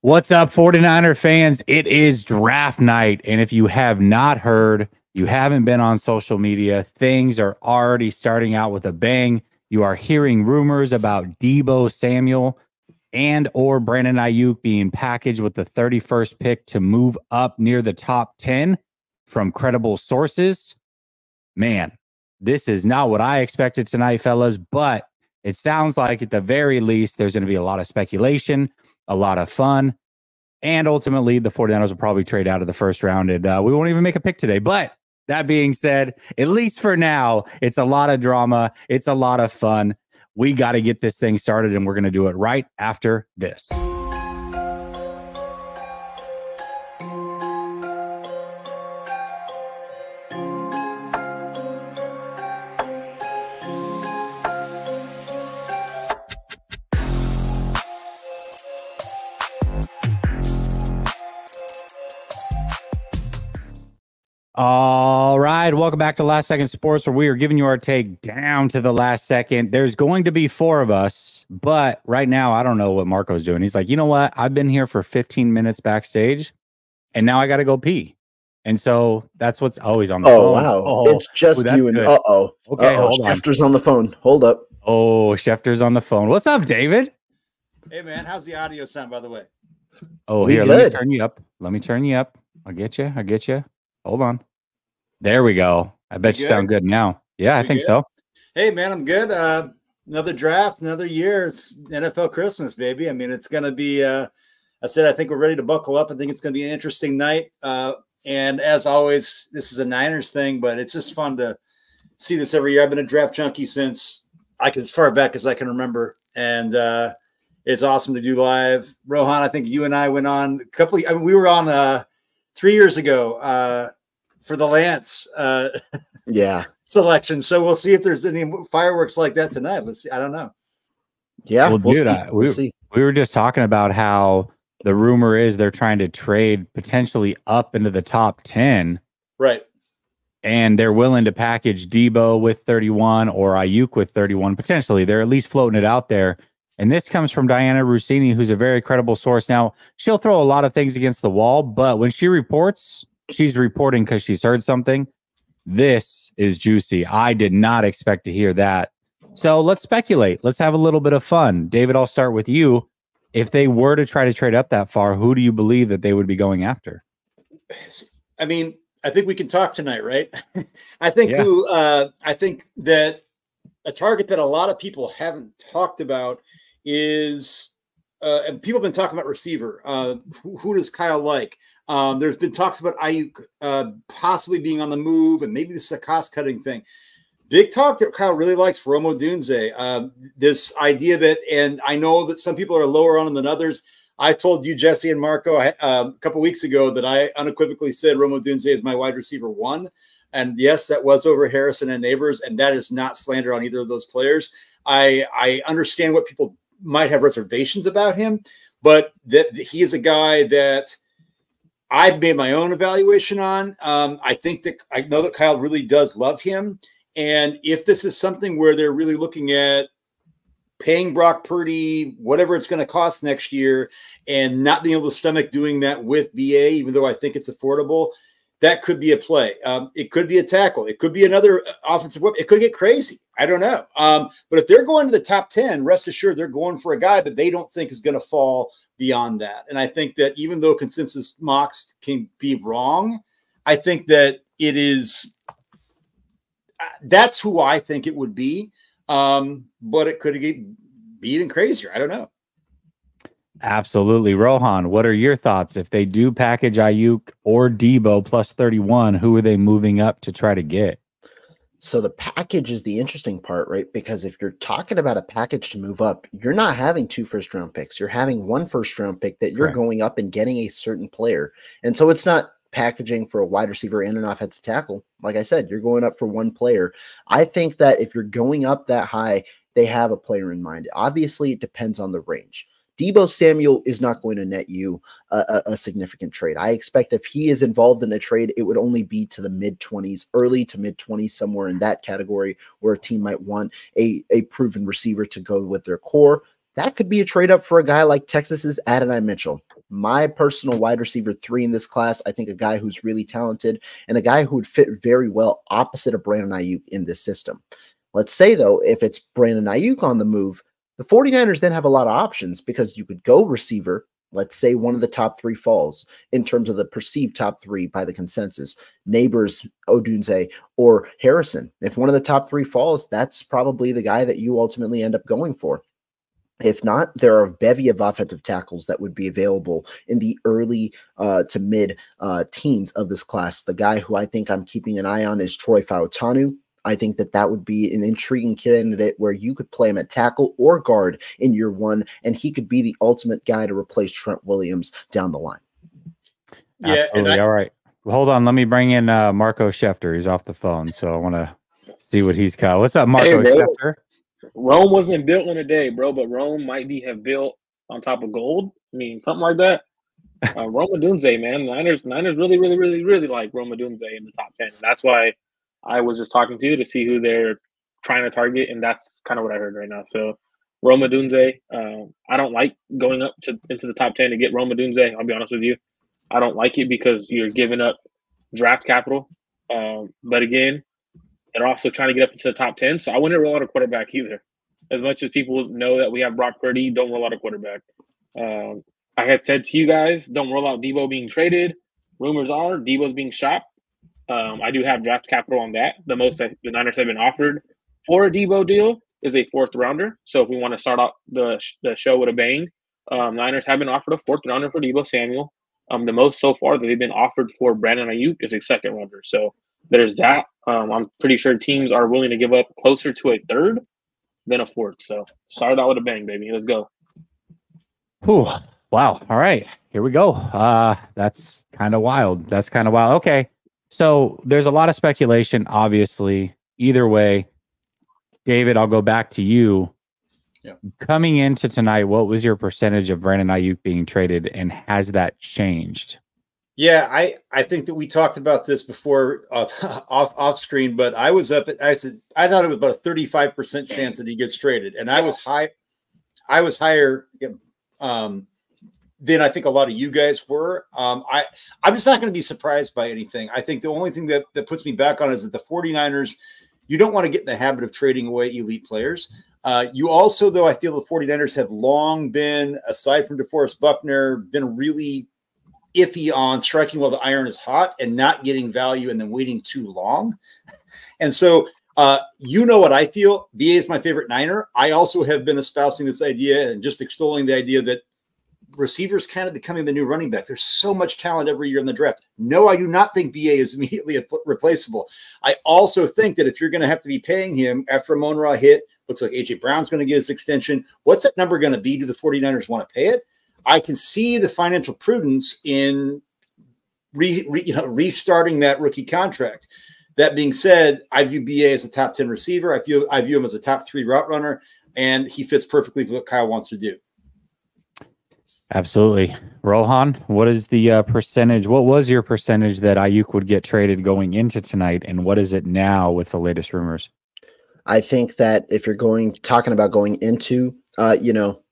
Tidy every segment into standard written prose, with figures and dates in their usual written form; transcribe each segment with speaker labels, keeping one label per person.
Speaker 1: What's up, 49er fans? It is draft night. And if you have not heard, you haven't been on social media, things are already starting out with a bang. You are hearing rumors about Deebo Samuel and or Brandon Ayuk being packaged with the 31st pick to move up near the top 10 from credible sources. Man, this is not what I expected tonight, fellas, but it sounds like at the very least, there's going to be a lot of speculation, a lot of fun. And ultimately, the 49ers will probably trade out of the first round, and we won't even make a pick today. But that being said, at least for now, it's a lot of drama. It's a lot of fun. We got to get this thing started, and we're going to do it right after this. All right, welcome back to Last Second Sports, where we are giving you our take down to the last second. There's going to be four of us, but right now, I don't know what Marco's doing. He's like, you know what? I've been here for 15 minutes backstage, and now I got to go pee. And so that's what's always on the phone.
Speaker 2: Wow. Oh, it's just you and uh-oh.
Speaker 1: Okay, hold on.
Speaker 2: Schefter's on the phone. Hold up.
Speaker 1: Oh, Schefter's on the phone. What's up, David?
Speaker 3: Hey, man. How's the audio sound, by the way?
Speaker 1: Oh, here, let me turn you up. Let me turn you up. I'll get you. I'll get you. Hold on. There we go. I bet you sound good now. Yeah, I think so.
Speaker 3: Hey, man, I'm good. Another draft, another year. It's NFL Christmas, baby. I mean, it's going to be, I said, I think we're ready to buckle up. I think it's going to be an interesting night. And as always, this is a Niners thing, but it's just fun to see this every year. I've been a draft junkie since as far back as I can remember. And it's awesome to do live. Rohan, I think you and I went on we were on 3 years ago for the Lance selection. So we'll see if there's any fireworks like that tonight. Let's see. I don't know.
Speaker 2: Yeah.
Speaker 1: Well, dude, we were just talking about how the rumor is they're trying to trade potentially up into the top 10.
Speaker 3: Right.
Speaker 1: And they're willing to package Deebo with 31 or Ayuk with 31. Potentially, they're at least floating it out there. And this comes from Diana Rossini, who's a very credible source. Now, she'll throw a lot of things against the wall, but when she reports, she's reporting because she's heard something. This is juicy. I did not expect to hear that. So let's speculate. Let's have a little bit of fun. David, I'll start with you. If they were to try to trade up that far, who do you believe that they would be going after?
Speaker 3: I mean, I think we can talk tonight, right? I think I think that a target that a lot of people haven't talked about is, and people have been talking about receiver. Who does Kyle like? There's been talks about Ayuk possibly being on the move, and maybe this is a cost-cutting thing. Big talk that Kyle really likes Rome Odunze. This idea that, and I know that some people are lower on him than others. I told you, Jesse and Marco, a couple weeks ago that I unequivocally said Rome Odunze is my wide receiver one. And yes, that was over Harrison and Neighbors, and that is not slander on either of those players. I understand what people might have reservations about him, but that he is a guy that I've made my own evaluation on. I know that Kyle really does love him. And if this is something where they're really looking at paying Brock Purdy, whatever it's going to cost next year, and not being able to stomach doing that with BA, even though I think it's affordable, that could be a play. It could be a tackle. It could be another offensive weapon. It could get crazy. I don't know. But if they're going to the top 10, rest assured they're going for a guy that they don't think is going to fall beyond that. And I think that even though consensus mocks can be wrong, I think that it is that's who I think it would be. But it could be even crazier. I don't know.
Speaker 1: Absolutely. Rohan, what are your thoughts? If they do package Ayuk or Deebo plus 31, who are they moving up to try to get?
Speaker 2: So the package is the interesting part, right? Because if you're talking about a package to move up, you're not having 2 first-round picks. You're having 1 first-round pick that you're going up and getting a certain player. And so it's not packaging for a wide receiver and an offensive tackle. Like I said, you're going up for 1 player. I think that if you're going up that high, they have a player in mind. Obviously, it depends on the range. Deebo Samuel is not going to net you a significant trade. I expect if he is involved in a trade, it would only be to the mid-20s, early to mid-20s, somewhere in that category where a team might want a proven receiver to go with their core. That could be a trade up for a guy like Texas's Adonai Mitchell. my personal wide receiver 3 in this class. I think a guy who's really talented and a guy who would fit very well opposite of Brandon Ayuk in this system. Let's say, though, if it's Brandon Ayuk on the move, the 49ers then have a lot of options because you could go receiver. Let's say one of the top 3 falls in terms of the perceived top 3 by the consensus, Neighbors, Odunze, or Harrison. If one of the top 3 falls, that's probably the guy that you ultimately end up going for. If not, there are a bevy of offensive tackles that would be available in the early to mid teens of this class. The guy who I think I'm keeping an eye on is Troy Fautanu. I think that would be an intriguing candidate where you could play him at tackle or guard in year 1, and he could be the ultimate guy to replace Trent Williams down the line.
Speaker 1: Yeah, absolutely. All right. Well, hold on. Let me bring in Marco Schefter. He's off the phone, so I want to see what he's got. What's up, Marco Schefter?
Speaker 4: Rome wasn't built in a day, bro, but Rome might have built on top of gold. I mean, something like that. Rome Odunze, man. Niners really like Rome Odunze in the top 10. That's why I was just talking to you to see who they're trying to target, and that's kind of what I heard right now. So Rome Odunze, I don't like going up into the top 10 to get Rome Odunze. I'll be honest with you. I don't like it because you're giving up draft capital. But again, they're also trying to get up into the top 10, so I wouldn't roll out a quarterback either. As much as people know that we have Brock Purdy, don't roll out a quarterback. I had said to you guys, don't roll out Debo being traded. Rumors are Debo's being shopped. I do have draft capital on that. The most that the Niners have been offered for a Debo deal is a 4th rounder. So if we want to start out the show with a bang, Niners have been offered a 4th rounder for Debo Samuel. The most so far that they've been offered for Brandon Ayuk is a 2nd rounder. So there's that. I'm pretty sure teams are willing to give up closer to a 3rd than a 4th. So start out with a bang, baby. Let's go.
Speaker 1: Whew. Wow. All right. Here we go. That's kind of wild. Okay. So there's a lot of speculation, obviously. Either way, David, I'll go back to you.
Speaker 3: Yeah.
Speaker 1: Coming into tonight, what was your percentage of Brandon Ayuk being traded, and has that changed?
Speaker 3: Yeah, I think that we talked about this before off screen, but I was up at, I thought it was about a 35% chance that he gets traded, and I was higher than I think a lot of you guys were. I'm just not going to be surprised by anything. I think the only thing that puts me back on is that the 49ers, you don't want to get in the habit of trading away elite players. You also, though, I feel the 49ers have long been, aside from DeForest Buckner, been really iffy on striking while the iron is hot and not getting value and then waiting too long. And so, you know what I feel. BA is my favorite Niner. I also have been espousing this idea and just extolling the idea that receivers kind of becoming the new running back. There's so much talent every year in the draft. No, I do not think BA is immediately replaceable. I also think that if you're going to have to be paying him after Amon Ra hit, looks like A.J. Brown's going to get his extension. What's that number going to be? Do the 49ers want to pay it? I can see the financial prudence in restarting that rookie contract. That being said, I view BA as a top 10 receiver. I view him as a top 3 route runner, and he fits perfectly with what Kyle wants to do.
Speaker 1: Absolutely. Rohan, what is the percentage? What was your percentage that Ayuk would get traded going into tonight, and what is it now with the latest rumors?
Speaker 2: I think that if you're talking about going into,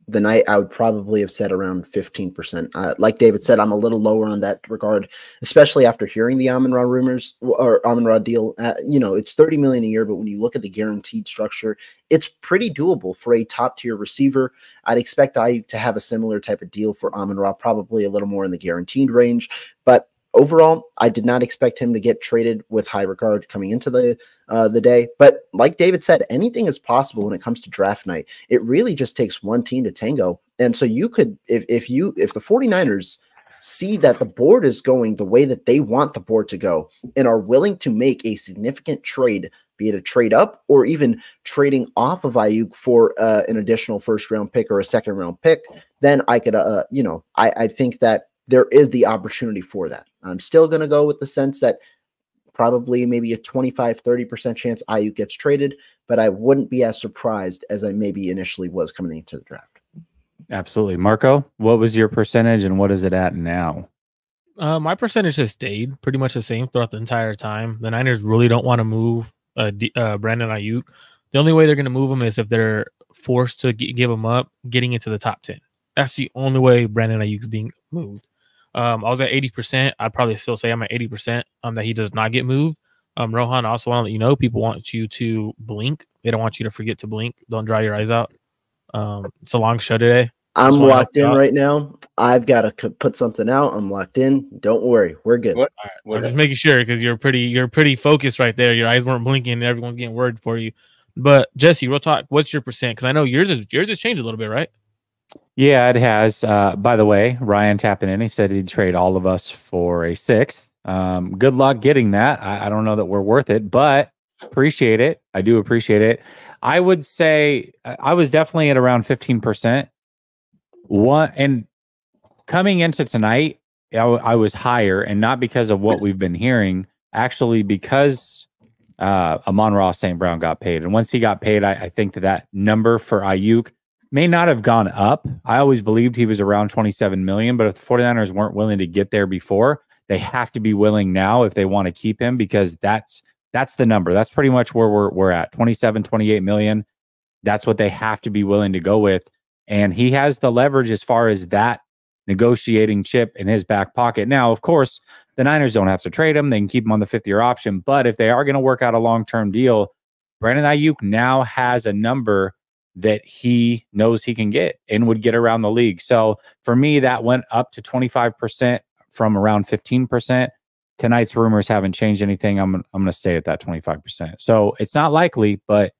Speaker 2: the night, I would probably have said around 15%. Like David said, I'm a little lower on that regard, especially after hearing the Amon Ra rumors or Amon Ra deal. It's $30 million a year, but when you look at the guaranteed structure, it's pretty doable for a top tier receiver. I'd expect Ayuk to have a similar type of deal for Amon Ra, probably a little more in the guaranteed range, but overall, I did not expect him to get traded with high regard coming into the day. But like David said, anything is possible when it comes to draft night. It really just takes one team to tango. And so you could, if the 49ers see that the board is going the way that they want the board to go and are willing to make a significant trade, be it a trade up or even trading off of Ayuk for an additional 1st round pick or a 2nd round pick, then I could, I think that there is the opportunity for that. I'm still going to go with the sense that probably maybe a 25-30% chance Ayuk gets traded, but I wouldn't be as surprised as I maybe initially was coming into the draft.
Speaker 1: Absolutely. Marco, what was your percentage and what is it at now?
Speaker 4: My percentage has stayed pretty much the same throughout the entire time. The Niners really don't want to move Brandon Ayuk. The only way they're going to move him is if they're forced to give him up, getting into the top 10.
Speaker 5: That's the only way Brandon Ayuk's being moved. I was at 80%. I'd probably still say I'm at 80% that he does not get moved. Rohan, I also want to let you know people want you to blink. They don't want you to forget to blink. Don't dry your eyes out. It's a long show today.
Speaker 2: I'm locked in right now. I've got to put something out. I'm locked in. Don't worry. We're good.
Speaker 5: What? I'm just making sure because you're pretty focused right there. Your eyes weren't blinking and everyone's getting worried for you. But Jesse, real talk, what's your percent? Because I know yours has changed a little bit, right?
Speaker 1: Yeah, it has. By the way, Ryan tapping in, he said he'd trade all of us for a 6th. Good luck getting that. I don't know that we're worth it, but appreciate it. I do appreciate it. I would say I was definitely at around 15%. And coming into tonight, I was higher, and not because of what we've been hearing, actually because Amon-Ra St. Brown got paid. And once he got paid, I think that number for Ayuk may not have gone up. I always believed he was around 27 million, but if the 49ers weren't willing to get there before, they have to be willing now if they want to keep him, because that's the number. That's pretty much where we're at. 27, 28 million. That's what they have to be willing to go with. And he has the leverage as far as that negotiating chip in his back pocket. Now, of course, the Niners don't have to trade him. They can keep him on the 5th-year option. But if they are going to work out a long-term deal, Brandon Ayuk now has a number that he knows he can get and would get around the league. So for me, that went up to 25% from around 15%. Tonight's rumors haven't changed anything. I'm going to stay at that 25%. So it's not likely, but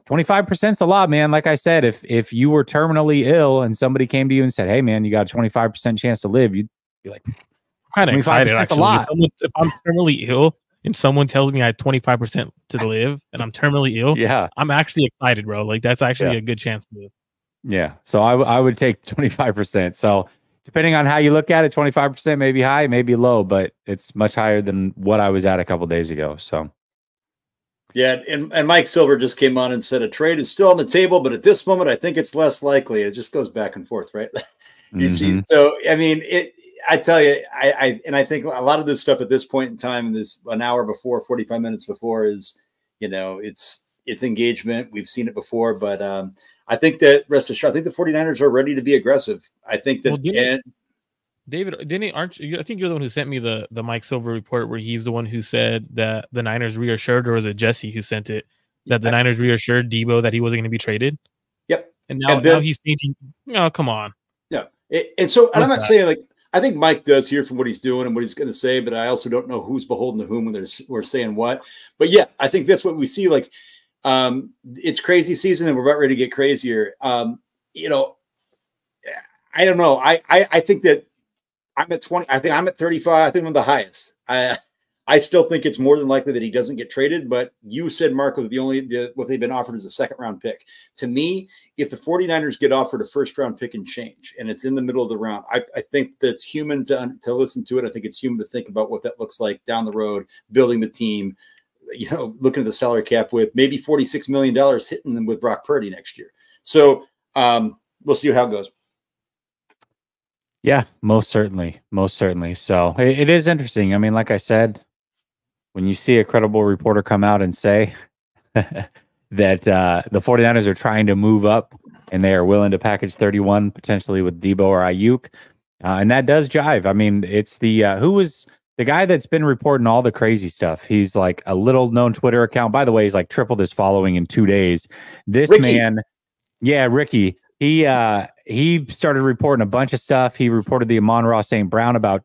Speaker 1: 25% is a lot, man. Like I said, if you were terminally ill and somebody came to you and said, "Hey, man, you got a 25% chance to live," you'd be like,
Speaker 5: "Kind of excited." That's a lot. If I'm terminally ill and someone tells me I have 25% to live and I'm terminally ill,
Speaker 1: yeah,
Speaker 5: I'm actually excited, bro. Like that's actually a good chance to live.
Speaker 1: Yeah. So I would take 25%. So depending on how you look at it, 25% may be high, maybe low, but it's much higher than what I was at a couple of days ago. So.
Speaker 3: Yeah, and Mike Silver just came on and said a trade is still on the table, but at this moment, I think it's less likely. It just goes back and forth, right? You see, so I mean, I tell you, I think a lot of this stuff at this point in time, this an hour before, 45 minutes before, is it's engagement. We've seen it before, but I think that rest assured, I think the 49ers are ready to be aggressive. I think that.
Speaker 5: David, aren't you? I think you're the one who sent me the Mike Silver report where he's the one who said that the Niners reassured, or was it Jesse who sent it, that the Niners reassured Debo that he wasn't going to be traded?
Speaker 3: Yep.
Speaker 5: And now he's thinking, "Oh, come on."
Speaker 3: Yeah. And I'm not saying like I think Mike does hear from what he's doing and what he's going to say, but I also don't know who's beholden to whom when we're saying what. But yeah, I think that's what we see. Like, it's crazy season and we're about ready to get crazier. I don't know. I think that. I'm at 20. I think I'm at 35. I think I'm the highest. I still think it's more than likely that he doesn't get traded. But you said, Marco, what they've been offered is a 2nd-round pick. To me, if the 49ers get offered a 1st-round pick and change, and it's in the middle of the round, I think that's human to listen to it. I think it's human to think about what that looks like down the road, building the team, looking at the salary cap with maybe $46 million hitting them with Brock Purdy next year. So we'll see how it goes.
Speaker 1: Yeah, most certainly. Most certainly. So it is interesting. I mean, like I said, when you see a credible reporter come out and say that the 49ers are trying to move up and they are willing to package 31 potentially with Debo or Ayuk, and that does jive. I mean, it's who was the guy that's been reporting all the crazy stuff. He's like a little known Twitter account. By the way, he's like tripled his following in 2 days. This Ricky. Man, yeah, Ricky. He started reporting a bunch of stuff. He reported the Amon-Ra St. Brown about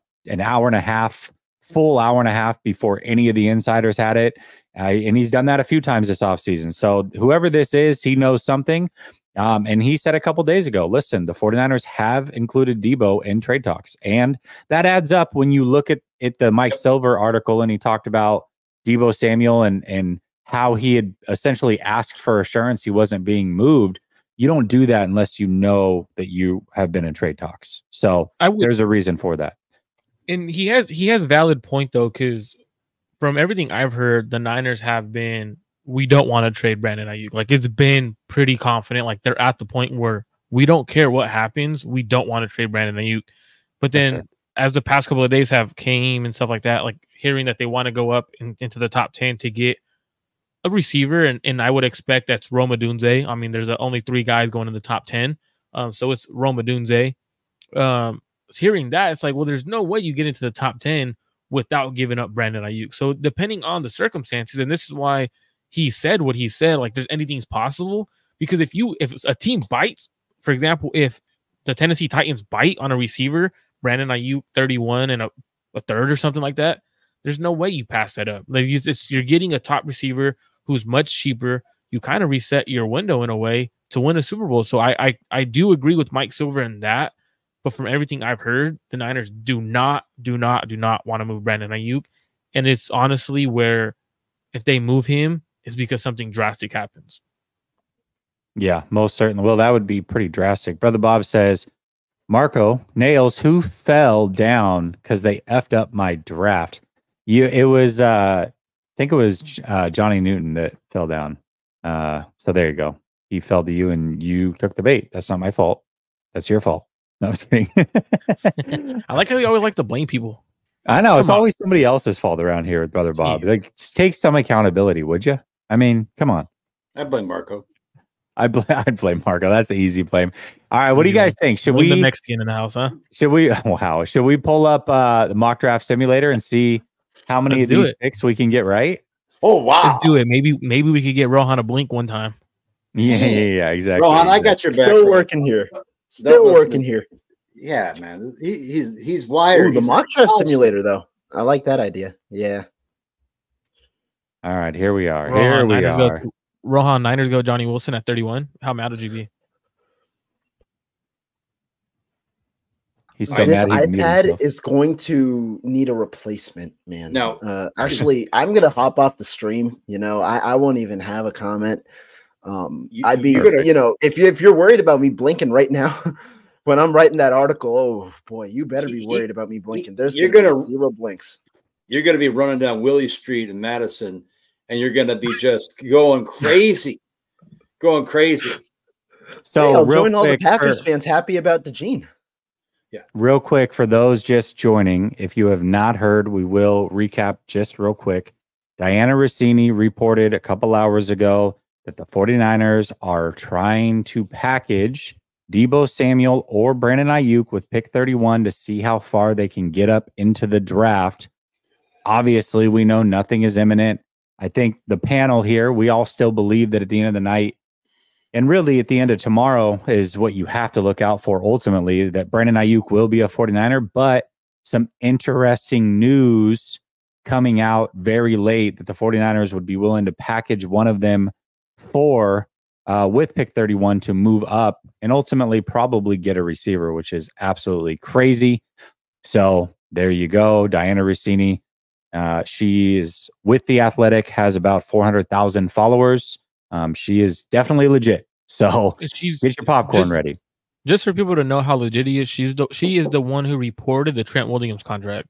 Speaker 1: full hour and a half before any of the insiders had it. And he's done that a few times this offseason. So whoever this is, he knows something. And he said a couple days ago, listen, the 49ers have included Debo in trade talks. And that adds up when you look at the Mike Silver article, and he talked about Debo Samuel and how he had essentially asked for assurance he wasn't being moved. You don't do that unless you know that you have been in trade talks. So there's a reason for that.
Speaker 5: And he has a valid point, though, because from everything I've heard, the Niners have been, we don't want to trade Brandon Ayuk. Like, it's been pretty confident. Like, they're at the point where we don't care what happens. We don't want to trade Brandon Ayuk. But then as the past couple of days have came and stuff like that, like hearing that they want to go up into the top 10 to get a receiver, and I would expect that's Rome Odunze. I mean, there's only 3 guys going in the top 10. So it's Rome Odunze. Hearing that, it's like, well, there's no way you get into the top 10 without giving up Brandon Ayuk. So depending on the circumstances, and this is why he said what he said, like there's anything's possible. Because if a team bites, for example, if the Tennessee Titans bite on a receiver, Brandon Ayuk 31 and a third or something like that, there's no way you pass that up. Like you're getting a top receiver who's much cheaper. You kind of reset your window in a way to win a Super Bowl. So I do agree with Mike Silver in that. But from everything I've heard, the Niners do not want to move Brandon Ayuk. And it's honestly where if they move him, it's because something drastic happens.
Speaker 1: Yeah, most certainly. Well, that would be pretty drastic. Brother Bob says, Marco, Nails, who fell down because they effed up my draft? It was, I think it was Johnny Newton that fell down. So there you go. He fell to you and you took the bait. That's not my fault. That's your fault. No, I was kidding.
Speaker 5: I like how you always like to blame people.
Speaker 1: I know. It's always somebody else's fault around here with Brother Bob.
Speaker 5: Jeez.
Speaker 1: Like, just take some accountability, would you? I mean, come on.
Speaker 3: I blame Marco.
Speaker 1: I'd blame Marco. That's an easy blame. All right, what do you guys think? Should
Speaker 5: Blame
Speaker 1: we
Speaker 5: the Mexican in the house, huh?
Speaker 1: Should we? Wow. Should we pull up the mock draft simulator and see how many of these picks we can get right?
Speaker 3: Oh wow!
Speaker 5: Let's do it. Maybe we could get Rohan to blink one time.
Speaker 1: Yeah, exactly.
Speaker 3: Rohan, I got your back.
Speaker 2: Still working here. Still working here.
Speaker 3: Yeah, man. He's wired.
Speaker 2: Ooh, the mock draft simulator, though. I like that idea. Yeah.
Speaker 1: All right, here we are.
Speaker 5: Rohan, Niners go Johnny Wilson at 31. How mad would you be?
Speaker 1: He's so
Speaker 2: this
Speaker 1: mad.
Speaker 2: iPad is going to need a replacement, man.
Speaker 3: No.
Speaker 2: Actually, I'm gonna hop off the stream. You know, I won't even have a comment. I'd be, if you're worried about me blinking right now when I'm writing that article, oh boy, you better be worried about me blinking. There's zero blinks.
Speaker 3: You're gonna be running down Willie Street in Madison, and you're gonna be just going crazy,
Speaker 2: So hey, I'll join all the Packers fans happy about DeGene.
Speaker 1: Yeah. Real quick, for those just joining, if you have not heard, we will recap just real quick. Diana Rossini reported a couple hours ago that the 49ers are trying to package Deebo Samuel or Brandon Ayuk with pick 31 to see how far they can get up into the draft. Obviously, we know nothing is imminent. I think the panel here, we all still believe that at the end of the night, and really at the end of tomorrow is what you have to look out for ultimately, that Brandon Ayuk will be a 49er, but some interesting news coming out very late that the 49ers would be willing to package one of them for with pick 31 to move up and ultimately probably get a receiver, which is absolutely crazy. So there you go. Diana Rossini. She is with The Athletic, has about 400,000 followers. She is definitely legit. So get your popcorn ready.
Speaker 5: Just for people to know how legit he is, she is the one who reported the Trent Williams contract.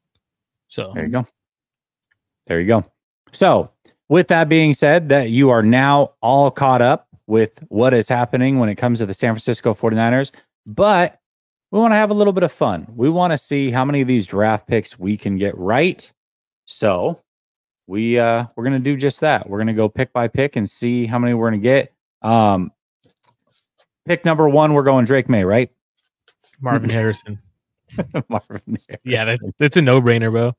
Speaker 5: So
Speaker 1: there you go. So with that being said, that you are now all caught up with what is happening when it comes to the San Francisco 49ers, but we want to have a little bit of fun. We want to see how many of these draft picks we can get right. So we're going to do just that. We're going to go pick by pick and see how many we're going to get. Pick number 1, we're going Drake May, right?
Speaker 5: Marvin Harrison.
Speaker 1: Marvin Harrison.
Speaker 5: Yeah, that's a no-brainer, bro.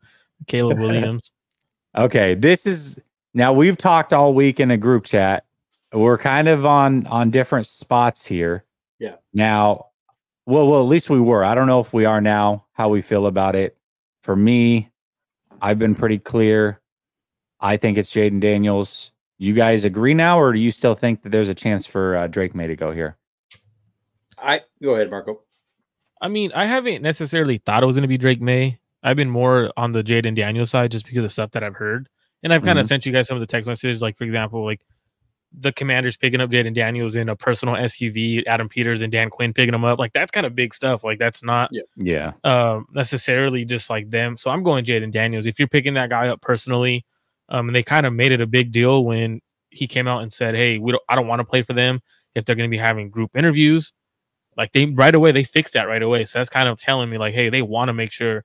Speaker 5: Caleb Williams.
Speaker 1: Okay, now we've talked all week in a group chat. We're kind of on different spots here.
Speaker 3: Yeah.
Speaker 1: Now, well, at least we were. I don't know if we are now, how we feel about it. For me, I've been pretty clear. I think it's Jaden Daniels. You guys agree now, or do you still think that there's a chance for Drake May to go here?
Speaker 3: Go ahead, Marco.
Speaker 5: I mean, I haven't necessarily thought it was going to be Drake May. I've been more on the Jaden Daniels side just because of stuff that I've heard. And I've kind of sent you guys some of the text messages, like, for example, like the Commanders picking up Jaden Daniels in a personal SUV, Adam Peters and Dan Quinn picking him up. Like, that's kind of big stuff. Like, that's not necessarily just like them. So I'm going Jaden Daniels. If you're picking that guy up personally, and they kind of made it a big deal when he came out and said, hey, I don't want to play for them if they're going to be having group interviews. Like, they fixed that right away. So that's kind of telling me, like, hey, they want to make sure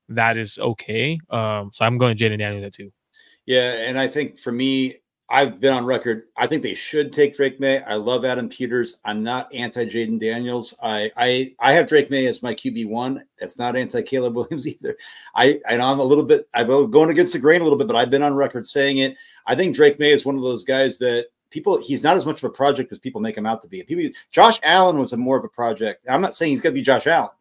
Speaker 5: that is okay. So I'm going Jaden Daniels at 2.
Speaker 3: Yeah, and I think for me, I've been on record. I think they should take Drake May. I love Adam Peters. I'm not anti Jaden Daniels. I have Drake May as my QB1. That's not anti Caleb Williams either. I'm a little bit, I'm going against the grain a little bit, but I've been on record saying it. I think Drake May is one of those guys that he's not as much of a project as people make him out to be. Josh Allen was more of a project. I'm not saying he's going to be Josh Allen,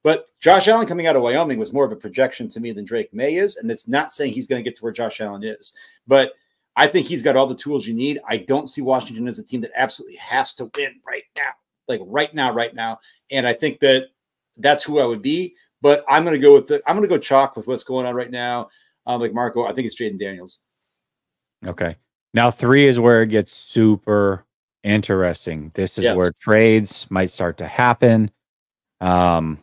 Speaker 3: but Josh Allen coming out of Wyoming was more of a projection to me than Drake May is. And it's not saying he's going to get to where Josh Allen is, but I think he's got all the tools you need. I don't see Washington as a team that absolutely has to win right now, like right now. And I think that's who I would be. But I'm going to go chalk with what's going on right now. Like Marco, I think it's Jaden Daniels.
Speaker 1: Okay. Now 3 is where it gets super interesting. This is where trades might start to happen. I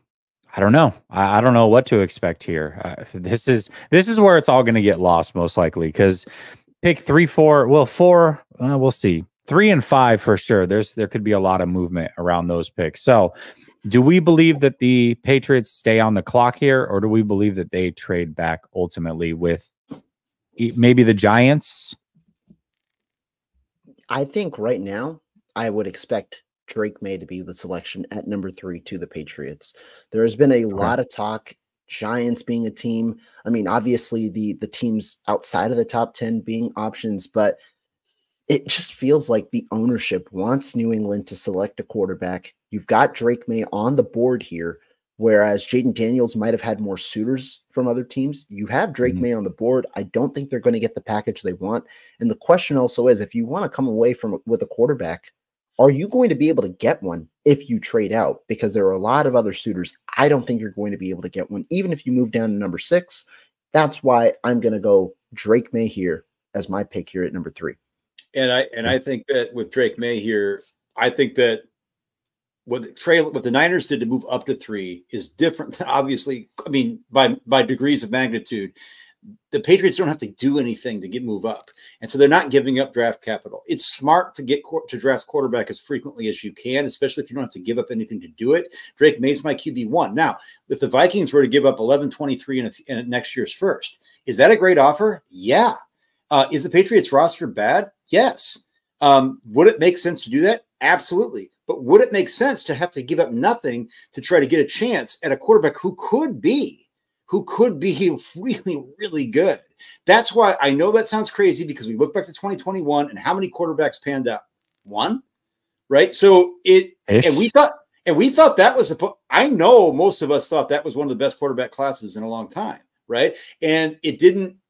Speaker 1: don't know. I don't know what to expect here. This is where it's all going to get lost most likely, because pick 3, 4. Well, 4. We'll see. 3 and 5 for sure. There could be a lot of movement around those picks. So, do we believe that the Patriots stay on the clock here, or do we believe that they trade back ultimately with maybe the Giants?
Speaker 2: I think right now I would expect Drake May to be the selection at number 3 to the Patriots. There has been a lot of talk, Giants being a team. I mean, obviously the teams outside of the top 10 being options, but it just feels like the ownership wants New England to select a quarterback. You've got Drake May on the board here, whereas Jaden Daniels might have had more suitors from other teams. You have Drake May on the board. I don't think they're going to get the package they want. And the question also is, if you want to come away with a quarterback, are you going to be able to get one if you trade out? Because there are a lot of other suitors. I don't think you're going to be able to get one, even if you move down to number 6. That's why I'm going to go Drake May here as my pick here at number 3.
Speaker 3: And I think that with Drake May here, I think that what the Niners did to move up to 3 is different than, obviously, I mean, by degrees of magnitude. The Patriots don't have to do anything to move up, and so they're not giving up draft capital. It's smart to draft quarterback as frequently as you can, especially if you don't have to give up anything to do it. Drake May's my QB1. Now, if the Vikings were to give up 11-23 in next year's first, is that a great offer? Yeah. Is the Patriots roster bad? Yes. Would it make sense to do that? Absolutely. But would it make sense to have to give up nothing to try to get a chance at a quarterback who could be really, really good? That's why I know that sounds crazy, because we look back to 2021 and how many quarterbacks panned out? 1, right? So and we thought that was I know most of us thought that was one of the best quarterback classes in a long time, right? And it didn't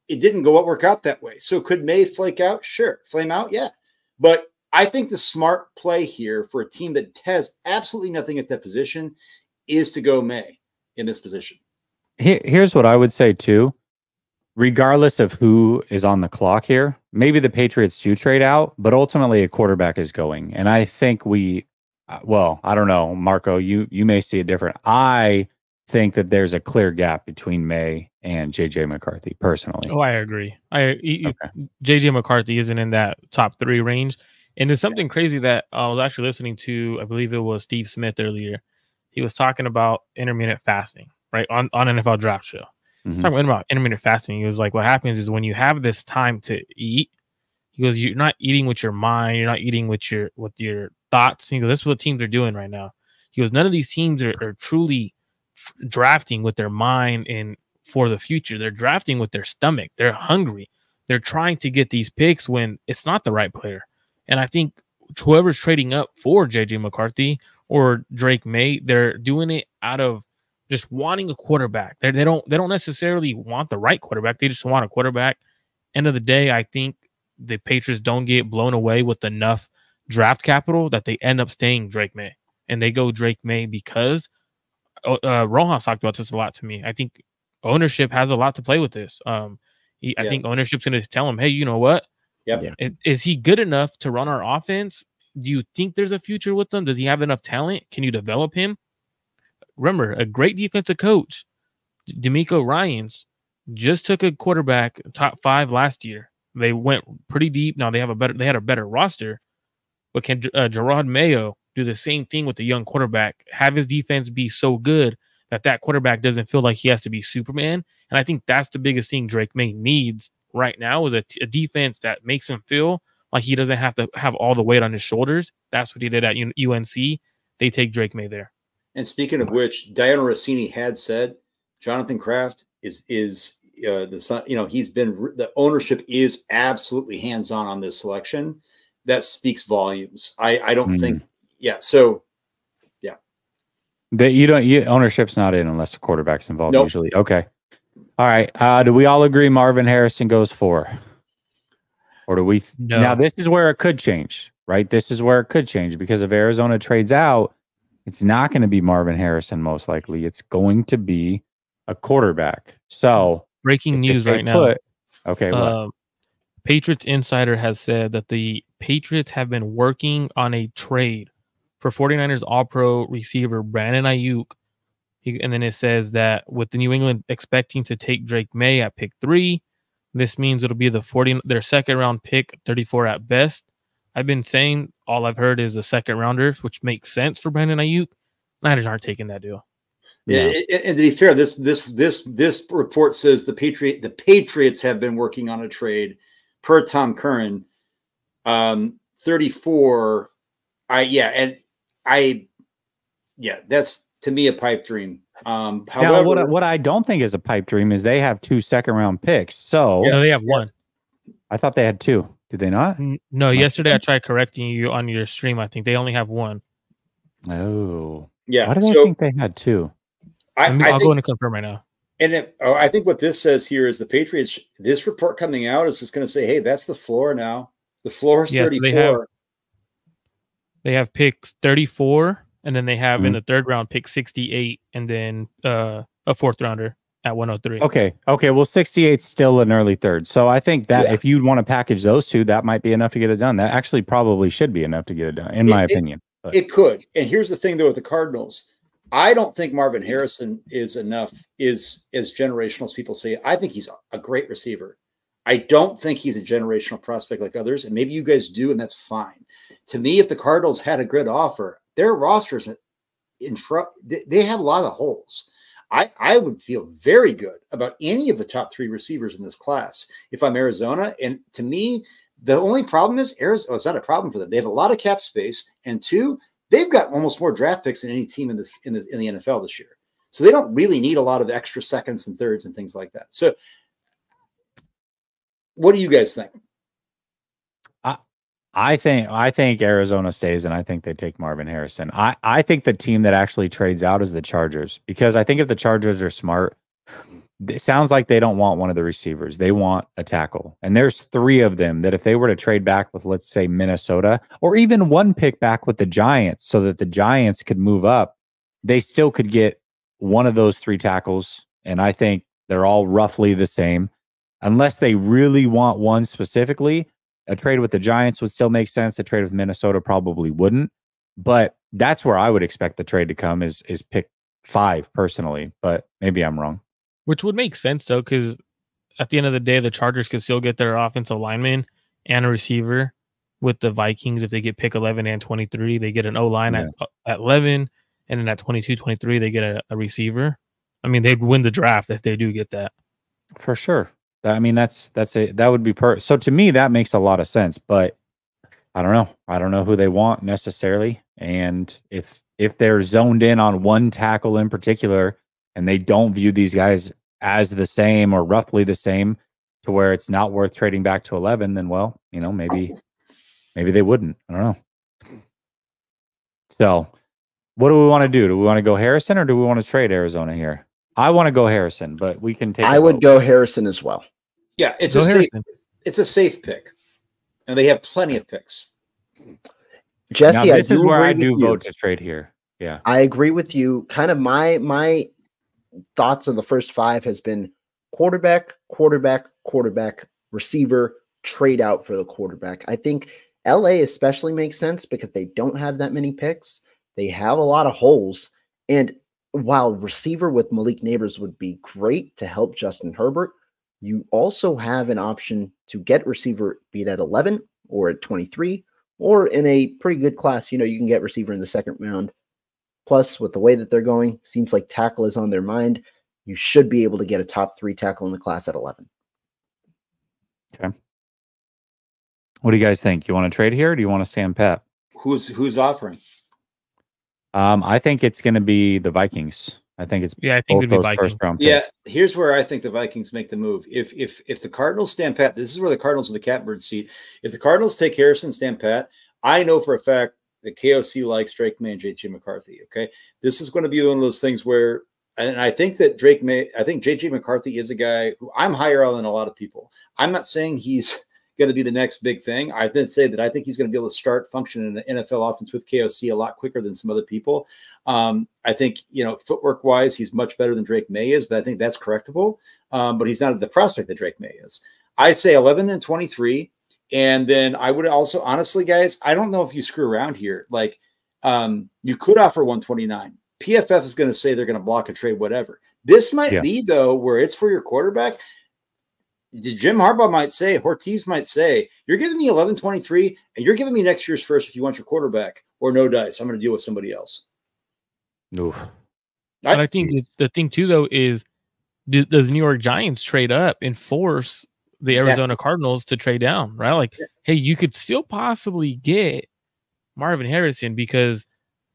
Speaker 3: work out that way. So could May flake out? Sure. Flame out? Yeah. But I think the smart play here for a team that has absolutely nothing at that position is to go May in this position.
Speaker 1: Here's what I would say too. Regardless of who is on the clock here, maybe the Patriots do trade out, but ultimately a quarterback is going. And I think I don't know, Marco, you may see it different. I think that there's a clear gap between May and JJ McCarthy personally.
Speaker 5: Oh, I agree. JJ McCarthy isn't in that top 3 range. And it's something crazy that I was actually listening to, I believe it was Steve Smith earlier. He was talking about intermittent fasting, right? On NFL Draft Show. He's talking about intermittent fasting. He was like, what happens is when you have this time to eat, he goes, you're not eating with your mind, you're not eating with your thoughts. He goes, this is what teams are doing right now. He goes, none of these teams are truly drafting with their mind and for the future. They're drafting with their stomach. They're hungry. They're trying to get these picks when it's not the right player. And I think whoever's trading up for JJ McCarthy or Drake May, they're doing it out of just wanting a quarterback. They don't necessarily want the right quarterback. They just want a quarterback. End of the day, I think the Patriots don't get blown away with enough draft capital that they end up staying Drake May. And they go Drake May because Rojas talked about this a lot to me. I think ownership has a lot to play with this. I think ownership's going to tell him, hey, you know what? Is he good enough to run our offense? Do you think there's a future with him? Does he have enough talent? Can you develop him? Remember, a great defensive coach, DeMeco Ryans, just took a quarterback top 5 last year. They went pretty deep. Now they had a better roster, but can Gerard Mayo do the same thing with a young quarterback? Have his defense be so good that quarterback doesn't feel like he has to be Superman? And I think that's the biggest thing Drake May needs right now is a defense that makes him feel like he doesn't have to have all the weight on his shoulders. That's what he did at UNC. They take Drake May there.
Speaker 3: And speaking of which, Diana Rossini had said Jonathan Kraft is the son. You know, he's been the ownership is absolutely hands on this selection. That speaks volumes. I don't think. Yeah. So.
Speaker 1: That ownership's not in unless the quarterback's involved.
Speaker 3: Nope.
Speaker 1: Usually. Okay. All right. Do we all agree Marvin Harrison goes 4? Or do we?
Speaker 5: No.
Speaker 1: Now this is where it could change, right? This is where it could change because if Arizona trades out, it's not going to be Marvin Harrison most likely. It's going to be a quarterback. So
Speaker 5: breaking news right now.
Speaker 1: Okay. What?
Speaker 5: Patriots Insider has said that the Patriots have been working on a trade for 49ers All-Pro receiver Brandon Ayuk. And then it says that with the New England expecting to take Drake May at pick 3, this means it'll be their second round pick, 34 at best. I've been saying all I've heard is a second rounders, which makes sense for Brandon Ayuk. Niners aren't taking that deal.
Speaker 3: No. And to be fair, this report says the Patriots have been working on a trade per Tom Curran. 34. That's to me a pipe dream. However,
Speaker 1: now, what I don't think is a pipe dream is they have 2 second-round picks. So
Speaker 5: no, they have 1.
Speaker 1: I thought they had 2. Do they not?
Speaker 5: No, yesterday I tried correcting you on your stream. I think they only have 1.
Speaker 1: Oh,
Speaker 3: yeah.
Speaker 1: Why did I think they had 2?
Speaker 5: I'll go in and confirm right now.
Speaker 3: And I think what this says here is the Patriots. This report coming out is just going to say, "Hey, that's the floor now. The floor is 34."
Speaker 5: They have picks 34. And then they have in the third round pick 68 and then a 4th rounder at 103.
Speaker 1: Okay. Well, 68 is still an early third. So I think that if you'd want to package those 2, that might be enough to get it done. That actually probably should be enough to get it done, in my opinion.
Speaker 3: It could. And here's the thing, though, with the Cardinals. I don't think Marvin Harrison is as generational as people say. I think he's a great receiver. I don't think he's a generational prospect like others. And maybe you guys do, and that's fine. To me, if the Cardinals had a good offer, their rosters they have a lot of holes. I would feel very good about any of the top 3 receivers in this class if I'm Arizona. And to me, the only problem is Arizona. It's not a problem for them. They have a lot of cap space, and 2, they've got almost more draft picks than any team in the NFL this year. So they don't really need a lot of extra seconds and thirds and things like that. So, what do you guys think?
Speaker 1: I think Arizona stays, and I think they take Marvin Harrison. I think the team that actually trades out is the Chargers, because I think if the Chargers are smart, it sounds like they don't want one of the receivers. They want a tackle. And there's 3 of them that if they were to trade back with, let's say, Minnesota, or even 1 pick back with the Giants so that the Giants could move up, they still could get one of those 3 tackles. And I think they're all roughly the same. Unless they really want one specifically, a trade with the Giants would still make sense. A trade with Minnesota probably wouldn't. But that's where I would expect the trade to come is pick 5 personally. But maybe I'm wrong.
Speaker 5: Which would make sense, though, because at the end of the day, the Chargers could still get their offensive lineman and a receiver with the Vikings. If they get pick 11 and 23, they get an O-line at 11. And then at 22, 23, they get a receiver. I mean, they'd win the draft if they do get that.
Speaker 1: For sure. I mean, that would be so to me, that makes a lot of sense, but I don't know. I don't know who they want necessarily. And if they're zoned in on one tackle in particular and they don't view these guys as the same or roughly the same to where it's not worth trading back to 11, then, well, maybe they wouldn't. I don't know. So what do we want to do? Do we want to go Harrison or do we want to trade Arizona here? I want to go Harrison, but we can take.
Speaker 2: I would go Harrison as well.
Speaker 3: Yeah, it's a safe pick, and they have plenty of picks.
Speaker 2: Jesse,
Speaker 1: this is where I do vote to trade here. Yeah,
Speaker 2: I agree with you. Kind of my thoughts on the first 5 has been quarterback, receiver, trade out for the quarterback. I think LA especially makes sense because they don't have that many picks. They have a lot of holes, and while receiver with Malik Neighbors would be great to help Justin Herbert, you also have an option to get receiver, be it at 11 or at 23, or in a pretty good class. You can get receiver in the 2nd round. Plus, with the way that they're going, seems like tackle is on their mind. You should be able to get a top 3 tackle in the class at 11.
Speaker 1: Okay. What do you guys think? You want to trade here, or do you want to stand pat?
Speaker 3: Who's offering?
Speaker 1: I think it's going to be the Vikings. I think it's
Speaker 5: I think it'd be
Speaker 1: those
Speaker 5: Vikings.
Speaker 1: first round picks.
Speaker 3: Yeah, here's where I think the Vikings make the move. If the Cardinals stand pat, this is where the Cardinals are the catbird seat. If the Cardinals take Harrison, stand pat, I know for a fact that KOC likes Drake May and JJ McCarthy. Okay, this is going to be one of those things where, and I think that I think JJ McCarthy is a guy who I'm higher on than a lot of people. I'm not saying he's going to be the next big thing. I did say that I think he's going to be able to start functioning in the NFL offense with KOC a lot quicker than some other people. I think, footwork wise, he's much better than Drake May is, but I think that's correctable. But he's not the prospect that Drake May is. I'd say 11 and 23. And then I would also, honestly, guys, I don't know if you screw around here. Like, you could offer 129. PFF is going to say they're going to block a trade, whatever. This might be, though, where it's for your quarterback. Jim Harbaugh might say, Ortiz might say, you're giving me 11-23, and you're giving me next year's first if you want your quarterback, or no dice. I'm going to deal with somebody else.
Speaker 1: Oof.
Speaker 5: But I think the thing, too, though, is does New York Giants trade up and force the Arizona Cardinals to trade down, right? Like, hey, you could still possibly get Marvin Harrison, because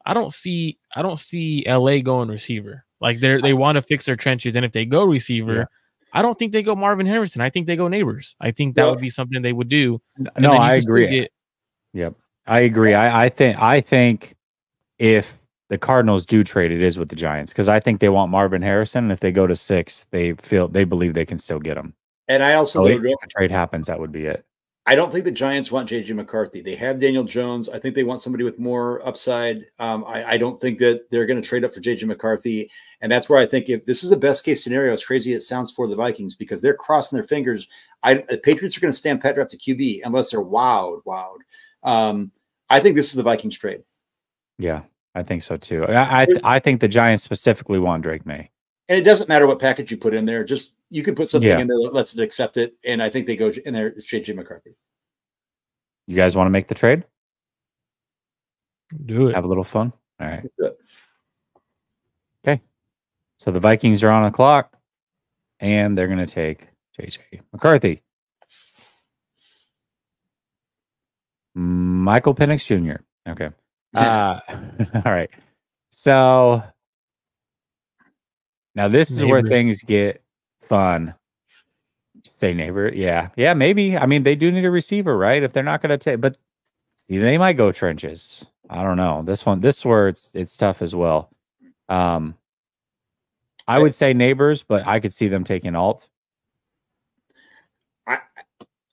Speaker 5: I don't see LA going receiver. Like, they want to fix their trenches, and if they go receiver, I don't think they go Marvin Harrison. I think they go Neighbors. I think that would be something they would do.
Speaker 1: No, I agree. Yep, I agree. I think if the Cardinals do trade, it is with the Giants, because I think they want Marvin Harrison, and if they go to 6, they believe they can still get him.
Speaker 3: And I also
Speaker 1: if the trade happens, that would be it.
Speaker 3: I don't think the Giants want JJ McCarthy. They have Daniel Jones. I think they want somebody with more upside. I don't think that they're going to trade up for JJ McCarthy. And that's where I think if this is the best case scenario, as crazy as it sounds for the Vikings, because they're crossing their fingers. The Patriots are going to stand pat up to QB unless they're wowed. I think this is the Vikings trade.
Speaker 1: Yeah, I think so too. I think the Giants specifically want Drake May.
Speaker 3: And it doesn't matter what package you put in there. Just you can put something in there that lets it accept it. And I think they go in there. It's JJ McCarthy.
Speaker 1: You guys want to make the trade?
Speaker 5: Do it.
Speaker 1: Have a little fun. All right. Okay. So the Vikings are on the clock, and they're going to take JJ McCarthy. Michael Penix Jr. Okay. All right. So now this is where things get fun. Say neighbor. Yeah. Yeah, maybe. I mean, they do need a receiver, right? If they're not going to take, but see, they might go trenches. I don't know. This is where it's tough as well. I would say neighbors, but I could see them taking alt.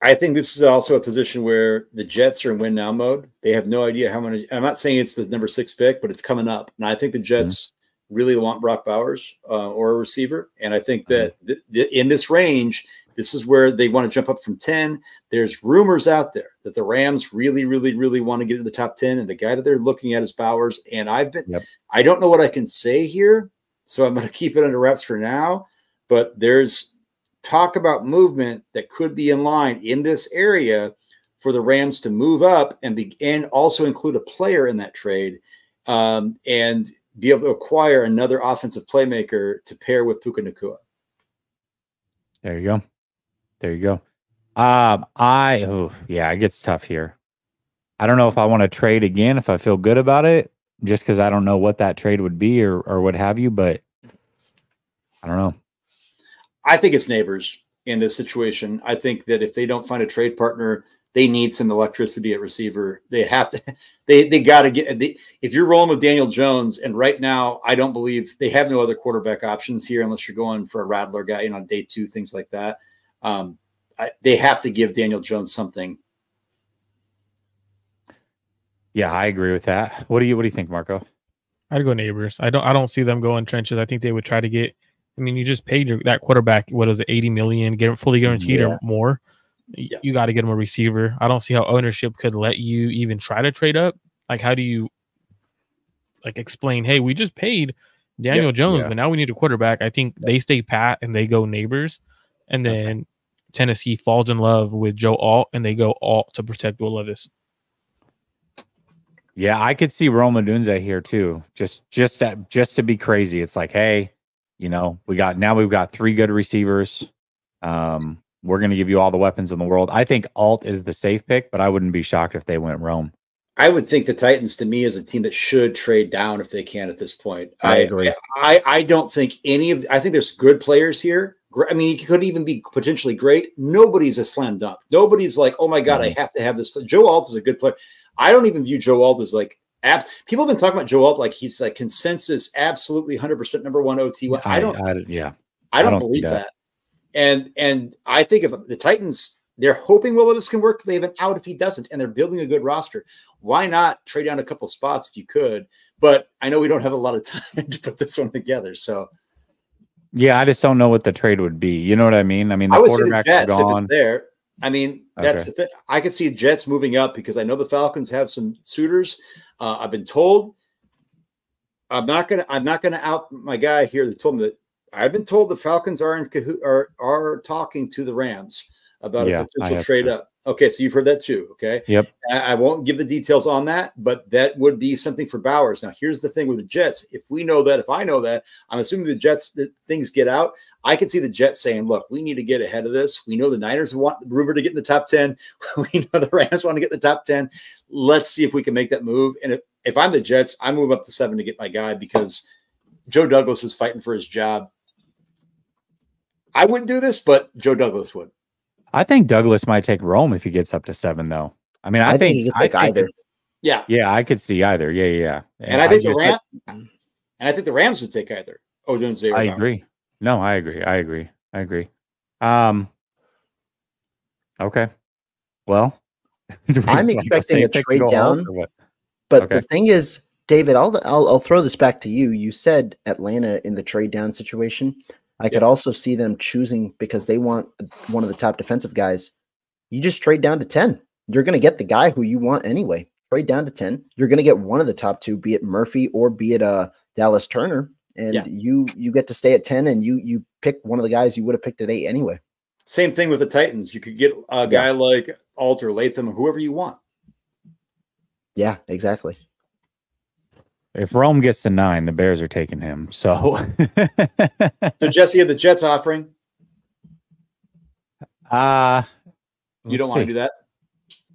Speaker 3: I think this is also a position where the Jets are in win now mode. They have no idea how many. I'm not saying it's the number 6 pick, but it's coming up. And I think the Jets really want Brock Bowers or a receiver. And I think that in this range, this is where they want to jump up from 10. There's rumors out there that the Rams really, really, really want to get in the top 10. And the guy that they're looking at is Bowers. And I don't know what I can say here, so I'm going to keep it under wraps for now. But there's talk about movement that could be in line in this area for the Rams to move up and also include a player in that trade and be able to acquire another offensive playmaker to pair with Puka Nacua.
Speaker 1: There you go. There you go. It gets tough here. I don't know if I want to trade again, if I feel good about it, just because I don't know what that trade would be or what have you, but I don't know.
Speaker 3: I think it's neighbors in this situation. I think that if they don't find a trade partner, they need some electricity at receiver. They have to, they got to get, if you're rolling with Daniel Jones, and right now, I don't believe they have no other quarterback options here unless you're going for a Rattler guy, on day 2, things like that. They have to give Daniel Jones something.
Speaker 1: Yeah, I agree with that. What do you think, Marco?
Speaker 5: I'd go neighbors. I don't see them going trenches. I think they would try to get. I mean, you just paid that quarterback, what is it, $80 million, get him fully guaranteed or more. Yeah. You got to get him a receiver. I don't see how ownership could let you even try to trade up. Like, how do you explain, hey, we just paid Daniel Jones, but now we need a quarterback. I think they stay pat and they go neighbors. And then Tennessee falls in love with Joe Alt and they go Alt to protect Will Levis.
Speaker 1: Yeah, I could see Rome Odunze here too. Just to be crazy. It's like, hey, we've got 3 good receivers. we're going to give you all the weapons in the world. I think Alt is the safe pick, but I wouldn't be shocked if they went Rome.
Speaker 3: I would think the Titans, to me, is a team that should trade down if they can at this point.
Speaker 2: I agree.
Speaker 3: I don't think I think there's good players here. I mean, he could even be potentially great. Nobody's a slam dunk. Nobody's like, oh my God, I have to have this. Joe Alt is a good player. I don't even view Joe Alt as like people have been talking about Joe Alt like he's like consensus, absolutely 100% number one OT1. I don't believe that. And I think if the Titans, they're hoping Will Levis can work, but they have an out if he doesn't, and they're building a good roster. Why not trade down a couple spots if you could? But I know we don't have a lot of time to put this one together. So
Speaker 1: yeah, I just don't know what the trade would be. You know what I mean? I mean, the quarterbacks are gone.
Speaker 3: If it's there. I mean, that's the thing. I could see Jets moving up because I know the Falcons have some suitors. I've been told. I'm not gonna out my guy here that told me that I've been told the Falcons are talking to the Rams about a potential trade up. Okay, so you've heard that too. Okay.
Speaker 1: Yep.
Speaker 3: I won't give the details on that, but that would be something for Bowers. Now, here's the thing with the Jets. If we know that, if I know that, I'm assuming the Jets, that things get out. I can see the Jets saying, look, we need to get ahead of this. We know the Niners want rumored to get in the top 10. We know the Rams want to get in the top 10. Let's see if we can make that move. And if I'm the Jets, I move up to 7 to get my guy because Joe Douglas is fighting for his job. I wouldn't do this, but Joe Douglas would.
Speaker 1: I think Douglas might take Rome if he gets up to 7, though. I mean, I think
Speaker 2: he could take either.
Speaker 3: Yeah,
Speaker 1: I could see either. Yeah.
Speaker 3: And I think the Rams would take either. Odunze.
Speaker 1: I agree. No, I agree. Okay. Well,
Speaker 2: I'm expecting a trade down. But the thing is, David, I'll throw this back to you. You said Atlanta in the trade down situation. I could also see them choosing because they want one of the top defensive guys. You just trade down to 10. You're going to get the guy who you want anyway. Trade down to 10. You're going to get one of the top 2, be it Murphy or be it Dallas Turner, and you get to stay at 10, and you pick one of the guys you would have picked at 8 anyway.
Speaker 3: Same thing with the Titans. You could get a guy like Alt or Latham, whoever you want.
Speaker 2: Yeah, exactly.
Speaker 1: If Rome gets to 9, the Bears are taking him. So,
Speaker 3: so Jesse, the Jets offering. You don't want to do that?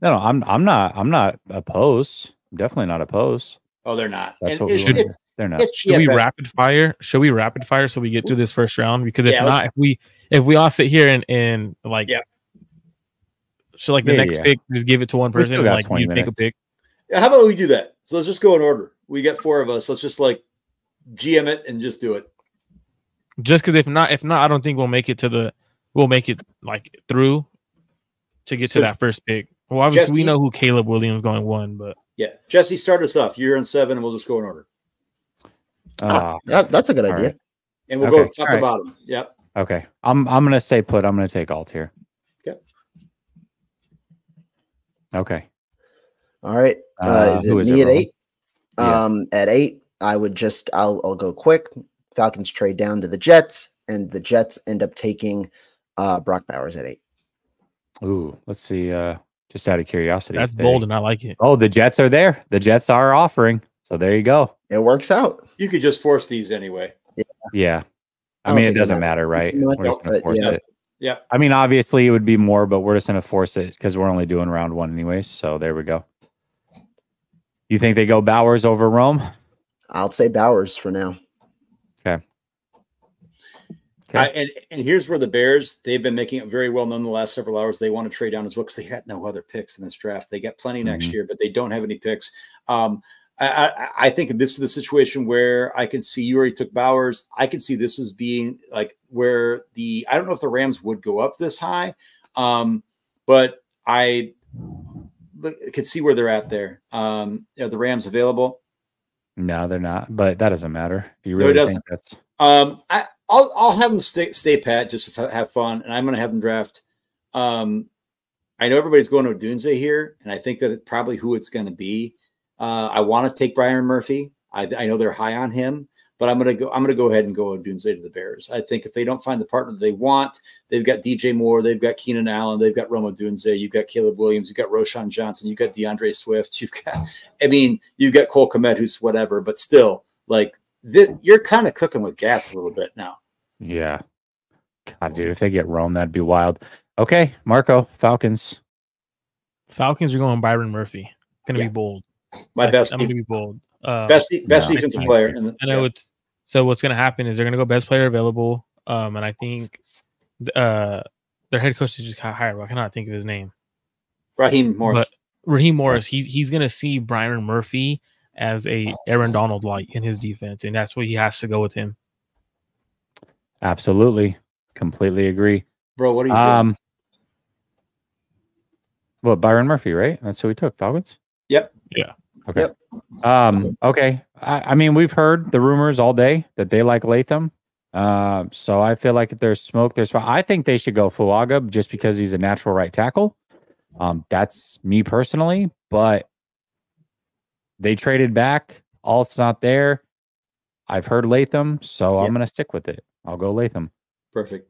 Speaker 1: No, I'm not opposed. I'm definitely not opposed.
Speaker 3: Oh, they're not.
Speaker 1: That's
Speaker 5: they're not. Should we rapid fire? Should we rapid fire so we get through this first round? Because if not, if we all sit here and like, so like the next pick, just give it to one person and like you take a pick.
Speaker 3: How about we do that? So let's just go in order. We got 4 of us. Let's just like GM it and just do it.
Speaker 5: Just because if not, I don't think we'll make it like through to get to that first pick. Well, obviously Jesse, we know who Caleb Williams going 1, but
Speaker 3: Jesse, start us off. You're on 7, and we'll just go in order.
Speaker 2: That's a good idea.
Speaker 3: Right. And we'll go top to bottom. Yep.
Speaker 1: Okay. I'm gonna stay put. I'm gonna take Alt here. Okay.
Speaker 2: All right. Is it me at 8? At 8, I'll go quick. Falcons trade down to the Jets, and the Jets end up taking Brock Bowers at 8.
Speaker 1: Ooh, let's see. Just out of curiosity.
Speaker 5: That's bold, and I like it.
Speaker 1: Oh, the Jets are there. The Jets are offering. So there you go.
Speaker 2: It works out.
Speaker 3: You could just force these anyway.
Speaker 1: Yeah. I mean, it doesn't matter, right? We're just going to force it.
Speaker 3: Yeah.
Speaker 1: I mean, obviously it would be more, but we're just going to force it because we're only doing round 1 anyways. So there we go. You think they go Bowers over Rome?
Speaker 2: I'll say Bowers for now.
Speaker 1: Okay.
Speaker 3: And here's where the Bears, they've been making it very well known the last several hours. They want to trade down as well because they got no other picks in this draft. They got plenty next year, but they don't have any picks. I think this is the situation where I can see you already took Bowers. I can see this as being like where I don't know if the Rams would go up this high, but I could see where they're at there. Are the Rams available?
Speaker 1: No, they're not, but that doesn't matter. If you really think that's
Speaker 3: I'll have them stay pat just to have fun, and I'm going to have them draft. I know everybody's going to Odunze here, and I think that it's probably who it's going to be. I want to take Byron Murphy. I know they're high on him, but I'm going to go ahead and go Odunze to the Bears. I think if they don't find the partner that they want, they've got DJ Moore, they've got Keenan Allen, they've got Rome Odunze, you've got Caleb Williams, you've got Roshan Johnson, you've got DeAndre Swift, you've got Cole Kmet, who's whatever, but still, like you're kind of cooking with gas a little bit now.
Speaker 1: Yeah. God, dude, if they get Rome, that'd be wild. Okay, Marco, Falcons.
Speaker 5: Falcons are going Byron Murphy. Gonna be bold.
Speaker 3: My best.
Speaker 5: I'm gonna be bold.
Speaker 3: Best defensive player.
Speaker 5: I know it's so. What's gonna happen is they're gonna go best player available. And I think their head coach is just hired. I cannot think of his name.
Speaker 3: Raheem Morris.
Speaker 5: But Raheem Morris. He's gonna see Byron Murphy as a Aaron Donald light in his defense, and that's what he has to go with him.
Speaker 1: Absolutely, completely agree,
Speaker 3: bro. What are you doing?
Speaker 1: Well, Byron Murphy, right? That's who we took. Falcons.
Speaker 3: Yep.
Speaker 5: Yeah.
Speaker 1: Okay.
Speaker 2: Yep.
Speaker 1: Okay. I mean, we've heard the rumors all day that they like Latham. So I feel like if there's smoke, there's fire. I think they should go Fuaga just because he's a natural right tackle. That's me personally, but they traded back. Alt's not there. I've heard Latham, so I'm going to stick with it. I'll go Latham.
Speaker 3: Perfect.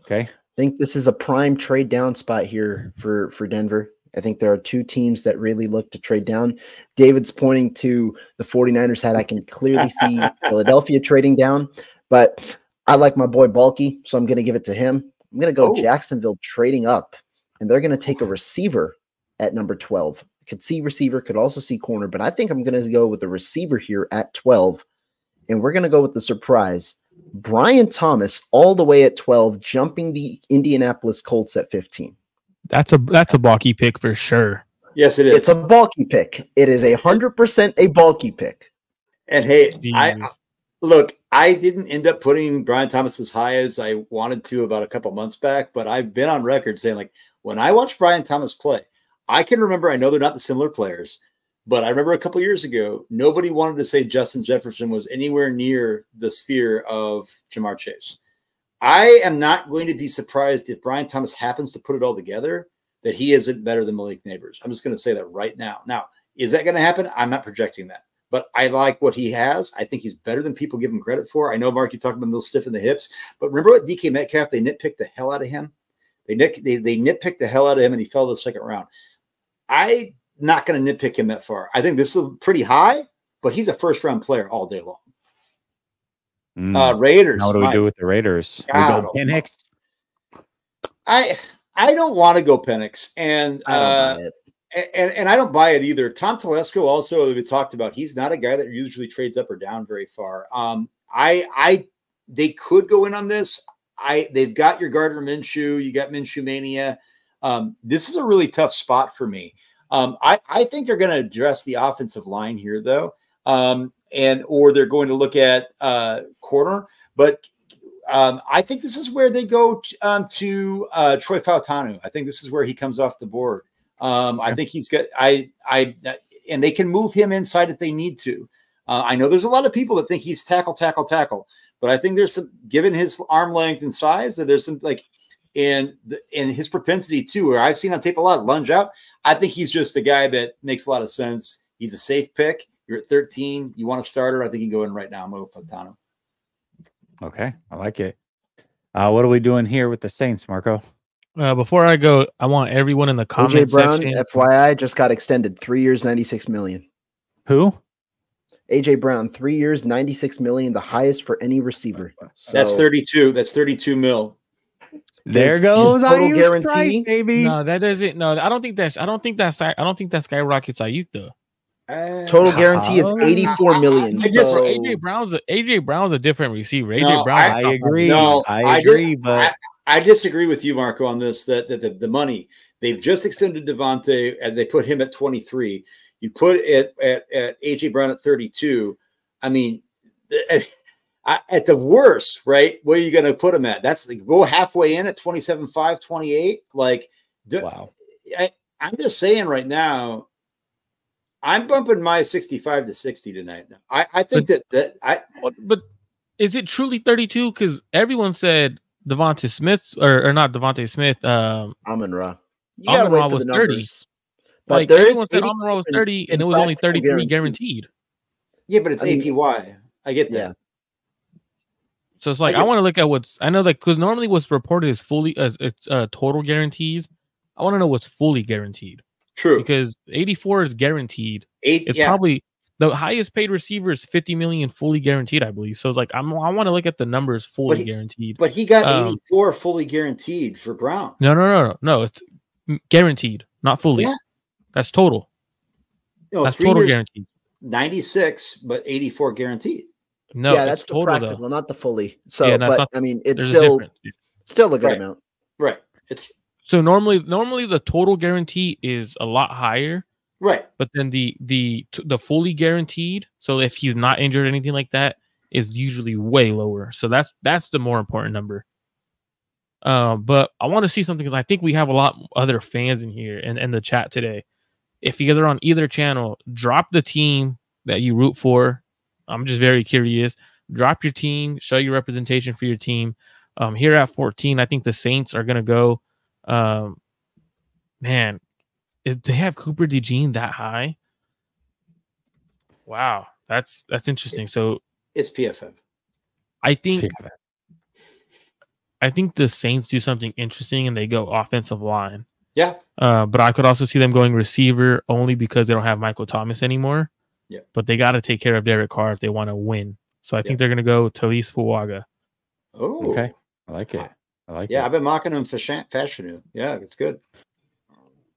Speaker 1: Okay.
Speaker 2: I think this is a prime trade down spot here for Denver. I think there are two teams that really look to trade down. David's pointing to the 49ers hat. I can clearly see Philadelphia trading down, but I like my boy Bulky, so I'm going to give it to him. I'm going to go Jacksonville trading up, and they're going to take a receiver at number 12. Could see receiver, could also see corner, but I think I'm going to go with the receiver here at 12, and we're going to go with the surprise. Brian Thomas all the way at 12, jumping the Indianapolis Colts at 15.
Speaker 5: That's a bulky pick for sure.
Speaker 3: Yes, it is.
Speaker 2: It's a bulky pick. It is 100% a bulky pick.
Speaker 3: And hey, I didn't end up putting Brian Thomas as high as I wanted to about a couple months back, but I've been on record saying, like, when I watch Brian Thomas play, I can remember, I know they're not the similar players, but I remember a couple years ago, nobody wanted to say Justin Jefferson was anywhere near the sphere of Jamar Chase. I am not going to be surprised if Brian Thomas happens to put it all together, that he isn't better than Malik Neighbors. I'm just going to say that right now. Now, is that going to happen? I'm not projecting that, but I like what he has. I think he's better than people give him credit for. I know, Mark, you talked about him a little stiff in the hips, but remember what DK Metcalf, they nitpicked the hell out of him. They nitpicked the hell out of him, and he fell to the second round. I'm not going to nitpick him that far. I think this is pretty high, but he's a first-round player all day long. Raiders.
Speaker 1: Now what do we do with the Raiders? We go Penix?
Speaker 3: I don't want to go Penix, and I don't buy it either. Tom Telesco also, we talked about, he's not a guy that usually trades up or down very far. They could go in on this. They've got your Gardner Minshew, you got Minshew Mania. This is a really tough spot for me. I think they're going to address the offensive line here, though. Or they're going to look at corner, but I think this is where they go to Troy Fautanu. I think this is where he comes off the board. I think he's got and they can move him inside if they need to. I know there's a lot of people that think he's tackle, but I think there's some, given his arm length and size, that there's some and his propensity too, where I've seen on tape a lot, lunge out. I think he's just a guy that makes a lot of sense. He's a safe pick. You're at 13. You want a starter? I think you can go in right now. I'm going to put Tano.
Speaker 1: Okay, I like it. What are we doing here with the Saints, Marco?
Speaker 5: Before I go, I want everyone in the comment
Speaker 2: AJ Brown,
Speaker 5: section.
Speaker 2: FYI, just got extended 3 years, $96 million.
Speaker 1: Who?
Speaker 2: AJ Brown, 3 years, $96 million, the highest for any receiver. So,
Speaker 3: that's 32. That's 32 mil.
Speaker 1: There goes
Speaker 2: total guarantee,
Speaker 1: price, baby.
Speaker 5: No, that doesn't. No, I don't think that skyrockets Ayuk though.
Speaker 2: Total guarantee is $84 million.
Speaker 5: AJ Brown's a different receiver.
Speaker 1: I agree. I agree, but
Speaker 3: I disagree with you, Marco, on this. That the money, they've just extended Devontae and they put him at 23. You put it at AJ Brown at 32. I mean, at the worst, right? Where are you going to put him at? That's go halfway in at 27.5, 28. Wow. I'm just saying right now, I'm bumping my 65 to 60 tonight. I think
Speaker 5: but is it truly 32? Because everyone said Devontae Smith or not Devontae Smith.
Speaker 2: Amon-Ra.
Speaker 5: Amon-Ra was 30. But everyone said Amon-Ra was 30, and it was only 33 guaranteed.
Speaker 3: Yeah, but it's APY. I get that.
Speaker 2: Yeah.
Speaker 5: So it's I want to look at because normally what's reported is fully it's total guarantees. I want to know what's fully guaranteed.
Speaker 3: True,
Speaker 5: because 84 is guaranteed. It's probably The highest paid receiver is 50 million fully guaranteed, I believe. So it's like I want to look at the numbers fully guaranteed.
Speaker 3: But he got 84 fully guaranteed for Brown.
Speaker 5: No. It's guaranteed, not fully. Yeah. That's total.
Speaker 3: No,
Speaker 5: that's total guaranteed.
Speaker 3: 96, but 84 guaranteed.
Speaker 2: No, yeah, that's the total, practical, though. Not the fully. So, yeah, but I mean, it's still a good amount.
Speaker 3: Right. It's
Speaker 5: so normally the total guarantee is a lot higher.
Speaker 3: Right.
Speaker 5: But then the fully guaranteed, so if he's not injured or anything like that, is usually way lower. So that's the more important number. But I want to see something because I think we have a lot other fans in here and in the chat today. If you guys are on either channel, drop the team that you root for. I'm just very curious. Drop your team, show your representation for your team. Here at 14, I think the Saints are gonna go. Man, if they have Cooper DeJean that high, wow, that's interesting. So
Speaker 3: it's PFF.
Speaker 5: I think the Saints do something interesting and they go offensive line.
Speaker 3: Yeah.
Speaker 5: But I could also see them going receiver only because they don't have Michael Thomas anymore.
Speaker 3: Yeah.
Speaker 5: But they got to take care of Derek Carr if they want to win. So I think they're going to go Talise Fuaga.
Speaker 3: Oh,
Speaker 1: okay. I like it.
Speaker 3: Yeah, I've been mocking him for fashion. Yeah, it's good.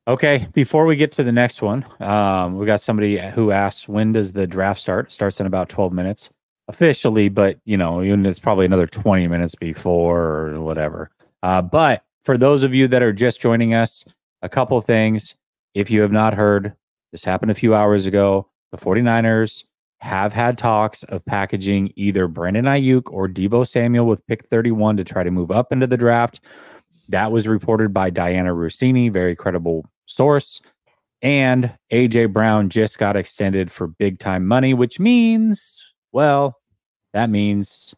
Speaker 1: Okay, before we get to the next one, we got somebody who asked, when does the draft start? It starts in about 12 minutes officially, but it's probably another 20 minutes before or whatever. But for those of you that are just joining us, a couple things. If you have not heard, this happened a few hours ago. The 49ers have had talks of packaging either Brandon Ayuk or Deebo Samuel with pick 31 to try to move up into the draft. That was reported by Diana Rossini, very credible source. And A.J. Brown just got extended for big-time money, which means, that means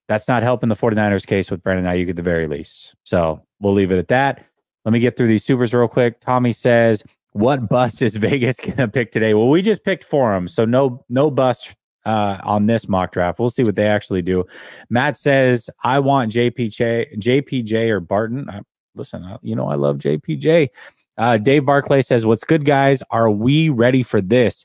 Speaker 1: that's not helping the 49ers case with Brandon Ayuk at the very least. So we'll leave it at that. Let me get through these supers real quick. Tommy says, what bust is Vegas going to pick today? Well, we just picked for them, so no bust on this mock draft. We'll see what they actually do. Matt says, I want JPJ or Barton. Listen, I love JPJ. Dave Barclay says, what's good, guys? Are we ready for this?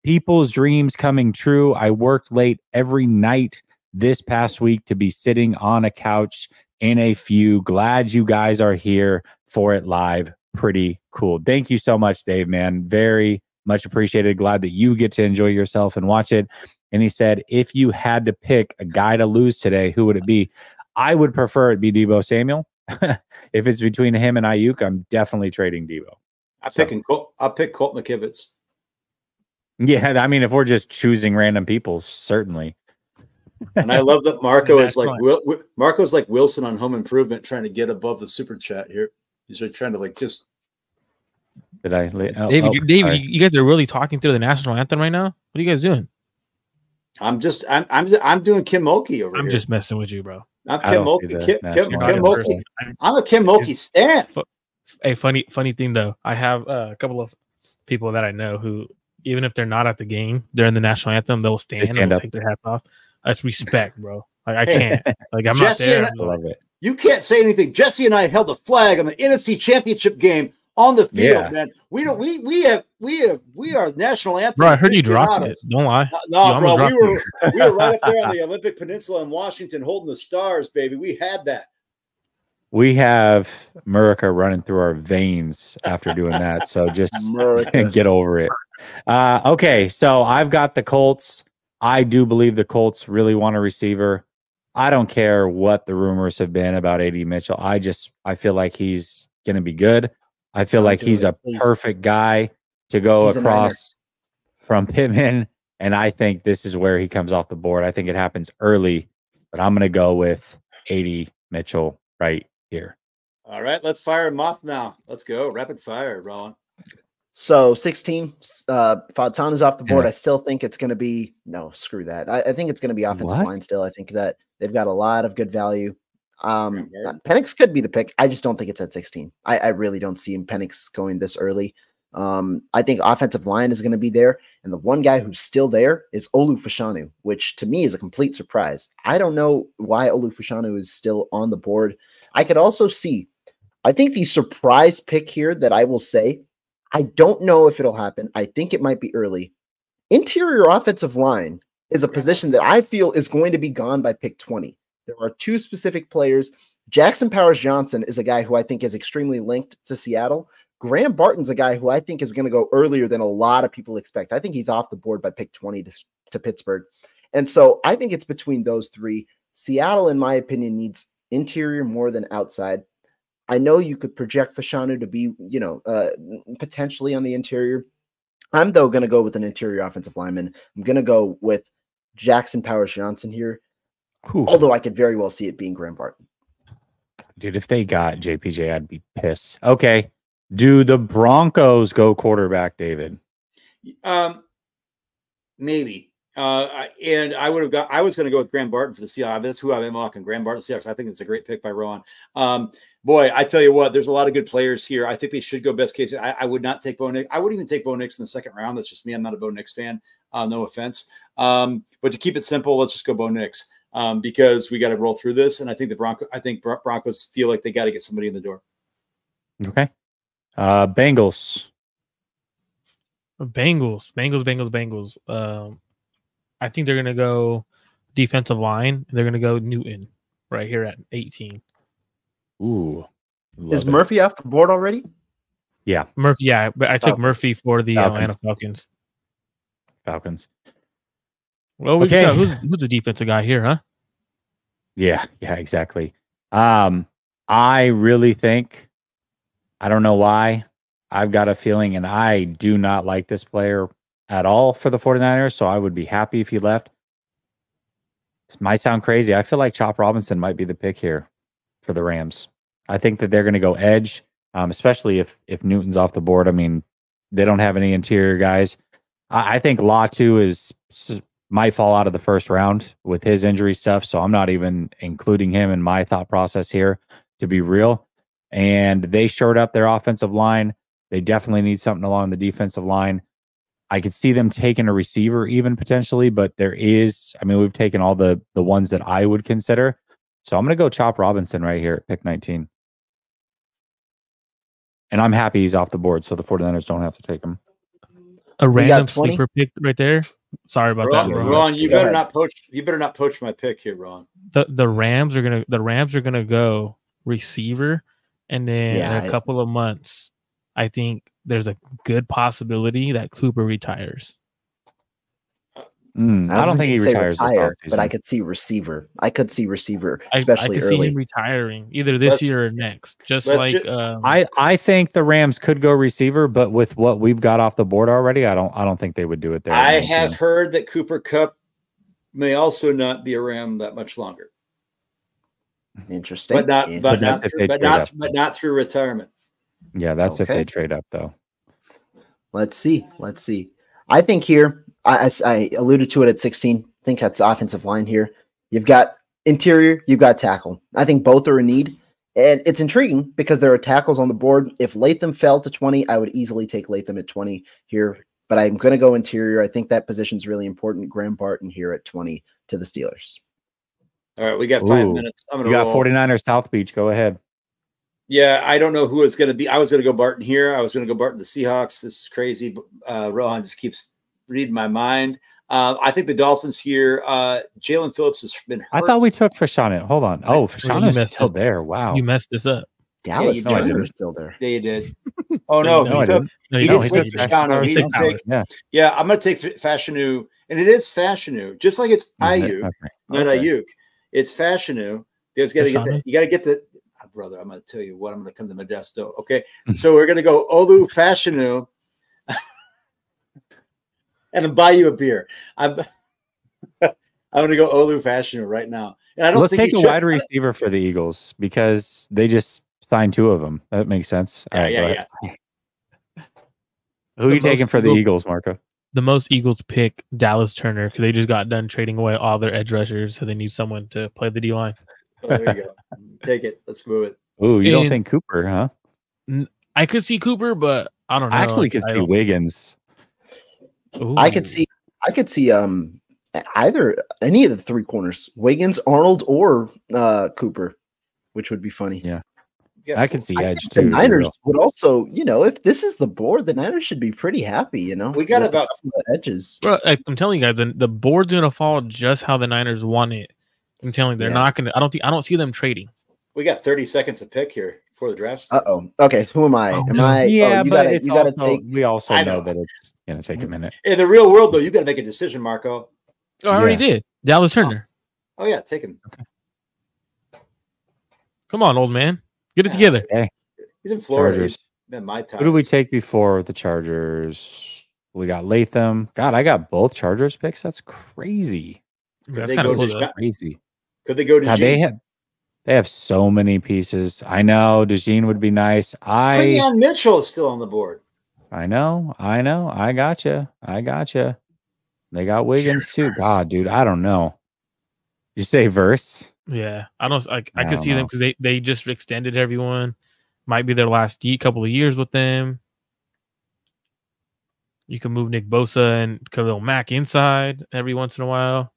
Speaker 1: People's dreams coming true. I worked late every night this past week to be sitting on a couch in a few. Glad you guys are here for it live. Pretty cool. Thank you so much, Dave, man. Very much appreciated. Glad that you get to enjoy yourself and watch it. And he said, if you had to pick a guy to lose today, who would it be? I would prefer it be Deebo Samuel. If it's between him and Ayuk, I'm definitely trading Deebo.
Speaker 3: I'll pick Colt McKivitz.
Speaker 1: Yeah, I mean, if we're just choosing random people, certainly.
Speaker 3: And I love that Marco's like Wilson on Home Improvement, trying to get above the super chat here. He's trying to just.
Speaker 1: Did I?
Speaker 5: David, you guys are really talking through the national anthem right now. What are you guys doing?
Speaker 3: I'm doing Kim Mulkey over here.
Speaker 5: I'm just messing with you, bro.
Speaker 3: I'm Kim Mulkey. Kim Mulkey. I'm a Kim Mulkey stan.
Speaker 5: Hey, funny thing though, I have a couple of people that I know who, even if they're not at the game during the national anthem, they'll stand and take their hats off. That's respect, bro. Like I can't. Like I'm not there.
Speaker 1: I love it.
Speaker 3: You can't say anything. Jesse and I held the flag on the NFC Championship game on the field, man. We are national anthem.
Speaker 5: Bro, I heard you dropped it. Don't lie.
Speaker 3: No, bro, we were right up there on the Olympic Peninsula in Washington holding the stars, baby. We had that.
Speaker 1: We have Murica running through our veins after doing that. So just get over it. Okay, so I've got the Colts. I do believe the Colts really want a receiver. I don't care what the rumors have been about A.D. Mitchell. I feel like he's going to be good. I feel like he's a perfect guy to go across from Pittman. And I think this is where he comes off the board. I think it happens early, but I'm going to go with A.D. Mitchell right here.
Speaker 3: All right, let's fire him off now. Let's go. Rapid fire, Rowan.
Speaker 2: So 16, Fatan is off the board. I still think it's going to be, no, screw that. I think it's going to be offensive line still. I think that they've got a lot of good value. Penix could be the pick. I just don't think it's at 16. I really don't see him Penix going this early. I think offensive line is going to be there. And the one guy who's still there is Olu Fashanu, which to me is a complete surprise. I don't know why Olu Fashanu is still on the board. I could also see, I think the surprise pick here that I will say, I don't know if it'll happen. I think it might be early. Interior offensive line is a position that I feel is going to be gone by pick 20. There are two specific players. Jackson Powers Johnson is a guy who I think is extremely linked to Seattle. Graham Barton's a guy who I think is going to go earlier than a lot of people expect. I think he's off the board by pick 20 to Pittsburgh. And so I think it's between those three. Seattle, in my opinion, needs interior more than outside. I know you could project Fashanu to be, potentially on the interior. I'm, though, going to go with an interior offensive lineman. I'm going to go with Jackson Powers Johnson here, although I could very well see it being Graham Barton.
Speaker 1: Dude, if they got JPJ, I'd be pissed. Okay. Do the Broncos go quarterback, David?
Speaker 3: Maybe. And I was going to go with Graham Barton for the Seahawks. That's who I've been mocking, Graham Barton Seahawks. I think it's a great pick by Rowan. Boy, I tell you what, there's a lot of good players here. I think they should go best case. I would not take Bo Nix. I wouldn't even take Bo Nix in the second round. That's just me. I'm not a Bo Nix fan. No offense. But to keep it simple, let's just go Bo Nix because we got to roll through this. And I think Broncos feel like they got to get somebody in the door.
Speaker 1: Okay. Bengals.
Speaker 5: I think they're going to go defensive line. They're going to go Newton right here at 18.
Speaker 1: Ooh.
Speaker 2: Is Murphy off the board already?
Speaker 1: Yeah.
Speaker 5: Murphy, yeah. But I took Murphy for the Atlanta Falcons. Well, we got, who's the defensive guy here, huh?
Speaker 1: Yeah, exactly. I really think, I don't know why, I've got a feeling, and I do not like this player at all for the 49ers, so I would be happy if he left. This might sound crazy. I feel like Chop Robinson might be the pick here for the Rams. I think that they're going to go edge, especially if Newton's off the board. I mean, they don't have any interior guys. I think Latu might fall out of the first round with his injury stuff, so I'm not even including him in my thought process here, to be real. And they shored up their offensive line. They definitely need something along the defensive line. I could see them taking a receiver even potentially, but we've taken all the ones that I would consider. So I'm going to go Chop Robinson right here at pick 19. And I'm happy he's off the board, so the 49ers don't have to take him.
Speaker 5: A random sleeper pick right there. Sorry about that,
Speaker 3: Ron. You better not poach my pick here, Ron.
Speaker 5: The Rams are gonna go receiver, and then in a couple of months, I think there's a good possibility that Cooper retires.
Speaker 2: I don't think he retires, but I could see receiver. Especially
Speaker 5: I could
Speaker 2: early.
Speaker 5: see him retiring either this year or next.
Speaker 1: I think the Rams could go receiver, but with what we've got off the board already, I don't think they would do it there.
Speaker 3: I have heard that Cooper Kupp may also not be around that much longer.
Speaker 2: Interesting,
Speaker 3: but not through retirement.
Speaker 1: Yeah, that's if they trade up, though.
Speaker 2: Let's see. I think here, I alluded to it at 16. I think that's offensive line here. You've got interior, you've got tackle. I think both are in need. And it's intriguing because there are tackles on the board. If Latham fell to 20, I would easily take Latham at 20 here. But I'm going to go interior. I think that position is really important. Graham Barton here at 20 to the Steelers.
Speaker 3: All right, we got 5 minutes.
Speaker 1: You got 49ers South Beach. Go ahead.
Speaker 3: Yeah, I don't know who it's going to be. I was going to go Barton here. I was going to go Barton the Seahawks. This is crazy. Rohan just keeps reading my mind. I think the Dolphins here. Jalen Phillips has been hurt.
Speaker 1: I thought we took Fashanu. Hold on. Oh, Fashanu is still there. Wow.
Speaker 5: You messed this up.
Speaker 2: Dallas Turner is still there.
Speaker 3: Yeah, you did. Oh, no. He didn't take Fashanu. Yeah, I'm going to take Fashanu. And it is Fashanu. Just like it's Ayuk, not Ayuk. It's Fashanu. You guys got to get that. You got to get the brother. I'm going to tell you what. I'm going to come to Modesto. Okay. So we're going to go Olu Fashanu. And buy you a beer. I'm going to go Olu Fashanu right now. And I don't
Speaker 1: Let's take a wide receiver for the Eagles because they just signed 2 of them. That makes sense. All right,
Speaker 3: yeah.
Speaker 1: Who are you taking for the Eagles, Marco?
Speaker 5: The most Eagles pick Dallas Turner because they just got done trading away all their edge rushers, so they need someone to play the D line.
Speaker 3: Oh, there you go. Take it. Let's move it.
Speaker 1: Oh, you don't think Cooper, huh?
Speaker 5: I could see Cooper, but I don't know.
Speaker 1: I actually could see Wiggins.
Speaker 2: Ooh. I could see either any of the 3 corners, Wiggins, Arnold, or Cooper, which would be funny.
Speaker 1: Yeah. I can see edge
Speaker 2: the
Speaker 1: too.
Speaker 2: Niners would also, you know, if this is the board, the Niners should be pretty happy. You know,
Speaker 3: we got about
Speaker 2: edges.
Speaker 5: Bro, I'm telling you guys, the board's gonna fall just how the Niners want it. I'm telling you, they're not gonna. I don't see them trading.
Speaker 3: We got 30 seconds to pick here before the draft starts.
Speaker 2: Okay. Who am I? Am I?
Speaker 1: Yeah,
Speaker 2: you
Speaker 1: but
Speaker 2: gotta take.
Speaker 1: We also know that it's gonna take a minute.
Speaker 3: In the real world, though, you got to make a decision, Marco.
Speaker 5: Oh, I already did. Dallas Turner.
Speaker 3: Oh yeah, take him.
Speaker 1: Okay.
Speaker 5: Come on, old man, get it together.
Speaker 1: Okay.
Speaker 3: He's in Florida.
Speaker 1: Chargers.
Speaker 3: Then my time.
Speaker 1: Who did we take before the Chargers? We got Latham. God, I got both Chargers picks. That's crazy.
Speaker 5: That's kind of cool.
Speaker 1: Crazy.
Speaker 3: Could they go to?
Speaker 1: God, they have so many pieces. I know DeJean would be nice.
Speaker 3: Quinyon Mitchell is still on the board.
Speaker 1: I know. I gotcha. They got Wiggins too. God, dude, I don't know. You say verse?
Speaker 5: Yeah, I could see them because they just extended everyone. Might be their last couple of years with them. You can move Nick Bosa and Khalil Mack inside every once in a while.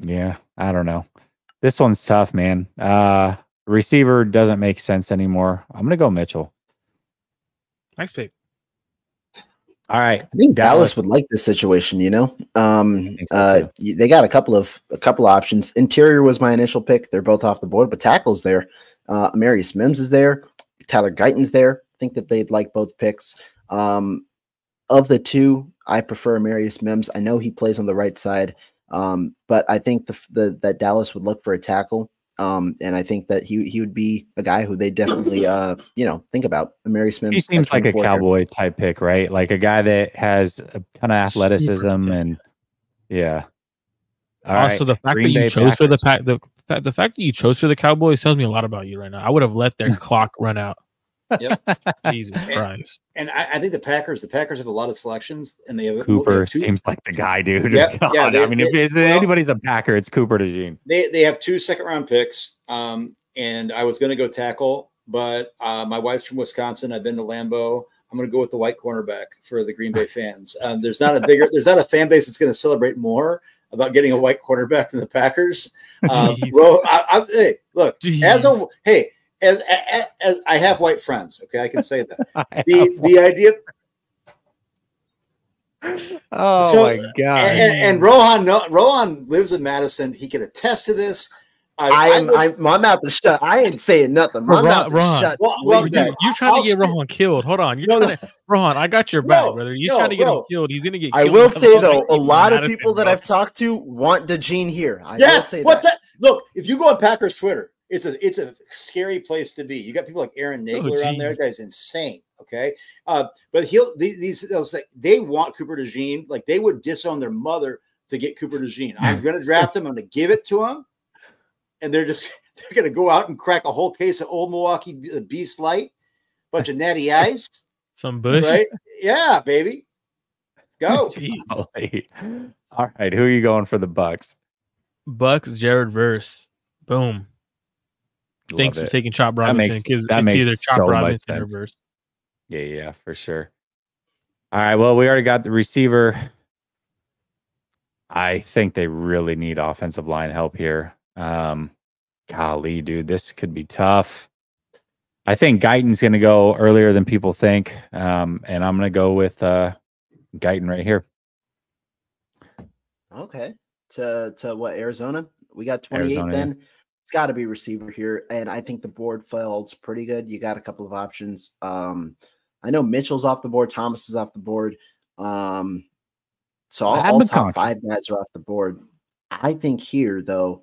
Speaker 1: Yeah, I don't know. This one's tough, man. Receiver doesn't make sense anymore. I'm gonna go Mitchell.
Speaker 5: Nice pick.
Speaker 1: All right.
Speaker 2: I think Dallas would like this situation, you know. They got a couple of options. Interior was my initial pick. They're both off the board, but tackle's there. Amarius Mims is there. Tyler Guyton's there. I think that they'd like both picks. Of the two, I prefer Amarius Mims. I know he plays on the right side, but I think that Dallas would look for a tackle. And I think that he would be a guy who they definitely think about. Amarius Mims.
Speaker 1: He seems like a Cowboy type pick, right? Like a guy that has a ton of athleticism and yeah.
Speaker 5: Also, the fact that you chose for the fact that you chose for the Cowboys tells me a lot about you right now. I would have let their clock run out.
Speaker 3: Yep.
Speaker 5: Jesus Christ.
Speaker 3: And I think the Packers have a lot of selections, and they have
Speaker 1: Cooper seems like the guy, dude.
Speaker 3: Yep.
Speaker 1: God, I mean, if anybody's a Packer, it's Cooper DeJean.
Speaker 3: They have 2 second-round picks, and I was going to go tackle, but my wife's from Wisconsin. I've been to Lambeau. I'm going to go with the white cornerback for the Green Bay fans. There's not a fan base that's going to celebrate more about getting a white quarterback than the Packers. Hey, look, as I have white friends, okay, I can say that. The idea.
Speaker 1: My God!
Speaker 3: And Rohan lives in Madison. He can attest to this.
Speaker 2: I'm out the shut. I ain't saying nothing. I'm out the shut.
Speaker 5: Well, you're trying to get Rohan killed. Hold on. Rohan, I got your back, brother. You're trying to get him killed. He's gonna get killed.
Speaker 2: I will say though, a lot of people that I've talked to want DeJean here. I will say that.
Speaker 3: Look, if you go on Packers Twitter, it's a scary place to be. You got people like Aaron Nagler on there. That guy's insane. Okay, but they'll say they want Cooper DeJean. Like they would disown their mother to get Cooper DeJean. I'm going to draft him. I'm going to give it to him. And they're going to go out and crack a whole case of Old Milwaukee Beast Light, bunch of Natty Ice,
Speaker 5: some Bush,
Speaker 3: right? Yeah, baby, go.
Speaker 1: All right, who are you going for the Bucks?
Speaker 5: Bucks, Jared Verse, boom. Thanks for taking Chop Robinson because it's either Chop Robinson or Verse.
Speaker 1: Yeah, for sure. All right, well, we already got the receiver. I think they really need offensive line help here. Golly, dude, this could be tough. I think Guyton's going to go earlier than people think, and I'm going to go with Guyton right here.
Speaker 2: Okay, to what, Arizona? We got 28 Arizona, then. Yeah. It's got to be receiver here, and I think the board falls pretty good. You got a couple of options. I know Mitchell's off the board, Thomas is off the board. So all top 5 guys are off the board. I think here, though,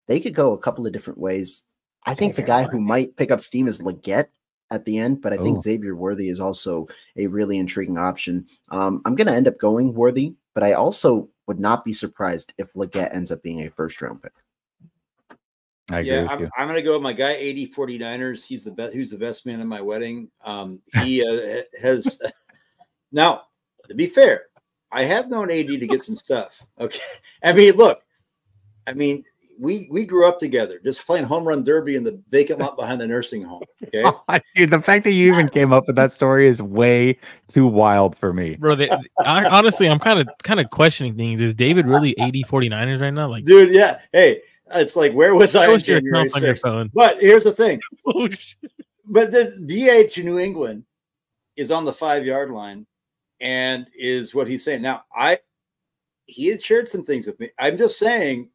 Speaker 2: they could go a couple of different ways. I think the guy who might pick up steam is Leggett at the end, but I think Xavier Worthy is also a really intriguing option. I'm going to end up going Worthy, but I also would not be surprised if Leggett ends up being a first-round pick.
Speaker 3: I'm going to go with my guy, 80 49ers. He's the best. Who's the best man at my wedding? He has now, to be fair, I have known AD to get some stuff. Okay. I mean, look, we grew up together just playing home run derby in the vacant lot behind the nursing home. Okay.
Speaker 1: Dude, the fact that you even came up with that story is way too wild for me.
Speaker 5: Bro, honestly, I'm kind of questioning things. Is David really 80 49ers right now? Like,
Speaker 3: dude, yeah. Hey, It's like, where was I on January 6th? But here's the thing. But the BH in New England is on the 5-yard line, and is what he's saying. Now, he had shared some things with me. I'm just saying,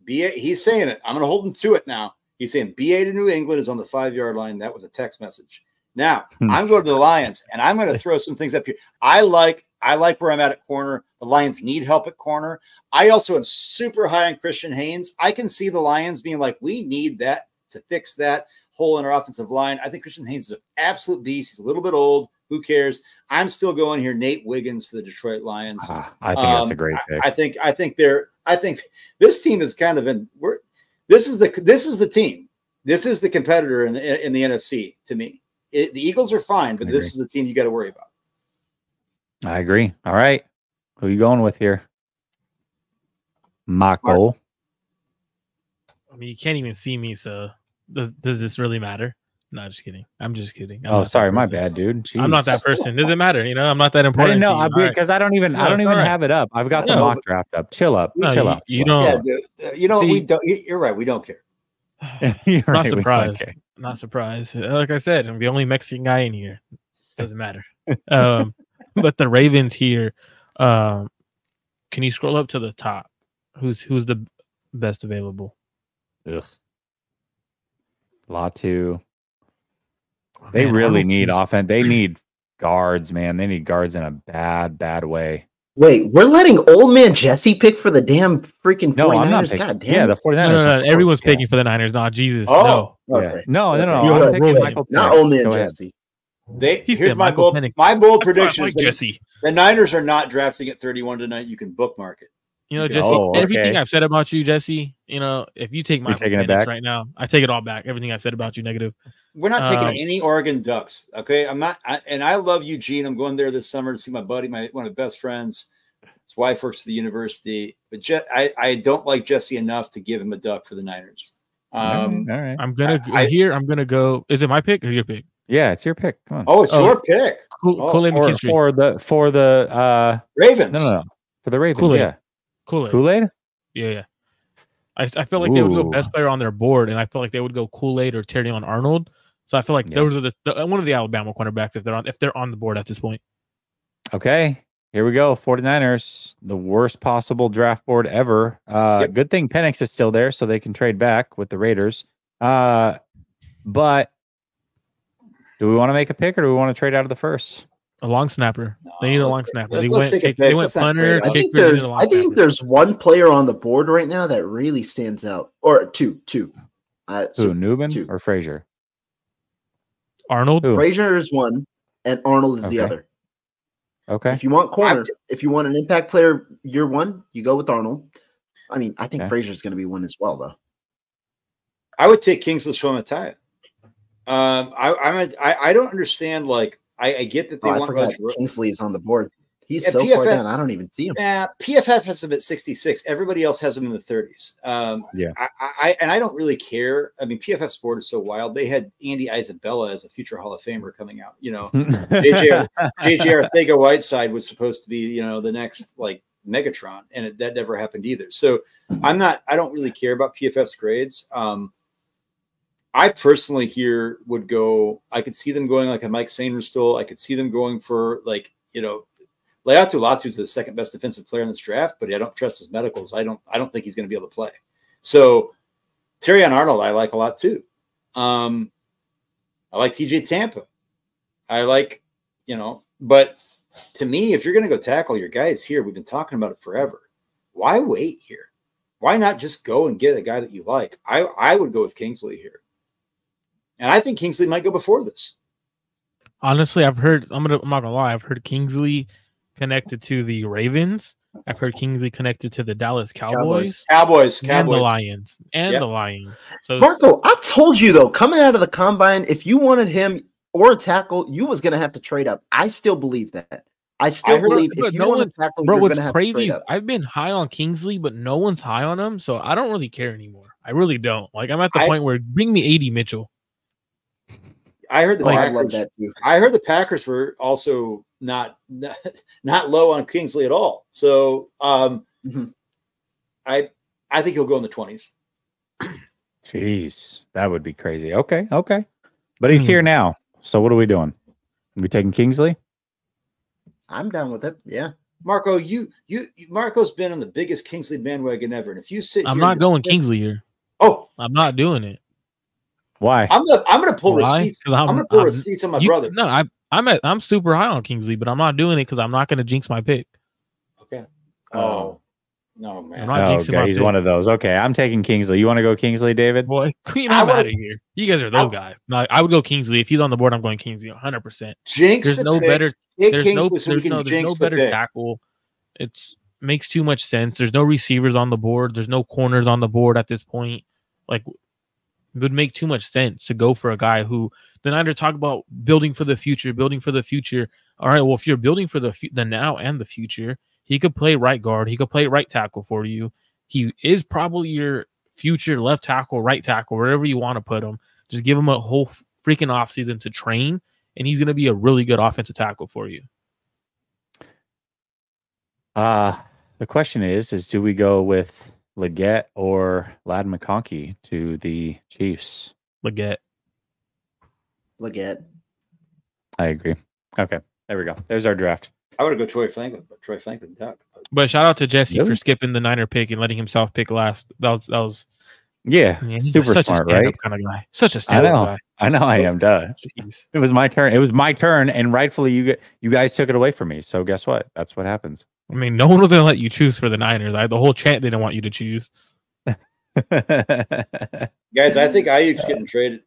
Speaker 3: he's saying it. I'm going to hold him to it now. He's saying BA to New England is on the 5-yard line. That was a text message. Now, I'm going to the Lions, and I'm going to throw some things up here. I like where I'm at corner. The Lions need help at corner. I also am super high on Christian Haynes. I can see the Lions being like, we need that to fix that hole in our offensive line. I think Christian Haynes is an absolute beast. He's a little bit old. Who cares? I'm still going here. Nate Wiggins to the Detroit Lions.
Speaker 1: I think that's a great pick.
Speaker 3: I think this team is kind of this is the team. This is the competitor in the NFC to me. The Eagles are fine, but this is the team you got to worry about.
Speaker 1: I agree. All right. Who are you going with here? Michael.
Speaker 5: I mean, you can't even see me, so does this really matter? No, just kidding. I'm just kidding.
Speaker 1: Sorry, my bad, dude. Jeez.
Speaker 5: I'm not that person. Does it matter? I'm not that important.
Speaker 1: I didn't know because I don't even have it up. I've got the mock draft up. Chill up. Chill up.
Speaker 5: You don't.
Speaker 3: Yeah, dude. We don't. You're right. We don't care.
Speaker 1: You're
Speaker 5: not
Speaker 1: right,
Speaker 5: surprised. Not surprised. Like I said, I'm the only Mexican guy in here. Doesn't matter. But the Ravens here. Can you scroll up to the top? Who's the best available?
Speaker 1: Ugh. Latu. They really need offense. They need guards, man. They need guards in a bad way.
Speaker 2: Wait, we're letting old man Jesse pick for the damn freaking 49ers?
Speaker 1: I'm not picking.
Speaker 2: God damn.
Speaker 1: Yeah, the 49ers.
Speaker 5: No. Everyone's picking for the Niners. Not Jesus.
Speaker 3: Oh,
Speaker 5: no.
Speaker 2: Okay.
Speaker 1: No.
Speaker 2: I'm picking Michael not old man Jesse.
Speaker 3: Here's my bold prediction.
Speaker 5: Jesse.
Speaker 3: The Niners are not drafting at 31 tonight. You can bookmark it.
Speaker 5: Jesse, everything I've said about you, Jesse, if you take my minutes right now, I take it all back. Everything I've said about you negative.
Speaker 3: We're not taking any Oregon Ducks. Okay. I'm not. And I love Eugene. I'm going there this summer to see my buddy, one of my best friends. His wife works at the university. But I don't like Jesse enough to give him a duck for the Niners.
Speaker 1: All right.
Speaker 5: I'm going to go. Is it my pick or your pick?
Speaker 1: Yeah, it's your pick. Come on.
Speaker 3: Oh, it's your pick.
Speaker 1: For the
Speaker 3: Ravens.
Speaker 1: No. For the Ravens,
Speaker 5: Kool-Aid.
Speaker 1: yeah.
Speaker 5: Kool-Aid? Yeah. I feel like they would go best player on their board, and I feel like they would go Kool-Aid or Terrion Arnold. So I feel like those are one of the Alabama cornerbacks if they're on the board at this point.
Speaker 1: Okay. Here we go. 49ers, the worst possible draft board ever. Good thing Penix is still there, so they can trade back with the Raiders. But do we want to make a pick, or do we want to trade out of the first?
Speaker 5: A long snapper. They need a long snapper. They went
Speaker 2: punter. I think there's one player on the board right now that really stands out, or two.
Speaker 1: Who, Newman or Frazier?
Speaker 5: Arnold.
Speaker 2: Frazier is one, and Arnold is the other.
Speaker 1: Okay.
Speaker 2: If you want corner, if you want an impact player year one, you go with Arnold. I mean, I think Frazier is going to be one as well, though.
Speaker 3: I would take Kingsley Suamataia. I don't understand. Like, I get that they want
Speaker 2: Kingsley is on the board. He's so far down. I don't even see him.
Speaker 3: Yeah, PFF has him at 66. Everybody else has him in the 30s. I don't really care. I mean, PFF's board is so wild. They had Andy Isabella as a future Hall of Famer coming out. JJ Arcega-Whiteside was supposed to be, the next like Megatron, and that never happened either. So I don't really care about PFF's grades. I personally here would go. I could see them going like a Mike Sainristil. I could see them going for Leatu Latu's the second best defensive player in this draft, but I don't trust his medicals. I don't think he's going to be able to play. So Terrion Arnold, I like a lot too. I like TJ Tampa. I like, but to me, if you're going to go tackle your guys here, we've been talking about it forever. Why wait here? Why not just go and get a guy that you like? I would go with Kingsley here. And I think Kingsley might go before this.
Speaker 5: Honestly, I'm not gonna lie. I've heard Kingsley connected to the Ravens. I've heard Kingsley connected to the Dallas Cowboys.
Speaker 3: And
Speaker 5: the Lions. The Lions. So
Speaker 2: Marco, I told you though, coming out of the combine, if you wanted him or a tackle, you was gonna have to trade up. I still believe that. I still believe if you want to tackle, you're going to have to trade up.
Speaker 5: I've been high on Kingsley, but no one's high on him, so I don't really care anymore. I really don't. Like, I'm at the point where bring me 80 Mitchell.
Speaker 3: I heard the Packers. I heard the Packers were also not low on Kingsley at all. So I I think he'll go in the 20s.
Speaker 1: Jeez, that would be crazy. Okay. But he's here now. So what are we doing? Are we taking Kingsley?
Speaker 2: I'm down with it. Yeah.
Speaker 3: Marco, Marco's been on the biggest Kingsley bandwagon ever. And if you sit
Speaker 5: I'm
Speaker 3: here
Speaker 5: not going Kingsley here.
Speaker 3: Oh,
Speaker 5: I'm not doing it.
Speaker 1: Why?
Speaker 3: I'm going to pull receipts. I'm going to pull receipts on my brother.
Speaker 5: No, I'm super high on Kingsley, but I'm not doing it because I'm not going to jinx my pick.
Speaker 3: Okay. Oh. No, man.
Speaker 1: Okay, he's one of those. Okay, I'm taking Kingsley. You want to go Kingsley, David?
Speaker 5: Boy, I'm out of here. You guys are those guys. No, I would go Kingsley. If he's on the board, I'm going Kingsley 100%.
Speaker 3: Jinx
Speaker 5: there's
Speaker 3: the
Speaker 5: no
Speaker 3: pick.
Speaker 5: better
Speaker 3: there's no
Speaker 5: better tackle. It's makes too much sense. There's no receivers on the board. There's no corners on the board at this point. Like, it would make too much sense to go for a guy who the Niners talk about building for the future. All right, well, if you're building for the now and the future, he could play right guard. He could play right tackle for you. He is probably your future left tackle, right tackle, wherever you want to put him. Just give him a whole freaking offseason to train, and he's going to be a really good offensive tackle for you.
Speaker 1: The question is do we go with Leggett or Ladd McConkey to the Chiefs?
Speaker 5: Leggett.
Speaker 1: I agree. Okay, there we go. There's our draft.
Speaker 3: I would go Troy Franklin, but Troy Franklin duck.
Speaker 5: But shout out to Jesse for skipping the Niner pick and letting himself pick last. That was
Speaker 1: super smart, right?
Speaker 5: Kind of guy. Such a stand-up guy.
Speaker 1: I know I am. Duh.
Speaker 5: Jeez.
Speaker 1: It was my turn, and rightfully you guys took it away from me. So guess what? That's what happens.
Speaker 5: I mean, no one was going to let you choose for the Niners. The whole chat didn't want you to choose.
Speaker 3: Guys, I think Ayuk's getting traded.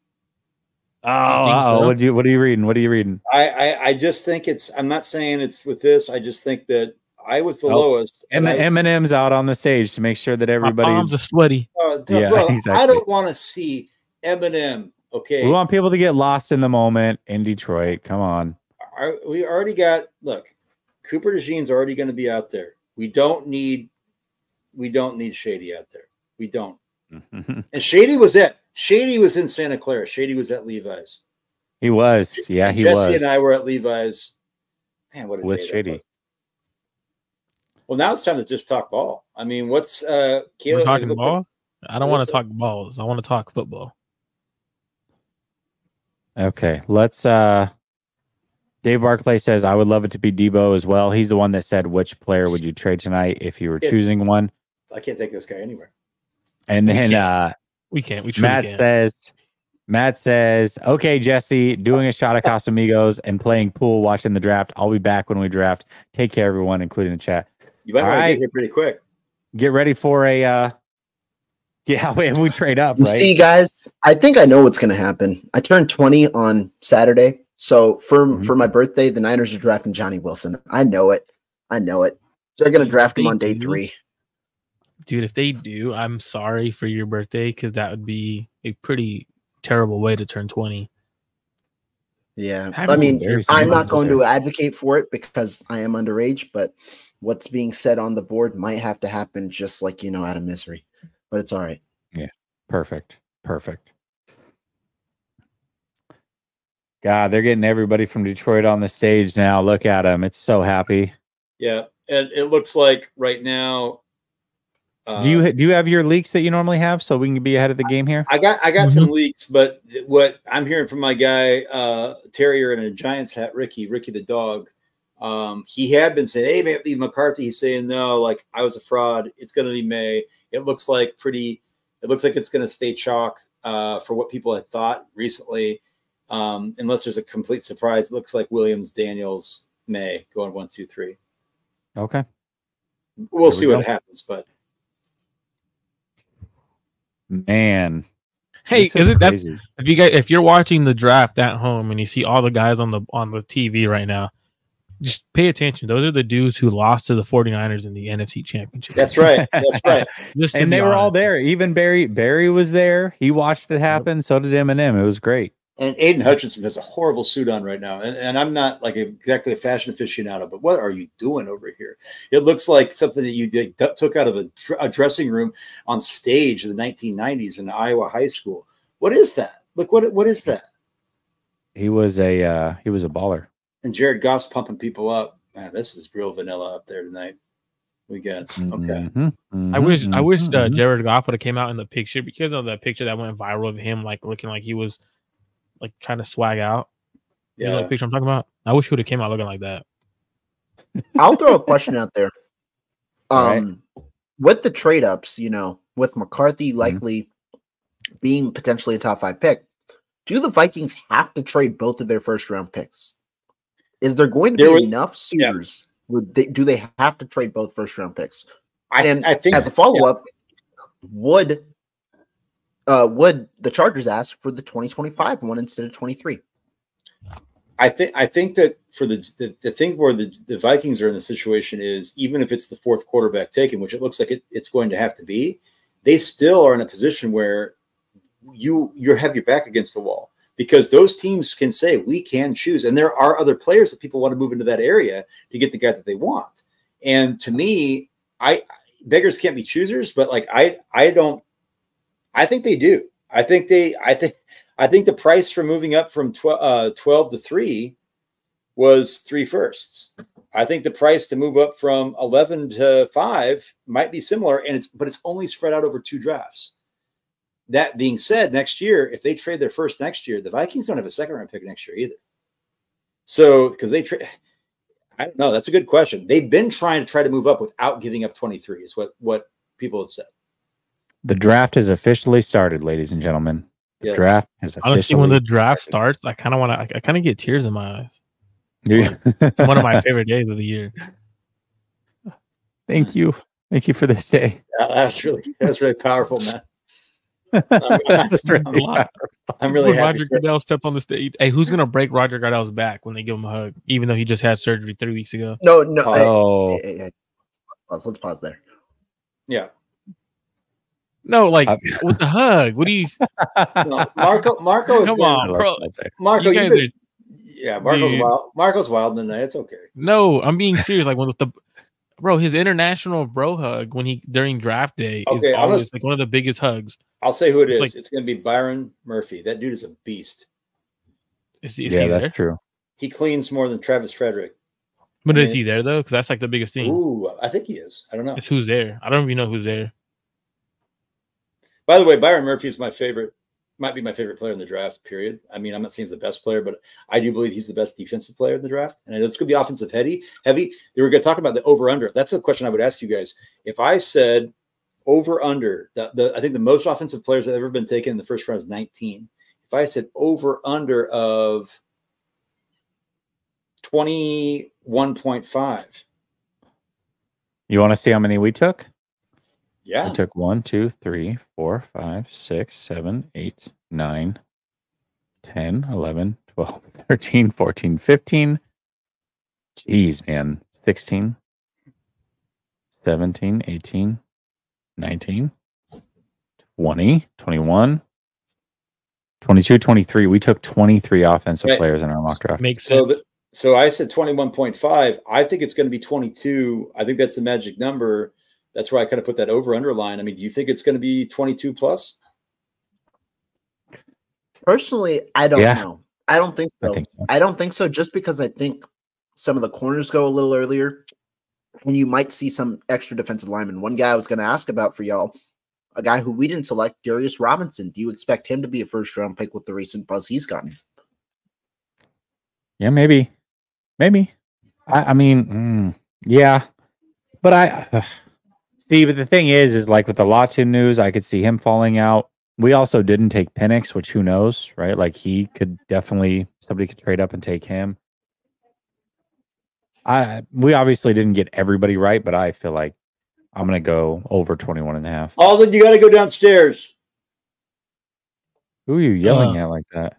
Speaker 1: Oh, what are you reading?
Speaker 3: I just think I'm not saying it's with this. I just think that I was the lowest.
Speaker 1: And the M&M's out on the stage to make sure that everybody.
Speaker 5: My palms are sweaty.
Speaker 1: Exactly.
Speaker 3: I don't want to see M&M. Okay.
Speaker 1: We want people to get lost in the moment in Detroit. Come on.
Speaker 3: We already got, look, Cooper DeJean's already going to be out there. We don't need Shady out there. We don't. And Shady was in Santa Clara. Shady was at Levi's.
Speaker 1: He was. Yeah, he
Speaker 3: Jesse
Speaker 1: was.
Speaker 3: and I were at Levi's. Man, what a
Speaker 1: with
Speaker 3: day
Speaker 1: Shady.
Speaker 3: that was. Well, now it's time to just talk ball. I mean, what's
Speaker 5: We're talking ball? I don't want to talk balls. I want to talk football.
Speaker 1: Okay, let's Dave Barclay says, I would love it to be Debo as well. He's the one that said, which player would you trade tonight if you were choosing one?
Speaker 3: I can't take this guy anywhere.
Speaker 1: And then
Speaker 5: we can't. We
Speaker 1: Matt can't. Matt says, okay, Jesse, doing a shot of Casamigos and playing pool, watching the draft. I'll be back when we draft. Take care, everyone, including the chat.
Speaker 3: You might want to get here pretty quick.
Speaker 1: Get ready for a we trade up,
Speaker 2: you
Speaker 1: right?
Speaker 2: See, guys, I think I know what's going to happen. I turned 20 on Saturday. So for my birthday, the Niners are drafting Johnny Wilson. I know it. They're going to draft him on day 3.
Speaker 5: Dude, if they do, I'm sorry for your birthday because that would be a pretty terrible way to turn 20.
Speaker 2: Yeah. I mean, I'm not going to advocate for it because I am underage, but what's being said on the board might have to happen just like, out of misery. But it's all right.
Speaker 1: Yeah. Perfect. God, they're getting everybody from Detroit on the stage now. Look at them. It's so happy.
Speaker 3: Yeah. And it looks like right now.
Speaker 1: Do you have your leaks that you normally have so we can be ahead of the game here?
Speaker 3: I got some leaks, but what I'm hearing from my guy, Terrier in a Giants hat, Ricky the dog, he had been saying, hey, maybe McCarthy. He's saying, no, like I was a fraud. It's going to be May. It looks like it's going to stay chalk for what people had thought recently. Unless there's a complete surprise. It looks like Williams, Daniels, May going 1, 2, 3.
Speaker 1: Okay.
Speaker 3: We'll see what happens, but
Speaker 1: man.
Speaker 5: Hey, if you're watching the draft at home and you see all the guys on the TV right now, just pay attention. Those are the dudes who lost to the 49ers in the NFC Championship.
Speaker 3: That's right.
Speaker 1: And they were all there. Even Barry was there. He watched it happen. So did Eminem. It was great. And
Speaker 3: Aiden Hutchinson has a horrible suit on right now. And I'm not like exactly a fashion aficionado, but what are you doing over here? It looks like something that you took out of a dressing room on stage in the 1990s in Iowa high school. What is that? Look, what is that?
Speaker 1: He was a baller.
Speaker 3: And Jared Goff's pumping people up. Man, this is real vanilla up there tonight. we got. Okay.
Speaker 5: I wish Jared Goff would have came out in the picture, because of that picture that went viral of him like looking like he was like trying to swag out.
Speaker 3: Yeah.
Speaker 5: You know the picture I'm talking about? I wish he would have came out looking like that.
Speaker 2: I'll throw a question out there.
Speaker 1: Right.
Speaker 2: With the trade ups, with McCarthy likely being potentially a top 5 pick, do the Vikings have to trade both of their first round picks? Is there going to be enough suitors? Do they have to trade both first round picks? I think as a follow up, would the Chargers ask for the 2025 one instead of 23?
Speaker 3: I think that for the thing where the Vikings are in the situation is, even if it's the 4th quarterback taken, which it looks like it's going to have to be, they still are in a position where you have your back against the wall, because those teams can say we can choose, and there are other players that people want to move into that area to get the guy that they want. And to me, beggars can't be choosers, but like I think they do. I think the price for moving up from 12 to 3 was 3 firsts. I think the price to move up from 11 to 5 might be similar, but it's only spread out over 2 drafts. That being said, next year, if they trade their first next year, the Vikings don't have a 2nd round pick next year either. So, because I don't know. That's a good question. They've been trying to move up without giving up 23 is what people have said.
Speaker 1: The draft has officially started, ladies and gentlemen. The draft has officially.
Speaker 5: Honestly, when the draft starts, I kind of get tears in my eyes. It's one of my favorite days of the year.
Speaker 1: Thank you for this day.
Speaker 3: That's really powerful, man. I'm really happy.
Speaker 5: Roger Goodell stepped on the stage. Hey, who's gonna break Roger Goodell's back when they give him a hug, even though he just had surgery 3 weeks ago?
Speaker 2: No.
Speaker 1: Hey.
Speaker 2: Let's pause there.
Speaker 3: Yeah.
Speaker 5: No, like with the hug. What do you?
Speaker 3: Marco,
Speaker 5: come on, bro.
Speaker 3: Marco, Marco's wild. Marco's wild tonight. It's okay.
Speaker 5: No, I'm being serious. Like his international bro hug during draft day is always like one of the biggest hugs.
Speaker 3: I'll say who it is. It's going to be Byron Murphy. That dude is a beast.
Speaker 5: Is he that's
Speaker 1: true.
Speaker 3: He cleans more than Travis Frederick.
Speaker 5: But is he there though? Because that's like the biggest thing.
Speaker 3: Ooh, I think he is. I don't know.
Speaker 5: It's who's there. I don't even know who's there.
Speaker 3: By the way, Byron Murphy is might be my favorite player in the draft, period. I mean, I'm not saying he's the best player, but I do believe he's the best defensive player in the draft. And it's going to be offensive heavy. They were going to talk about the over-under. That's a question I would ask you guys. If I said over-under, I think the most offensive players that have ever been taken in the first round is 19. If I said over-under of 21.5.
Speaker 1: You want to see how many we took?
Speaker 3: Yeah.
Speaker 1: We took 1, 2, 3, 4, 5, 6, 7, 8, 9, 10, 11, 12, 13, 14, 15. Jeez, man. 16, 17, 18, 19, 20, 21, 22, 23. We took 23 offensive players in our mock draft.
Speaker 5: Makes sense.
Speaker 3: So I said 21.5. I think it's going to be 22. I think that's the magic number. That's why I kind of put that over underline. I mean, do you think it's going to be 22 plus?
Speaker 2: Personally, I don't know. I don't think so.
Speaker 1: I
Speaker 2: don't think so, just because I think some of the corners go a little earlier, and you might see some extra defensive linemen. One guy I was going to ask about for y'all, a guy who we didn't select, Darius Robinson. Do you expect him to be a first-round pick with the recent buzz he's gotten?
Speaker 1: Yeah, maybe. I mean, yeah. But see, but the thing is like with the Latu news, I could see him falling out. We also didn't take Penix, which who knows, right? Like he could somebody could trade up and take him. We obviously didn't get everybody right, but I feel like I'm going to go over 21.5.
Speaker 3: Alden, you got to go downstairs.
Speaker 1: Who are you yelling at like that?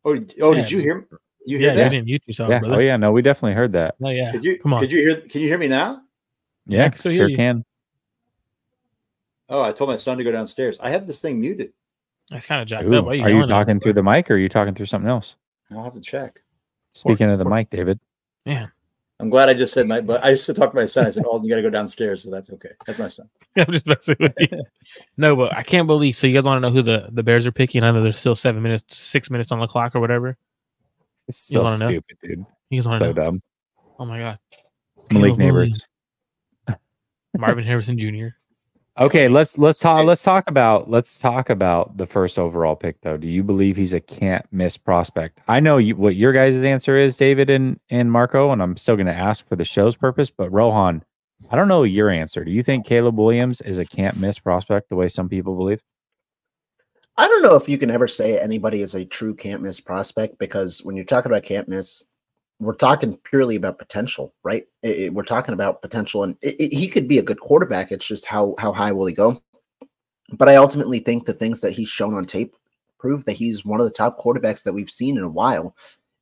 Speaker 3: Did you hear? You hear that?
Speaker 5: You didn't mute yourself,
Speaker 1: yeah.
Speaker 5: brother.
Speaker 1: Oh yeah, no, we definitely heard that.
Speaker 5: Oh yeah.
Speaker 3: Come on. Can you hear me now?
Speaker 1: Yeah, sure can.
Speaker 3: Oh, I told my son to go downstairs. I have this thing muted.
Speaker 5: That's kind of jacked up.
Speaker 1: Are you talking through the mic or are you talking through something else?
Speaker 3: I'll have to check.
Speaker 1: Speaking of the mic, David.
Speaker 5: Yeah.
Speaker 3: I'm glad I just said but I just talked to my son. I said, "Oh, you got to go downstairs," so that's okay. That's my son.
Speaker 5: I'm just messing with you. No, but I can't believe. So you guys want to know who the Bears are picking? I know there's still 6 minutes on the clock or whatever.
Speaker 1: It's so stupid, dude.
Speaker 5: You guys want to know?
Speaker 1: Dumb.
Speaker 5: Oh my god.
Speaker 1: It's Malik Neighbors.
Speaker 5: Marvin Harrison Jr.
Speaker 1: Okay, let's talk about the first overall pick though. Do you believe he's a can't miss prospect? I know what your guys' answer is, David and Marco, and I'm still going to ask for the show's purpose. But Rohan, I don't know your answer. Do you think Caleb Williams is a can't miss prospect the way some people believe?
Speaker 2: I don't know if you can ever say anybody is a true can't miss prospect, because when you're talking about can't miss, we're talking purely about potential, right? We're talking about potential, and he could be a good quarterback. It's just how high will he go? But I ultimately think the things that he's shown on tape prove that he's one of the top quarterbacks that we've seen in a while.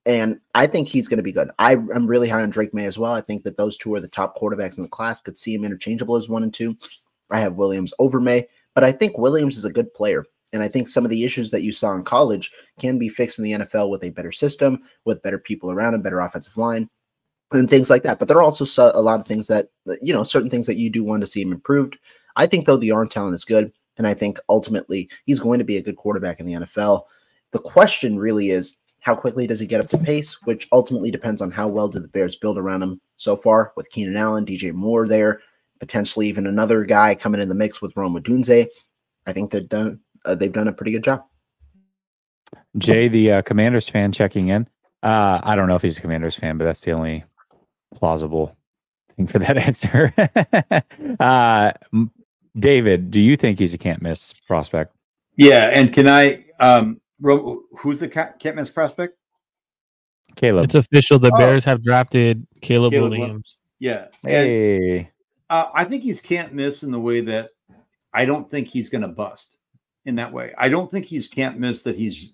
Speaker 2: And I think he's going to be good. I'm really high on Drake May as well. I think that those two are the top quarterbacks in the class. Could see him interchangeable as 1 and 2. I have Williams over May, but I think Williams is a good player. And I think some of the issues that you saw in college can be fixed in the NFL with a better system, with better people around him, better offensive line, and things like that. But there are also a lot of things that, certain things that you do want to see him improved. I think, though, the arm talent is good. And I think ultimately he's going to be a good quarterback in the NFL. The question really is, how quickly does he get up to pace, which ultimately depends on how well do the Bears build around him so far, with Keenan Allen, DJ Moore there, potentially even another guy coming in the mix with Rome Odunze. I think they've done a pretty good job.
Speaker 1: Jay, the Commanders fan, checking in. I don't know if he's a Commanders fan, but that's the only plausible thing for that answer. David, do you think he's a can't miss prospect?
Speaker 3: Yeah, and can I? Who's the can't miss prospect?
Speaker 1: Caleb.
Speaker 5: It's official. The Bears have drafted Caleb Williams.
Speaker 3: Yeah.
Speaker 1: Hey.
Speaker 3: And, I think he's can't miss in the way that I don't think he's going to bust in that way. I don't think he's can't miss that he's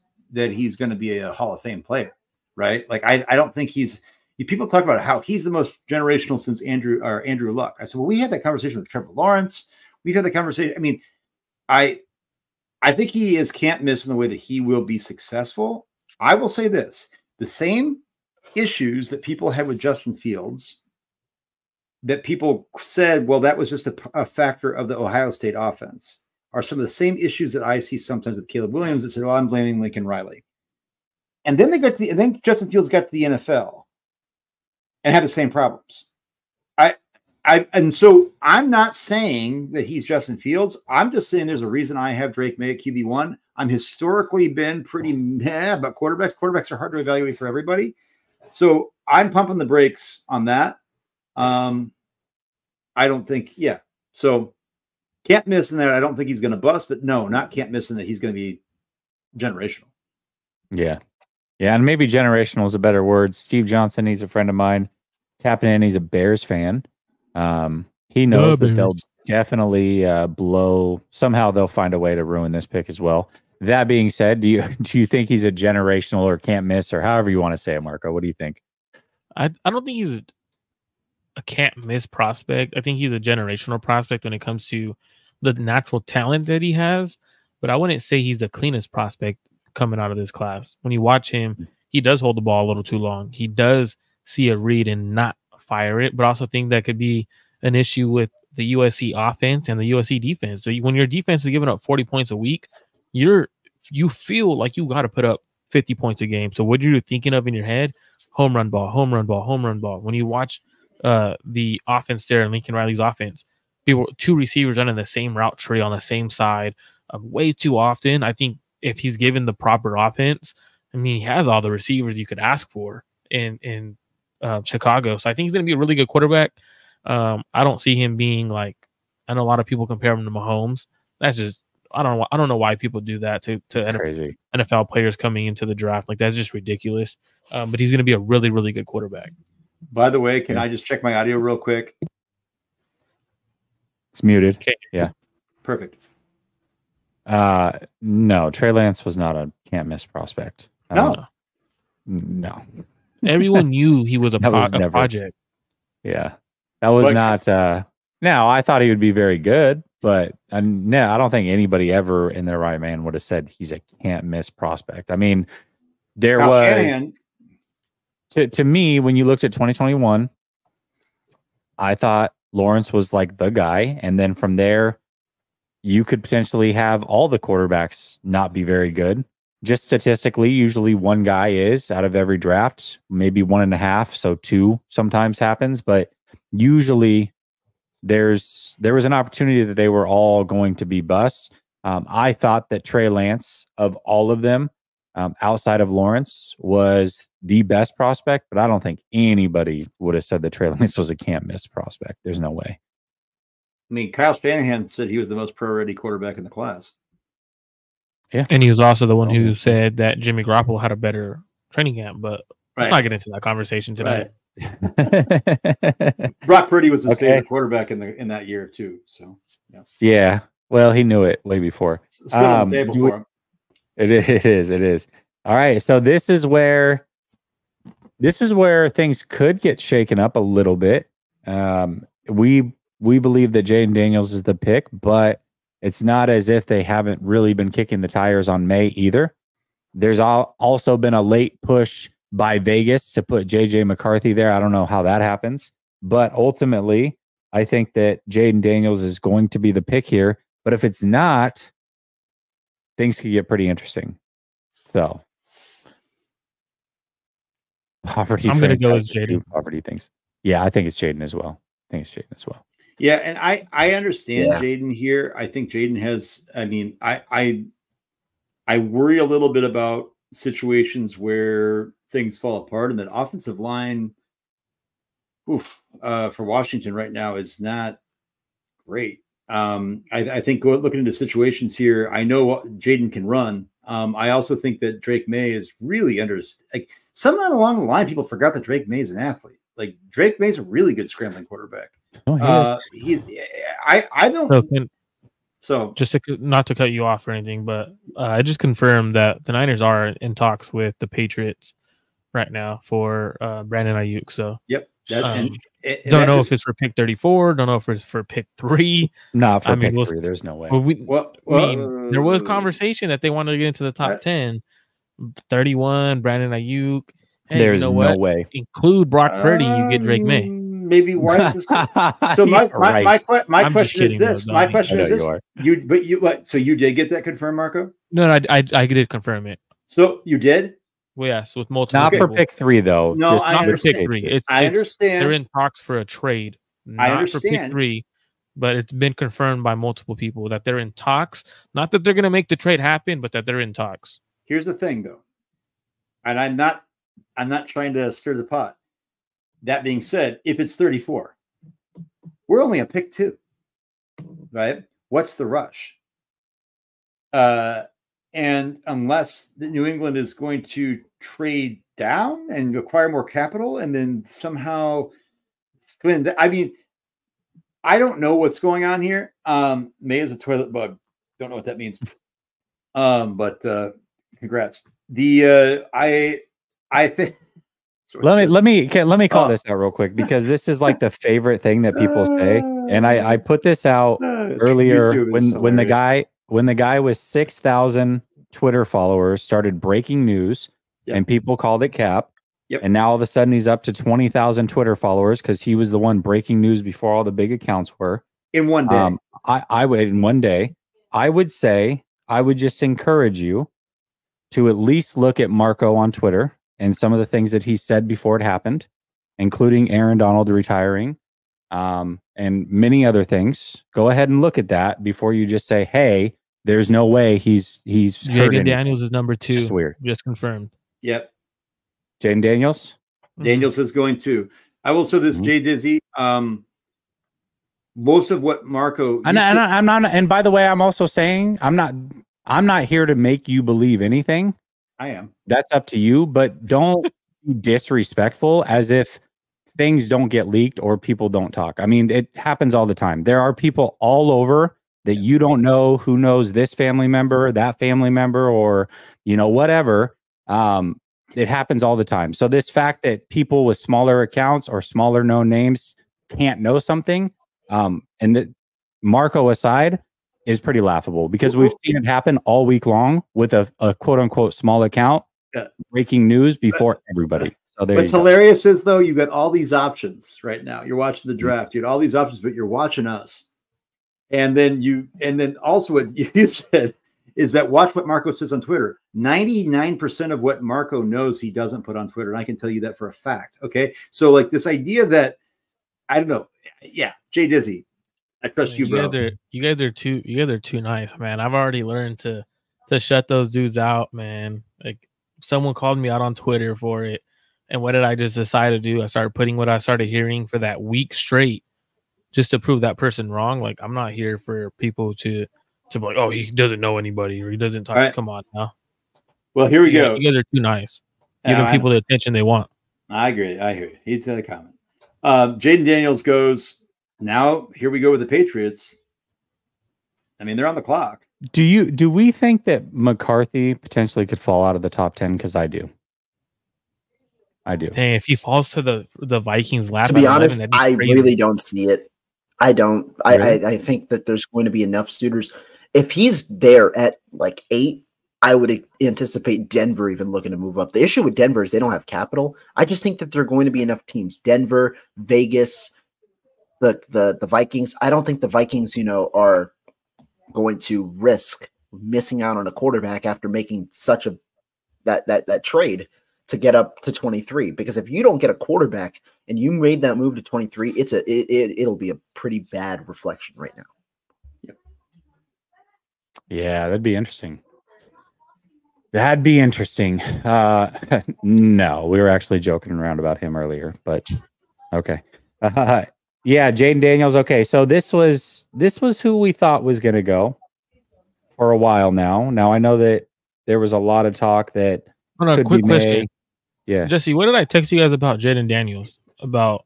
Speaker 3: going to be a Hall of Fame player, right? Like I don't think people talk about how he's the most generational since Andrew Luck. I said, well, we had that conversation with Trevor Lawrence. We've had the conversation. I mean, I think he is can't miss in the way that he will be successful. I will say this: the same issues that people had with Justin Fields, that people said, well, that was just a factor of the Ohio State offense, are some of the same issues that I see sometimes with Caleb Williams that said, well, I'm blaming Lincoln Riley. And then then Justin Fields got to the NFL and had the same problems. And so I'm not saying that he's Justin Fields. I'm just saying there's a reason I have Drake May at QB1. I'm historically been pretty meh about quarterbacks. Quarterbacks are hard to evaluate for everybody. So I'm pumping the brakes on that. I don't think, So can't miss in that. I don't think he's going to bust, but no, not can't miss in that he's going to be generational.
Speaker 1: Yeah. Yeah. And maybe generational is a better word. Steve Johnson, he's a friend of mine. Tapping in, he's a Bears fan. He knows that they'll definitely somehow they'll find a way to ruin this pick as well. That being said, do you think he's a generational or can't miss, or however you want to say it, Marco? What do you think?
Speaker 5: I don't think he's a can't miss prospect. I think he's a generational prospect when it comes to the natural talent that he has, but I wouldn't say he's the cleanest prospect coming out of this class. When you watch him, he does hold the ball a little too long. He does see a read and not fire it, but also think that could be an issue with the USC offense and the USC defense. So when your defense is giving up 40 points a week, you feel like you got to put up 50 points a game. So what you're thinking of in your head, home run ball, home run ball, home run ball. When you watch the offense there in Lincoln Riley's offense, two receivers running the same route tree on the same side way too often. I think if he's given the proper offense, I mean, he has all the receivers you could ask for in Chicago. So I think he's going to be a really good quarterback. I don't see him being like, I know a lot of people compare him to Mahomes. That's just, I don't know why people do that to
Speaker 1: crazy
Speaker 5: NFL players coming into the draft. Like, that's just ridiculous. But he's going to be a really, really good quarterback.
Speaker 3: By the way, can I just check my audio real quick?
Speaker 1: It's muted.
Speaker 5: Okay.
Speaker 1: Yeah.
Speaker 3: Perfect.
Speaker 1: No, Trey Lance was not a can't miss prospect.
Speaker 3: No.
Speaker 5: Everyone knew he was a project.
Speaker 1: Yeah. That was not now I thought he would be very good, but no, I don't think anybody ever in their right man would have said he's a can't miss prospect. I mean, to me, when you looked at 2021, I thought Lawrence was like the guy, and then from there you could potentially have all the quarterbacks not be very good. Just statistically, usually one guy is out of every draft, maybe 1.5, so 2 sometimes happens, but usually there was an opportunity that they were all going to be busts. I thought that Trey Lance, of all of them, outside of Lawrence, was the best prospect, but I don't think anybody would have said that Trey Lance was a can't miss prospect. There's no way.
Speaker 3: I mean, Kyle Shanahan said he was the most pro-ready quarterback in the class.
Speaker 5: Yeah, and he was also the one who said that Jimmy Garoppolo had a better training camp, but let's not get into that conversation today.
Speaker 3: Right. Brock Purdy was his favorite quarterback in that year too. So
Speaker 1: yeah. Well, he knew it way before.
Speaker 3: Still on the table for him.
Speaker 1: It is. All right. So this is where things could get shaken up a little bit. We believe that Jaden Daniels is the pick, but it's not as if they haven't really been kicking the tires on May either. There's also been a late push by Vegas to put JJ McCarthy there. I don't know how that happens, but ultimately, I think that Jaden Daniels is going to be the pick here. But if it's not, things could get pretty interesting. So, poverty.
Speaker 5: I'm going to go with Jaden.
Speaker 1: Poverty things. Yeah, I think it's Jaden as well.
Speaker 3: Yeah, and I understand Jaden here. I think Jaden has. I mean, I worry a little bit about situations where things fall apart, and that offensive line, for Washington right now is not great. I think looking into situations here, I know Jaden can run. I also think that Drake May is really somehow along the line, people forgot that Drake May is an athlete. Like Drake May's a really good scrambling quarterback.
Speaker 1: Oh,
Speaker 3: I don't. So
Speaker 5: just not to cut you off or anything, but I just confirmed that the Niners are in talks with the Patriots right now for Brandon Ayuk. So
Speaker 3: yep.
Speaker 5: Don't know if it's for pick 34. Don't know if it's for pick 3.
Speaker 1: Not for pick 3. There's no way.
Speaker 5: There was conversation that they wanted to get into the top 10. 31, Brandon Ayuk. Hey,
Speaker 1: there's no way.
Speaker 5: Include Brock Purdy, you get Drake May.
Speaker 3: Maybe why is this? So my question is this. My question is this. So you did get that confirmed, Marco?
Speaker 5: No, I did confirm it.
Speaker 3: So you did?
Speaker 5: Well, yes, with multiple.
Speaker 1: Not for pick 3 though.
Speaker 3: No,
Speaker 1: just
Speaker 3: not
Speaker 5: for pick 3.
Speaker 3: I understand.
Speaker 5: They're in talks for a trade.
Speaker 3: I understand.
Speaker 5: For pick 3, but it's been confirmed by multiple people that they're in talks. Not that they're going to make the trade happen, but that they're in talks.
Speaker 3: Here's the thing, though, and I'm not trying to stir the pot. That being said, if it's 34, we're only a pick 2, right? What's the rush? And unless New England is going to trade down and acquire more capital and then somehow spend, I mean, I don't know what's going on here. May is a toilet bug. Don't know what that means. But congrats. I think.
Speaker 1: Let me call this out real quick, because this is like the favorite thing that people say, and I put this out earlier when the guy with 6,000 Twitter followers started breaking news, and people called it cap, and now all of a sudden he's up to 20,000 Twitter followers because he was the one breaking news before all the big accounts were
Speaker 3: in one day.
Speaker 1: I would say I would just encourage you to at least look at Marco on Twitter and some of the things that he said before it happened, including Aaron Donald retiring, and many other things. Go ahead and look at that before you just say, "Hey, there's no way he's."
Speaker 5: Jaden Daniels is number 2.
Speaker 1: Just weird.
Speaker 5: Just confirmed.
Speaker 3: Yep.
Speaker 1: Jaden Daniels.
Speaker 3: Daniels is going to. I will say this, Jay Dizzy. Most of what Marco.
Speaker 1: I'm not. And by the way, I'm also saying I'm not here to make you believe anything.
Speaker 3: I am.
Speaker 1: That's up to you, but don't be disrespectful as if things don't get leaked or people don't talk. I mean, it happens all the time. There are people all over that you don't know who knows this family member, that family member, or, whatever. It happens all the time. So this fact that people with smaller accounts or smaller known names can't know something, and that Marco aside, is pretty laughable, because we've seen it happen all week long with a quote unquote small account breaking news before everybody. So
Speaker 3: what's hilarious is, though, you got all these options right now. You're watching the draft. You had all these options, but you're watching us. And then also what you said is that watch what Marco says on Twitter. 99% of what Marco knows he doesn't put on Twitter. And I can tell you that for a fact. Okay. So like this idea that, I don't know. Yeah. Jay Dizzy. I trust
Speaker 5: Man,
Speaker 3: you, bro.
Speaker 5: you guys are too nice, man. I've already learned to shut those dudes out, man. Like someone called me out on Twitter for it. And what did I just decide to do? I started putting what I started hearing for that week straight just to prove that person wrong. Like I'm not here for people to be like, oh, he doesn't know anybody or he doesn't talk.
Speaker 3: Right.
Speaker 5: Come on now.
Speaker 3: Well, here we go.
Speaker 5: You guys are too nice. Giving people the attention they want.
Speaker 3: I agree. I hear you. He's in a comment. Jaden Daniels goes, now here we go with the Patriots. I mean, they're on the clock.
Speaker 1: Do we think that McCarthy potentially could fall out of the top 10? Because I do.
Speaker 5: Dang, if he falls to the Vikings lap,
Speaker 2: to be honest, I really don't see it. I don't.
Speaker 1: Really?
Speaker 2: I think that there's going to be enough suitors. If he's there at like 8, I would anticipate Denver even looking to move up. The issue with Denver is they don't have capital. I just think that there are going to be enough teams. Denver, Vegas, the Vikings. I don't think the Vikings, are going to risk missing out on a quarterback after making such a that trade to get up to 23. Because if you don't get a quarterback and you made that move to 23, it'll be a pretty bad reflection right now.
Speaker 3: Yep.
Speaker 1: Yeah, that'd be interesting. That'd be interesting. No, we were actually joking around about him earlier, but okay. Yeah, Jaden Daniels. Okay, so this was who we thought was going to go for a while now. Now I know that there was a lot of talk that could
Speaker 5: quick
Speaker 1: be
Speaker 5: question.
Speaker 1: made. Yeah,
Speaker 5: Jesse, what did I text you guys about Jaden Daniels? About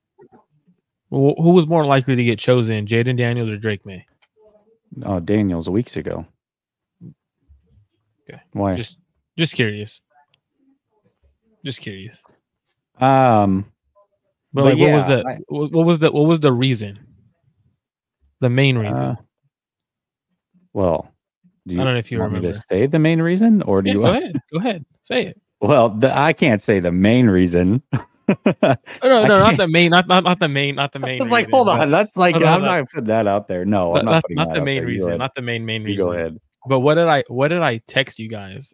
Speaker 5: who was more likely to get chosen, Jaden Daniels or Drake May?
Speaker 1: Oh, Daniels weeks ago.
Speaker 5: Okay,
Speaker 1: why?
Speaker 5: Just curious. Just curious.
Speaker 1: But
Speaker 5: like,
Speaker 1: yeah,
Speaker 5: what was the reason? The main reason.
Speaker 1: Well,
Speaker 5: I don't know if you
Speaker 1: want
Speaker 5: remember
Speaker 1: me to say the main reason, or do you?
Speaker 5: Go ahead, say it.
Speaker 1: Well, I can't say the main reason.
Speaker 5: No, not the main, not the main. I was
Speaker 1: like, hold on, that's like I'm not putting that out there. No, I'm not putting that
Speaker 5: the
Speaker 1: out
Speaker 5: main
Speaker 1: there.
Speaker 5: reason, not the main reason.
Speaker 1: You go ahead.
Speaker 5: But what did I text you guys?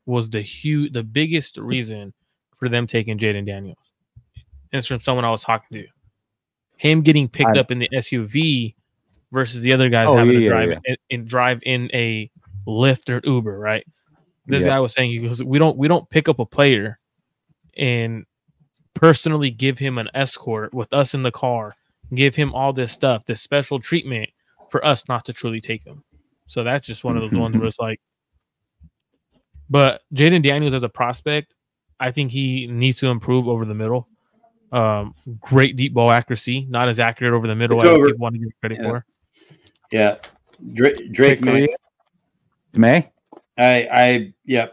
Speaker 5: Was the biggest reason for them taking Jaden Daniels? And it's from someone I was talking to. Him getting picked up in the SUV versus the other guys having to drive in a Lyft or Uber, right? This guy was saying, he goes, we don't pick up a player and personally give him an escort with us in the car, give him all this stuff, this special treatment for us not to truly take him. So that's just one of those ones where it's like, but Jaden Daniels as a prospect, I think he needs to improve over the middle. Great deep ball accuracy, not as accurate over the middle as people want to give credit for.
Speaker 3: Yeah, Drake May.
Speaker 1: It's May.
Speaker 3: Yeah.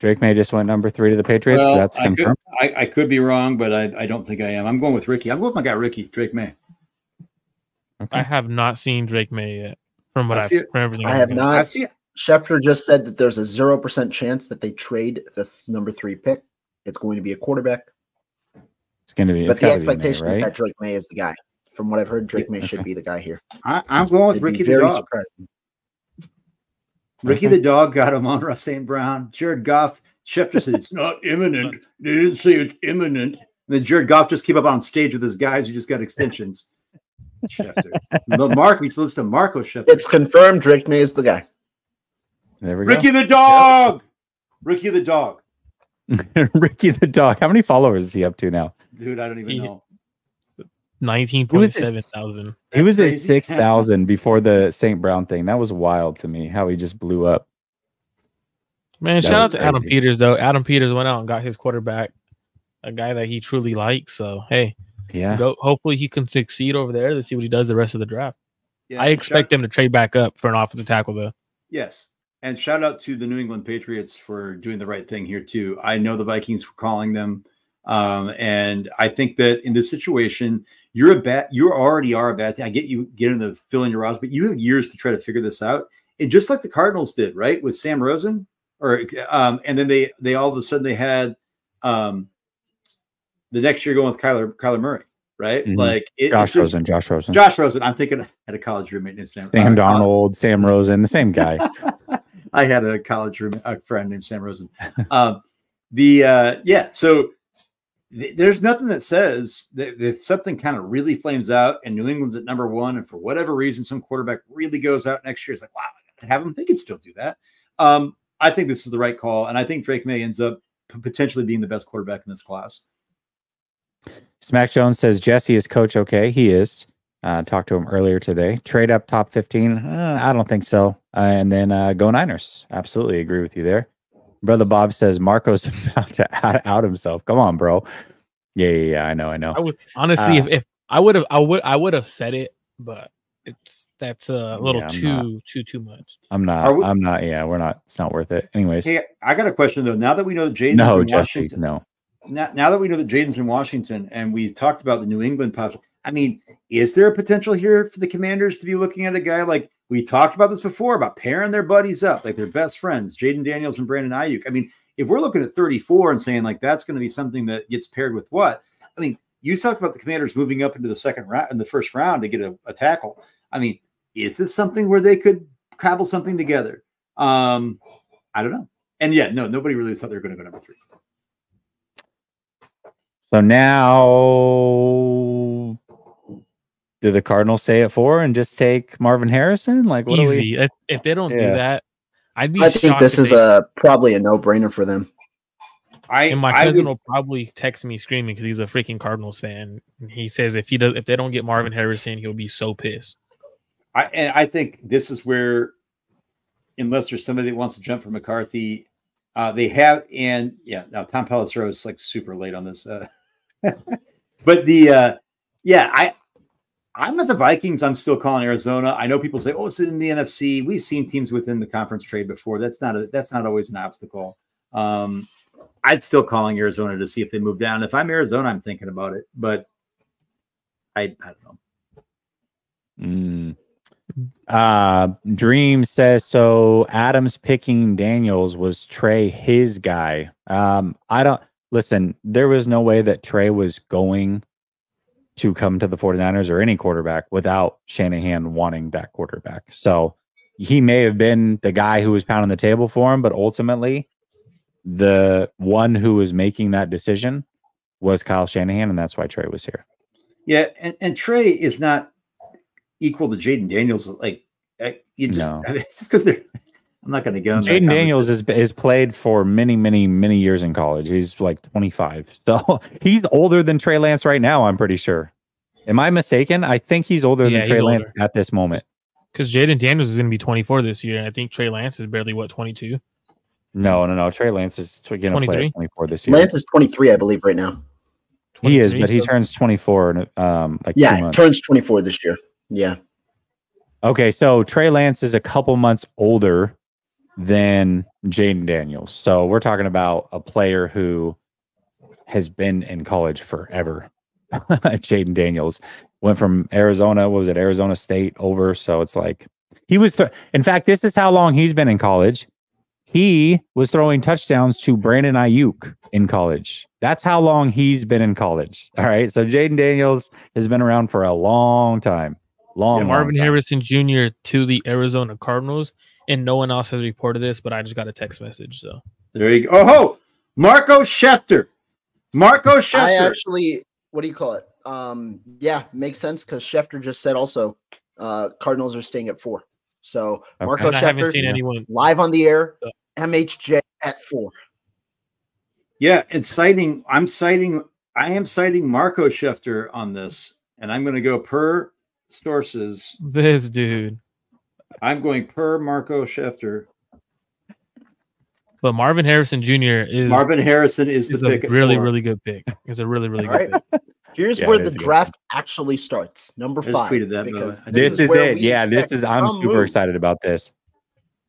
Speaker 1: Drake May just went number 3 to the Patriots.
Speaker 3: Well,
Speaker 1: that's confirmed.
Speaker 3: I could be wrong, but I don't think I am. I'm going with Ricky. I'm going with my guy Ricky. Drake May.
Speaker 5: Okay. I have not seen Drake May yet. From everything
Speaker 2: I have not. I've seen it. Schefter just said that there's a 0% chance that they trade the number 3 pick. It's going to be a quarterback.
Speaker 1: It's going to be.
Speaker 2: But the expectation is that Drake May is the guy. From what I've heard, Drake May should be the guy here.
Speaker 3: I'm going with Ricky the dog.
Speaker 2: Surprising.
Speaker 3: Ricky the dog got him on St. Brown. Jared Goff. Schefter said it's not imminent. They didn't say it's imminent. And then Jared Goff just came up on stage with his guys who just got extensions. Schefter. We should listen to Marco Schefter.
Speaker 2: It's confirmed. Drake May is the guy.
Speaker 1: There we go.
Speaker 3: Ricky the dog. Yep. Ricky the dog.
Speaker 1: Ricky the dog. How many followers is he up to now?
Speaker 3: Dude, I don't even know.
Speaker 5: 19.7 thousand.
Speaker 1: He was at 6,000 before the St. Brown thing. That was wild to me. How he just blew up.
Speaker 5: Man, shout out to Adam Peters though. Adam Peters went out and got his quarterback, a guy that he truly likes. So hey,
Speaker 1: yeah.
Speaker 5: Hopefully he can succeed over there. Let's see what he does the rest of the draft. Yeah, I expect him to trade back up for an offensive tackle though.
Speaker 3: Yes. And shout out to the New England Patriots for doing the right thing here too. I know the Vikings were calling them. And I think that in this situation, you already are a bad team. I get you getting the fill in your roster, but you have years to try to figure this out. And just like the Cardinals did, right, with Sam Rosen, and then they all of a sudden they had the next year going with Kyler Murray, right?
Speaker 1: Mm-hmm.
Speaker 3: Like
Speaker 1: Josh Rosen.
Speaker 3: I'm thinking I had a college roommate named Sam
Speaker 1: Darnold, Sam Rosen, the same guy.
Speaker 3: I had a college friend named Sam Rosen. So there's nothing that says that if something kind of really flames out and New England's at number 1, and for whatever reason some quarterback really goes out next year, it's like, wow, I gotta have him. They can still do that. I think this is the right call, and I think Drake May ends up potentially being the best quarterback in this class.
Speaker 1: Smack Jones says Jesse is coach okay. He is. Talked to him earlier today. Trade up top 15. I don't think so. And then go Niners. Absolutely agree with you there. Brother Bob says Marco's about to out himself. Come on, bro. Yeah. I know.
Speaker 5: I would honestly, if I would have said it, but that's a little too much.
Speaker 1: I'm not. Yeah, we're not. It's not worth it. Anyways,
Speaker 3: hey, I got a question though. Now that we know that Jaden's in Washington,
Speaker 1: no.
Speaker 3: Now that we know that Jaden's in Washington, and we've talked about the New England possibility, I mean, is there a potential here for the Commanders to be looking at a guy like we talked about this before about pairing their buddies up, like their best friends, Jaden Daniels and Brandon Ayuk? I mean, if we're looking at 34 and saying like that's going to be something that gets paired with what? I mean, you talked about the Commanders moving up into the second round, in the first round to get a tackle. I mean, is this something where they could cobble something together? I don't know. And yeah, no, nobody really thought they were going to go number 3.
Speaker 1: So now, do the Cardinals stay at 4 and just take Marvin Harrison? Like, what
Speaker 5: easy. If they don't do that, I
Speaker 2: think this is probably a no-brainer for them.
Speaker 5: My cousin will probably text me screaming because he's a freaking Cardinals fan. He says if they don't get Marvin Harrison, he'll be so pissed.
Speaker 3: I think this is where, unless there's somebody that wants to jump for McCarthy, they have, and yeah, now Tom Pelissero is like super late on this. But I'm at the Vikings. I'm still calling Arizona. I know people say, "Oh, it's in the NFC." We've seen teams within the conference trade before. That's not always an obstacle. I'm still calling Arizona to see if they move down. If I'm Arizona, I'm thinking about it, but I don't
Speaker 1: know. Dream says so. Adams picking Daniels was Trey his guy. I don't listen. There was no way that Trey was going to come to the 49ers or any quarterback without Shanahan wanting that quarterback. So he may have been the guy who was pounding the table for him, but ultimately the one who was making that decision was Kyle Shanahan, and that's why Trey was here.
Speaker 3: Yeah, and Trey is not equal to Jaden Daniels. Like it's just because they're. I'm not going to get on.
Speaker 1: Jaden Daniels is played for many years in college. He's like 25, so he's older than Trey Lance right now. I'm pretty sure. Am I mistaken? I think he's older than Trey Lance at this moment.
Speaker 5: Because Jaden Daniels is going to be 24 this year, and I think Trey Lance is barely 22.
Speaker 1: No. Trey Lance is going to play at 24 this year.
Speaker 2: Lance is 23, I believe, right now.
Speaker 1: He is, but he turns 24 in 2 months.
Speaker 2: Turns 24 this year. Yeah.
Speaker 1: Okay, so Trey Lance is a couple months older than Jaden Daniels. So we're talking about a player who has been in college forever. Jaden Daniels went from Arizona, Arizona State over. So it's like he was, in fact, this is how long he's been in college. He was throwing touchdowns to Brandon Ayuk in college. That's how long he's been in college. All right. So Jaden Daniels has been around for a long time.
Speaker 5: Marvin Harrison Jr. to the Arizona Cardinals. And no one else has reported this, but I just got a text message. So
Speaker 3: there you go. Oh, Marco Schefter.
Speaker 2: I actually, what do you call it? Yeah, makes sense because Schefter just said also Cardinals are staying at 4. So Marco Schefter,
Speaker 5: I haven't seen anyone
Speaker 2: live on the air. MHJ at 4.
Speaker 3: Yeah, I am citing Marco Schefter on this, and I'm going to go per sources.
Speaker 5: This dude.
Speaker 3: I'm going per Marco Schefter.
Speaker 5: But Marvin Harrison Jr. is
Speaker 3: the pick.
Speaker 5: Really good pick. It's a really good pick.
Speaker 2: Here's where the draft actually starts. Number 5.
Speaker 3: Tweeted that because
Speaker 1: this is it. Yeah, I'm super excited about this.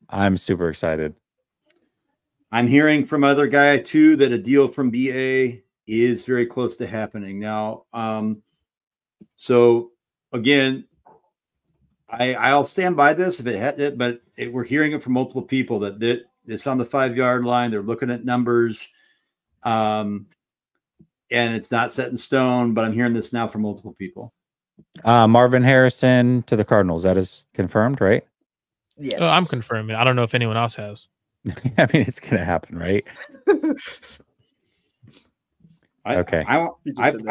Speaker 1: I'm super excited.
Speaker 3: I'm hearing from other guy too that a deal from BA is very close to happening now. So again, I'll stand by this if it had it, but we're hearing it from multiple people that it's on the 5-yard line. They're looking at numbers, and it's not set in stone. But I'm hearing this now from multiple people.
Speaker 1: Marvin Harrison to the Cardinals. That is confirmed, right?
Speaker 2: Yes,
Speaker 5: I'm confirming. I don't know if anyone else has.
Speaker 1: I mean, it's going to happen, right? Okay.
Speaker 3: I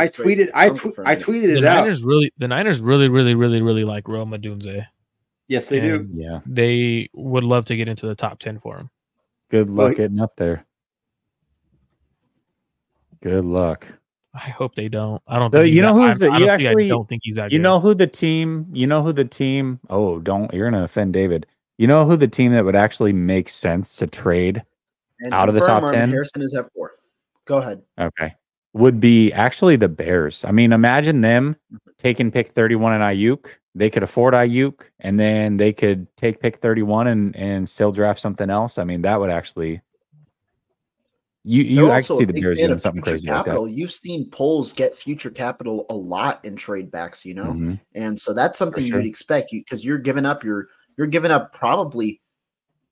Speaker 3: tweeted it out.
Speaker 5: The Niners really like Rome Odunze.
Speaker 3: Yes, they do.
Speaker 1: Yeah.
Speaker 5: They would love to get into the top 10 for him.
Speaker 1: Good luck getting up there. Good luck.
Speaker 5: I hope they don't. I don't
Speaker 1: So
Speaker 5: think
Speaker 1: you know who's
Speaker 5: I
Speaker 1: don't
Speaker 5: think he's that
Speaker 1: you
Speaker 5: good.
Speaker 1: know who the team oh, you're gonna offend David. You know who the team that would actually make sense to trade out of the top 10?
Speaker 2: Harrison is at 4. Go ahead.
Speaker 1: Okay. Would be actually the Bears. I mean, imagine them taking pick 31 and Ayuk. They could afford Ayuk, and then they could take pick 31 and still draft something else. I mean, that would actually I can see the Bears doing something crazy
Speaker 2: capital.
Speaker 1: like that.
Speaker 2: You've seen polls get future capital a lot in trade backs, you know, and so that's something you'd expect because you're giving up probably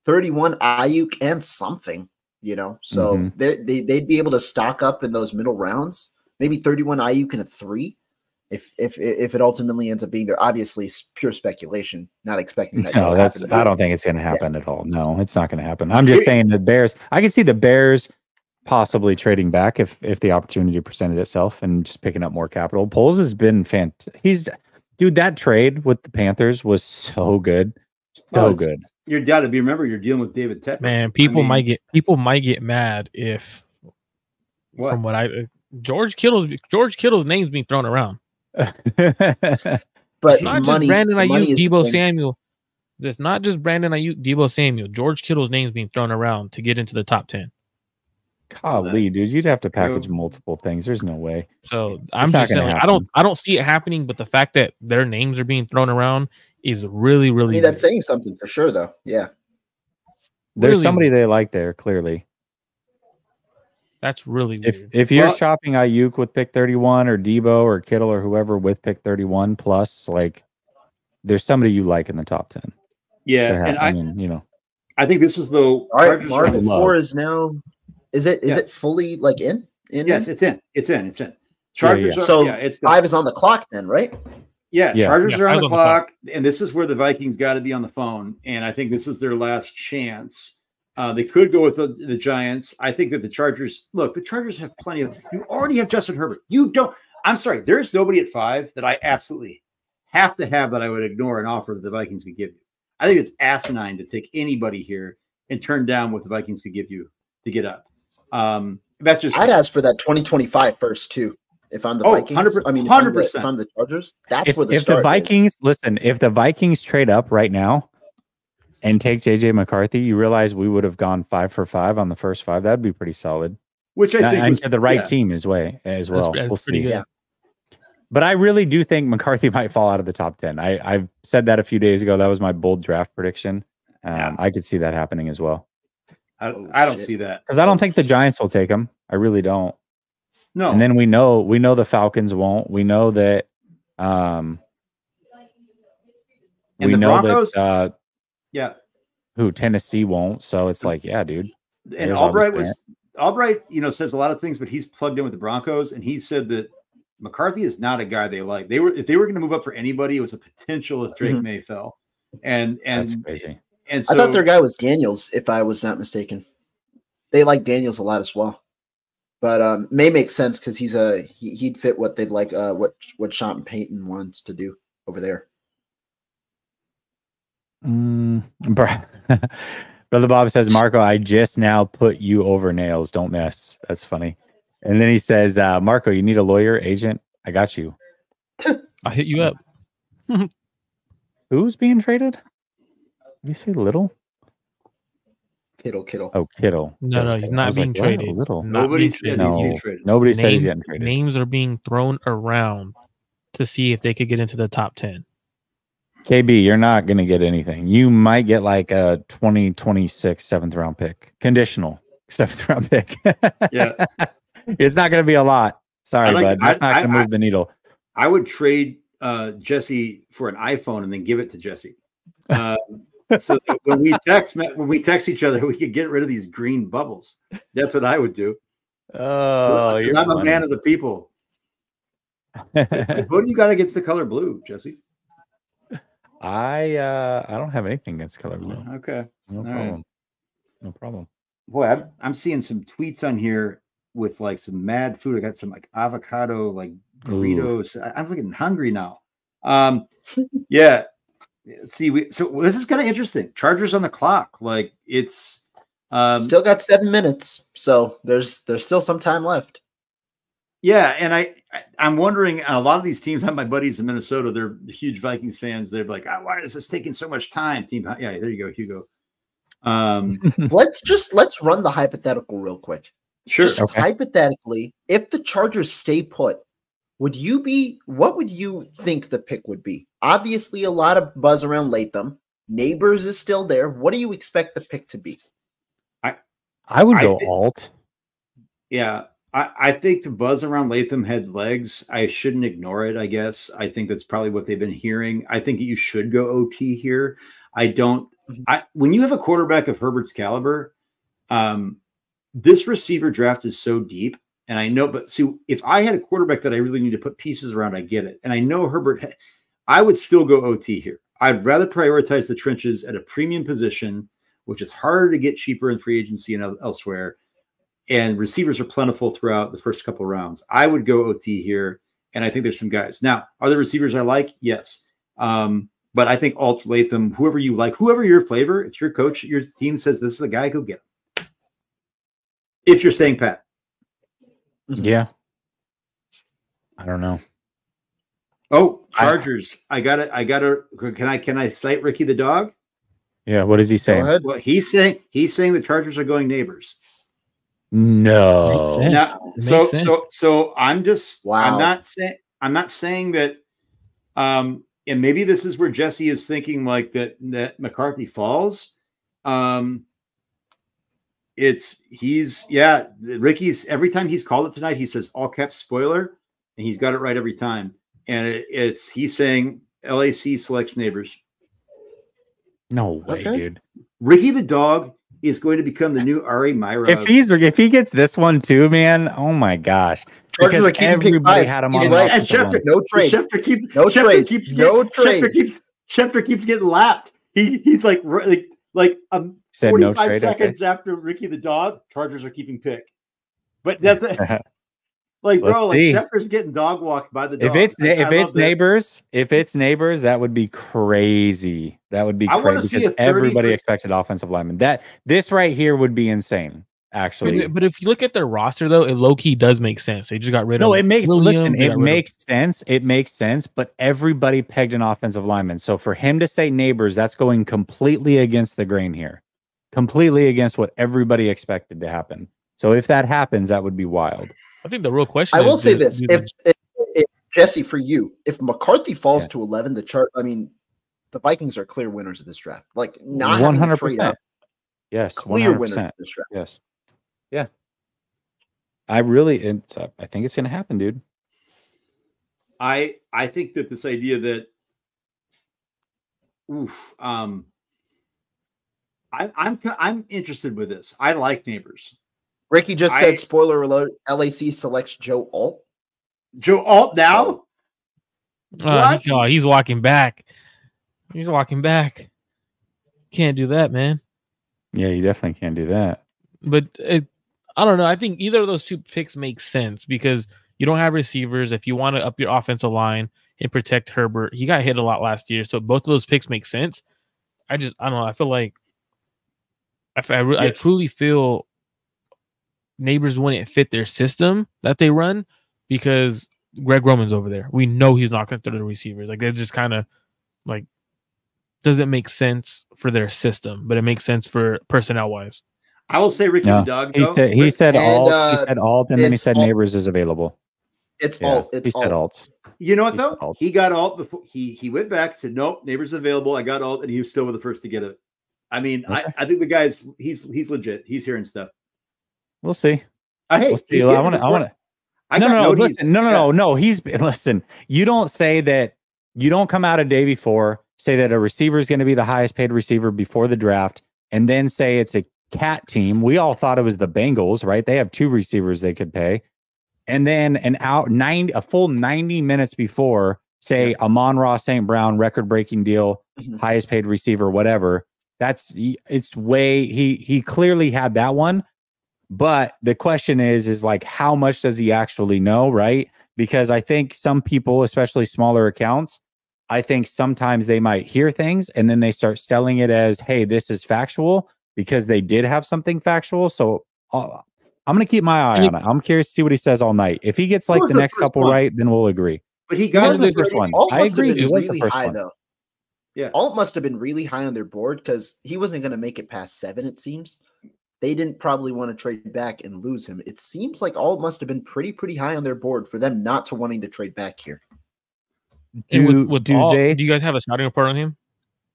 Speaker 2: 31 Ayuk and something, you know, so they'd be able to stock up in those middle rounds, maybe 31 Ayuk and a 3. If it ultimately ends up being there, obviously pure speculation, not expecting that.
Speaker 1: No, I don't think it's going to happen at all. No, it's not going to happen. I'm just saying the Bears. I can see the Bears possibly trading back if the opportunity presented itself and just picking up more capital. Poles has been fantastic. That trade with the Panthers was so good, good.
Speaker 3: You're got to be you're dealing with David Tepper.
Speaker 5: Man, people might get mad if from what George Kittle's name's being thrown around.
Speaker 2: But
Speaker 5: it's not just Brandon Ayuk, Deebo Samuel. It's not just Brandon Ayuk, Deebo Samuel. George Kittle's name's being thrown around to get into the top 10.
Speaker 1: Golly, dude, you'd have to package multiple things. There's no way.
Speaker 5: So I'm just saying, I don't see it happening. But the fact that their names are being thrown around is really, really.
Speaker 2: that's saying something for sure, though. Yeah,
Speaker 1: there's somebody they like there. Clearly,
Speaker 5: that's really weird.
Speaker 1: If you're shopping Ayuk with pick 31 or Debo or Kittle or whoever with pick 31 plus, like, there's somebody you like in the top 10.
Speaker 3: Yeah, and I think this is the
Speaker 2: all right. Marvel 4 is now. Is it fully like in?
Speaker 3: Yes, it's in. Chargers.
Speaker 2: Yeah. So it's 5 is on the clock then, right?
Speaker 3: Yeah, Chargers are on the clock, and this is where the Vikings got to be on the phone. And I think this is their last chance. They could go with the Giants. I think that the Chargers have plenty of. You already have Justin Herbert. You don't. I'm sorry. There's nobody at 5 that I absolutely have to have that I would ignore an offer that the Vikings could give you. I think it's asinine to take anybody here and turn down what the Vikings could give you to get up. That's just.
Speaker 2: I'd ask for that 2025 first too. If I'm the Vikings,
Speaker 3: 100%.
Speaker 2: If I'm the Chargers, that's where the start
Speaker 1: the Vikings if the Vikings trade up right now and take JJ McCarthy, you realize we would have gone 5 for 5 on the first 5. That'd be pretty solid.
Speaker 3: Which I think
Speaker 1: was the right team as well. We'll see.
Speaker 5: Yeah.
Speaker 1: But I really do think McCarthy might fall out of the top 10. I said that a few days ago. That was my bold draft prediction. I could see that happening as well.
Speaker 3: I don't see that
Speaker 1: because I don't think the Giants will take him. I really don't.
Speaker 3: No.
Speaker 1: And then we know the Falcons won't. We know that. We know
Speaker 3: Broncos,
Speaker 1: that.
Speaker 3: Who
Speaker 1: Tennessee won't. So it's like, yeah, dude.
Speaker 3: And Albright, says a lot of things, but he's plugged in with the Broncos, and he said that McCarthy is not a guy they like. If they were going to move up for anybody, it was a potential if Drake May fell. And
Speaker 1: that's crazy.
Speaker 2: And so, I thought their guy was Daniels, if I was not mistaken. They like Daniels a lot as well, but May makes sense because he'd fit what they'd like. What Sean Payton wants to do over there.
Speaker 1: Brother Bob says, Marco, I just now put you over nails. Don't mess. That's funny. And then he says, Marco, you need a lawyer, agent? I got you.
Speaker 5: I'll hit you up.
Speaker 1: Who's being traded? Did you say Little?
Speaker 2: Kittle.
Speaker 1: Oh, Kittle.
Speaker 5: No, he's not being traded.
Speaker 1: Little.
Speaker 3: Nobody's getting traded.
Speaker 1: Nobody said he's getting traded.
Speaker 5: Names are being thrown around to see if they could get into the top 10.
Speaker 1: KB, you're not going to get anything. You might get like a 2026 7th round pick. Conditional 7th round pick.
Speaker 3: Yeah.
Speaker 1: It's not going to be a lot. Sorry, bud. That's not going to move the needle.
Speaker 3: I would trade Jesse for an iPhone and then give it to Jesse. So that when we text each other, we could get rid of these green bubbles. That's what I would do.
Speaker 1: Oh,
Speaker 3: I'm a man of the people. What do you got against the color blue, Jesse?
Speaker 1: I don't have anything against color blue.
Speaker 3: Okay,
Speaker 1: no problem. No problem.
Speaker 3: Boy, I'm seeing some tweets on here.
Speaker 6: with like some mad food. I got some like avocado, like burritos. I'm looking hungry now. Yeah. Let's see. So this is kind of interesting. Chargers on the clock. Like it's
Speaker 2: still got 7 minutes, so there's still some time left.
Speaker 6: Yeah, and I'm wondering. A lot of these teams, my buddies in Minnesota, they're huge Vikings fans. They're like, why is this taking so much time? Team, yeah, there you go, Hugo.
Speaker 2: Let's run the hypothetical real quick.
Speaker 6: Sure.
Speaker 2: Just hypothetically, if the Chargers stay put, what would you think the pick would be? Obviously, a lot of buzz around Latham. Neighbors is still there. What do you expect the pick to be?
Speaker 1: I would go alt.
Speaker 6: Yeah. I think the buzz around Latham had legs. I shouldn't ignore it, I guess. I think that's probably what they've been hearing. I think you should go OT here. When you have a quarterback of Herbert's caliber, this receiver draft is so deep. And I know, but see, if I had a quarterback that I really need to put pieces around, I get it. And I know Herbert, I would still go OT here. I'd rather prioritize the trenches at a premium position, which is harder to get cheaper in free agency and elsewhere. And receivers are plentiful throughout the first couple rounds. I would go OT here, and I think there's some guys. Now, are there receivers I like? Yes. But I think alt Latham, whoever you like, whoever your flavor, if your coach, your team says this is a guy, go get him. If you're staying pat.
Speaker 1: Yeah. I don't know.
Speaker 6: Oh, Chargers. I got to can I cite Ricky the dog?
Speaker 1: Yeah, what is he saying?
Speaker 6: Well, he's saying the Chargers are going neighbors.
Speaker 1: No.
Speaker 6: Now, so I'm just
Speaker 2: wow.
Speaker 6: I'm not saying that and maybe this is where Jesse is thinking like that McCarthy falls. Ricky's every time he's called it tonight, he says all caps spoiler, and he's got it right every time. And he's saying LAC selects neighbors.
Speaker 1: No way, dude.
Speaker 6: Ricky the dog is going to become the new Ari Myra.
Speaker 1: If he gets this one too, man, oh my gosh.
Speaker 2: Chargers are keeping everybody had him on
Speaker 6: right. And Schefter,
Speaker 2: no trade.
Speaker 6: Schefter keeps getting lapped. He's like 45 seconds after Ricky the dog, Chargers are keeping pick. But that's like, bro, like Schefter's getting dog walked by the dog.
Speaker 1: If it's neighbors, that would be crazy. That would be crazy because everybody expected offensive linemen. This right here would be insane, actually.
Speaker 5: But if you look at their roster, though, it low key does make sense. They just got rid of.
Speaker 1: No, it makes sense. It makes sense. But everybody pegged an offensive lineman. So for him to say neighbors, that's going completely against the grain here, completely against what everybody expected to happen. So if that happens, that would be wild.
Speaker 5: I think the real question.
Speaker 2: I will say this: if Jesse, for you, if McCarthy falls to 11, the Vikings are clear winners of this draft. Like not
Speaker 1: 100%. Yes,
Speaker 2: clear
Speaker 1: 100%.
Speaker 2: winners of this draft.
Speaker 1: Yes, yeah. I think it's going to happen, dude.
Speaker 6: I think that this idea that, I'm interested with this. I like neighbors.
Speaker 2: Ricky just said, spoiler alert, LAC selects Joe Alt.
Speaker 6: Joe Alt now?
Speaker 5: He's walking back. He's walking back. Can't do that, man.
Speaker 1: Yeah, you definitely can't do that.
Speaker 5: But I don't know. I think either of those two picks make sense because you don't have receivers. If you want to up your offensive line and protect Herbert, he got hit a lot last year. So both of those picks make sense. I don't know. I feel like I truly feel neighbors wouldn't fit their system that they run because Greg Roman's over there. We know he's not going to throw the receivers. Like, it just kind of like doesn't make sense for their system, but it makes sense for personnel wise.
Speaker 6: I will say Ricky the dog.
Speaker 1: He said alt, and then he said neighbors is available.
Speaker 2: It's alt.
Speaker 1: He said alt.
Speaker 6: You know what though? He got alt before he went back, said nope, neighbors available. I got alt, and he was still with the first to get it. I mean, okay. I think the guy's he's legit. He's hearing stuff.
Speaker 1: We'll see.
Speaker 6: We'll see.
Speaker 1: I want to. No. Listen. You don't say that. You don't come out a day before, say that a receiver is going to be the highest paid receiver before the draft, and then say it's a cat team. We all thought it was the Bengals, right? They have two receivers they could pay, and then a full 90 minutes before, say Amon-Ra St. Brown, record-breaking deal, highest paid receiver, whatever. It's way. He clearly had that one. But the question is like, how much does he actually know, right? Because I think some people, especially smaller accounts, I think sometimes they might hear things and then they start selling it as, hey, this is factual because they did have something factual. So I'm going to keep my eye on it. I'm curious to see what he says all night. If he gets like the next couple right, then we'll agree.
Speaker 6: But he got
Speaker 1: the first one. I agree.
Speaker 2: It was really high, though.
Speaker 6: Yeah.
Speaker 2: Alt must have been really high on their board because he wasn't going to make it past 7, it seems. They didn't probably want to trade back and lose him. It seems like Alt must have been pretty high on their board for them not to wanting to trade back here.
Speaker 5: Do you guys have a scouting report on him?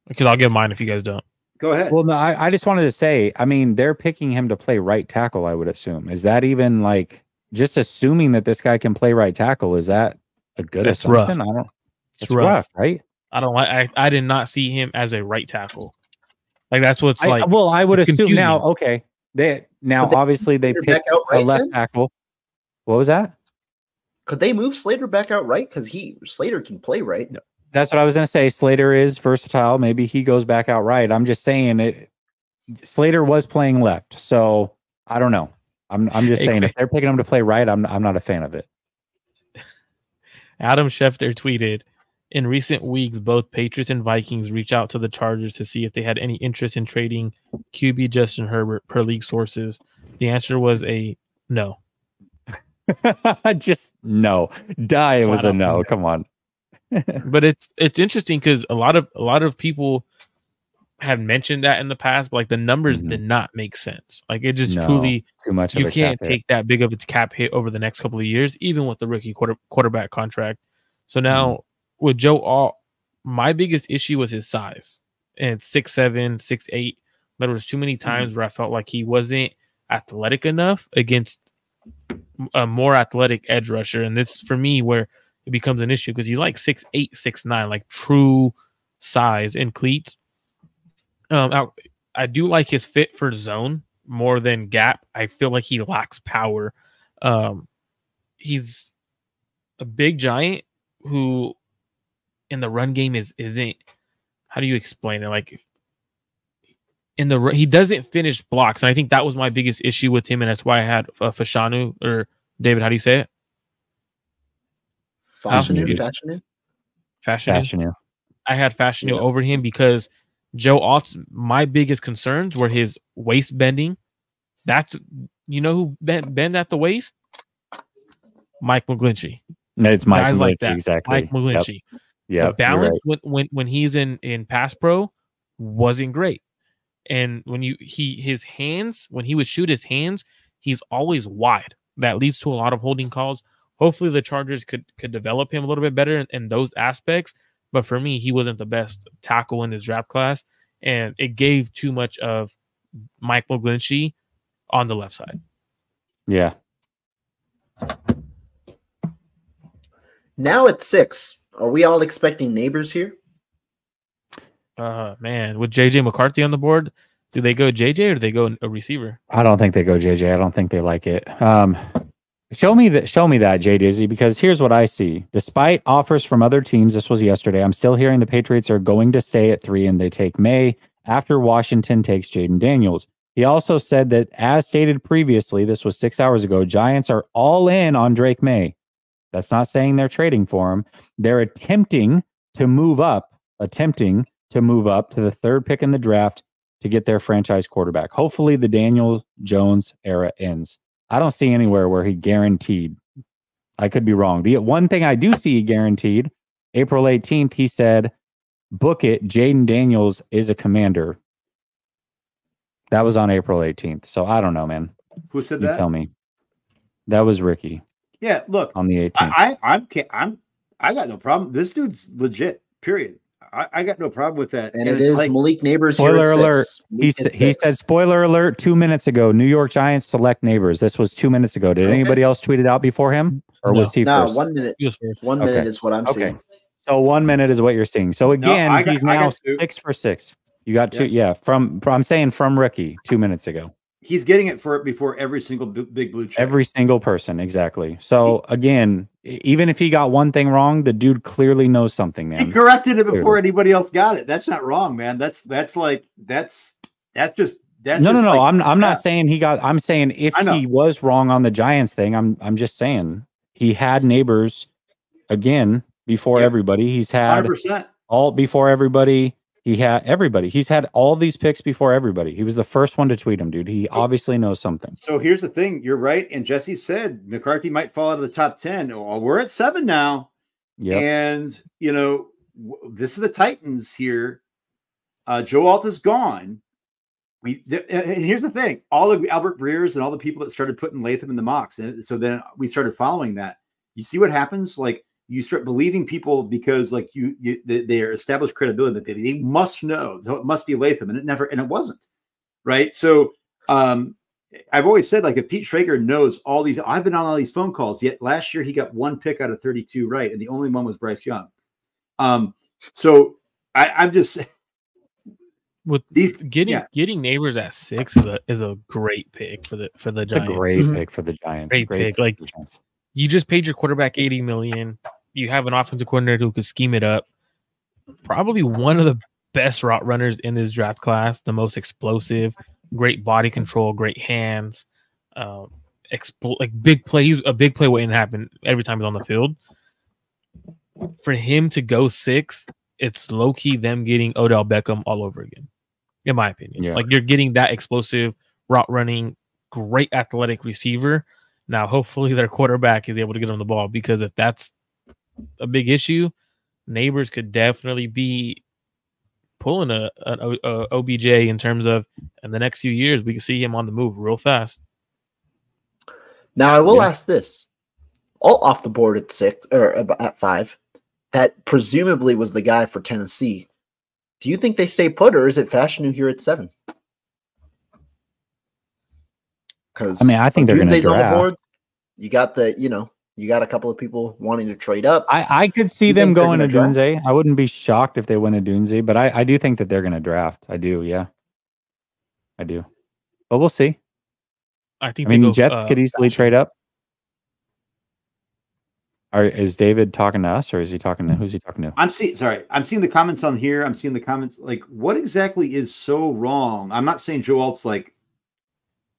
Speaker 5: Because I'll give mine if you guys don't.
Speaker 6: Go ahead.
Speaker 1: Well, no, I just wanted to say, I mean, they're picking him to play right tackle, I would assume. Is that even like just assuming that this guy can play right tackle? Is that a good assumption?
Speaker 5: Rough.
Speaker 1: It's rough, right?
Speaker 5: I did not see him as a right tackle. Like that's what's like.
Speaker 1: Well, I would assume
Speaker 5: confusing.
Speaker 1: now. Okay, obviously they picked a left tackle. What was that?
Speaker 2: Could they move Slater back out right? Because Slater can play right.
Speaker 1: No. That's what I was going to say. Slater is versatile. Maybe he goes back out right. I'm just saying it. Slater was playing left, so I don't know. I'm just saying if they're picking him to play right, I'm not a fan of it.
Speaker 5: Adam Schefter tweeted, in recent weeks, both Patriots and Vikings reached out to the Chargers to see if they had any interest in trading QB Justin Herbert per league sources. The answer was a no.
Speaker 1: Just no. It was a no. Come on.
Speaker 5: But it's interesting because a lot of people have mentioned that in the past, but like the numbers did not make sense. Like it just truly
Speaker 1: too much.
Speaker 5: You can't take that big of a cap hit over the next couple of years, even with the rookie quarterback contract. So now with Joe Alt, my biggest issue was his size, and 6'7", 6'8". There was too many times where I felt like he wasn't athletic enough against a more athletic edge rusher, and this for me where it becomes an issue because he's like 6'8", 6'9", like true size in cleats. I do like his fit for zone more than gap. I feel like he lacks power. He's a big giant who in the run game isn't, how do you explain it? Like he doesn't finish blocks. And I think that was my biggest issue with him. And that's why I had Fashanu, or David, how do you say it?
Speaker 2: Fashanu.
Speaker 5: I had Fashanu over him because Joe Alt's my biggest concerns were his waist bending. That's, you know who bend at the waist? Mike McGlinchey.
Speaker 1: It's Mike
Speaker 5: guys
Speaker 1: McGlinchey,
Speaker 5: like that.
Speaker 1: exactly.
Speaker 5: Mike McGlinchey.
Speaker 1: Yeah,
Speaker 5: the balance when he's in pass pro wasn't great. And when his hands, when he would shoot his hands, he's always wide. That leads to a lot of holding calls. Hopefully the Chargers could develop him a little bit better in those aspects. But for me, he wasn't the best tackle in his draft class. And it gave too much of Mike McGlinchey on the left side.
Speaker 1: Yeah.
Speaker 2: Now at 6, are we all expecting Neighbors here?
Speaker 5: Man, with JJ McCarthy on the board, do they go JJ or do they go a receiver?
Speaker 1: I don't think they go JJ. I don't think they like it. Show me that, Jay Dizzy, because here's what I see. Despite offers from other teams, this was yesterday, I'm still hearing the Patriots are going to stay at 3 and they take May after Washington takes Jaden Daniels. He also said that, as stated previously, this was 6 hours ago, Giants are all in on Drake May. That's not saying they're trading for him. They're attempting to move up to the 3rd pick in the draft to get their franchise quarterback. Hopefully the Daniel Jones era ends. I don't see anywhere where he guaranteed. I could be wrong. The one thing I do see he guaranteed, April 18th, he said, book it, Jaden Daniels is a Commander. That was on April 18th. So I don't know, man.
Speaker 6: Who said that?
Speaker 1: Tell me. That was Ricky.
Speaker 6: Yeah, look.
Speaker 1: On the 18th.
Speaker 6: I got no problem. This dude's legit, period. I got no problem with that.
Speaker 2: And it is like, Malik Neighbors.
Speaker 1: Spoiler alert. He said, spoiler alert, 2 minutes ago, New York Giants select Neighbors. This was 2 minutes ago. Did anybody else tweet it out before him? Or was he first?
Speaker 2: 1 minute. 1 minute is what I'm seeing.
Speaker 1: So 1 minute is what you're seeing. So again, he's now 6 for 6. You got 2. Yeah. I'm saying from Ricky 2 minutes ago.
Speaker 6: He's getting it before every single big blue check.
Speaker 1: Every single person, exactly. So again, even if he got one thing wrong, the dude clearly knows something, man.
Speaker 6: He corrected it before anybody else got it. That's not wrong, man. That's just
Speaker 1: No. I'm not saying he got. I'm saying if he was wrong on the Giants thing, I'm just saying he had Neighbors again before everybody. He's had
Speaker 6: 100%.
Speaker 1: all before everybody. He had everybody. He's had all these picks before everybody. He was the first one to tweet him, dude. He obviously knows something.
Speaker 6: So here's the thing. You're right. And Jesse said McCarthy might fall out of the top 10. Well, we're at 7 now. Yep. And, you know, this is the Titans here. Joe Alt is gone. And here's the thing. All of Albert Breers and all the people that started putting Latham in the mocks. And so then we started following that. You see what happens? Like, you start believing people because like their established credibility that they must know. So it must be Latham, and it wasn't, right? So I've always said, like, if Pete Schrager knows all these, I've been on all these phone calls, yet last year he got 1 pick out of 32 right, and the only one was Bryce Young. So I'm just
Speaker 5: with these getting Neighbors at 6 is a great pick for the Giants.
Speaker 1: A great pick for the Giants.
Speaker 5: Great pick. Like, you just paid your quarterback $80 million. You have an offensive coordinator who could scheme it up. Probably one of the best route runners in this draft class, the most explosive, great body control, great hands, like big plays. A big play waiting to happen every time he's on the field. For him to go 6, it's low key them getting Odell Beckham all over again, in my opinion. Yeah. Like, you're getting that explosive route running, great athletic receiver. Now, hopefully, their quarterback is able to get on the ball, because if that's a big issue, Neighbors could definitely be pulling a OBJ in terms of, in the next few years, we can see him on the move real fast.
Speaker 2: Now, I will ask this: all off the board at 6 or at 5, that presumably was the guy for Tennessee. Do you think they stay put, or is it Fashanu here at 7? Because
Speaker 1: I think they're going to draft.
Speaker 2: On the board. You got you got a couple of people wanting to trade up.
Speaker 1: I could see them going to Dunze. I wouldn't be shocked if they went to Dunze, but I do think that they're going to draft. I do, yeah. I do. But we'll see.
Speaker 5: I think
Speaker 1: Jets could easily trade up. Is David talking to us, or is he talking to who's he talking to?
Speaker 6: I'm seeing the comments on here. I'm seeing the comments, like, what exactly is so wrong? I'm not saying Joe Alt's like,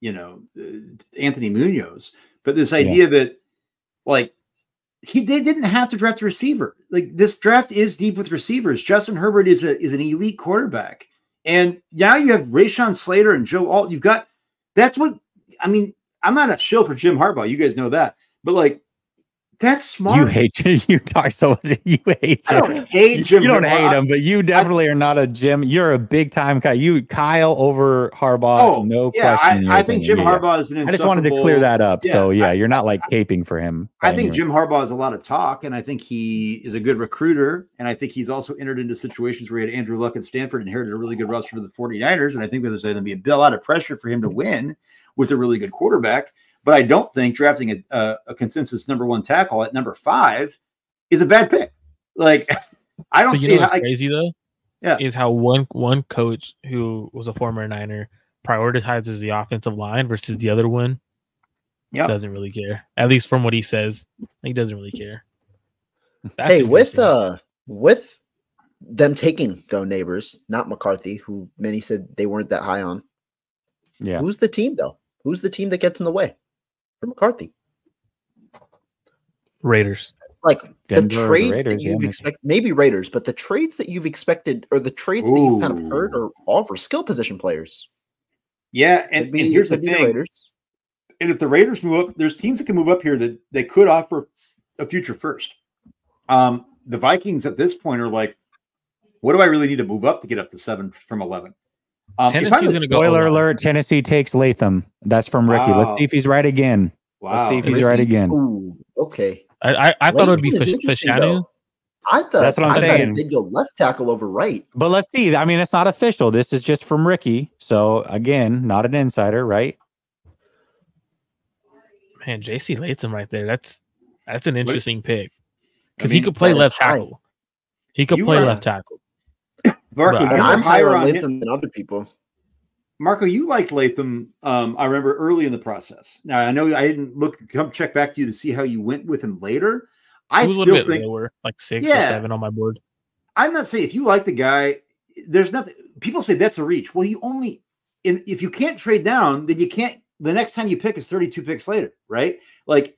Speaker 6: Anthony Munoz, but this idea that, like, they didn't have to draft a receiver. Like, this draft is deep with receivers. Justin Herbert is an elite quarterback, and now you have Rashawn Slater and Joe Alt. I'm not a shill for Jim Harbaugh. You guys know that, but like, that's smart.
Speaker 1: You hate you talk so much. You hate Jim.
Speaker 6: I don't hate Jim.
Speaker 1: You don't hate him, but you definitely are not a Jim. You're a big time guy. Kyle over Harbaugh. No question.
Speaker 6: I think Jim Harbaugh is an insufferable.
Speaker 1: I just wanted to clear that up. Yeah, so you're not like caping for him.
Speaker 6: I think Jim Harbaugh has a lot of talk, and I think he is a good recruiter, and I think he's also entered into situations where he had Andrew Luck at Stanford, inherited a really good roster for the 49ers, and I think there's going to be a lot of pressure for him to win with a really good quarterback. But I don't think drafting a consensus number 1 tackle at number 5 is a bad pick. Like, I don't see how
Speaker 5: crazy though. Yeah, is how one coach who was a former Niner prioritizes the offensive line versus the other one. Yeah, doesn't really care. At least from what he says, he doesn't really care.
Speaker 2: Hey, with them taking Neighbors, not McCarthy, who many said they weren't that high on.
Speaker 1: Yeah,
Speaker 2: who's the team though? Who's the team that gets in the way for McCarthy?
Speaker 5: Raiders.
Speaker 2: Like Denver, the trades that you've expected, maybe Raiders, but the trades that you've expected, or the trades that you've kind of heard, are all for skill position players.
Speaker 6: Yeah, and here's the thing. Raiders. And if the Raiders move up, there's teams that can move up here that they could offer a future first. The Vikings at this point are like, what do I really need to move up to get up to 7 from 11?
Speaker 5: Tennessee's going to go.
Speaker 1: Spoiler alert: Tennessee takes Latham. That's from Ricky. Let's see if he's right again.
Speaker 6: Wow.
Speaker 1: Let's see if he's right again.
Speaker 2: Ooh, okay.
Speaker 5: I thought it would be Fashanu.
Speaker 2: I thought that's what I'm saying. They'd go left tackle over right.
Speaker 1: But let's see. I mean, it's not official. This is just from Ricky. So again, not an insider, right?
Speaker 5: Man, JC Latham right there. That's an interesting pick, because he could play left tackle. He could play left tackle.
Speaker 6: Marco,
Speaker 2: I'm higher on Latham than other people.
Speaker 6: Marco, you liked Latham. I remember early in the process. Now I know I didn't come check back to you to see how you went with him later. I
Speaker 5: was a little bit lower, like 6 or 7 on my board.
Speaker 6: I'm not saying if you like the guy, there's nothing. People say that's a reach. Well, if you can't trade down, then you can't. The next time you pick is 32 picks later, right? Like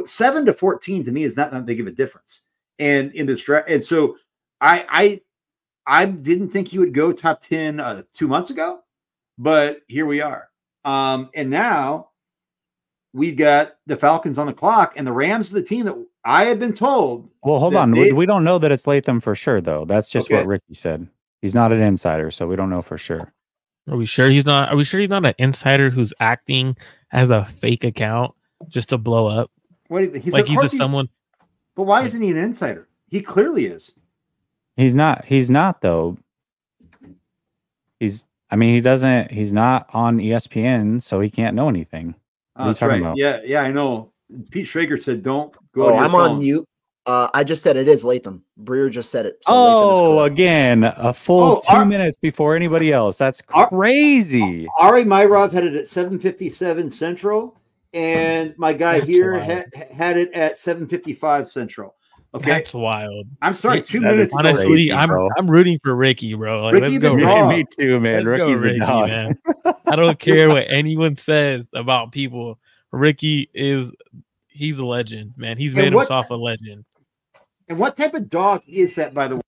Speaker 6: 7 to 14 to me is not that big of a difference. And in this draft, and so I didn't think he would go top 10 2 months ago, but here we are. And now we've got the Falcons on the clock, and the Rams are the team that I have been told.
Speaker 1: Well, hold on. We don't know that it's Latham for sure, though. That's just what Ricky said. He's not an insider, so we don't know for sure.
Speaker 5: Are we sure he's not? Are we sure he's not an insider who's acting as a fake account just to blow up?
Speaker 6: What,
Speaker 5: he's someone.
Speaker 6: But why isn't he an insider? He clearly is.
Speaker 1: He's not. He's not though. He doesn't. He's not on ESPN, so he can't know anything. What are you talking about?
Speaker 6: Yeah, I know. Pete Schrager said, "Don't go."
Speaker 2: Oh, I'm on mute. I just said it is Latham. Breer just said it.
Speaker 1: So again, a full 2 minutes before anybody else. That's crazy.
Speaker 6: Ari Myrov had it at 7:57 Central, and my guy here had it at 7:55 Central. Okay,
Speaker 5: that's wild.
Speaker 6: I'm sorry, 2 minutes.
Speaker 5: Honestly, I'm rooting for Ricky, bro. Like,
Speaker 6: Ricky the dog.
Speaker 1: Me too, man. Ricky's the dog.
Speaker 5: Man. I don't care what anyone says about people. Ricky he's a legend, man. He's made himself a legend.
Speaker 6: And what type of dog is that, by the way?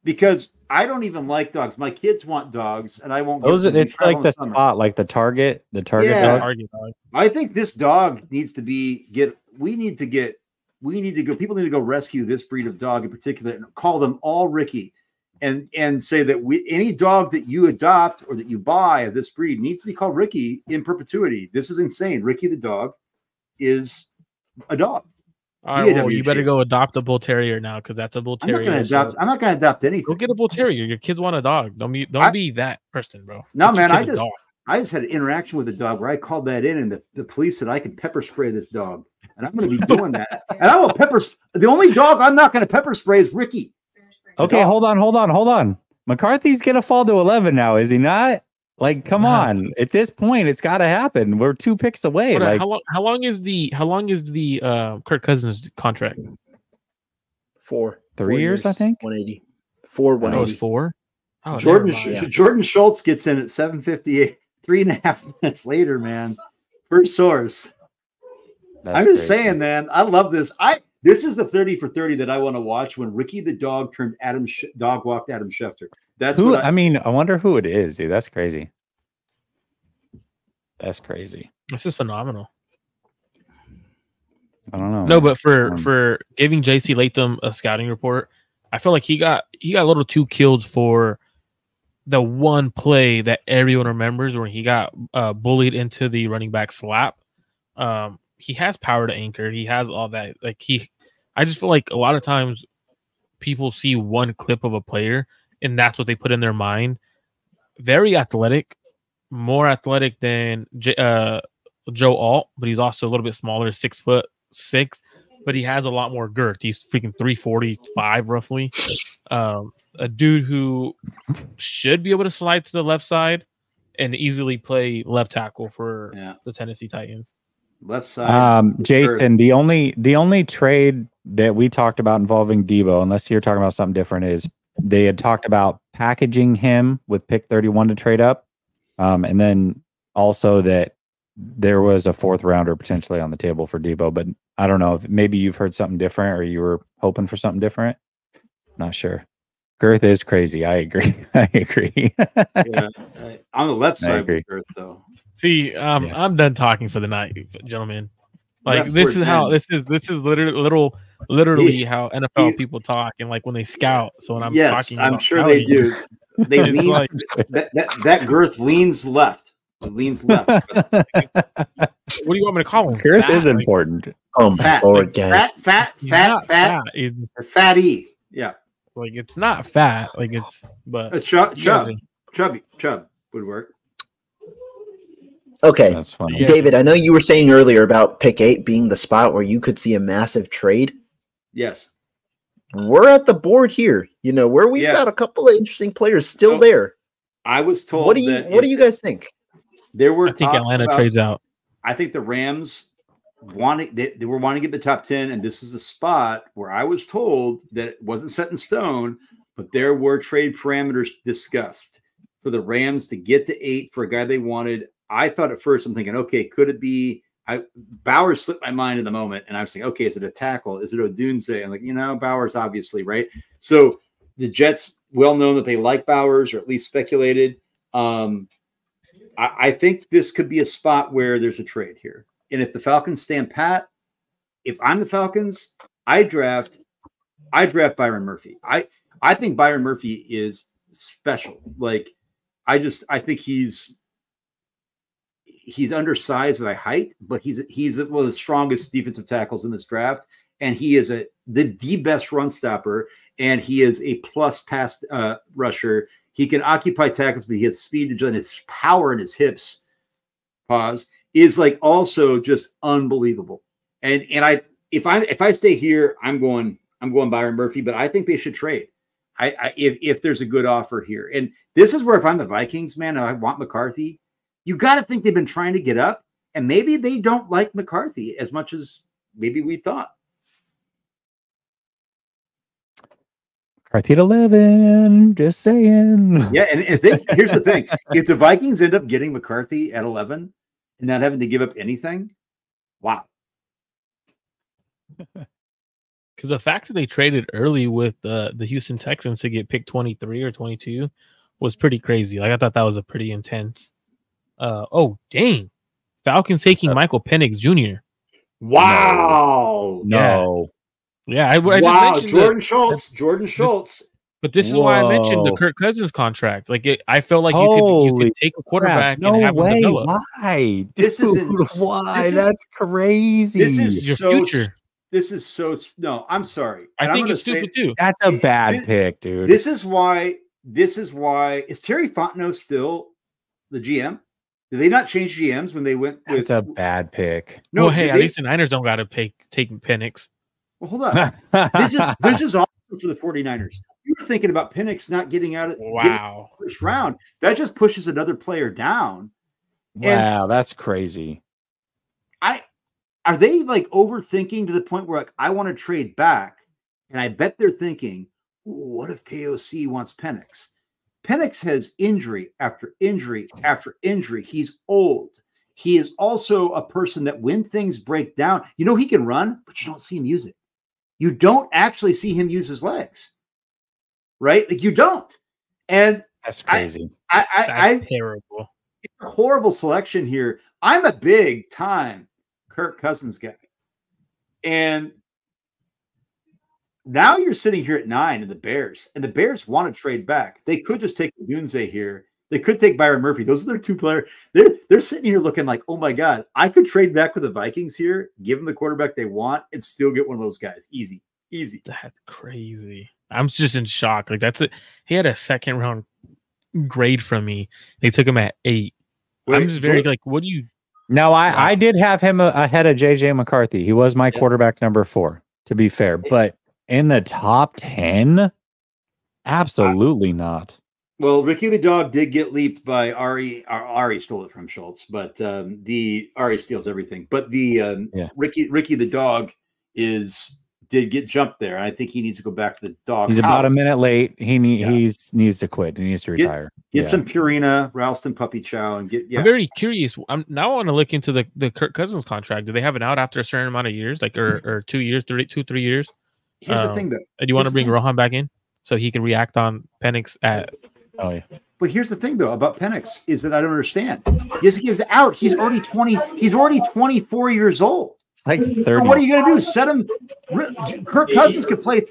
Speaker 6: Because I don't even like dogs. My kids want dogs, and I won't.
Speaker 1: It's like the spot, like the target dog.
Speaker 5: Target dog.
Speaker 6: I think this dog needs to We need to go. People need to go rescue this breed of dog in particular, and call them all Ricky, and say that any dog that you adopt or that you buy of this breed needs to be called Ricky in perpetuity. This is insane. Ricky the dog is a dog.
Speaker 5: All right, well, you better go adopt a bull terrier now, because that's a bull terrier.
Speaker 6: I'm not gonna adopt anything.
Speaker 5: Go get a bull terrier. Your kids want a dog. Don't be that person, bro.
Speaker 6: No, man. I just had an interaction with a dog where I called that in, and the police said I can pepper spray this dog, and I'm going to be doing that. And I will pepper. The only dog I'm not going to pepper spray is Ricky.
Speaker 1: Okay, hold on. McCarthy's going to fall to 11 now, is he not? Like, come on! At this point, it's got to happen. We're 2 picks away. Like,
Speaker 5: how long is the Kirk Cousins contract?
Speaker 1: 3 years, I think.
Speaker 2: 180. 180.
Speaker 5: 4. Oh,
Speaker 6: Jordan Schultz gets in at 7:58. 3.5 minutes later, man. First source. I'm just saying, man. I love this. This is the 30 for 30 that I want to watch when Ricky the dog turned dog walked Adam Schefter. That's
Speaker 1: who. I wonder who it is, dude. That's crazy. That's crazy.
Speaker 5: This is phenomenal.
Speaker 1: I don't know.
Speaker 5: No, but for giving JC Latham a scouting report, I feel like he got a little too killed for the one play that everyone remembers when he got bullied into the running back slap. He has power to anchor. He has all that. I just feel like a lot of times people see one clip of a player and that's what they put in their mind. Very athletic, more athletic than Joe Alt, but he's also a little bit smaller, 6'6", but he has a lot more girth. He's freaking 345 roughly. A dude who should be able to slide to the left side and easily play left tackle for the Tennessee Titans.
Speaker 6: Left side.
Speaker 1: Jason, the only trade that we talked about involving Debo, unless you're talking about something different, is they had talked about packaging him with pick 31 to trade up. And then also that there was a 4th rounder potentially on the table for Debo, but I don't know if maybe you've heard something different or you were hoping for something different. Not sure. Girth is crazy. I agree.
Speaker 6: Yeah, on the left side of Girth, though.
Speaker 5: See, I'm done talking for the night, gentlemen. Like this is literally how NFL people talk, and like when they scout. So when I'm talking,
Speaker 6: I'm sure they do. They lean like, that Girth leans left. It leans left.
Speaker 5: What do you want me to call him?
Speaker 1: Girth is important.
Speaker 6: Fat.
Speaker 5: Is
Speaker 6: fatty. Yeah.
Speaker 5: Like it's not fat. Like it's chubby
Speaker 6: would work.
Speaker 2: Okay,
Speaker 1: that's funny.
Speaker 2: David, I know you were saying earlier about pick 8 being the spot where you could see a massive trade.
Speaker 6: Yes.
Speaker 2: We're at the board here, where we've got a couple of interesting players still there.
Speaker 6: I was told
Speaker 2: what do you guys think?
Speaker 6: There were
Speaker 5: I think Atlanta trades out.
Speaker 6: I think the Rams they were wanting to get the top 10, and this is a spot where I was told that it wasn't set in stone, but there were trade parameters discussed for the Rams to get to 8 for a guy they wanted. I thought at first, I'm thinking, okay, could it be Bowers slipped my mind in the moment, and I was thinking, okay, is it a tackle? Is it Odunze? I'm like, Bowers, obviously, right? So the Jets, well known that they like Bowers, or at least speculated. I think this could be a spot where there's a trade here. And if the Falcons stand pat, if I'm the Falcons, I draft Byron Murphy. I think Byron Murphy is special. Like, I think he's undersized by height, but he's one of the strongest defensive tackles in this draft, and he is the best run stopper, and he is a plus pass rusher. He can occupy tackles, but he has speed and his power in his hips. Is like also just unbelievable. And if I stay here, I'm going Byron Murphy, but I think they should trade. If there's a good offer here, and this is where if I'm the Vikings, man, I want McCarthy. You got to think they've been trying to get up, and maybe they don't like McCarthy as much as maybe we thought.
Speaker 1: McCarthy at 11, just saying.
Speaker 6: Yeah, and here's the thing. If the Vikings end up getting McCarthy at 11 and not having to give up anything, wow.
Speaker 5: Because the fact that they traded early with the Houston Texans to get pick 23 or 22 was pretty crazy. Like, I thought that was a pretty intense. Oh, dang. Falcons taking Michael Penix Jr.
Speaker 6: Wow.
Speaker 1: No.
Speaker 5: Yeah, I
Speaker 6: wow. Jordan Schultz.
Speaker 5: But this is why I mentioned the Kirk Cousins contract. Like, I felt like you could take a quarterback and have him develop.
Speaker 1: Why?
Speaker 6: This is
Speaker 1: why? That's crazy.
Speaker 6: This is
Speaker 5: your future.
Speaker 6: This is so no. I'm sorry.
Speaker 5: I think it's stupid too.
Speaker 1: That's a bad pick, dude.
Speaker 6: This is why. Is Terry Fontenot still the GM? Did they not change GMs when they went?
Speaker 1: It's a bad pick.
Speaker 5: No, well, hey, at least the Niners don't got to take Penix.
Speaker 6: Well, hold on. This is awesome for the 49ers. You were thinking about Penix not getting out of the first round. That just pushes another player down.
Speaker 1: Wow, that's crazy.
Speaker 6: Are they like overthinking to the point where like I want to trade back? And I bet they're thinking, what if KOC wants Penix? Penix has injury after injury after injury. He's old. He is also a person that when things break down, he can run, but you don't see him use it. You don't actually see him use his legs, right? Like you don't. And
Speaker 1: that's crazy.
Speaker 5: That's terrible.
Speaker 6: It's a horrible selection here. I'm a big time Kirk Cousins guy. And now you're sitting here at 9 in the Bears, and the Bears want to trade back. They could just take Dunze here. They could take Byron Murphy. Those are their two players. They're sitting here looking like, oh my God, I could trade back with the Vikings here, give them the quarterback they want, and still get one of those guys. Easy.
Speaker 5: That's crazy. I'm just in shock. Like that's it. He had a second round grade from me. They took him at 8. I'm just very like, what do you?
Speaker 1: No, I did have him ahead of JJ McCarthy. He was my quarterback number 4, to be fair. But in the top 10, absolutely not.
Speaker 6: Well, Ricky the dog did get leaped by Ari. Ari stole it from Schultz, but the Ari steals everything. But the Ricky the dog did get jumped there. I think he needs to go back to the dog.
Speaker 1: He's about a minute late. He needs to quit. He needs to retire.
Speaker 6: Get some Purina, Ralston puppy chow, and get. Yeah.
Speaker 5: I'm very curious. I want to look into the Kirk Cousins contract. Do they have it out after a certain amount of years, like or 2 years, 3 years?
Speaker 6: Here's the thing, though.
Speaker 5: Do you want to bring Rohan back in so he can react on Penix at?
Speaker 1: Oh yeah.
Speaker 6: But here's the thing, though, about Penix is that I don't understand. He is out. He's already 20. He's already 24 years old.
Speaker 1: It's like 30.
Speaker 6: So what are you going to do? Set him? Kirk Cousins could play.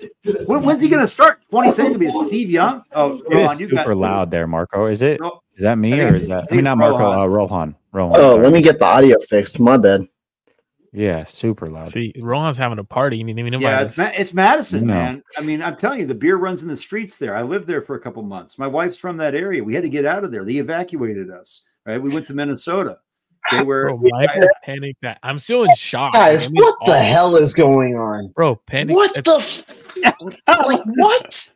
Speaker 6: When's he going to start? 27 to be Steve Young? Oh,
Speaker 1: Rohan, you super loud there, Marco. Is it? Is that me or is that? I mean, not Marco. Rohan.
Speaker 2: Oh, let me get the audio fixed. My bad.
Speaker 1: Yeah, super loud.
Speaker 5: See, Rohan's having a party.
Speaker 6: It's Madison, man. I mean, I'm telling you, the beer runs in the streets there. I lived there for a couple months. My wife's from that area. We had to get out of there. They evacuated us. Right? We went to Minnesota. They were
Speaker 5: Panic. That I'm still in shock.
Speaker 2: Guys, what the hell is going on,
Speaker 5: bro? Panic.
Speaker 2: What like what?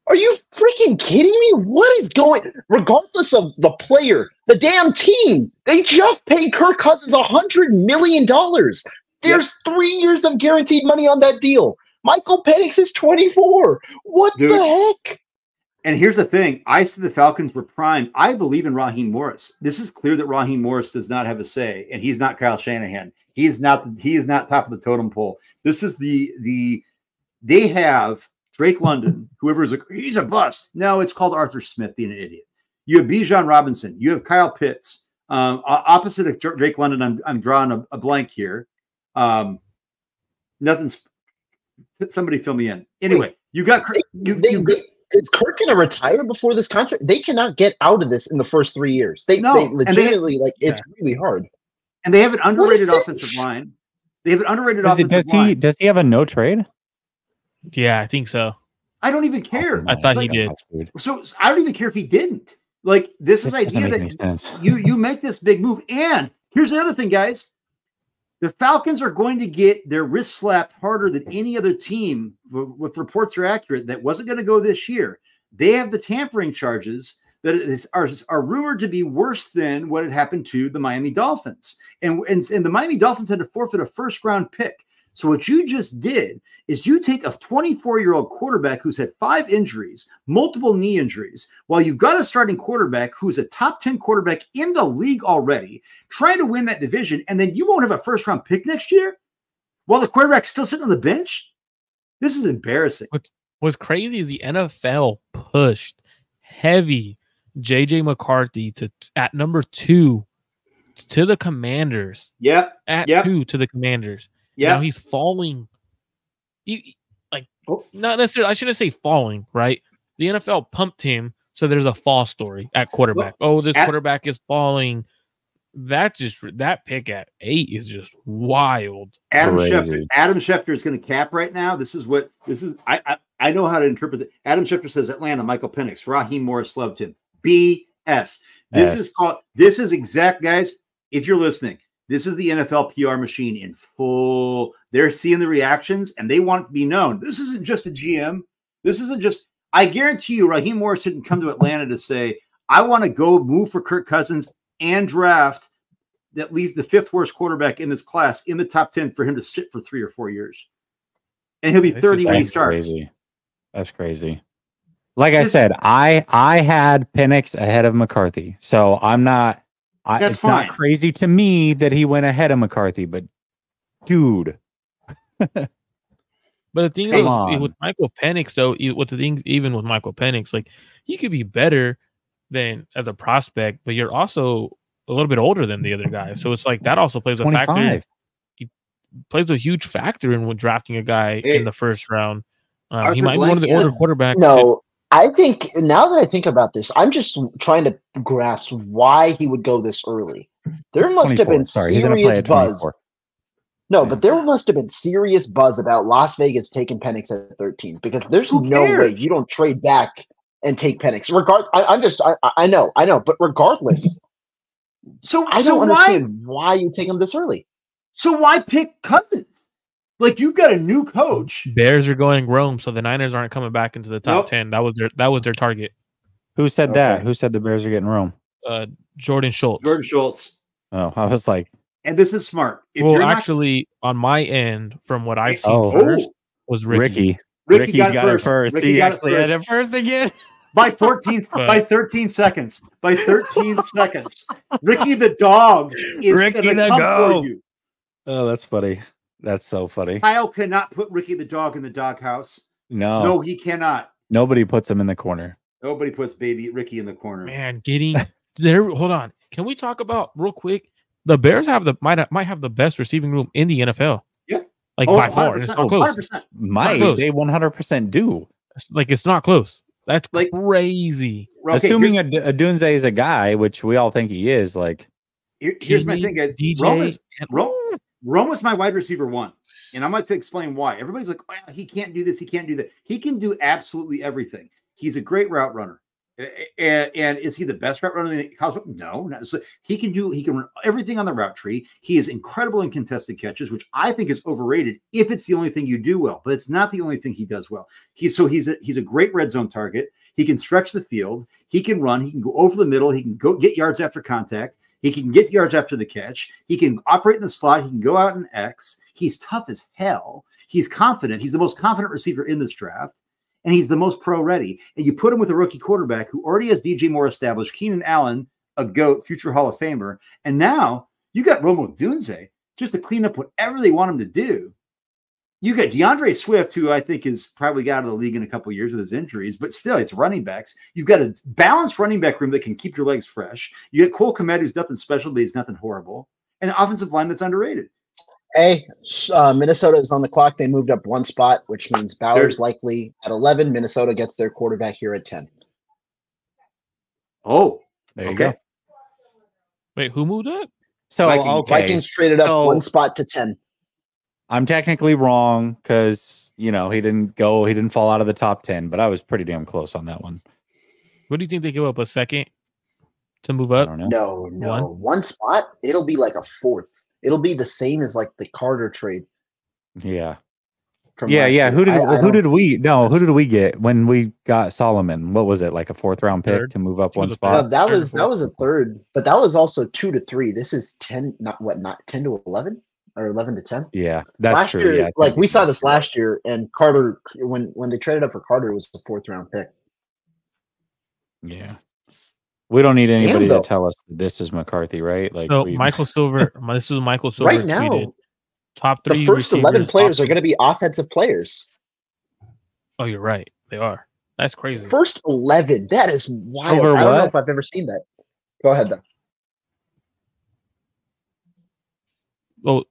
Speaker 2: Are you freaking kidding me? What is going? Regardless of the player, the damn team, they just paid Kirk Cousins $100 million. There's 3 years of guaranteed money on that deal. Michael Penix is 24. What the heck?
Speaker 6: And here's the thing. I said the Falcons were primed. I believe in Raheem Morris. This is clear that Raheem Morris does not have a say, and he's not Kyle Shanahan. He is not top of the totem pole. This is they have Drake London, whoever's like, he's a bust. No, it's called Arthur Smith being an idiot. You have Bijan Robinson. You have Kyle Pitts. Opposite of Drake London, I'm drawing a blank here. Nothing's. Somebody fill me in. Anyway, you got.
Speaker 2: Is Kirk going to retire before this contract? They cannot get out of this in the first 3 years. They legitimately it's really hard.
Speaker 6: And they have an underrated offensive line. They have an underrated offensive line.
Speaker 1: Does he have a no trade?
Speaker 5: Yeah, I think so.
Speaker 6: I don't even care.
Speaker 5: I thought he did.
Speaker 6: So I don't even care if he didn't. Like this idea that you make this big move. And here's the other thing, guys. The Falcons are going to get their wrist slapped harder than any other team, if reports are accurate, that wasn't going to go this year. They have the tampering charges that are rumored to be worse than what had happened to the Miami Dolphins. And the Miami Dolphins had to forfeit a first-round pick. So what you just did is you take a 24-year-old quarterback who's had 5 injuries, multiple knee injuries, while you've got a starting quarterback who's a top 10 quarterback in the league already, trying to win that division, and then you won't have a first-round pick next year while the quarterback's still sitting on the bench? This is embarrassing.
Speaker 5: What's crazy is the NFL pushed heavy J.J. McCarthy at number 2 to the Commanders.
Speaker 6: Yep.
Speaker 5: At 2 to the Commanders.
Speaker 6: Yeah,
Speaker 5: now he's falling. Not necessarily. I shouldn't say falling, right? The NFL pumped him, so there's a fall story at quarterback. Quarterback is falling. That pick at 8 is just wild.
Speaker 6: Adam Schefter is going to cap right now. This is. I know how to interpret it. Adam Schefter says Atlanta, Michael Penix, Raheem Morris loved him. BS. This is exact, guys. If you're listening. This is the NFL PR machine in full. They're seeing the reactions, and they want it to be known. This isn't just a GM. This isn't just – I guarantee you Raheem Morris didn't come to Atlanta to say, I want to go move for Kirk Cousins and draft at least the 5th worst quarterback in this class in the top 10 for him to sit for 3 or 4 years. And he'll be 30 when he starts.
Speaker 1: Crazy. That's crazy. Like I said, I had Penix ahead of McCarthy, so I'm not – it's not crazy to me that he went ahead of McCarthy, but dude.
Speaker 5: But the thing is, with Michael Penix, though, even with Michael Penix, like he could be better than as a prospect, but you're also a little bit older than the other guy. So it's like that also plays a factor. He plays a huge factor in drafting a guy in the first round. He might be one of the older quarterbacks.
Speaker 2: No. I think now that I think about this, I'm just trying to grasp why he would go this early. There must have been serious buzz. No, but there must have been serious buzz about Las Vegas taking Penix at 13 because there's no way you don't trade back and take Penix. I know, but regardless, I don't understand why you take him this early.
Speaker 6: So why pick Cousins? Like you've got a new coach.
Speaker 5: Bears are going Rome, so the Niners aren't coming back into the top 10. That was their target.
Speaker 1: Who said that? Who said the Bears are getting Rome?
Speaker 5: Jordan Schultz.
Speaker 1: Oh, I was like,
Speaker 6: and this is smart.
Speaker 5: Actually, on my end, from what I've seen first was Ricky.
Speaker 1: Ricky got it first. He actually had it first again.
Speaker 6: By 13 seconds. By 13 seconds. Ricky the dog is
Speaker 1: Ricky the go. Oh, that's funny. That's so funny.
Speaker 6: Kyle cannot put Ricky the dog in the doghouse.
Speaker 1: No,
Speaker 6: he cannot.
Speaker 1: Nobody puts him in the corner.
Speaker 6: Nobody puts baby Ricky in the corner.
Speaker 5: Man, getting there. Hold on. Can we talk about real quick? The Bears might have the best receiving room in the NFL.
Speaker 6: Yeah,
Speaker 5: by far. It's not close.
Speaker 6: 100%.
Speaker 1: They 100% do.
Speaker 5: It's not close. That's crazy.
Speaker 1: Okay, assuming Odunze is a guy, which we all think he is. Like,
Speaker 6: here's my thing, guys. Rome was my wide receiver 1, and I'm going to explain why. Everybody's like, well, he can't do this, he can't do that. He can do absolutely everything. He's a great route runner. And is he the best route runner in the college? No. So he can run everything on the route tree. He is incredible in contested catches, which I think is overrated if it's the only thing you do well, but it's not the only thing he does well. He's a great red zone target. He can stretch the field. He can run. He can go over the middle. He can go get yards after contact. He can get yards after the catch. He can operate in the slot. He can go out in X. He's tough as hell. He's confident. He's the most confident receiver in this draft. and he's the most pro ready. And you put him with a rookie quarterback who already has DJ Moore established, Keenan Allen, a GOAT, future Hall of Famer. And now you got Rome Odunze just to clean up whatever they want him to do. You got DeAndre Swift, who I think is probably got out of the league in a couple of years with his injuries, but still, it's running backs. You've got a balanced running back room that can keep your legs fresh. You got Cole Kmet, who's nothing special, but he's nothing horrible. And an offensive line that's underrated.
Speaker 2: Hey, Minnesota is on the clock. They moved up one spot, which means Bauer's likely at 11. Minnesota gets their quarterback here at 10.
Speaker 6: Oh,
Speaker 1: there you go.
Speaker 5: Wait, who moved up?
Speaker 1: So
Speaker 2: Vikings traded up one spot to 10.
Speaker 1: I'm technically wrong because he didn't fall out of the top 10, but I was pretty damn close on that one.
Speaker 5: What do you think they give up a second to move up?
Speaker 1: I don't know.
Speaker 2: No. One spot, it'll be like a fourth. It'll be the same as like the Carter trade.
Speaker 1: Yeah.
Speaker 2: Yeah.
Speaker 1: Who did we get when we got Solomon? What was it, like a 4th round pick to move up one spot?
Speaker 2: No, that was a third, but that was also 2 to 3. This is 10, not 10 to 11 or 11 to 10.
Speaker 1: Yeah, that's
Speaker 2: last
Speaker 1: true.
Speaker 2: Year, we saw this last year, and Carter, when they traded up for Carter, it was a 4th round pick.
Speaker 1: Yeah. We don't need anybody to tell us that this is McCarthy, right?
Speaker 5: Michael Silver. This is Michael Silver.
Speaker 2: Right now,
Speaker 5: tweeted, top 3.
Speaker 2: The first 11 players are going to be offensive players.
Speaker 5: Oh, you're right. They are. That's crazy.
Speaker 2: First 11. That is wild. I don't know if I've ever seen that. Go ahead, though.
Speaker 5: Well,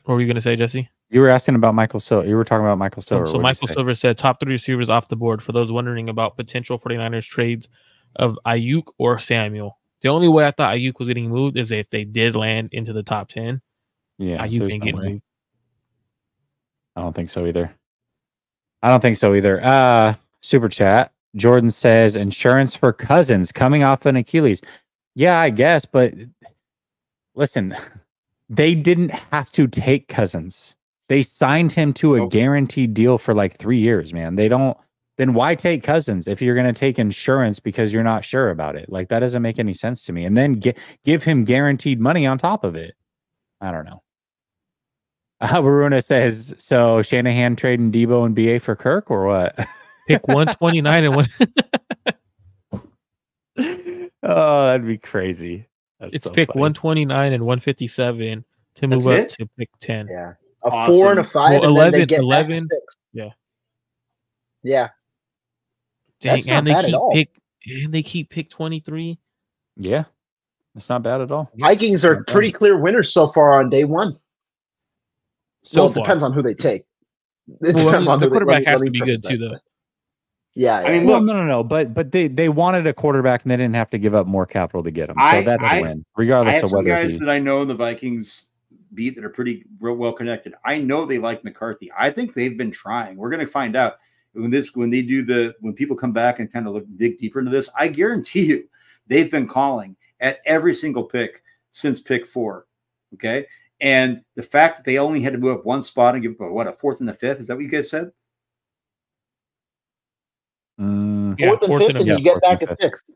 Speaker 5: what were you going to say, Jesse?
Speaker 1: You were asking about Michael Silver. You were talking about Michael Silver.
Speaker 5: So Michael Silver said top 3 receivers off the board for those wondering about potential 49ers trades of Ayuk or Samuel. The only way I thought Ayuk was getting moved is if they did land into the top 10.
Speaker 1: Yeah,
Speaker 5: Ayuk ain't getting moved.
Speaker 1: I don't think so either. Super chat. Jordan says insurance for Cousins coming off an Achilles. Yeah, I guess, but listen, they didn't have to take Cousins. They signed him to a guaranteed deal for like 3 years, man. Then why take Cousins if you're going to take insurance because you're not sure about it? Like, that doesn't make any sense to me. And then give him guaranteed money on top of it. I don't know. Baruna says, so Shanahan trading Debo and BA for Kirk or what?
Speaker 5: Pick 129 and one.
Speaker 1: Oh, that'd be crazy.
Speaker 5: It's so pick funny. 129 and 157 to move up to pick 10.
Speaker 2: Yeah. A 4 and a 5 and 11, then they get 11. Back to 6.
Speaker 5: Yeah.
Speaker 2: Yeah.
Speaker 5: Dang,
Speaker 2: that's not bad at all.
Speaker 5: And they keep pick 23.
Speaker 1: Yeah. That's not bad at all.
Speaker 2: Vikings are pretty clear winners so far on day 1. It depends on who they take. It depends on
Speaker 5: the quarterback has to be good too, though.
Speaker 2: Yeah.
Speaker 1: I mean, no. But they wanted a quarterback and they didn't have to give up more capital to get him. So that's a win, regardless of whether
Speaker 6: guys that I know in the Vikings beat that are pretty well connected. I know they like McCarthy. I think they've been trying. We're going to find out when people come back and kind of dig deeper into this. I guarantee you, they've been calling at every single pick since pick 4. Okay. And the fact that they only had to move up one spot and give up a 4th and a 5th, is that what you guys said?
Speaker 2: 4th and 5th, and you get back at 6th.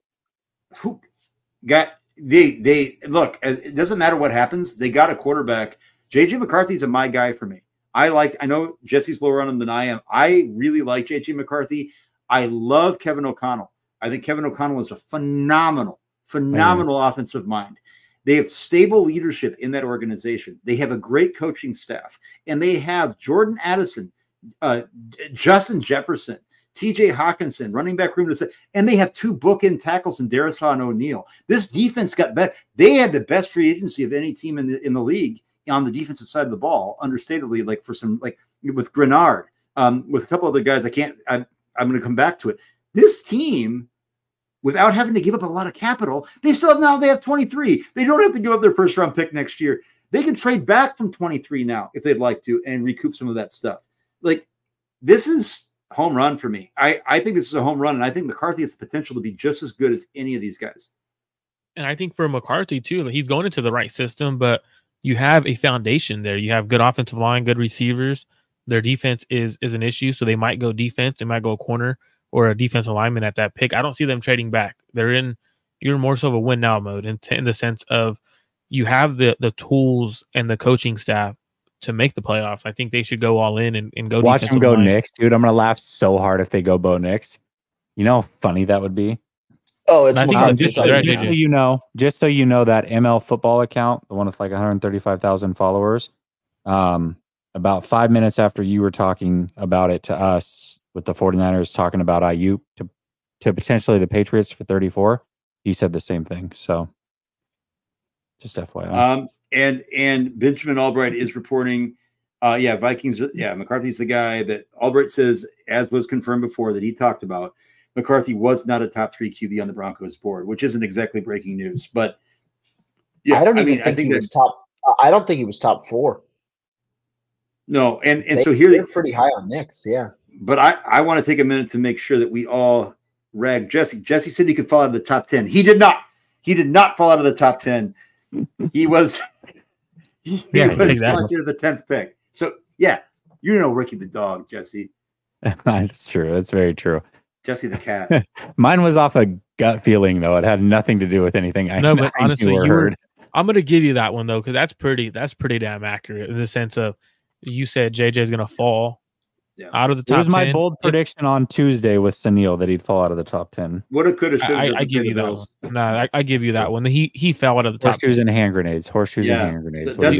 Speaker 6: They look. It doesn't matter what happens. They got a quarterback. JJ McCarthy's my guy for me. I know Jesse's lower on him than I am. I really like JJ McCarthy. I love Kevin O'Connell. I think Kevin O'Connell is a phenomenal offensive mind. They have stable leadership in that organization. They have a great coaching staff, and they have Jordan Addison, Justin Jefferson, TJ Hawkinson, running back room, and they have 2 bookend tackles in Darisaw and O'Neal. This defense got better. They had the best free agency of any team in the league on the defensive side of the ball, understatedly, like for some, like with Grenard, with a couple other guys. I'm going to come back to it. This team, without having to give up a lot of capital, they have 23. They don't have to give up their 1st round pick next year. They can trade back from 23 now if they'd like to and recoup some of that stuff. Like, this is home run for me. I think this is a home run, and I think McCarthy has the potential to be just as good as any of these guys.
Speaker 5: And I think for McCarthy too, he's going into the right system, but you have a foundation there. You have good offensive line, good receivers. Their defense is an issue, so they might go defense. They might go corner or a defensive lineman at that pick. I don't see them trading back. You're more so of a win now mode in the sense of you have the tools and the coaching staff to make the playoffs. I think they should go all in and go.
Speaker 1: Watch them go
Speaker 5: line.
Speaker 1: Knicks, dude. I'm gonna laugh so hard if they go Bo Knicks. You know how funny that would be.
Speaker 2: Oh, it's
Speaker 1: just so you know, that ML football account, the one with like 135,000 followers, about 5 minutes after you were talking about it to us with the 49ers talking about IU to potentially the Patriots for 34, he said the same thing. So just FYI.
Speaker 6: And Benjamin Albright is reporting, Vikings. Yeah, McCarthy's the guy that Albright says, as was confirmed before, that he talked about. McCarthy was not a top 3 QB on the Broncos board, which isn't exactly breaking news. But
Speaker 2: yeah, I don't think he was top. I don't think he was top 4.
Speaker 6: No, and so here
Speaker 2: they're pretty high on Knicks, yeah.
Speaker 6: But I want to take a minute to make sure that we all rag Jesse. Jesse said he could fall out of the top 10. He did not. He did not fall out of the top 10. He was selected the 10th pick. So yeah, you know Ricky the dog, Jesse.
Speaker 1: That's true. That's very true.
Speaker 6: Jesse the cat.
Speaker 1: Mine was off a gut feeling, though. It had nothing to do with anything.
Speaker 5: But honestly, I'm going to give you that one though, because that's pretty damn accurate in the sense of you said JJ is going to fall out of the top 10.
Speaker 1: It was my bold prediction on Tuesday with Sunil that he'd fall out of the top 10.
Speaker 6: What it could have.
Speaker 5: I give you that one. No, I give you that one. He fell out of the top.
Speaker 1: Horseshoes and hand grenades. Horseshoes and hand grenades.
Speaker 5: The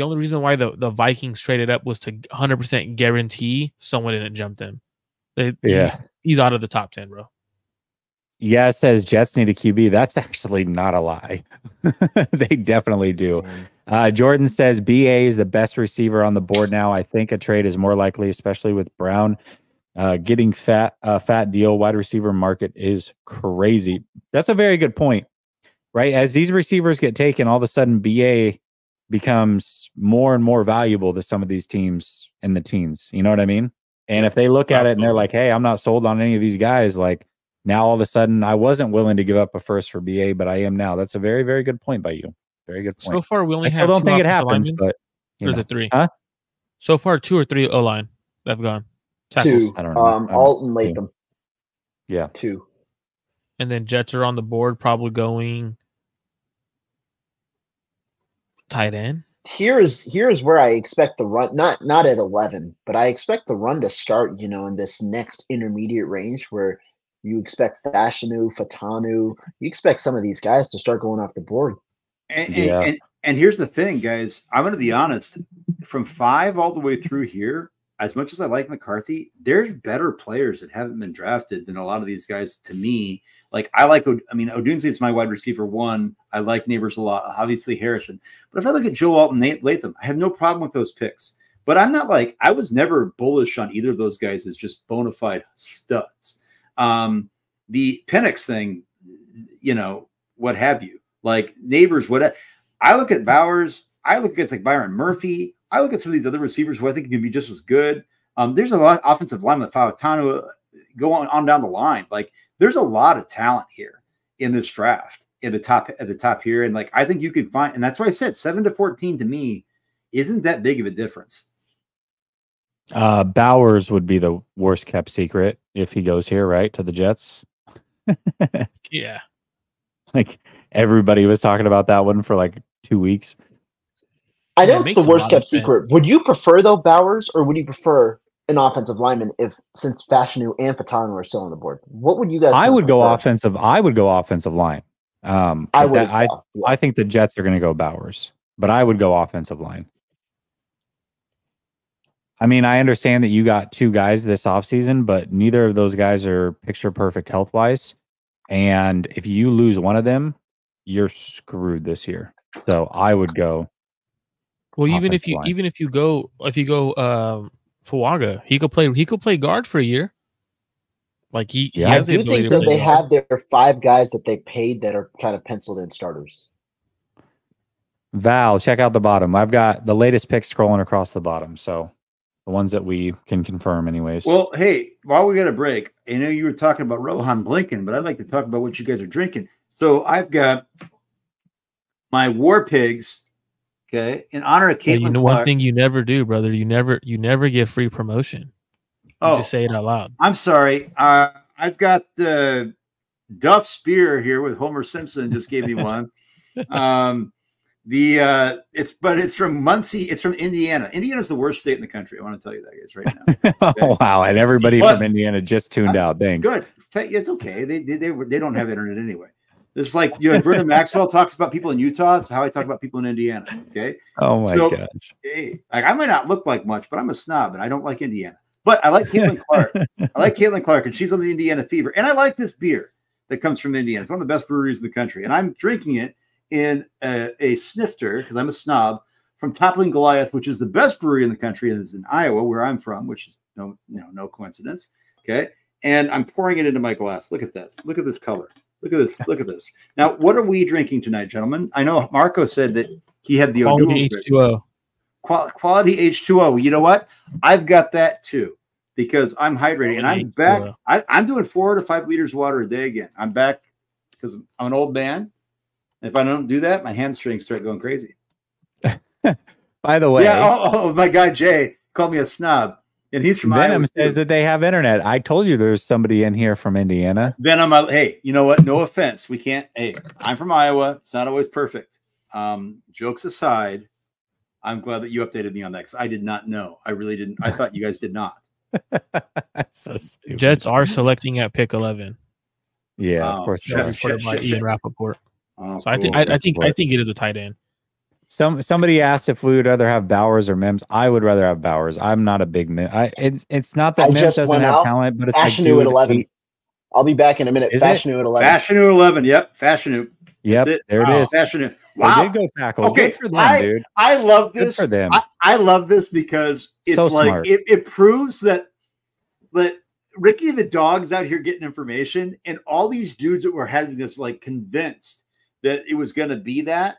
Speaker 5: only reason why the Vikings traded up was to 100% guarantee someone didn't jump them. He's out of the top 10, bro.
Speaker 1: Yeah, it says Jets need a QB. That's actually not a lie. They definitely do. Jordan says BA is the best receiver on the board now. I think a trade is more likely, especially with Brown getting fat deal. Wide receiver market is crazy. That's a very good point, right? As these receivers get taken, all of a sudden BA becomes more and more valuable to some of these teams in the teens. You know what I mean? And if they look at it and they're like, hey, I'm not sold on any of these guys, like now all of a sudden I wasn't willing to give up a first for BA, but I am now. That's a very, very good point by you. Very good point.
Speaker 5: So far, we only
Speaker 1: I still don't think it happens, but
Speaker 5: or is it 3? Huh? So far, 2 or 3 O-line that have gone.
Speaker 2: Tackles. 2. I don't know. Alton Latham.
Speaker 1: Yeah.
Speaker 2: 2.
Speaker 5: And then Jets are on the board, probably going tight end.
Speaker 2: Here's where I expect the run, not at 11, but I expect the run to start, in this next intermediate range where you expect Fashanu, Fatanu, you expect some of these guys to start going off the board.
Speaker 6: And here's the thing, guys. I'm going to be honest. From 5 all the way through here, as much as I like McCarthy, there's better players that haven't been drafted than a lot of these guys to me. Like Odunze is my wide receiver 1. I like Neighbors a lot. Obviously Harrison. But if I look at Joe Alton, Latham, I have no problem with those picks. But I'm not I was never bullish on either of those guys as just bona fide studs. The Penix thing, what have you. Like Neighbors, I look at Bowers, I look at guys like Byron Murphy, I look at some of these other receivers who I think can be just as good. There's a lot of offensive line with Fautanu, go on down the line. Like there's a lot of talent here in this draft at the top here. And I think you could find, and that's why I said 7 to 14 to me isn't that big of a difference.
Speaker 1: Bowers would be the worst kept secret if he goes here, right? To the Jets.
Speaker 5: Yeah.
Speaker 1: Everybody was talking about that one for 2 weeks.
Speaker 2: I know it's the worst kept secret. Would you prefer though Bowers, or would you prefer an offensive lineman since Fashanu and Fatanu are still on the board? What would you guys?
Speaker 1: I would go offensive. I would go offensive line. I think the Jets are going to go Bowers, but I would go offensive line. I mean, I understand that you got 2 guys this offseason, but neither of those guys are picture perfect health wise. And if you lose one of them, you're screwed this year. So I would go.
Speaker 5: Well, even if you go Fuaga, he could play guard for a year.
Speaker 2: I do think that they have their 5 guys that they paid that are kind of penciled in starters.
Speaker 1: Val, check out the bottom. I've got the latest picks scrolling across the bottom. So the ones that we can confirm anyways.
Speaker 6: Well, hey, while we got a break, I know you were talking about Rohan Blinken, but I'd like to talk about what you guys are drinking. So I've got my War Pigs, okay, in honor of Caitlin.
Speaker 5: One thing you never do, brother. You never give free promotion. You just say it out loud.
Speaker 6: I'm sorry. I've got Duff Spear here with Homer Simpson just gave me one. It's from Muncie. It's from Indiana. Indiana's the worst state in the country. I want to tell you that, guys, right now. Okay?
Speaker 1: Oh, wow. And everybody from Indiana just tuned out. Thanks.
Speaker 6: Good. It's okay. They don't have internet anyway. It's like, you know, Vernon Maxwell talks about people in Utah. It's how I talk about people in Indiana. Okay.
Speaker 1: Oh my gosh.
Speaker 6: Hey, like, I might not look like much, but I'm a snob and I don't like Indiana. But I like Caitlin Clark. I like Caitlin Clark, and she's on the Indiana Fever. And I like this beer that comes from Indiana. It's one of the best breweries in the country. And I'm drinking it in a snifter, because I'm a snob, from Toppling Goliath, which is the best brewery in the country, and it's in Iowa, where I'm from, which is no coincidence. Okay. And I'm pouring it into my glass. Look at this. Look at this color. Look at this. Look at this. Now, what are we drinking tonight, gentlemen? I know Marco said that he had the
Speaker 5: quality H2O.
Speaker 6: Quality H2O. You know what? I've got that too, because I'm hydrating, and I'm back. I'm doing 4 to 5 liters of water a day again. I'm back because I'm an old man. If I don't do that, my hamstrings start going crazy.
Speaker 1: By the way,
Speaker 6: yeah. My guy Jay called me a snob. And he's from
Speaker 1: Venom
Speaker 6: Iowa
Speaker 1: says that they have internet. I told you there's somebody in here from Indiana.
Speaker 6: Venom, hey, you know what? No offense. We can't. Hey, I'm from Iowa. It's not always perfect. Jokes aside, I'm glad that you updated me on that, because I did not know. I really didn't. I thought you guys did not.
Speaker 1: So stupid.
Speaker 5: Jets are selecting at pick 11.
Speaker 1: Yeah, of course.
Speaker 5: Reported by Ian Rappaport.
Speaker 6: Oh,
Speaker 5: so
Speaker 6: cool.
Speaker 5: I think it is a tight end.
Speaker 1: Somebody asked if we would rather have Bowers or Mims. I would rather have Bowers. I'm not a big Mims. It's not that Mims doesn't have talent, but it's
Speaker 2: Fashanu at 11. I'll be back in a minute. Fashanu at 11.
Speaker 6: Fashanu 11. Yep. Fashanu.
Speaker 1: Yep. There it is.
Speaker 6: Fashanu.
Speaker 1: Wow. They did go tackle.
Speaker 6: Okay.
Speaker 1: Good for them, dude.
Speaker 6: I love this.
Speaker 1: Good for them.
Speaker 6: I love this because it's
Speaker 1: so
Speaker 6: like
Speaker 1: smart.
Speaker 6: It proves that Ricky the dog's out here getting information, and all these dudes that were having this like convinced that it was going to be that.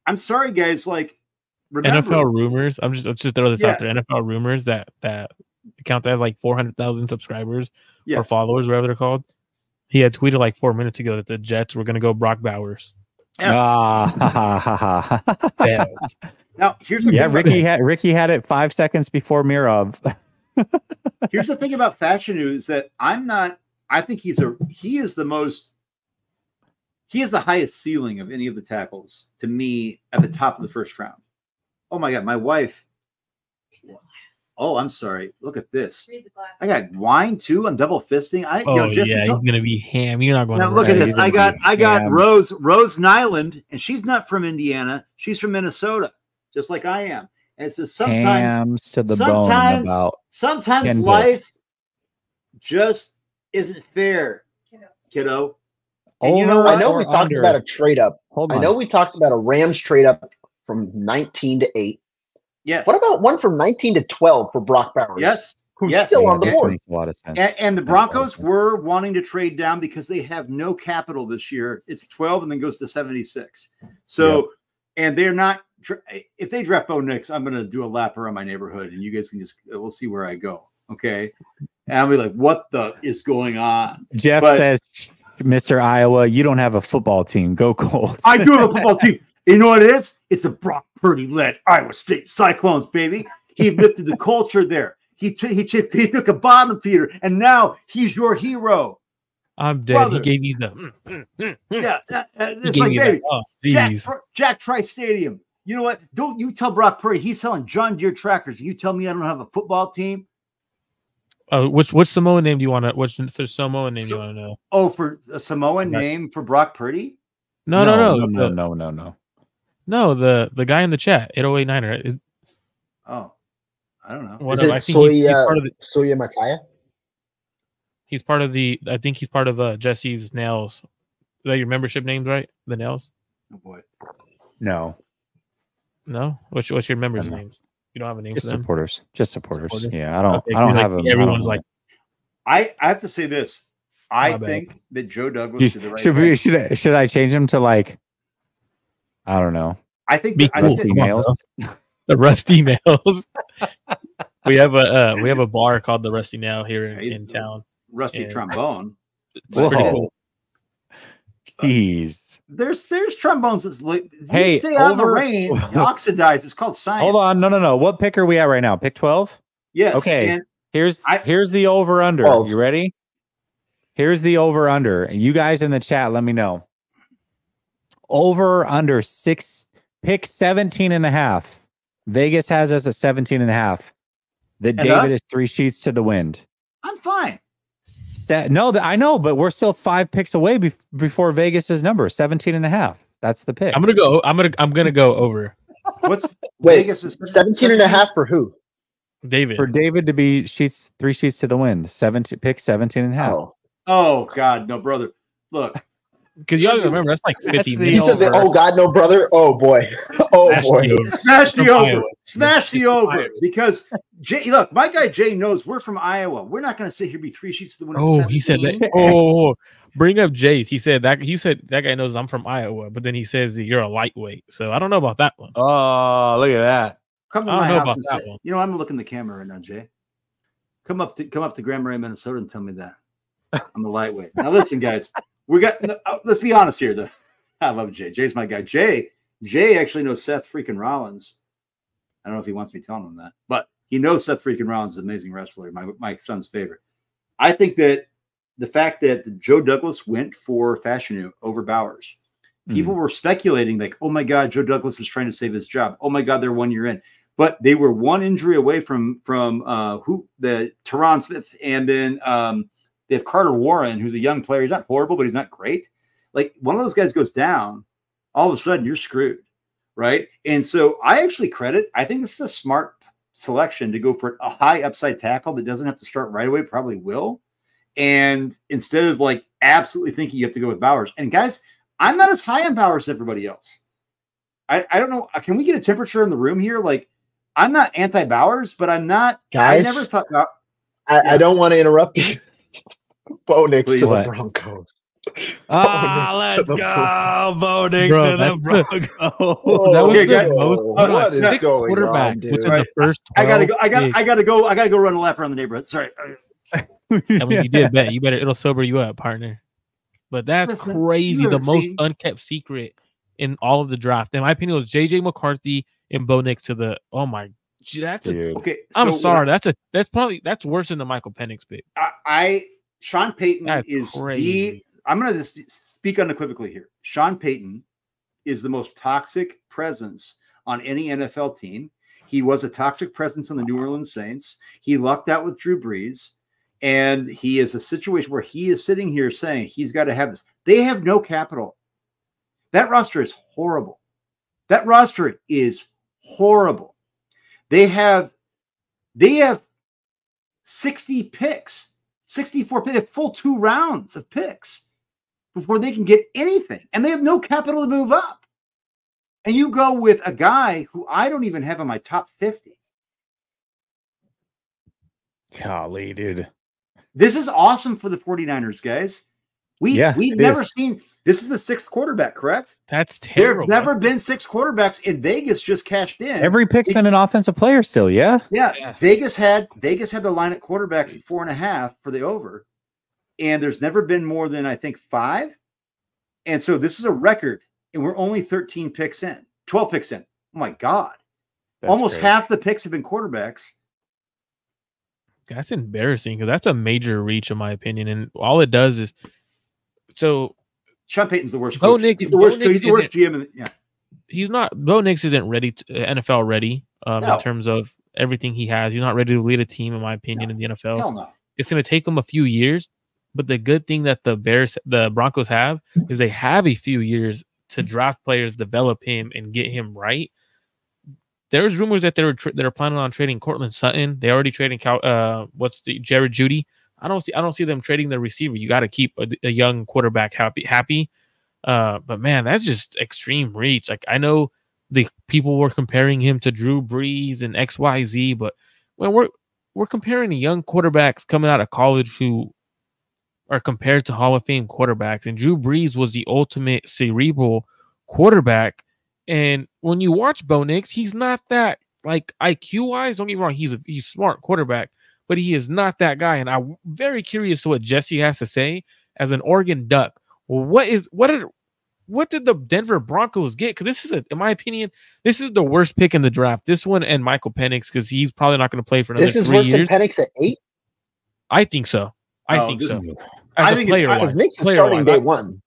Speaker 6: I'm sorry, guys. Like, remember,
Speaker 5: NFL rumors. Let's just throw this out there. NFL rumors that account that has like 400,000 subscribers or followers, whatever they're called. He had tweeted like 4 minutes ago that the Jets were going to go Brock Bowers.
Speaker 6: Now here's the
Speaker 1: Ricky had it 5 seconds before Mirov.
Speaker 6: Here's the thing about Fashanu is that I think he has the highest ceiling of any of the tackles to me at the top of the first round. Oh my God, my wife. Oh, I'm sorry. Look at this. I got wine too. I'm double fisting.
Speaker 5: He's gonna be ham. You're not going.
Speaker 6: Now look at this. I got Rose Nyland, and she's not from Indiana. She's from Minnesota, just like I am. And it says sometimes life just isn't fair, kiddo.
Speaker 2: And I know we talked about a trade up. I know we talked about a Rams trade up from 19 to 8.
Speaker 6: Yes.
Speaker 2: What about one from 19 to 12 for Brock Bowers?
Speaker 6: Yes.
Speaker 2: Who's still on the board.
Speaker 1: Makes a lot of sense.
Speaker 6: And the Broncos were wanting to trade down because they have no capital this year. It's 12 and then goes to 76. So, and they're not. If they draft Bo Nix, I'm going to do a lap around my neighborhood, and you guys can we'll see where I go. Okay. And I'll be like, what the is going on?
Speaker 1: Jeff says, Mr. Iowa, you don't have a football team. Go Colts.
Speaker 6: I do have a football team. You know what it is? It's the Brock Purdy-led Iowa State Cyclones, baby. He lifted the culture there. He took a bottom feeder, and now he's your hero.
Speaker 5: I'm dead. Brother. He gave you the
Speaker 6: it's like, baby, Jack Trice Stadium. You know what? Don't you tell Brock Purdy he's selling John Deere tractors. You tell me I don't have a football team.
Speaker 5: What's Samoan name do you want to? What's the Samoan name you want to know?
Speaker 6: Oh, for a Samoan name for Brock Purdy?
Speaker 5: No.
Speaker 1: No,
Speaker 5: the guy in the chat, 808-9er.
Speaker 6: Oh, I don't know.
Speaker 2: Is it Soya Mataya?
Speaker 5: He's part of I think he's part of Jesse's Nails. Is that your membership names, right? The Nails?
Speaker 6: Oh boy.
Speaker 1: No.
Speaker 5: What's your members' names? You don't have a name for them?
Speaker 1: Just supporters. Yeah, I don't have them.
Speaker 5: Everyone's like.
Speaker 6: I have to say this. I think that Joe Douglas did the right thing.
Speaker 1: Should I change him to like? I don't know.
Speaker 6: I think
Speaker 1: Rusty Nails.
Speaker 5: The Rusty Nails. we have a bar called the Rusty Nail here in town.
Speaker 6: Rusty trombone.
Speaker 5: It's pretty cool.
Speaker 1: Jeez.
Speaker 6: There's trombones that's stay out of the rain, oxidize. It's called science.
Speaker 1: Hold on, no. What pick are we at right now? Pick 12?
Speaker 6: Yes.
Speaker 1: Okay.
Speaker 6: And
Speaker 1: here's the over under. You ready? Here's the over under. And you guys in the chat, let me know. Over under 6, pick 17.5. Vegas has us at 17.5. That David is 3 sheets to the wind.
Speaker 6: I'm fine.
Speaker 1: No, I know, but we're still 5 picks away before Vegas's number, 17.5. That's the pick.
Speaker 5: I'm gonna go over.
Speaker 6: What's
Speaker 2: Vegas is 17.5 for who?
Speaker 5: David.
Speaker 1: For David to be 3 sheets to the wind. Pick 17.5.
Speaker 6: Oh God, no, brother. Look.
Speaker 5: Because you have to remember, that's like 50.
Speaker 2: He said that, oh God, no, brother. Oh boy. Oh boy.
Speaker 6: Smash the over. Smash the over. Because Jay, look, my guy Jay knows we're from Iowa. We're not going to sit here be 3 sheets to the wind.
Speaker 5: Oh, he said that. Oh, bring up Jace. He said that. You said that guy knows I'm from Iowa, but then he says that you're a lightweight. So I don't know about that one.
Speaker 1: Oh, look at that.
Speaker 6: Come to my house and say, you know, I'm gonna look in the camera right now, Jay. Come up to Grand Marais, Minnesota, and tell me that I'm a lightweight. Now, listen, guys. Let's be honest here. Though. I love Jay. Jay's my guy. Jay actually knows Seth freaking Rollins. I don't know if he wants me telling him that, but he knows Seth freaking Rollins is an amazing wrestler. My son's favorite. I think that the fact that Joe Douglas went for Fashanu over Bowers, people were speculating like, oh my God, Joe Douglas is trying to save his job. Oh my God, they're 1 year in. But they were one injury away from the Teron Smith, and then they have Carter Warren, who's a young player. He's not horrible, but he's not great. Like one of those guys goes down, all of a sudden you're screwed, right? And so I actually I think this is a smart selection to go for a high upside tackle that doesn't have to start right away, probably will. And instead of like absolutely thinking you have to go with Bowers. And guys, I'm not as high on Bowers as everybody else. I don't know. Can we get a temperature in the room here? Like, I'm not anti-Bowers, but I'm not.
Speaker 2: Guys,
Speaker 6: I never thought about.
Speaker 2: I don't want to interrupt you. Bo Nix to the Broncos.
Speaker 1: Let's go, Bo Nix to the Broncos.
Speaker 5: That was the most.
Speaker 2: What is going
Speaker 5: quarterback
Speaker 2: on, dude?
Speaker 5: within the first 12
Speaker 6: I gotta go run a lap around the neighborhood. Sorry.
Speaker 5: And when you did bet, you better it'll sober you up, partner. But that's crazy. The most unkept secret in all of the draft, in my opinion, was JJ McCarthy and Bo Nix to the. Oh my. That's
Speaker 6: okay.
Speaker 5: I'm sorry. That's worse than the Michael Penix pick.
Speaker 6: Sean Payton
Speaker 5: that's
Speaker 6: is
Speaker 5: crazy.
Speaker 6: I'm going to speak unequivocally here. Sean Payton is the most toxic presence on any NFL team. He was a toxic presence on the New Orleans Saints. He lucked out with Drew Brees, and he is a situation where he is sitting here saying he's got to have this. They have no capital. That roster is horrible. They have 60 picks, 64 picks, a full 2 rounds of picks before they can get anything. And they have no capital to move up. And you go with a guy who I don't even have in my top 50.
Speaker 1: Golly, dude.
Speaker 6: This is awesome for the 49ers, guys. We've never seen. This is the 6th quarterback, correct?
Speaker 5: That's terrible.
Speaker 6: There have never been 6 quarterbacks, and Vegas just cashed in.
Speaker 1: Every pick's been an offensive player still, yeah?
Speaker 6: Yeah. Yes. Vegas had the line at quarterbacks at 4.5 for the over, and there's never been more than, I think, 5. And so this is a record, and we're only 12 picks in. Oh, my God.
Speaker 1: That's
Speaker 6: almost
Speaker 1: crazy.
Speaker 6: half the picks have been quarterbacks.
Speaker 5: That's embarrassing because that's a major reach, in my opinion. And all it does is so
Speaker 6: Sean Payton's the worst.
Speaker 5: Bo Nix,
Speaker 6: he's the worst. He's the worst GM.
Speaker 5: He's not. Bo Nix isn't ready, NFL ready, in terms of everything he has. He's not ready to lead a team, in my opinion, in the NFL.
Speaker 6: Hell no.
Speaker 5: It's going to take him a few years, but the good thing that the Broncos have is they have a few years to draft players, develop him, and get him right. There's rumors that they're planning on trading Cortland Sutton. They already trading Jared Judy. I don't see them trading the receiver. You got to keep a young quarterback happy. But man, that's just extreme reach. Like I know the people were comparing him to Drew Brees and XYZ, but when we're comparing the young quarterbacks coming out of college who are compared to Hall of Fame quarterbacks, and Drew Brees was the ultimate cerebral quarterback. And when you watch Bo Nix, he's not that, like, IQ-wise, don't get me wrong, he's a smart quarterback, but he is not that guy. And I'm very curious to what Jesse has to say as an Oregon Duck. Well, what did the Denver Broncos get? Because this is, in my opinion, this is the worst pick in the draft. This one and Michael Penix, because he's probably not going to play for another 3 years.
Speaker 2: This is worse than Penix at 8?
Speaker 5: I think so. I think so.
Speaker 6: I think
Speaker 2: because Nix is starting day 1.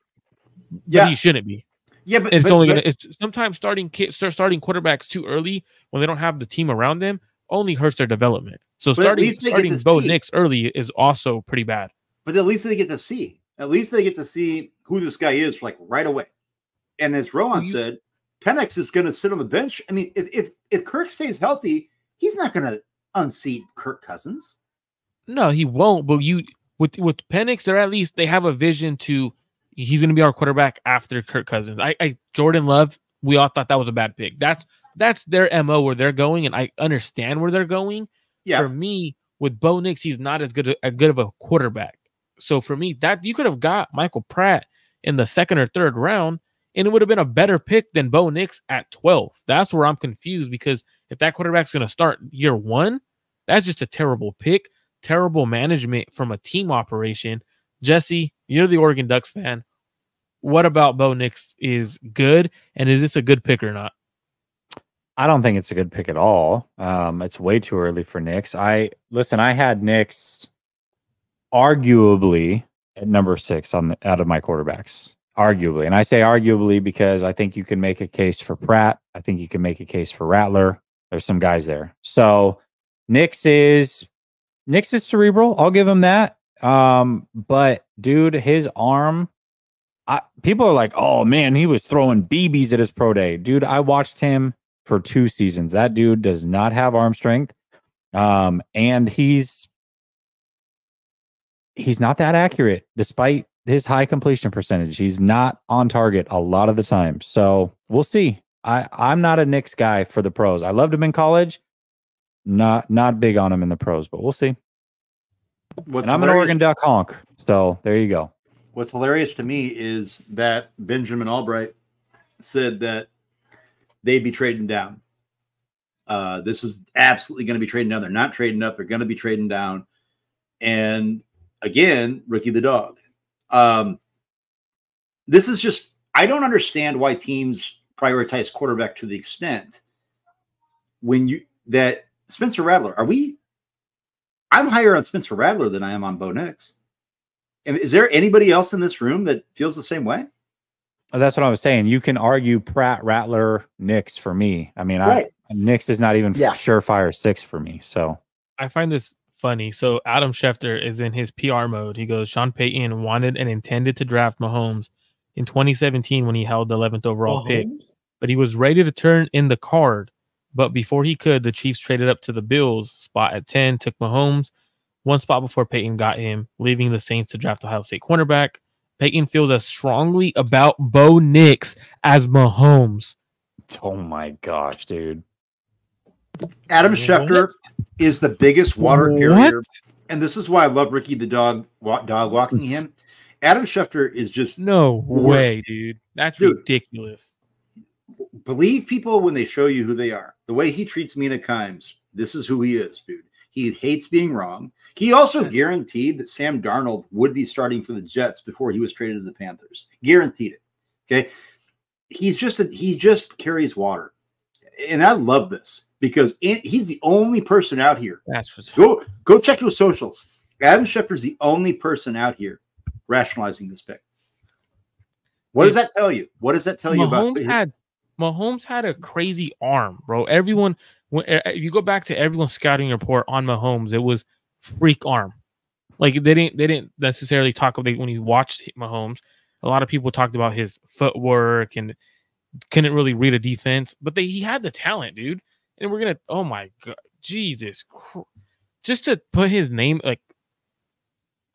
Speaker 5: Yeah, he shouldn't be.
Speaker 6: Yeah, but
Speaker 5: it's only gonna. It's sometimes starting quarterbacks too early when they don't have the team around them only hurts their development. So starting Bo Nix early is also pretty bad.
Speaker 6: But at least they get to see. At least they get to see who this guy is, like right away. And as Rohan said, Penix is going to sit on the bench. I mean, if Kirk stays healthy, he's not going to unseat Kirk Cousins.
Speaker 5: No, he won't. But with Penix, they're at least they have a vision to. He's going to be our quarterback after Kirk Cousins. Jordan Love, we all thought that was a bad pick. That's their MO where they're going, and I understand where they're going. Yeah. For me, with Bo Nix, he's not as good of a quarterback. So for me, that you could have got Michael Pratt in the second or third round, and it would have been a better pick than Bo Nix at 12. That's where I'm confused, because if that quarterback's going to start year one, that's just a terrible pick, terrible management from a team operation. Jesse, you're the Oregon Ducks fan. What about Bo Nix is good, and is this a good pick or not?
Speaker 1: I don't think it's a good pick at all. It's way too early for Nix. I had Nix arguably at number 6 out of my quarterbacks. Arguably. And I say arguably because I think you can make a case for Pratt. I think you can make a case for Rattler. There's some guys there. So Nix is cerebral. I'll give him that. But dude, his arm, people are like, oh man, he was throwing BBs at his pro day. Dude, I watched him for 2 seasons. That dude does not have arm strength. And he's not that accurate despite his high completion percentage. He's not on target a lot of the time. So we'll see. I'm not a Nix guy for the pros. I loved him in college. Not big on him in the pros, but we'll see. And I'm an Oregon Duck honk. So there you go.
Speaker 6: What's hilarious to me is that Benjamin Albright said that they'd be trading down. This is absolutely going to be trading down. They're not trading up. They're going to be trading down. And again, Ricky the dog. This is just, I don't understand why teams prioritize quarterback to the extent that Spencer Rattler, I'm higher on Spencer Rattler than I am on Bo Nix. And is there anybody else in this room that feels the same way?
Speaker 1: That's what I was saying. You can argue Pratt, Rattler, Nix for me. I mean, right. Nix is not even surefire 6 for me. So
Speaker 5: I find this funny. So Adam Schefter is in his PR mode. He goes, Sean Payton wanted and intended to draft Mahomes in 2017 when he held the 11th overall pick, but he was ready to turn in the card. But before he could, the Chiefs traded up to the Bills spot at 10, took Mahomes, one spot before Payton got him, leaving the Saints to draft Ohio State cornerback. Payton feels as strongly about Bo Nix as Mahomes.
Speaker 1: Oh my gosh, dude.
Speaker 6: Adam Schefter is the biggest water carrier. And this is why I love Ricky the dog walking him. Adam Schefter is just
Speaker 5: no way, dude. That's ridiculous.
Speaker 6: Believe people when they show you who they are. The way he treats Mina Kimes, this is who he is, dude. He hates being wrong. He also guaranteed that Sam Darnold would be starting for the Jets before he was traded to the Panthers. Guaranteed it. Okay. He just carries water. And I love this because he's the only person out here. Go check your socials. Adam Schefter's the only person out here rationalizing this pick. What does that tell you? What does that tell you about
Speaker 5: Mahomes had a crazy arm, bro. Everyone, if you go back to everyone's scouting report on Mahomes, it was freak arm. Like they didn't necessarily talk about when you watched Mahomes. A lot of people talked about his footwork and couldn't really read a defense, but he had the talent, dude. And we're gonna, oh my god, Jesus, just to put his name like.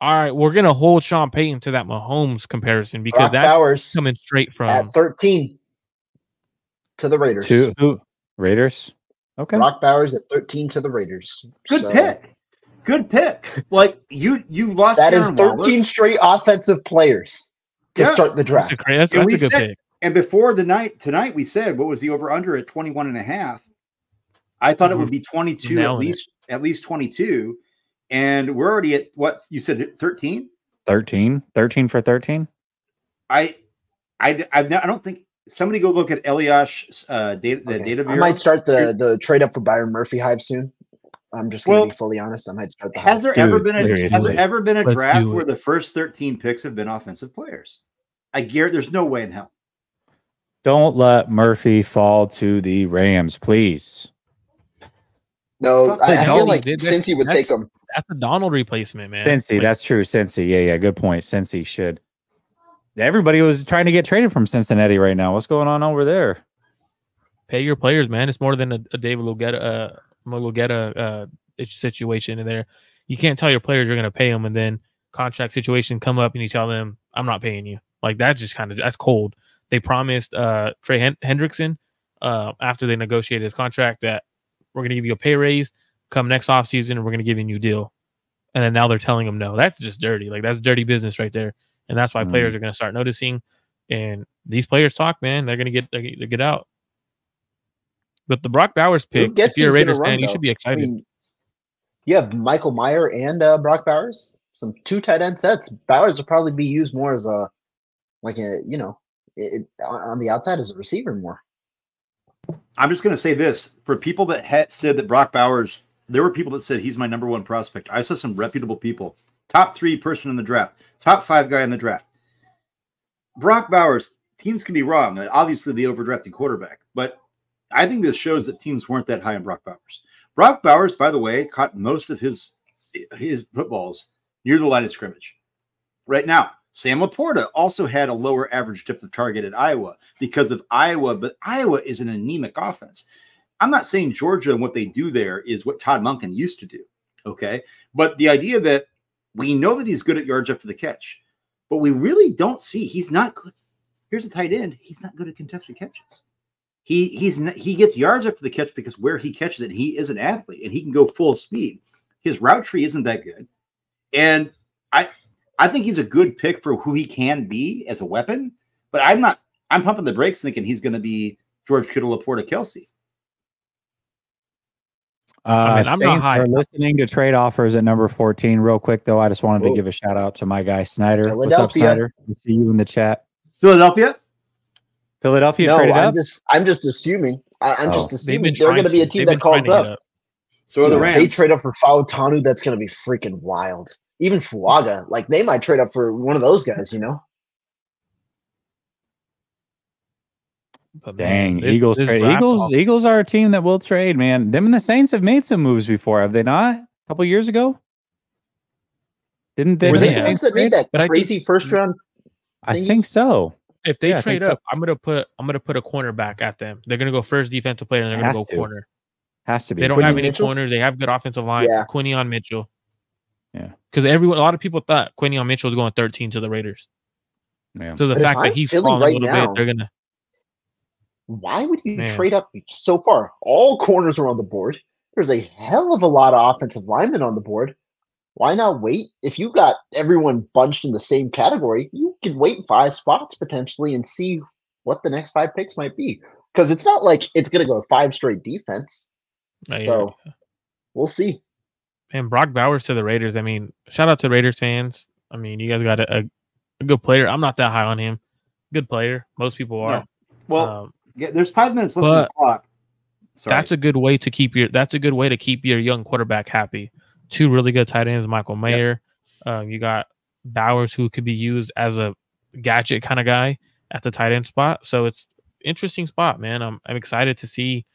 Speaker 5: All right, we're gonna hold Sean Payton to that Mahomes comparison because that's coming straight from
Speaker 2: at 13 to the Raiders.
Speaker 1: To who? Raiders. Okay.
Speaker 2: Brock Bowers at 13 to the Raiders.
Speaker 6: Good pick. Good pick. Like you lost.
Speaker 2: That is 13 straight offensive players to start the draft.
Speaker 5: That's a good pick.
Speaker 6: And before tonight, we said what was the over under at 21.5. I thought it would be 22 at least 22. And we're already at what you said, 13?
Speaker 1: 13 for 13.
Speaker 6: I don't think somebody go look at Eliash's data.
Speaker 2: I might start the trade up for Byron Murphy hype soon. I'm just going to be fully honest. I might start.
Speaker 6: Has there ever been a draft where the first 13 picks have been offensive players? I guarantee there's no way in hell.
Speaker 1: Don't let Murphy fall to the Rams, please.
Speaker 2: No, I feel like
Speaker 5: Dude,
Speaker 2: Cincy would take him.
Speaker 5: That's a Donald replacement, man.
Speaker 1: Cincy, that's true. Cincy, yeah, good point. Cincy should. Everybody was trying to get traded from Cincinnati right now. What's going on over there?
Speaker 5: Pay your players, man. It's more than a David Lugetta situation in there. You can't tell your players you're going to pay them, and then contract situation come up and you tell them, I'm not paying you. Like, that's just that's cold. They promised Trey Hendrickson after they negotiated his contract that we're going to give you a pay raise come next offseason and we're going to give you a new deal. And then now they're telling him no. That's just dirty. Like, that's dirty business right there. And that's why players are going to start noticing. And these players talk, man. They're going to get out. But the Brock Bowers pick, if you're a Raiders fan, you should be excited. I mean,
Speaker 2: you have Michael Mayer and Brock Bowers, some 2 tight end sets. Bowers will probably be used more as on the outside as a receiver more.
Speaker 6: I'm just going to say this. For people that had said that Brock Bowers, there were people that said he's my number 1 prospect. I saw some reputable people. Top 3 person in the draft. Top 5 guy in the draft. Brock Bowers, teams can be wrong. Obviously, they overdrafted quarterback. But I think this shows that teams weren't that high on Brock Bowers. Brock Bowers, by the way, caught most of his footballs near the line of scrimmage. Right now, Sam Laporta also had a lower average depth of target at Iowa because of Iowa, but Iowa is an anemic offense. I'm not saying Georgia and what they do there is what Todd Monken used to do, okay? But the idea that we know that he's good at yards after the catch, but we really don't see he's not good. Here's a tight end. He's not good at contested catches. He gets yards after the catch because where he catches it, he is an athlete and he can go full speed. His route tree isn't that good. And I think he's a good pick for who he can be as a weapon, but I'm pumping the brakes thinking he's going to be George Kittle, Laporta, Kelsey.
Speaker 1: I'm Saints are listening to trade offers at number 14. Real quick, though, I just wanted to give a shout out to my guy, Snyder. What's up, Snyder? We see you in the chat.
Speaker 6: Philadelphia
Speaker 1: traded up?
Speaker 2: I'm just assuming. I'm just assuming they're going to be a team that calls up.
Speaker 6: So are the Rams.
Speaker 2: They trade up for Fautanu. That's going to be freaking wild. Even Fuaga, like they might trade up for one of those guys, you know?
Speaker 1: But dang, man, Eagles are a team that will trade, man. Them and the Saints have made some moves before, have they not? A couple years ago? Didn't they?
Speaker 2: Were they the ones that made that crazy first round?
Speaker 1: I think so.
Speaker 5: If they trade up, I'm gonna put a cornerback at them. They're gonna go first defensive player and they're gonna go corner.
Speaker 1: Has to be.
Speaker 5: They don't have any corners. They have good offensive line. Yeah. Quinion Mitchell.
Speaker 1: Yeah.
Speaker 5: Because a lot of people thought Quinion Mitchell was going 13 to the Raiders.
Speaker 1: Yeah.
Speaker 5: So the fact that he's falling a little bit, they're gonna.
Speaker 2: Why would you trade up so far? All corners are on the board. There's a hell of a lot of offensive linemen on the board. Why not wait? If you got everyone bunched in the same category, you can wait 5 spots potentially and see what the next 5 picks might be. Because it's not like it's going to go 5 straight defense. So we'll see.
Speaker 5: And Brock Bowers to the Raiders. I mean, shout out to Raiders fans. I mean, you guys got a good player. I'm not that high on him. Good player. Most people are.
Speaker 6: No. Well, there's 5 minutes left on the clock. Sorry.
Speaker 5: That's a good way to keep your young quarterback happy. 2 really good tight ends, Michael Mayer. Yep. You got Bowers, who could be used as a gadget kind of guy at the tight end spot. So it's interesting spot, man. I'm excited to see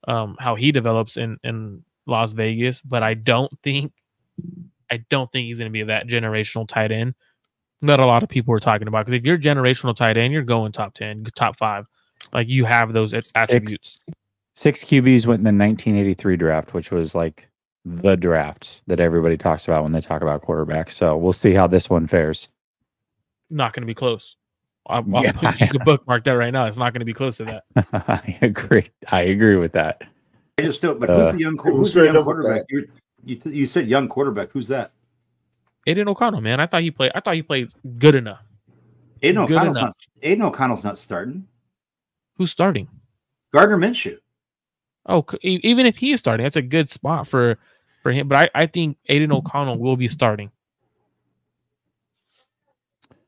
Speaker 5: how he develops in Las Vegas, but I don't think he's going to be that generational tight end that a lot of people are talking about. Because if you're a generational tight end, you're going top 10, top 5. Like, you have those attributes.
Speaker 1: 6 QBs went in the 1983 draft, which was like the draft that everybody talks about when they talk about quarterbacks. So we'll see how this one fares.
Speaker 5: Not going to be close. You can bookmark that right now. It's not going to be close to that.
Speaker 1: I agree with that.
Speaker 6: I just don't. But who's the young quarterback? You said young quarterback. Who's that?
Speaker 5: Aiden O'Connell, man. I thought he played good enough.
Speaker 6: Aiden O'Connell's not starting.
Speaker 5: Who's starting?
Speaker 6: Gardner Minshew.
Speaker 5: Oh, even if he is starting, that's a good spot for him. But I think Aiden O'Connell will be starting.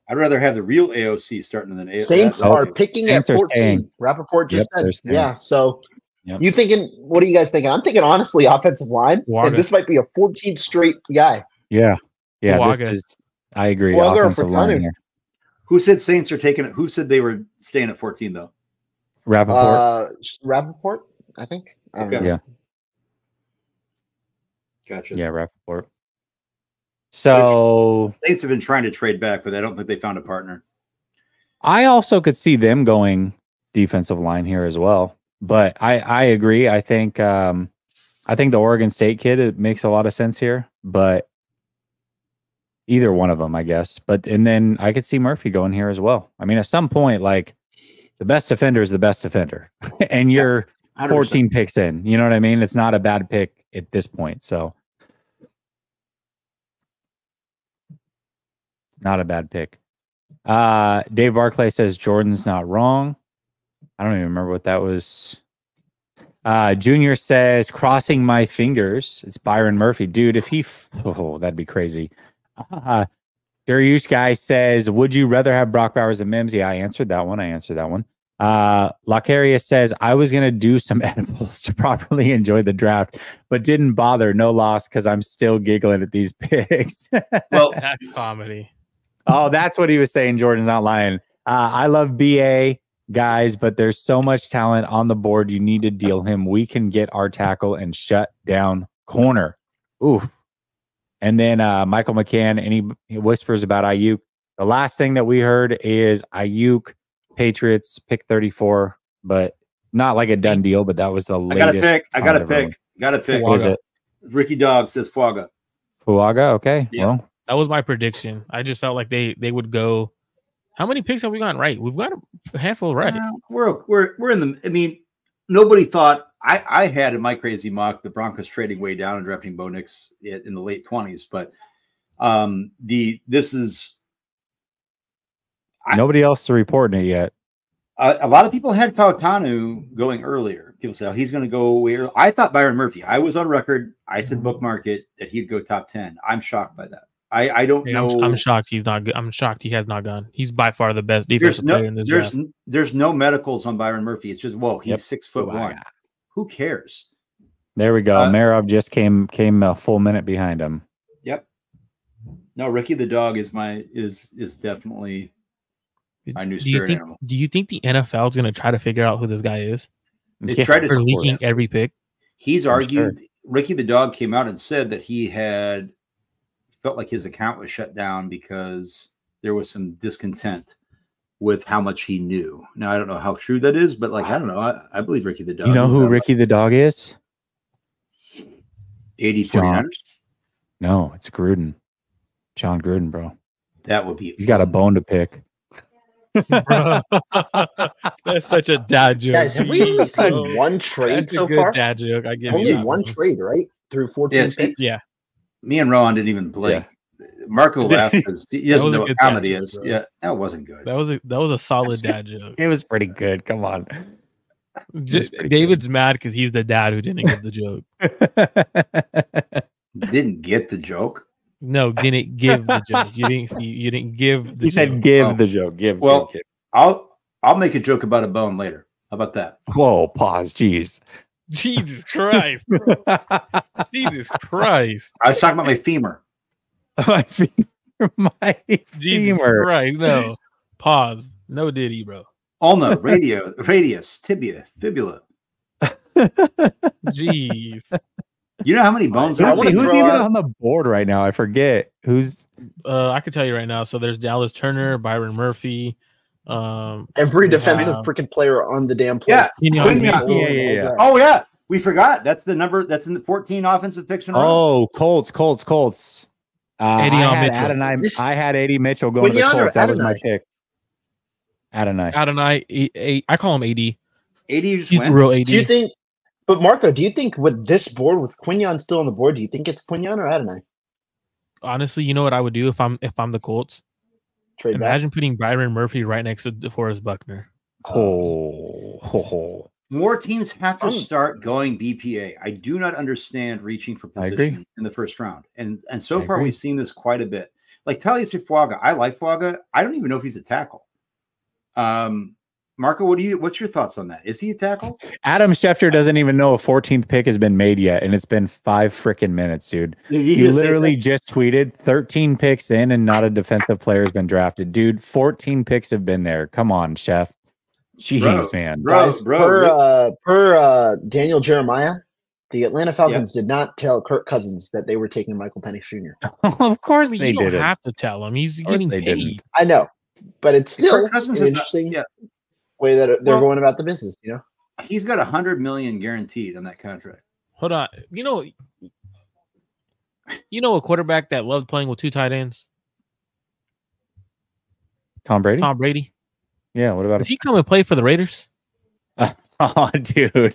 Speaker 6: I'd rather have the real AOC starting than AOC.
Speaker 2: Saints are picking at 14. Rappaport just said. Yeah, so you thinking, what are you guys thinking? I'm thinking, honestly, offensive line. And this might be a 14th straight guy.
Speaker 1: Yeah. I agree. Offensive line here.
Speaker 6: Who said Saints are taking it? Who said they were staying at 14, though?
Speaker 2: Rappaport, I think. I don't know.
Speaker 1: Yeah.
Speaker 6: Gotcha.
Speaker 1: Yeah, Rappaport. So
Speaker 6: Saints have been trying to trade back, but I don't think they found a partner.
Speaker 1: I also could see them going defensive line here as well. But I agree. I think the Oregon State kid, it makes a lot of sense here. But either one of them, I guess. But and then I could see Murphy going here as well. I mean, at some point, like the best defender is the best defender, and you're 14 picks in. You know what I mean? It's not a bad pick at this point. So not a bad pick. Dave Barclay says Jordan's not wrong. I don't even remember what that was. Junior says crossing my fingers. It's Byron Murphy, dude. If he, that'd be crazy. Dariush guy says, would you rather have Brock Bowers than Mims? Yeah, I answered that one. Lacaria says, I was going to do some edibles to properly enjoy the draft, but didn't bother. No loss because I'm still giggling at these picks.
Speaker 5: Well, that's comedy.
Speaker 1: Oh, that's what he was saying. Jordan's not lying. I love BA, guys, but there's so much talent on the board. You need to deal him. We can get our tackle and shut down corner. Ooh. And then Michael McCann, and he whispers about Ayuk. The last thing that we heard is Ayuk, Patriots, pick 34, but not like a done deal, but that was the latest.
Speaker 6: I got a pick.
Speaker 1: What was it?
Speaker 6: Ricky Dog says Fuaga.
Speaker 1: Fuaga, okay.
Speaker 6: Yeah.
Speaker 1: Well,
Speaker 5: that was my prediction. I just felt like they would go. How many picks have we gotten right? We've got a handful right.
Speaker 6: We're in the. I mean, nobody thought. I had in my crazy mock the Broncos trading way down and drafting Bo Nix in the late 20s, but this is
Speaker 1: nobody else is reporting it yet.
Speaker 6: A lot of people had Pautanu going earlier. People say, oh, he's going to go away. I thought Byron Murphy. I was on record. I said bookmark it that he'd go top 10. I'm shocked by that. I don't know.
Speaker 5: I'm shocked he's not good. I'm shocked he has not gone. He's by far the best defensive player in this draft.
Speaker 6: There's no medicals on Byron Murphy. It's just, whoa, he's 6'1". Who cares?
Speaker 1: There we go. Marov just came a full minute behind him.
Speaker 6: Yep. No, Ricky the Dog is definitely my new spirit animal.
Speaker 5: Do you think the NFL is going to try to figure out who this guy is?
Speaker 6: They tried to
Speaker 5: leaking every pick.
Speaker 6: He's argued. Sure. Ricky the Dog came out and said that he had felt like his account was shut down because there was some discontent with how much he knew. Now, I don't know how true that is, but like, I don't know. I believe Ricky the Dog.
Speaker 1: You know who Ricky the Dog is?
Speaker 6: 49ers?
Speaker 1: No, it's Gruden. John Gruden, bro.
Speaker 6: That would be.
Speaker 1: He's got a bone to pick.
Speaker 5: That's such a dad joke.
Speaker 2: Guys, have we only seen one trade so far?
Speaker 5: Dad joke. I give
Speaker 2: only one trade, right? Through 14 picks?
Speaker 5: Yeah.
Speaker 6: Me and Rowan didn't even blink. Yeah. Marco laughed because he doesn't know what comedy is. Bro. Yeah, that wasn't good.
Speaker 5: That was a solid dad joke.
Speaker 1: It was pretty good. Come on.
Speaker 5: David's mad because he's the dad who didn't get the joke.
Speaker 6: Didn't get the joke?
Speaker 5: No, didn't give the joke. You didn't give the joke.
Speaker 1: He said give the joke.
Speaker 6: Well, I'll make a joke about a bone later. How about that?
Speaker 1: Whoa, pause. Jeez.
Speaker 5: Jesus Christ. Jesus Christ.
Speaker 6: I was talking about my femur.
Speaker 1: My femur.
Speaker 5: Jesus Christ. No. Pause. No Diddy, bro.
Speaker 6: Ulna, radius, tibia, fibula.
Speaker 5: Jeez.
Speaker 6: You know how many bones
Speaker 1: who's even on the board right now? I forget. Who's
Speaker 5: I can tell you right now. So there's Dallas Turner, Byron Murphy.
Speaker 2: Every defensive freaking player on the damn place.
Speaker 6: Yeah. Oh yeah. We forgot. That's the number. That's in the 14 offensive picks in a row.
Speaker 1: Oh, Colts. I had Adie Mitchell going to the Colts. That was my pick.
Speaker 5: Adonai. I call him AD.
Speaker 6: He's
Speaker 5: real AD.
Speaker 2: Do you think? But Marco, do you think with this board, with Quinyon still on the board, do you think it's Quinyon or Adonai?
Speaker 5: Honestly, you know what I would do if I'm the Colts? Imagine putting Byron Murphy right next to DeForest Buckner.
Speaker 6: More teams have to start going BPA. I do not understand reaching for position in the first round. And so far we've seen this quite a bit. Like Taliesin Fuaga. I like Fuaga. I don't even know if he's a tackle. Marco, what's your thoughts on that? Is he a tackle?
Speaker 1: Adam Schefter doesn't even know a 14th pick has been made yet, and it's been 5 freaking minutes, dude. He literally just tweeted 13 picks in and not a defensive player has been drafted. Dude, 14 picks have been there. Come on, Chef. Jeez, man.
Speaker 2: Guys, per Daniel Jeremiah, the Atlanta Falcons did not tell Kirk Cousins that they were taking Michael Penix Jr.
Speaker 1: Of course they
Speaker 5: you don't
Speaker 1: didn't.
Speaker 5: have to tell him. He's getting paid.
Speaker 1: Didn't.
Speaker 2: I know, but it's still
Speaker 6: Kirk Cousins
Speaker 2: an interesting way that they're going about the business. You know,
Speaker 6: he's got $100 million guaranteed on that contract.
Speaker 5: Hold on, you know a quarterback that loved playing with 2 tight ends?
Speaker 1: Tom Brady?
Speaker 5: Tom Brady.
Speaker 1: Yeah, what about
Speaker 5: Does he come and play for the Raiders?
Speaker 1: Oh, dude.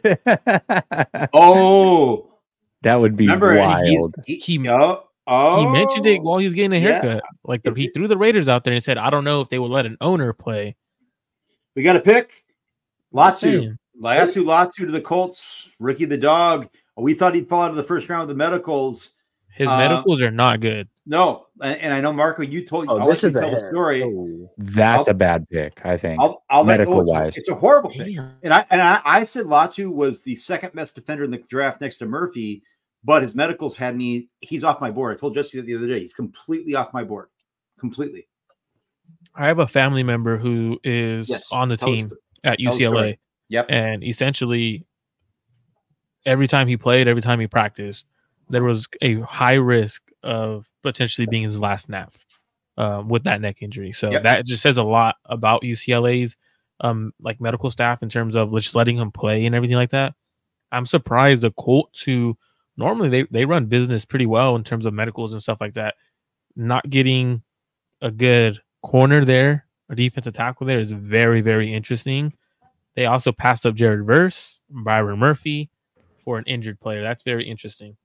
Speaker 6: Oh,
Speaker 1: that would be wild.
Speaker 5: He mentioned it while he was getting a haircut. He threw the Raiders out there and said, I don't know if they would let an owner play.
Speaker 6: We got to pick Latu to the Colts. Ricky the dog. We thought he'd fall out of the first round with the medicals.
Speaker 5: His medicals are not good.
Speaker 6: No, and I know, Marco, you told
Speaker 2: I'll
Speaker 6: let you
Speaker 2: tell
Speaker 6: the story.
Speaker 1: That's a bad pick, I think.
Speaker 6: Medical-wise. It's a horrible pick. And I said Latu was the second best defender in the draft next to Murphy, but his medicals had me. He's off my board. I told Jesse that the other day. He's completely off my board. Completely.
Speaker 5: I have a family member who is on the team at UCLA.
Speaker 6: Yep.
Speaker 5: And essentially, every time he played, every time he practiced, there was a high risk of potentially being his last snap with that neck injury. So that just says a lot about UCLA's medical staff in terms of just letting him play and everything like that. I'm surprised the Colts, who normally they run business pretty well in terms of medicals and stuff like that, not getting a good corner there, a defensive tackle there is very, very interesting. They also passed up Jared Verse, Byron Murphy for an injured player. That's very interesting.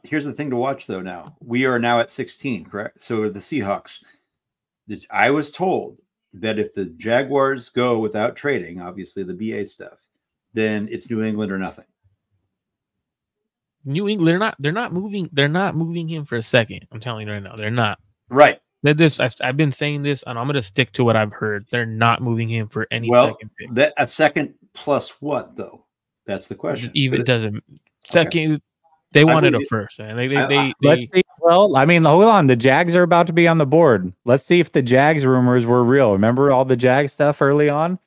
Speaker 6: Here's the thing to watch, though. Now we are now at 16, correct? So the Seahawks. I was told that if the Jaguars go without trading, obviously the BA stuff, then it's New England or nothing.
Speaker 5: New England, they're not moving him for a second. I'm telling you right now, they're not.
Speaker 6: Right.
Speaker 5: I've been saying this, and I'm going to stick to what I've heard. They're not moving him for any second pick.
Speaker 6: A second plus what, though? That's the question.
Speaker 5: Even doesn't second. Okay. They wanted a first, and
Speaker 1: let's see. Well, I mean, hold on. The Jags are about to be on the board. Let's see if the Jags rumors were real. Remember all the Jag stuff early on?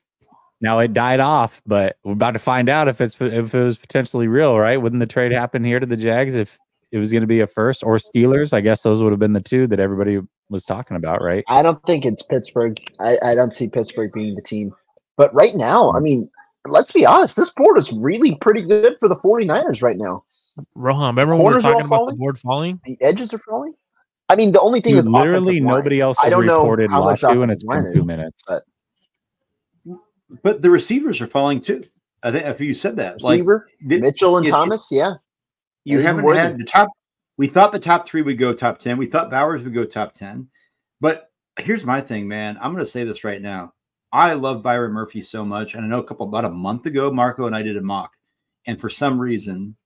Speaker 1: Now it died off, but we're about to find out if it was potentially real, right? Wouldn't the trade happen here to the Jags if it was going to be a first, or Steelers? I guess those would have been the two that everybody was talking about, right?
Speaker 2: I don't think it's Pittsburgh. I don't see Pittsburgh being the team. But right now, I mean, let's be honest. This board is really pretty good for the 49ers right now.
Speaker 5: Rohan, remember when we were talking about the board falling?
Speaker 2: The edges are falling? I mean, the only thing is
Speaker 1: literally nobody else has reported Latu, and it's been 2 minutes.
Speaker 6: But the receivers are falling too. I think if you said that.
Speaker 2: Receiver, Mitchell and Thomas,
Speaker 6: You haven't had the top. We thought the top 3 would go top 10. We thought Bowers would go top 10. But here's my thing, man. I'm going to say this right now. I love Byron Murphy so much. And I know about a month ago, Marco and I did a mock. And for some reason,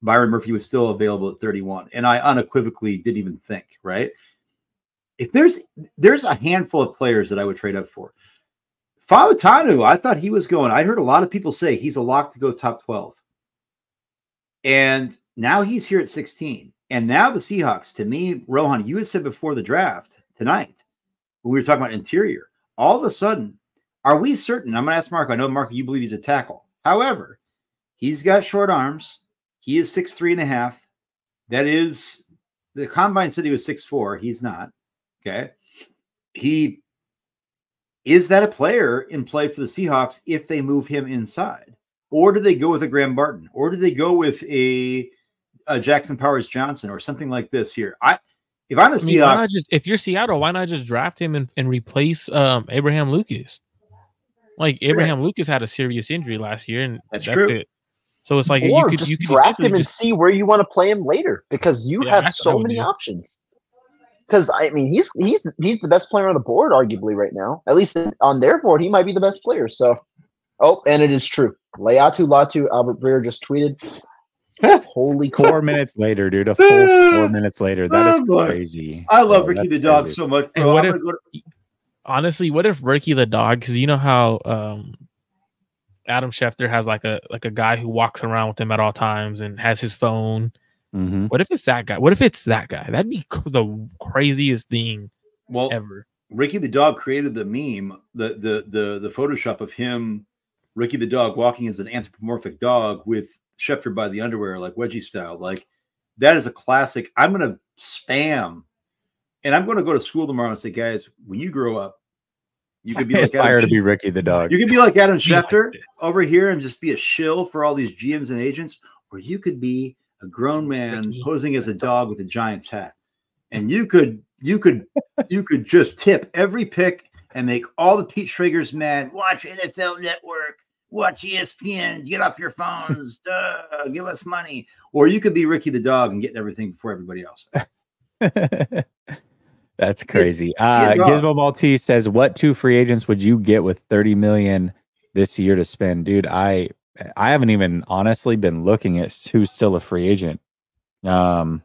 Speaker 6: Byron Murphy was still available at 31. And I unequivocally didn't even think, right? If there's a handful of players that I would trade up for. Fawatanu, I thought he was going. I heard a lot of people say he's a lock to go top 12. And now he's here at 16. And now the Seahawks, to me, Rohan, you had said before the draft tonight, when we were talking about interior, all of a sudden, are we certain? I'm going to ask Marco. I know, Marco, you believe he's a tackle. However, he's got short arms. He is 6'3.5". That is, the combine said he was 6'4". He's not. Okay. Is that a player in play for the Seahawks if they move him inside? Or do they go with a Graham Barton? Or do they go with a Jackson Powers Johnson or something like this here? If I'm the Seahawks,
Speaker 5: if you're Seattle, why not just draft him and replace Abraham Lucas? Like Abraham Lucas had a serious injury last year, and that's true. It. So it's like
Speaker 2: you could draft him and see where you want to play him later because you have so many options. Because I mean, he's the best player on the board, arguably right now. At least on their board, he might be the best player. So, and it is true. Latu, Albert Breer just tweeted. Holy
Speaker 1: 4 minutes later, dude. A full 4 minutes later. That is crazy.
Speaker 6: I love Ricky the dog so much. Bro.
Speaker 5: Honestly, what if Ricky the dog? Because you know how Adam Schefter has like a guy who walks around with him at all times and has his phone.
Speaker 1: Mm-hmm.
Speaker 5: What if it's that guy? What if it's that guy? That'd be the craziest thing ever.
Speaker 6: Ricky the dog created the meme, the Photoshop of him Ricky the dog walking as an anthropomorphic dog with Schefter by the underwear, like wedgie style. Like that is a classic. I'm going to spam, and I'm going to go to school tomorrow and say, guys, when you grow up, you could be like
Speaker 1: aspire to be Ricky the dog.
Speaker 6: You could be like Adam Schefter over here and just be a shill for all these GMs and agents, or you could be a grown man posing as a dog with a Giants hat, and you could just tip every pick and make all the Pete Schrager's mad. Watch NFL Network, watch ESPN, get off your phones, give us money. Or you could be Ricky the dog and get everything before everybody else.
Speaker 1: That's crazy. Gizmo Maltese says, what 2 free agents would you get with $30 million this year to spend? Dude, I haven't even honestly been looking at who's still a free agent.
Speaker 5: There's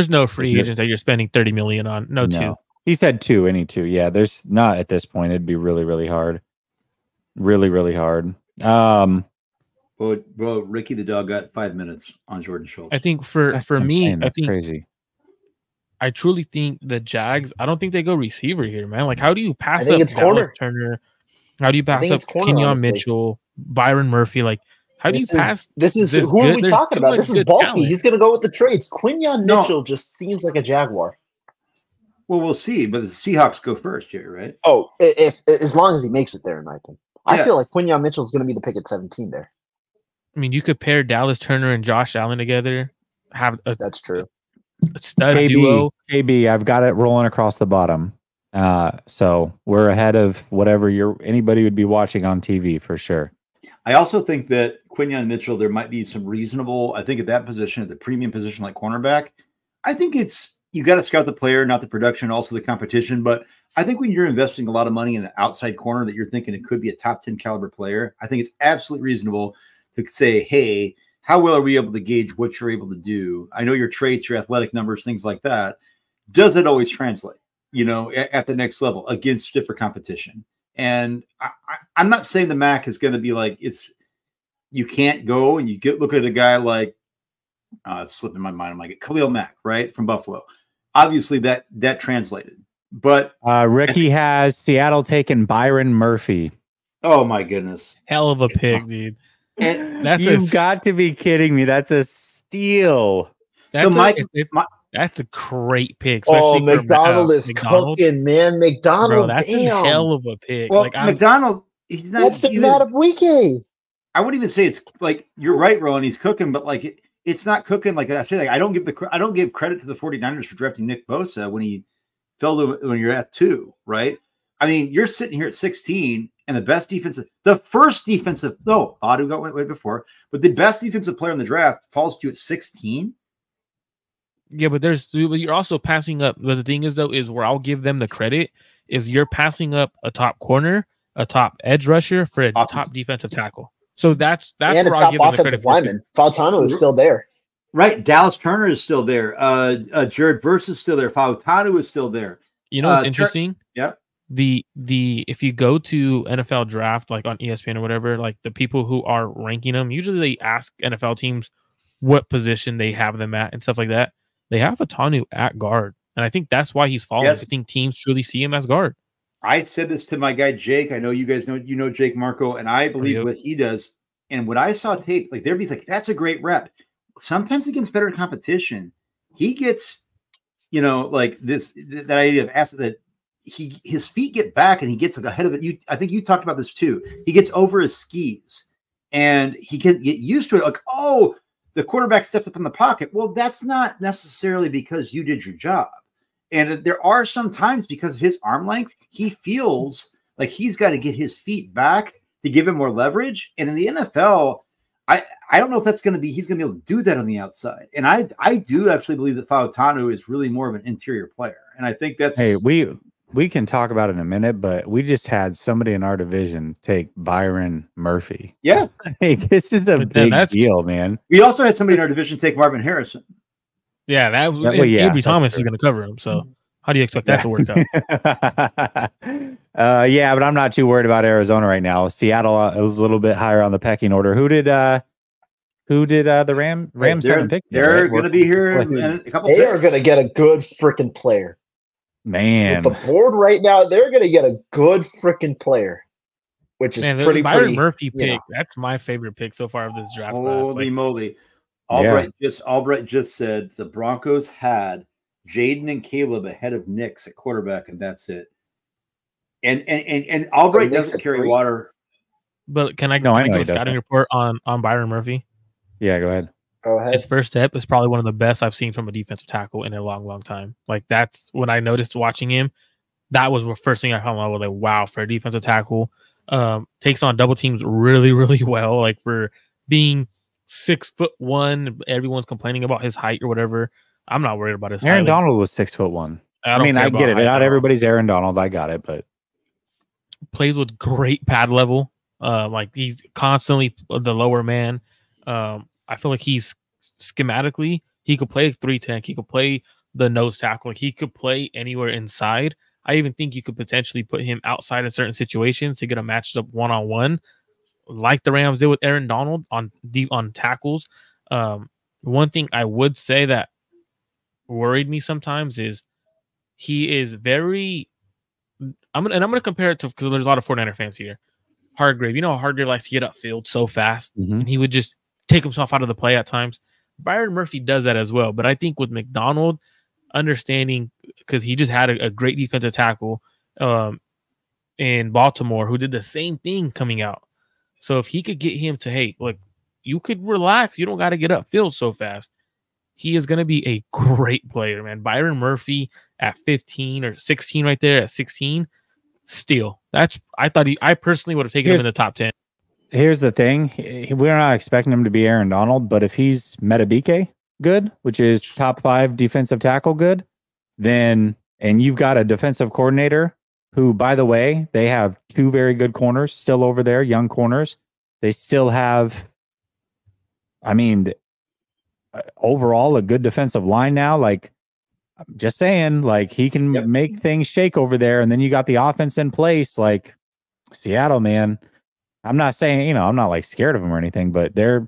Speaker 5: no free agent that you're spending $30 million on. No. 2.
Speaker 1: He said 2, any 2. Yeah, there's not at this point. It'd be really, really hard. Really, really hard.
Speaker 6: Bro, Ricky the dog got 5 minutes on Jordan Schultz.
Speaker 5: I think for me, I think
Speaker 1: crazy.
Speaker 5: I truly think the Jags, I don't think they go receiver here, man. Like, how do you pass up
Speaker 2: Dallas
Speaker 5: Turner? How do you pass up Kenyon Mitchell, Byron Murphy? Like, how do you pass?
Speaker 2: Who are we talking about? This is bulky. Talent. He's going to go with the trades. Quinyon Mitchell just seems like a Jaguar.
Speaker 6: Well, we'll see, but the Seahawks go first here, right?
Speaker 2: Oh, if as long as he makes it there, in my opinion. I feel like Quinyon Mitchell is going to be the pick at 17 there.
Speaker 5: I mean, you could pair Dallas Turner and Josh Allen together.
Speaker 2: That's true.
Speaker 5: A stud duo.
Speaker 1: KB, I've got it rolling across the bottom. So we're ahead of whatever anybody would be watching on TV for sure.
Speaker 6: I also think that Quinyon Mitchell, there might be some reasonable, I think at that position, at the premium position like cornerback, I think you got to scout the player, not the production, also the competition. But I think when you're investing a lot of money in an outside corner that you're thinking it could be a top 10 caliber player, I think it's absolutely reasonable to say, hey, how well are we able to gauge what you're able to do? I know your traits, your athletic numbers, things like that. Does it always translate, at the next level against stiffer competition? And I'm not saying the MAC is going to be like, you can't go and look at a guy like, it's slipping my mind. I'm like Khalil Mack, right? From Buffalo. Obviously that translated, but
Speaker 1: Ricky has Seattle taking Byron Murphy.
Speaker 6: Oh my goodness.
Speaker 5: Hell of a pick, dude.
Speaker 1: You've got to be kidding me. That's a steal.
Speaker 5: That's a great pick.
Speaker 2: Oh, McDonald is cooking, man. McDonald,
Speaker 5: bro, that's a hell of a pick.
Speaker 6: Well, McDonald, he's not.
Speaker 2: That's the Matabwike.
Speaker 6: I wouldn't even say it's like you're right, Rowan. He's cooking, but like it's not cooking. Like I say, like I don't give credit to the 49ers for drafting Nick Bosa when he fell to when you're at 2, right? I mean, you're sitting here at 16. And the first defensive, Adu got way before, but the best defensive player in the draft falls to you at 16.
Speaker 5: Yeah, but you're also passing up. But the thing is, though, is where I'll give them the credit is you're passing up a top corner, a top edge rusher for a top defensive tackle. So that's
Speaker 2: and
Speaker 5: where
Speaker 2: a
Speaker 5: I'll
Speaker 2: top
Speaker 5: give them the
Speaker 2: offensive
Speaker 5: credit.
Speaker 2: lineman. Fautano is still there.
Speaker 6: Right. Dallas Turner is still there. Jared Verse is still there. Fautano is still there.
Speaker 5: You know what's interesting?
Speaker 6: Yep.
Speaker 5: If you go to NFL draft, like on ESPN or whatever, like the people who are ranking them, usually they ask NFL teams what position they have them at and stuff like that. They have Fautanu at guard. And I think that's why he's falling.
Speaker 6: Yes.
Speaker 5: I think teams truly see him as guard.
Speaker 6: I said this to my guy, Jake. I know you guys know Jake Marco, and I believe what he does. And when I saw tape, like everybody's like, that's a great rep. Sometimes against better competition, he gets, like that idea of asset that his feet get back and he gets like ahead of it. I think you talked about this too. He gets over his skis and he can get used to it. Like, oh, the quarterback stepped up in the pocket. Well, that's not necessarily because you did your job. And there are some times because of his arm length, he feels like he's got to get his feet back to give him more leverage. And in the NFL, I don't know if he's going to be able to do that on the outside. And I do actually believe that Fautanu is really more of an interior player. And I think that's
Speaker 1: we can talk about it in a minute, but we just had somebody in our division take Byron Murphy.
Speaker 6: Yeah.
Speaker 1: This is a big deal, man.
Speaker 6: We also had somebody in our division take Marvin Harrison.
Speaker 5: Yeah, Avery Thomas is going to cover him. So how do you expect that to work
Speaker 1: out? Yeah, but I'm not too worried about Arizona right now. Seattle is a little bit higher on the pecking order. Who did the Rams haven't picked?
Speaker 6: They're going to be here in a couple.
Speaker 2: They are going to get a good freaking player.
Speaker 1: Man,
Speaker 2: with the board right now, they're going to get a good freaking player. which is
Speaker 5: the Byron
Speaker 2: pretty,
Speaker 5: Murphy pick. That's my favorite pick so far of this draft class.
Speaker 6: Holy moly! Albright just said the Broncos had Jaden and Caleb ahead of Nix at quarterback, and that's it. And Albright doesn't carry water.
Speaker 5: But can I give a scouting report on Byron Murphy?
Speaker 1: Yeah, go ahead.
Speaker 2: Go ahead.
Speaker 5: His first step is probably one of the best I've seen from a defensive tackle in a long, long time. Like, that's when I noticed watching him. That was the first thing I found. I was like, wow, for a defensive tackle, takes on double teams really, really well. Like, for being 6'1", everyone's complaining about his height or whatever. I'm not worried about his height.
Speaker 1: Aaron Donald was 6'1". I mean, I get it. Not everybody's Aaron Donald. I got it, but
Speaker 5: plays with great pad level. Like, he's constantly the lower man. I feel like he's schematically, he could play 3-tech. He could play the nose tackle. Like, he could play anywhere inside. I even think you could potentially put him outside in certain situations to get a matched up one-on-one, like the Rams did with Aaron Donald on tackles. One thing I would say that worried me sometimes is he is very. I'm gonna compare it to, because there's a lot of 49er fans here. Hargrave, you know how Hargrave likes to get upfield so fast, and he would just take himself out of the play at times. Byron Murphy does that as well, but I think with McDonald understanding, because he just had a great defensive tackle in Baltimore who did the same thing coming out. So if he could get him to, hey, look, you could relax. You don't got to get upfield so fast. He is going to be a great player, man. Byron Murphy at 15 or 16 right there at 16, steal. I personally would have taken him in the top 10.
Speaker 1: Here's the thing. We're not expecting him to be Aaron Donald, but if he's Metabike good, which is top 5 defensive tackle good, then, and you've got a defensive coordinator who, by the way, they have 2 very good corners still over there, young corners. They still have, I mean, overall a good defensive line now. Like, I'm just saying, like, he can make things shake over there, and then you got the offense in place. Like, Seattle, man, I'm not saying, I'm not like scared of them or anything, but they're,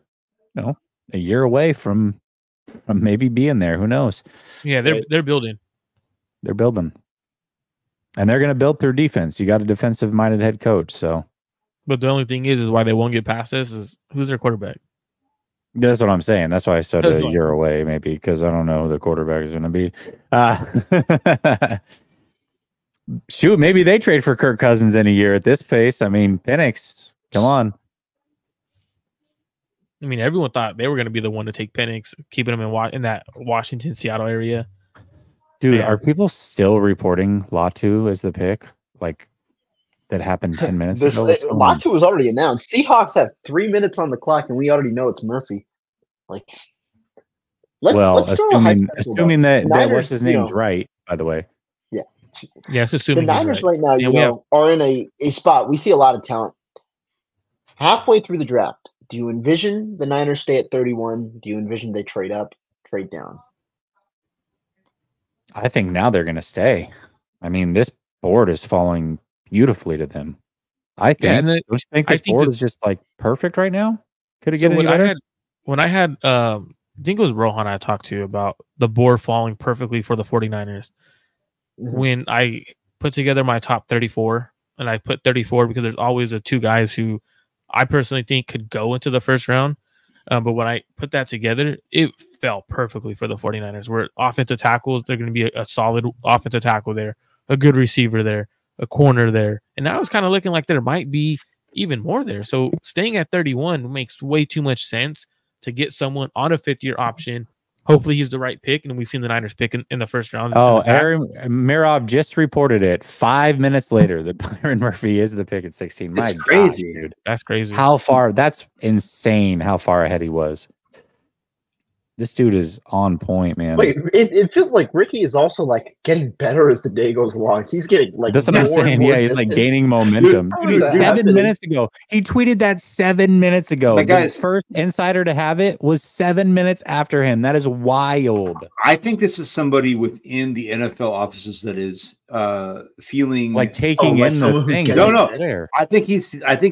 Speaker 1: a year away from maybe being there. Who knows?
Speaker 5: Yeah, they're building.
Speaker 1: They're building. And they're going to build through defense. You got a defensive-minded head coach, so.
Speaker 5: But the only thing is why they won't get past this is who's their quarterback.
Speaker 1: That's what I'm saying. That's why I said a year away, maybe, because I don't know who the quarterback is going to be. Shoot, maybe they trade for Kirk Cousins in a year at this pace. I mean, Penix, come on.
Speaker 5: I mean, everyone thought they were going to be the one to take Penix, keeping him in that Washington, Seattle area.
Speaker 1: Dude, are people still reporting Latu as the pick? Like, that happened 10 minutes ago?
Speaker 2: Latu was already announced. Seahawks have 3 minutes on the clock, and we already know it's Murphy. Like,
Speaker 1: assuming that what's his name's right, by the way.
Speaker 2: Yeah.
Speaker 5: Yes, assuming
Speaker 2: the Niners right now, are in a spot. We see a lot of talent. Halfway through the draft, do you envision the Niners stay at 31? Do you envision they trade up, trade down?
Speaker 1: I think now they're going to stay. I mean, this board is falling beautifully to them. I think. Yeah, don't you think this board is just like perfect right now? Could it get any better?
Speaker 5: When I had, I think it was Rohan I talked to about the board falling perfectly for the 49ers. Mm-hmm. When I put together my top 34, and I put 34 because there's always the 2 guys who I personally think could go into the first round. But when I put that together, it fell perfectly for the 49ers. Where offensive tackles, they're going to be a solid offensive tackle there, a good receiver there, a corner there. And now it's kind of looking like there might be even more there. So staying at 31 makes way too much sense to get someone on a 5th-year option. Hopefully he's the right pick, and we've seen the Niners pick in the first round.
Speaker 1: Oh, Aaron Mirov just reported it 5 minutes later that Byron Murphy is the pick at 16.
Speaker 6: That's crazy,
Speaker 1: dude.
Speaker 5: That's crazy.
Speaker 1: How far? That's insane how far ahead he was. This dude is on point, man.
Speaker 2: Wait, it feels like Ricky is also like getting better as the day goes along. He's getting like
Speaker 1: that's what I'm saying. Yeah, he's like gaining momentum. Dude, 7 minutes ago, he tweeted that 7 minutes ago.
Speaker 6: But guys,
Speaker 1: the first insider to have it was 7 minutes after him. That is wild.
Speaker 6: I think this is somebody within the NFL offices that is feeling
Speaker 1: like taking in the things.
Speaker 6: No. I think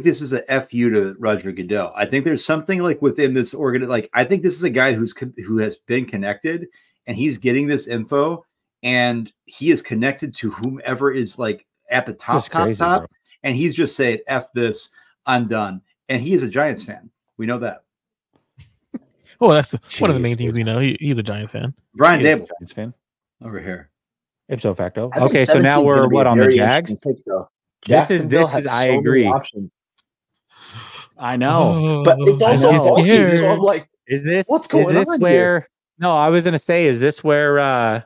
Speaker 6: this is a FU to Roger Goodell. I think there's something like within this organ. Like, I think this is a guy who has been connected, and he's getting this info, and he is connected to whomever is like at the top. and he's just saying, "F this, I'm done." And he is a Giants fan. We know that.
Speaker 5: Well, that's one of the main things we know. He's a Giants fan.
Speaker 6: Brian Dable,
Speaker 1: Giants fan
Speaker 6: over here.
Speaker 1: Ipso facto.
Speaker 2: I think
Speaker 1: Okay, so now
Speaker 2: 17 's
Speaker 1: we're
Speaker 2: gonna be
Speaker 1: what
Speaker 2: a
Speaker 1: on the
Speaker 2: very
Speaker 1: Jags?
Speaker 2: interesting pick, though.
Speaker 1: This is
Speaker 2: Jacksonville has
Speaker 1: I
Speaker 2: so many
Speaker 1: agree.
Speaker 2: options.
Speaker 1: I know,
Speaker 2: But it's
Speaker 1: I
Speaker 2: also
Speaker 1: know.
Speaker 2: bulky, so I'm like,
Speaker 1: Is this
Speaker 2: what's going on
Speaker 1: where?
Speaker 2: here?
Speaker 1: No, I was gonna say, is this where?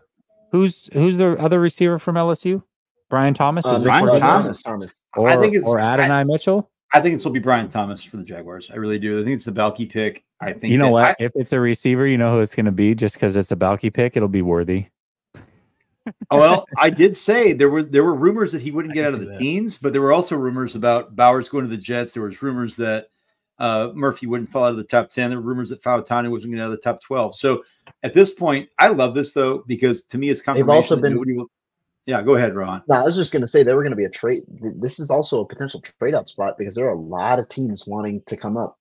Speaker 1: Who's the other receiver from LSU? Brian Thomas. Is this
Speaker 6: Brian
Speaker 1: where he
Speaker 6: Thomas.
Speaker 1: goes?
Speaker 6: I think it's
Speaker 1: or Adonai Mitchell.
Speaker 6: I think this will be Brian Thomas for the Jaguars. I really do. I think it's a Balky pick. I think
Speaker 1: You know what? If it's a receiver, you know who it's going to be. Just because it's a Balky pick, it'll be Worthy.
Speaker 6: Well, I did say there were rumors that he wouldn't get out of the teens, but there were also rumors about Bowers going to the Jets. There was rumors that Murphy wouldn't fall out of the top 10. There were rumors that Fautanu wasn't going to out of the top 12. So at this point, I love this though, because to me it's confirmation.
Speaker 2: They've also been.
Speaker 6: Yeah, go ahead, Ron.
Speaker 2: No, I was just going to say they were going to be a trade. This is also a potential trade out spot because there are a lot of teams wanting to come up.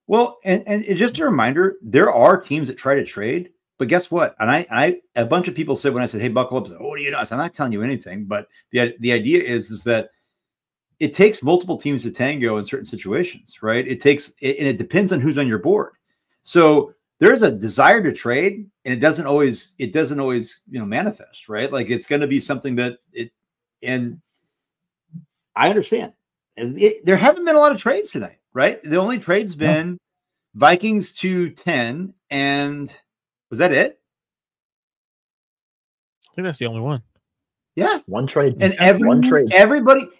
Speaker 6: Well, and just a reminder, there are teams that try to trade, but guess what? And I a bunch of people said when I said, "Hey, buckle up," I said, "Oh, do you know?" I said, "I'm not telling you anything," but the idea is that it takes multiple teams to tango in certain situations, right? And it depends on who's on your board. So there's a desire to trade, and it doesn't always manifest, right? Like it's going to be something that and I understand. And there haven't been a lot of trades tonight, right? The only trade's been Vikings to 10, and was that it?
Speaker 5: I think that's the only one.
Speaker 6: Yeah,
Speaker 2: one trade,
Speaker 6: and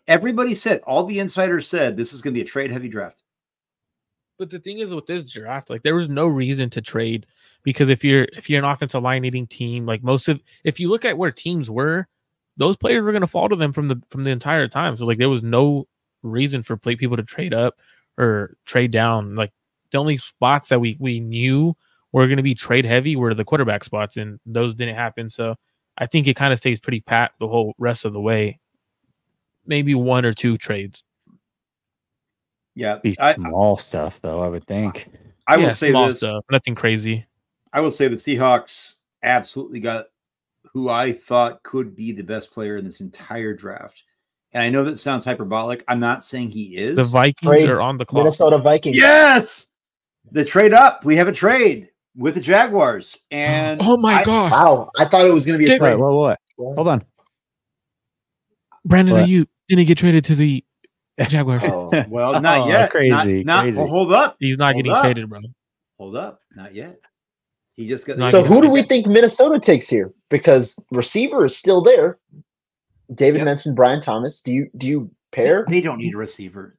Speaker 6: everybody said, all the insiders said this is going to be a trade-heavy draft.
Speaker 5: But the thing is with this draft, like there was no reason to trade because if you're an offensive line needing team, like if you look at where teams were, those players were going to fall to them from the entire time. So like there was no reason for people to trade up or trade down. Like the only spots that we knew were going to be trade heavy were the quarterback spots, and those didn't happen. So I think it kind of stays pretty pat the whole rest of the way. Maybe one or two trades.
Speaker 6: Yeah,
Speaker 1: be small stuff though. I would think.
Speaker 6: I will say
Speaker 5: small
Speaker 6: this:
Speaker 5: stuff, nothing crazy.
Speaker 6: I will say the Seahawks absolutely got who I thought could be the best player in this entire draft. And I know that sounds hyperbolic. I'm not saying he is.
Speaker 5: The Vikings are on the clock.
Speaker 2: Minnesota Vikings.
Speaker 6: Yes, the trade up. We have a trade with the Jaguars. And
Speaker 5: oh my gosh!
Speaker 2: Wow, I thought it was going to be a trade.
Speaker 1: What? Hold on.
Speaker 5: Brandon Ayuk didn't get traded to the Jaguars.
Speaker 6: Well, not yet.
Speaker 1: Crazy.
Speaker 6: Well, hold up.
Speaker 5: He's not getting traded, bro.
Speaker 6: Hold up. Not yet. He just got.
Speaker 2: So who do we think Minnesota takes here? Because receiver is still there. David mentioned Brian Thomas. Do you pair?
Speaker 6: They don't need a receiver.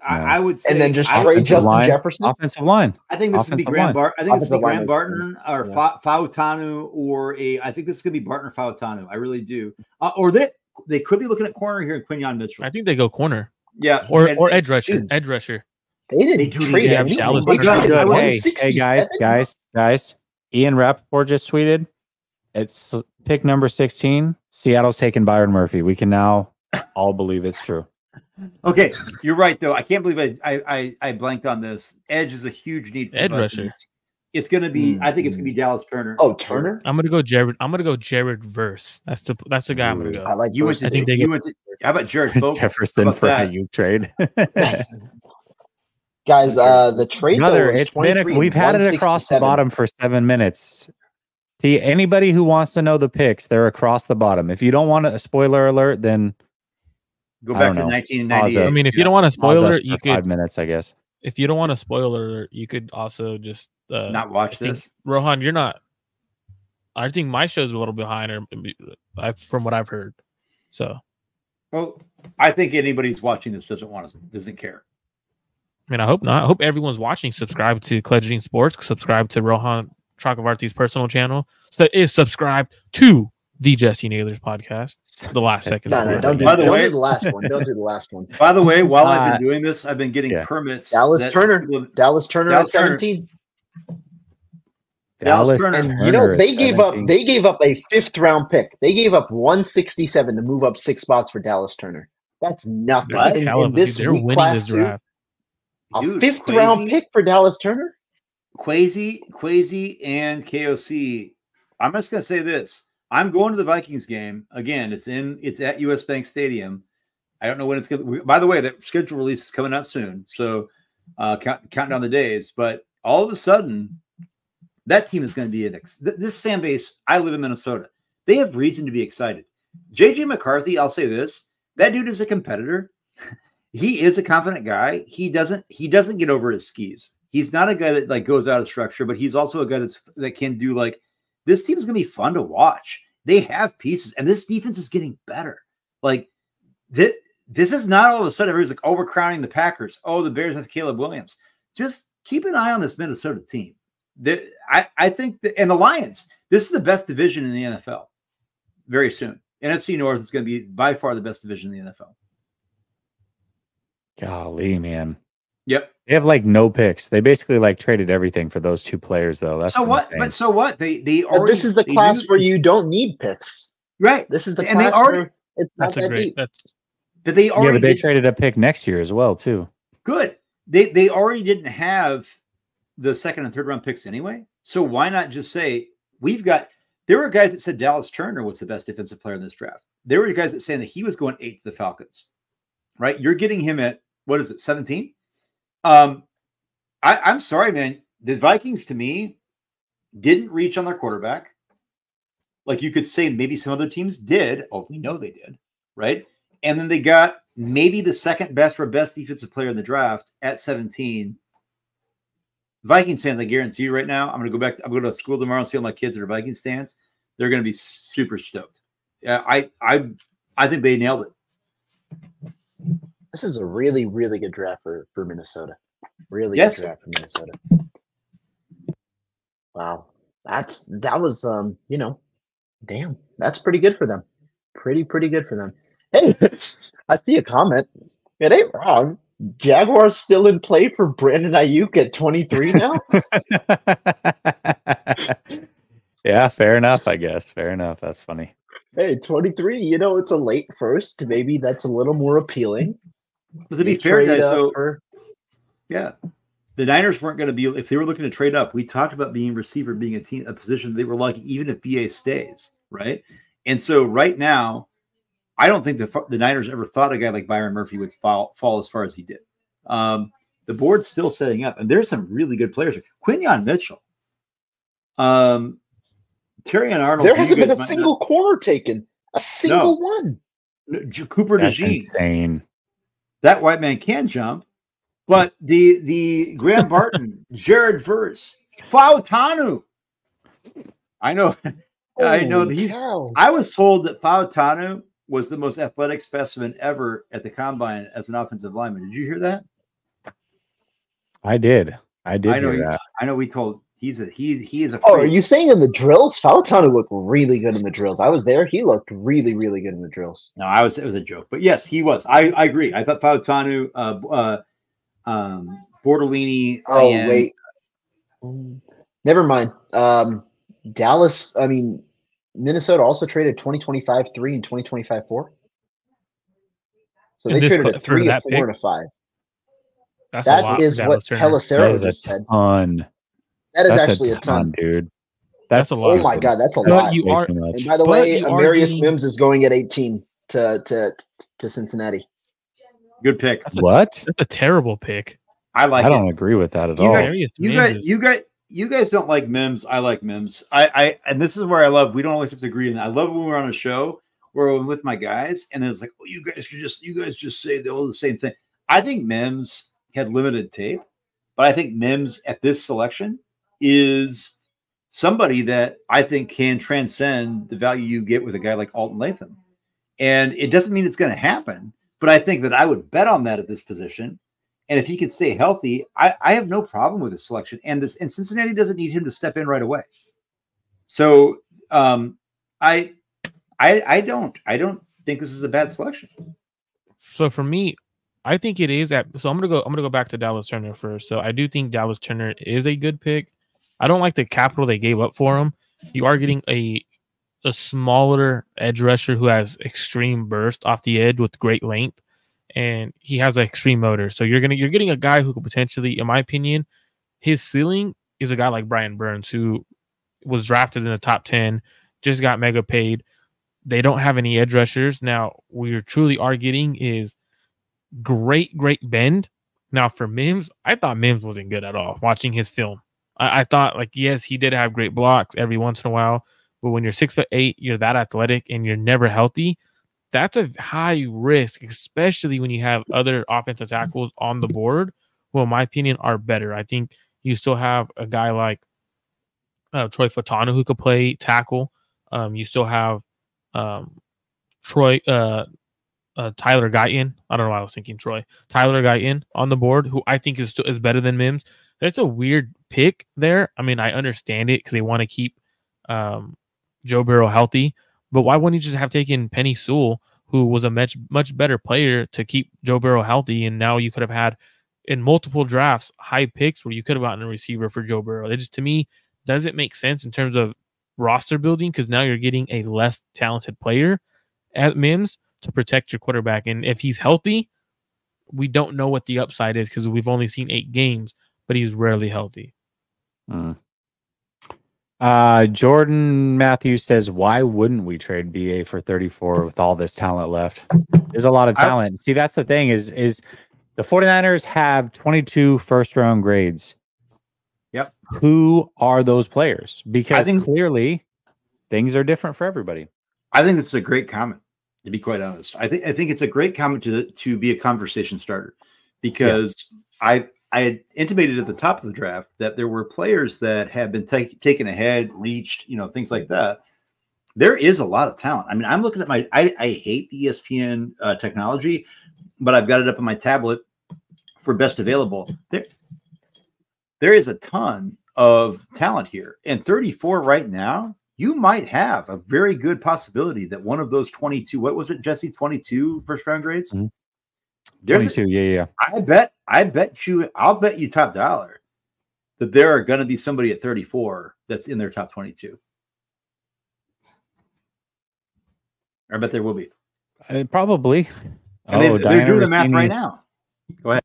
Speaker 6: I would say,
Speaker 2: and then just trade Justin Jefferson.
Speaker 1: Offensive line.
Speaker 6: I think this would be Graham Barton. I think this would be Graham Barton or Fautanu, or I think this could be Barton or Fautanu. I really do. Or they could be looking at corner here in Quinyon Mitchell.
Speaker 5: I think they go corner.
Speaker 6: Yeah,
Speaker 5: or edge rusher. Edge rusher.
Speaker 2: They didn't trade anything. They
Speaker 1: traded guys. Ian Rappaport just tweeted. It's pick number 16. Seattle's taking Byron Murphy. We can now all believe it's true.
Speaker 6: Okay, you're right though. I can't believe I blanked on this. Edge is a huge need for
Speaker 5: edge rusher.
Speaker 6: It's going to be. I think it's going to be Dallas Turner.
Speaker 2: Oh, Turner.
Speaker 5: I'm going to go Jared. I'm going to go Jared Verse. That's the guy I'm going to go.
Speaker 2: I like.
Speaker 6: You went to. How about Jared
Speaker 1: Jefferson for a Ayuk trade?
Speaker 2: Guys, the trade though is 23.
Speaker 1: We've had it across the bottom for 7 minutes. See, anybody who wants to know the picks, they're across the bottom. If you don't want a spoiler alert, then
Speaker 6: go back to 1998.
Speaker 5: I mean, if you don't want a spoiler, you could
Speaker 1: 5 minutes, I guess.
Speaker 5: If you don't want a spoiler, you could also just
Speaker 6: not watch this.
Speaker 5: Rohan, you're not. I think my show's a little behind, from what I've heard. So,
Speaker 6: well, I think anybody who's watching this doesn't care.
Speaker 5: I mean, I hope not. I hope everyone's watching. Subscribe to Cledging Sports. Subscribe to Rohan Chakravarti's personal channel. So that is subscribed to the Jesse Naylor's podcast. The last second.
Speaker 2: No, don't do the last one. Don't do the last one.
Speaker 6: By the way, while I've been doing this, I've been getting permits.
Speaker 2: Dallas Turner at 17.
Speaker 1: Dallas
Speaker 2: Turner. And you know they gave up a 5th round pick. They gave up 167 to move up 6 spots for Dallas Turner. That's nothing. In this week class draft. A 5th round pick for Dallas Turner?
Speaker 6: Quasi, and KOC. I'm just gonna say this. I'm going to the Vikings game. Again, it's at US Bank Stadium. I don't know when it's going to. By the way, the schedule release is coming out soon, so count down the days. But all of a sudden, that team is going to be this fan base. I live in Minnesota. They have reason to be excited. JJ McCarthy, I'll say this: that dude is a competitor. He is a confident guy. He doesn't get over his skis. He's not a guy that like goes out of structure, but he's also a guy that can do like this team is going to be fun to watch. They have pieces, and this defense is getting better. Like this is not all of a sudden everybody's like, oh, we're crowning the Packers. Oh, the Bears have Caleb Williams. Just keep an eye on this Minnesota team. I think and the Lions. This is the best division in the NFL. Very soon, NFC North is going to be by far the best division in the NFL.
Speaker 1: Golly, man.
Speaker 6: Yep.
Speaker 1: They have like no picks. They basically like traded everything for those two players, though. That's
Speaker 6: so what?
Speaker 1: insane.
Speaker 6: But so what? They already.
Speaker 2: This is the class where you don't need picks,
Speaker 6: right?
Speaker 2: This is the
Speaker 6: and
Speaker 2: class
Speaker 6: they already.
Speaker 2: Where it's not that deep.
Speaker 6: But they already.
Speaker 1: Yeah, but they traded a pick next year as well, too.
Speaker 6: Good. They already didn't have the second and third round picks anyway. So why not just say we've got? There were guys that said Dallas Turner was the best defensive player in this draft. There were guys that saying that he was going 8 to the Falcons. Right? You're getting him at what is it, 17? I'm sorry, man. The Vikings, to me, didn't reach on their quarterback. Like you could say maybe some other teams did. Oh, we know they did, right? And then they got maybe the second best or best defensive player in the draft at 17. Vikings fans, I guarantee you right now, I'm going to go to school tomorrow and see all my kids that are Vikings fans. They're going to be super stoked. Yeah, I think they nailed it.
Speaker 2: This is a really, really good draft for Minnesota. Really
Speaker 6: yes.
Speaker 2: Good draft for Minnesota. Wow. That was damn, that's pretty good for them. Pretty good for them. Hey, I see a comment. It ain't wrong. Jaguars still in play for Brandon Ayuk at 23 now?
Speaker 1: Yeah, fair enough, I guess. Fair enough. That's funny.
Speaker 2: Hey, 23, it's a late first. Maybe that's a little more appealing.
Speaker 6: But to be fair, guys, yeah, the Niners weren't going to be, if they were looking to trade up, we talked about being receiver, being a position they were lucky, even if BA stays, right? And so right now, I don't think the Niners ever thought a guy like Byron Murphy would fall as far as he did. The board's still setting up, and there's some really good players. Quinyon Mitchell, Terry and Arnold.
Speaker 2: There hasn't been a single corner taken. A single one.
Speaker 6: Cooper DeJean.
Speaker 1: Insane.
Speaker 6: That white man can jump, but the Graham Barton, Jared Verse, Fautanu. I know. I was told that Fautanu was the most athletic specimen ever at the combine as an offensive lineman. Did you hear that?
Speaker 1: I did. I hear that.
Speaker 6: I know. We told he is a.
Speaker 2: Oh, are you saying in the drills? Fautanu looked really good in the drills. I was there. He looked really, really good in the drills.
Speaker 6: No, it was a joke, but yes, he was. I agree. I thought Fautanu, Bortolini.
Speaker 2: Oh wait, never mind. Dallas. I mean, Minnesota also traded 2025 3 and 2025 4. So they traded a 3, a 4, and a 5. That is what Pelissero just said. That is actually a ton,
Speaker 1: dude.
Speaker 2: That's a lot. Oh my god, that's a lot. And by the way, Amarius Mims is going at 18 to Cincinnati.
Speaker 6: Good pick.
Speaker 1: That's
Speaker 5: a terrible pick.
Speaker 6: I
Speaker 1: don't agree with that at all.
Speaker 6: You guys don't like Mims. I like Mims. And this is where I love. We don't always have to agree. And I love when we're on a show where I'm with my guys, and then it's like, oh, you guys just say all the same thing. I think Mims had limited tape, but I think Mims at this selection is somebody that I think can transcend the value you get with a guy like Alton Latham. And it doesn't mean it's going to happen, but I think that I would bet on that at this position. And if he can stay healthy, I have no problem with his selection. And Cincinnati doesn't need him to step in right away. So I don't think this is a bad selection.
Speaker 5: So for me, I think it is so I'm gonna go back to Dallas Turner first. So I do think Dallas Turner is a good pick. I don't like the capital they gave up for him. You are getting a smaller edge rusher who has extreme burst off the edge with great length, and he has an extreme motor. So you're getting a guy who could potentially, in my opinion, his ceiling is a guy like Brian Burns, who was drafted in the top 10, just got mega paid. They don't have any edge rushers. Now, what you truly are getting is great bend. Now, for Mims, I thought Mims wasn't good at all watching his film. I thought, like, yes, he did have great blocks every once in a while, but when you're 6'8", you're that athletic and you're never healthy, that's a high risk, especially when you have other offensive tackles on the board who, in my opinion, are better. I think you still have a guy like Troy Fatano who could play tackle. You still have Tyler Guyton. I don't know why I was thinking Troy. Tyler Guyton on the board, who I think is better than Mims. That's a weird pick there. I mean, I understand it because they want to keep Joe Burrow healthy, but why wouldn't you just have taken Penny Sewell, who was a much better player, to keep Joe Burrow healthy? And now you could have had in multiple drafts high picks where you could have gotten a receiver for Joe Burrow. It just, to me, doesn't make sense in terms of roster building, because now you're getting a less talented player at Mims to protect your quarterback. And if he's healthy, we don't know what the upside is because we've only seen 8 games, but he's rarely healthy.
Speaker 1: Jordan Matthews says, why wouldn't we trade BA for 34 with all this talent left? There's a lot of talent. See, that's the thing is the 49ers have 22 first-round grades.
Speaker 6: Yep.
Speaker 1: Who are those players? Because clearly things are different for everybody.
Speaker 6: I think it's a great comment, to be quite honest. I think it's a great comment to be a conversation starter, because I had intimated at the top of the draft that there were players that have been taken ahead, reached, things like that. There is a lot of talent. I mean, I'm looking at I hate the ESPN technology, but I've got it up on my tablet for best available. There is a ton of talent here. And 34 right now, you might have a very good possibility that one of those 22, what was it, Jesse, 22 first round grades?
Speaker 1: Mm-hmm. 22, yeah.
Speaker 6: I'll bet you top dollar that there are going to be somebody at 34 that's in their top 22. I bet there will be.
Speaker 1: Probably.
Speaker 6: And they're doing the math right now. Go ahead.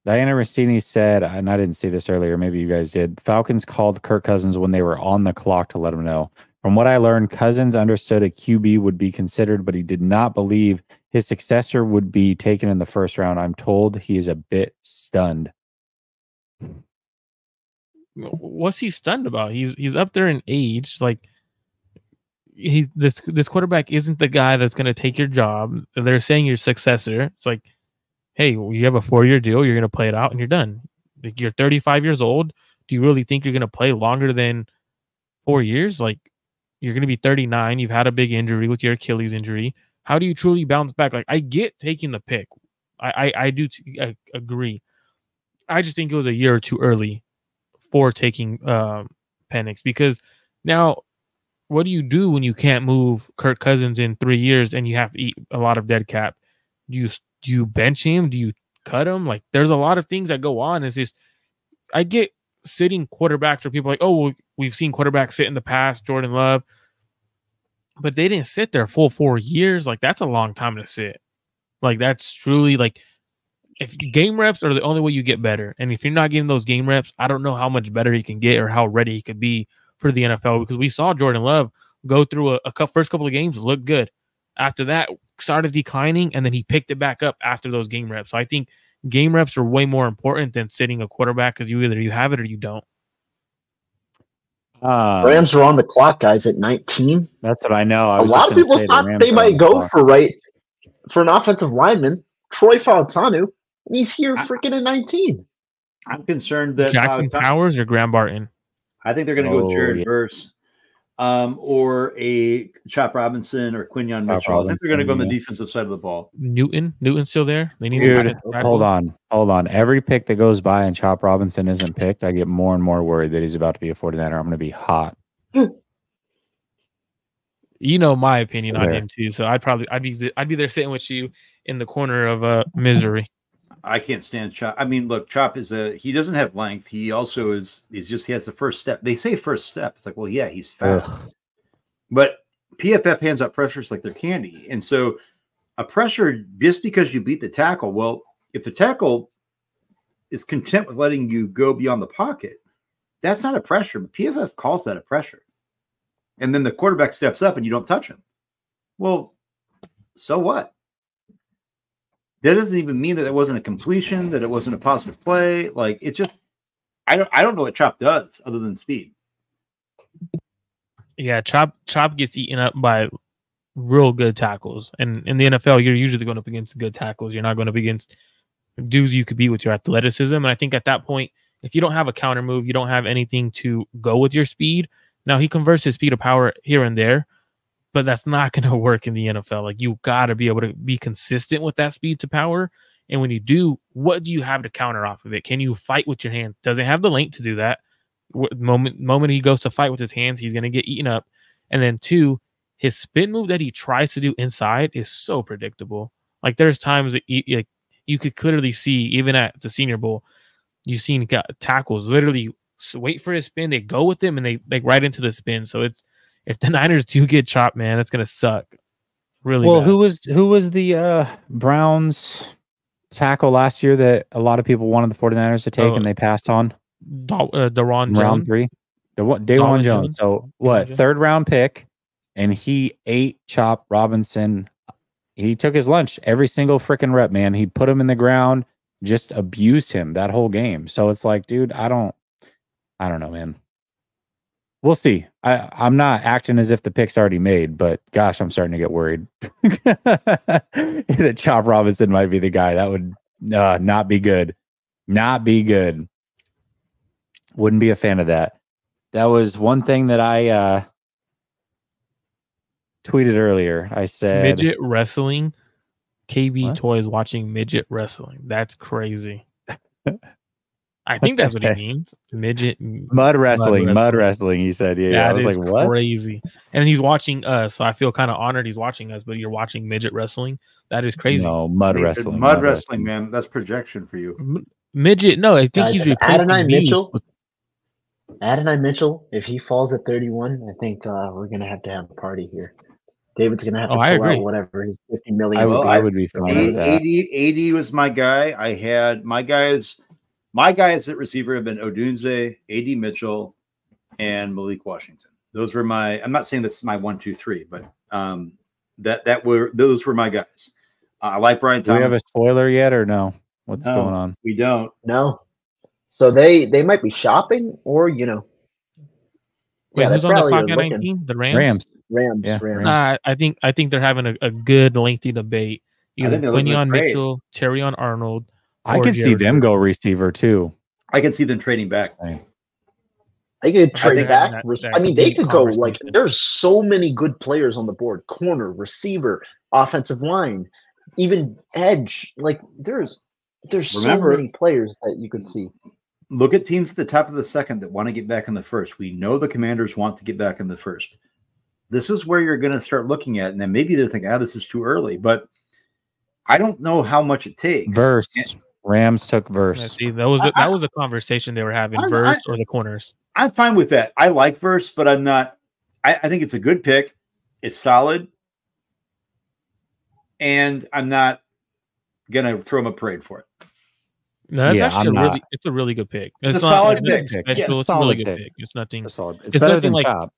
Speaker 1: Diana Rastini said, and I didn't see this earlier, maybe you guys did, Falcons called Kirk Cousins when they were on the clock to let him know. From what I learned, Cousins understood a QB would be considered, but he did not believe his successor would be taken in the first round. I'm told he is a bit stunned.
Speaker 5: What's he stunned about? He's up there in age. Like, this quarterback isn't the guy that's going to take your job. They're saying your successor. It's like, hey, you have a 4-year deal. You're going to play it out and you're done. Like, you're 35 years old. Do you really think you're going to play longer than 4 years? Like, you're going to be 39. You've had a big injury with your Achilles injury. How do you truly bounce back? Like, I get taking the pick. I do agree. I just think it was a year or two early for taking Penix, because now what do you do when you can't move Kirk Cousins in 3 years and you have to eat a lot of dead cap? Do you bench him? Do you cut him? Like, there's a lot of things that go on. It's just, I get sitting quarterbacks, or people like, oh, well, we've seen quarterbacks sit in the past, Jordan Love, but they didn't sit there full 4 years. Like, that's a long time to sit. Like, that's truly, like, if game reps are the only way you get better. And if you're not getting those game reps, I don't know how much better he can get or how ready he could be for the NFL, because we saw Jordan Love go through first couple of games, look good. After that, started declining, and then he picked it back up after those game reps. So I think game reps are way more important than sitting a quarterback, because you have it or you don't.
Speaker 2: Rams are on the clock, guys, at 19.
Speaker 1: That's what I know.
Speaker 2: A lot of people thought they might go for an offensive lineman, Troy Fautanu, and he's here freaking at 19.
Speaker 6: I'm concerned that
Speaker 5: Jackson Powers or Graham Barton.
Speaker 6: I think they're going to go with Jared Verse, or a Chop Robinson or Quinyon Mitchell. I think they're going to go on the defensive side of the ball.
Speaker 5: Newton's still there. They need
Speaker 1: to hold on. Every pick that goes by and Chop Robinson isn't picked, I get more and more worried that he's about to be a 49er. I'm going to be hot.
Speaker 5: You know my opinion on him too, so I'd be there sitting with you in the corner of misery.
Speaker 6: I can't stand Chop. I mean, look, Chop he doesn't have length. He also he has the first step. They say first step. It's like, well, yeah, he's fast. But PFF hands out pressures like they're candy. And so a pressure, just because you beat the tackle, well, if the tackle is content with letting you go beyond the pocket, that's not a pressure. But PFF calls that a pressure. And then the quarterback steps up and you don't touch him. Well, so what? That doesn't even mean that it wasn't a completion, that it wasn't a positive play. Like, it's just, I don't know what Chop does other than speed.
Speaker 5: Yeah, Chop gets eaten up by real good tackles. And in the NFL, you're usually going up against good tackles. You're not going up against dudes you could beat with your athleticism. And I think at that point, if you don't have a counter move, you don't have anything to go with your speed. Now, he converts his speed to power here and there, but that's not going to work in the NFL. Like, you got to be able to be consistent with that speed to power. And when you do, what do you have to counter off of it? Can you fight with your hands? Doesn't have the length to do that. Moment he goes to fight with his hands, he's going to get eaten up. And then 2, his spin move that he tries to do inside is so predictable. Like, there's times that you could clearly see, even at the Senior Bowl, you've seen tackles literally wait for his spin, they go with him, and they like right into the spin. So it's, if the Niners do get chopped, man, that's gonna suck. Really
Speaker 1: well,
Speaker 5: bad.
Speaker 1: who was the Browns tackle last year that a lot of people wanted the 49ers to take and they passed on?
Speaker 5: Daron
Speaker 1: round
Speaker 5: Jones.
Speaker 1: 3. Daron Jones. So what?
Speaker 5: Jones.
Speaker 1: 3rd round pick, and he ate Chop Robinson. He took his lunch every single freaking rep, man. He put him in the ground, just abused him that whole game. So it's like, dude, I don't know, man. We'll see. I'm not acting as if the pick's already made, but gosh, I'm starting to get worried that Chop Robinson might be the guy. That would not be good. Not be good. Wouldn't be a fan of that. That was one thing that I tweeted earlier. I said
Speaker 5: midget wrestling. KB
Speaker 1: What?
Speaker 5: Toys watching midget wrestling. That's crazy. I think that's what he means. Midget
Speaker 1: mud wrestling. He said, yeah. I was like, what?
Speaker 5: Crazy. And he's watching us, so I feel kind of honored he's watching us, but you're watching midget wrestling. That is crazy.
Speaker 1: No, mud wrestling.
Speaker 6: Mud wrestling, man. That's projection for you.
Speaker 5: Midget, no, I think
Speaker 2: Guys,
Speaker 5: he's replacing
Speaker 2: Adonai Mitchell, if he falls at 31, I think we're gonna have a party here. David's gonna have to pull out whatever his 50 million.
Speaker 1: I would be fine with that.
Speaker 6: 80 was my guy. I had my guys at receiver have been Odunze, AD Mitchell, and Malik Washington. Those were my. I'm not saying that's my 1, 2, 3, but those were my guys. I like Brian Thomas.
Speaker 1: Do we have a spoiler yet or no? What's going on?
Speaker 6: We don't.
Speaker 2: No. So they might be shopping, or
Speaker 5: Wait, who's on the clock at 19? The Rams.
Speaker 2: Yeah.
Speaker 5: Rams. I think they're having a good lengthy debate. Either Quinion Mitchell, Terrion Arnold.
Speaker 1: I could see them go receiver too.
Speaker 6: I can see them trading back.
Speaker 2: They could trade back. I mean, they could go like. There's so many good players on the board: corner, receiver, offensive line, even edge. Like there's so many players that you could see.
Speaker 6: Look at teams at the top of the second that want to get back in the first. We know the Commanders want to get back in the first. This is where you're going to start looking at, and then maybe they're thinking, this is too early. But I don't know how much it takes.
Speaker 1: Verse. Rams took Verse.
Speaker 5: See, that was the conversation they were having. Verse or the corners.
Speaker 6: I'm fine with that. I like Verse, but I'm not. I think it's a good pick. It's solid, and I'm not gonna throw him a parade for it.
Speaker 5: No, that's actually it's a really good pick.
Speaker 6: It's a solid pick.
Speaker 5: It's a really good pick. It's nothing.
Speaker 1: It's better than Chop.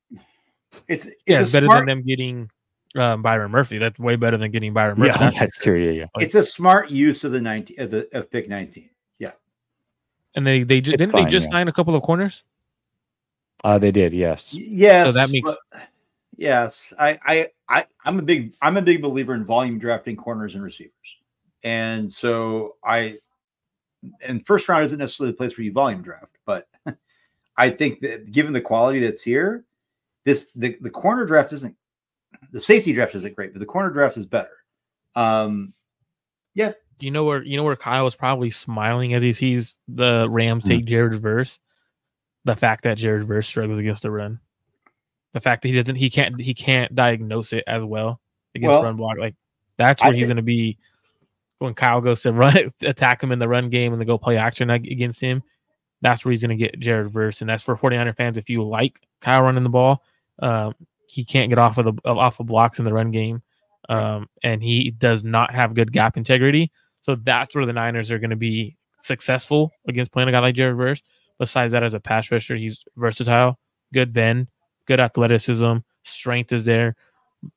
Speaker 5: It's better than them getting Byron Murphy. That's way better than getting Byron Murphy.
Speaker 1: Yeah, that's true. Yeah.
Speaker 6: It's a smart use of of pick 19. Yeah.
Speaker 5: And they just sign a couple of corners?
Speaker 1: They did, yes.
Speaker 6: Yes.
Speaker 5: So that makes
Speaker 6: yes. I'm a big believer in volume drafting corners and receivers. And so and first round isn't necessarily the place where you volume draft, but I think that given the quality that's here, the corner draft isn't, the safety draft isn't great, but the corner draft is better. Yeah.
Speaker 5: You know where Kyle was probably smiling as he sees the Rams take Jared Verse? The fact that Jared Verse struggles against the run. The fact that he can't diagnose it as well against run block. Like that's where he's going to be when Kyle goes to attack him in the run game and they go play action against him. That's where he's going to get Jared Verse. And that's for 49er fans. If you like Kyle running the ball, he can't get off of blocks in the run game. And he does not have good gap integrity. So that's where the Niners are going to be successful against playing a guy like Jared Verse. Besides that, as a pass rusher, he's versatile, good bend, good athleticism, strength is there.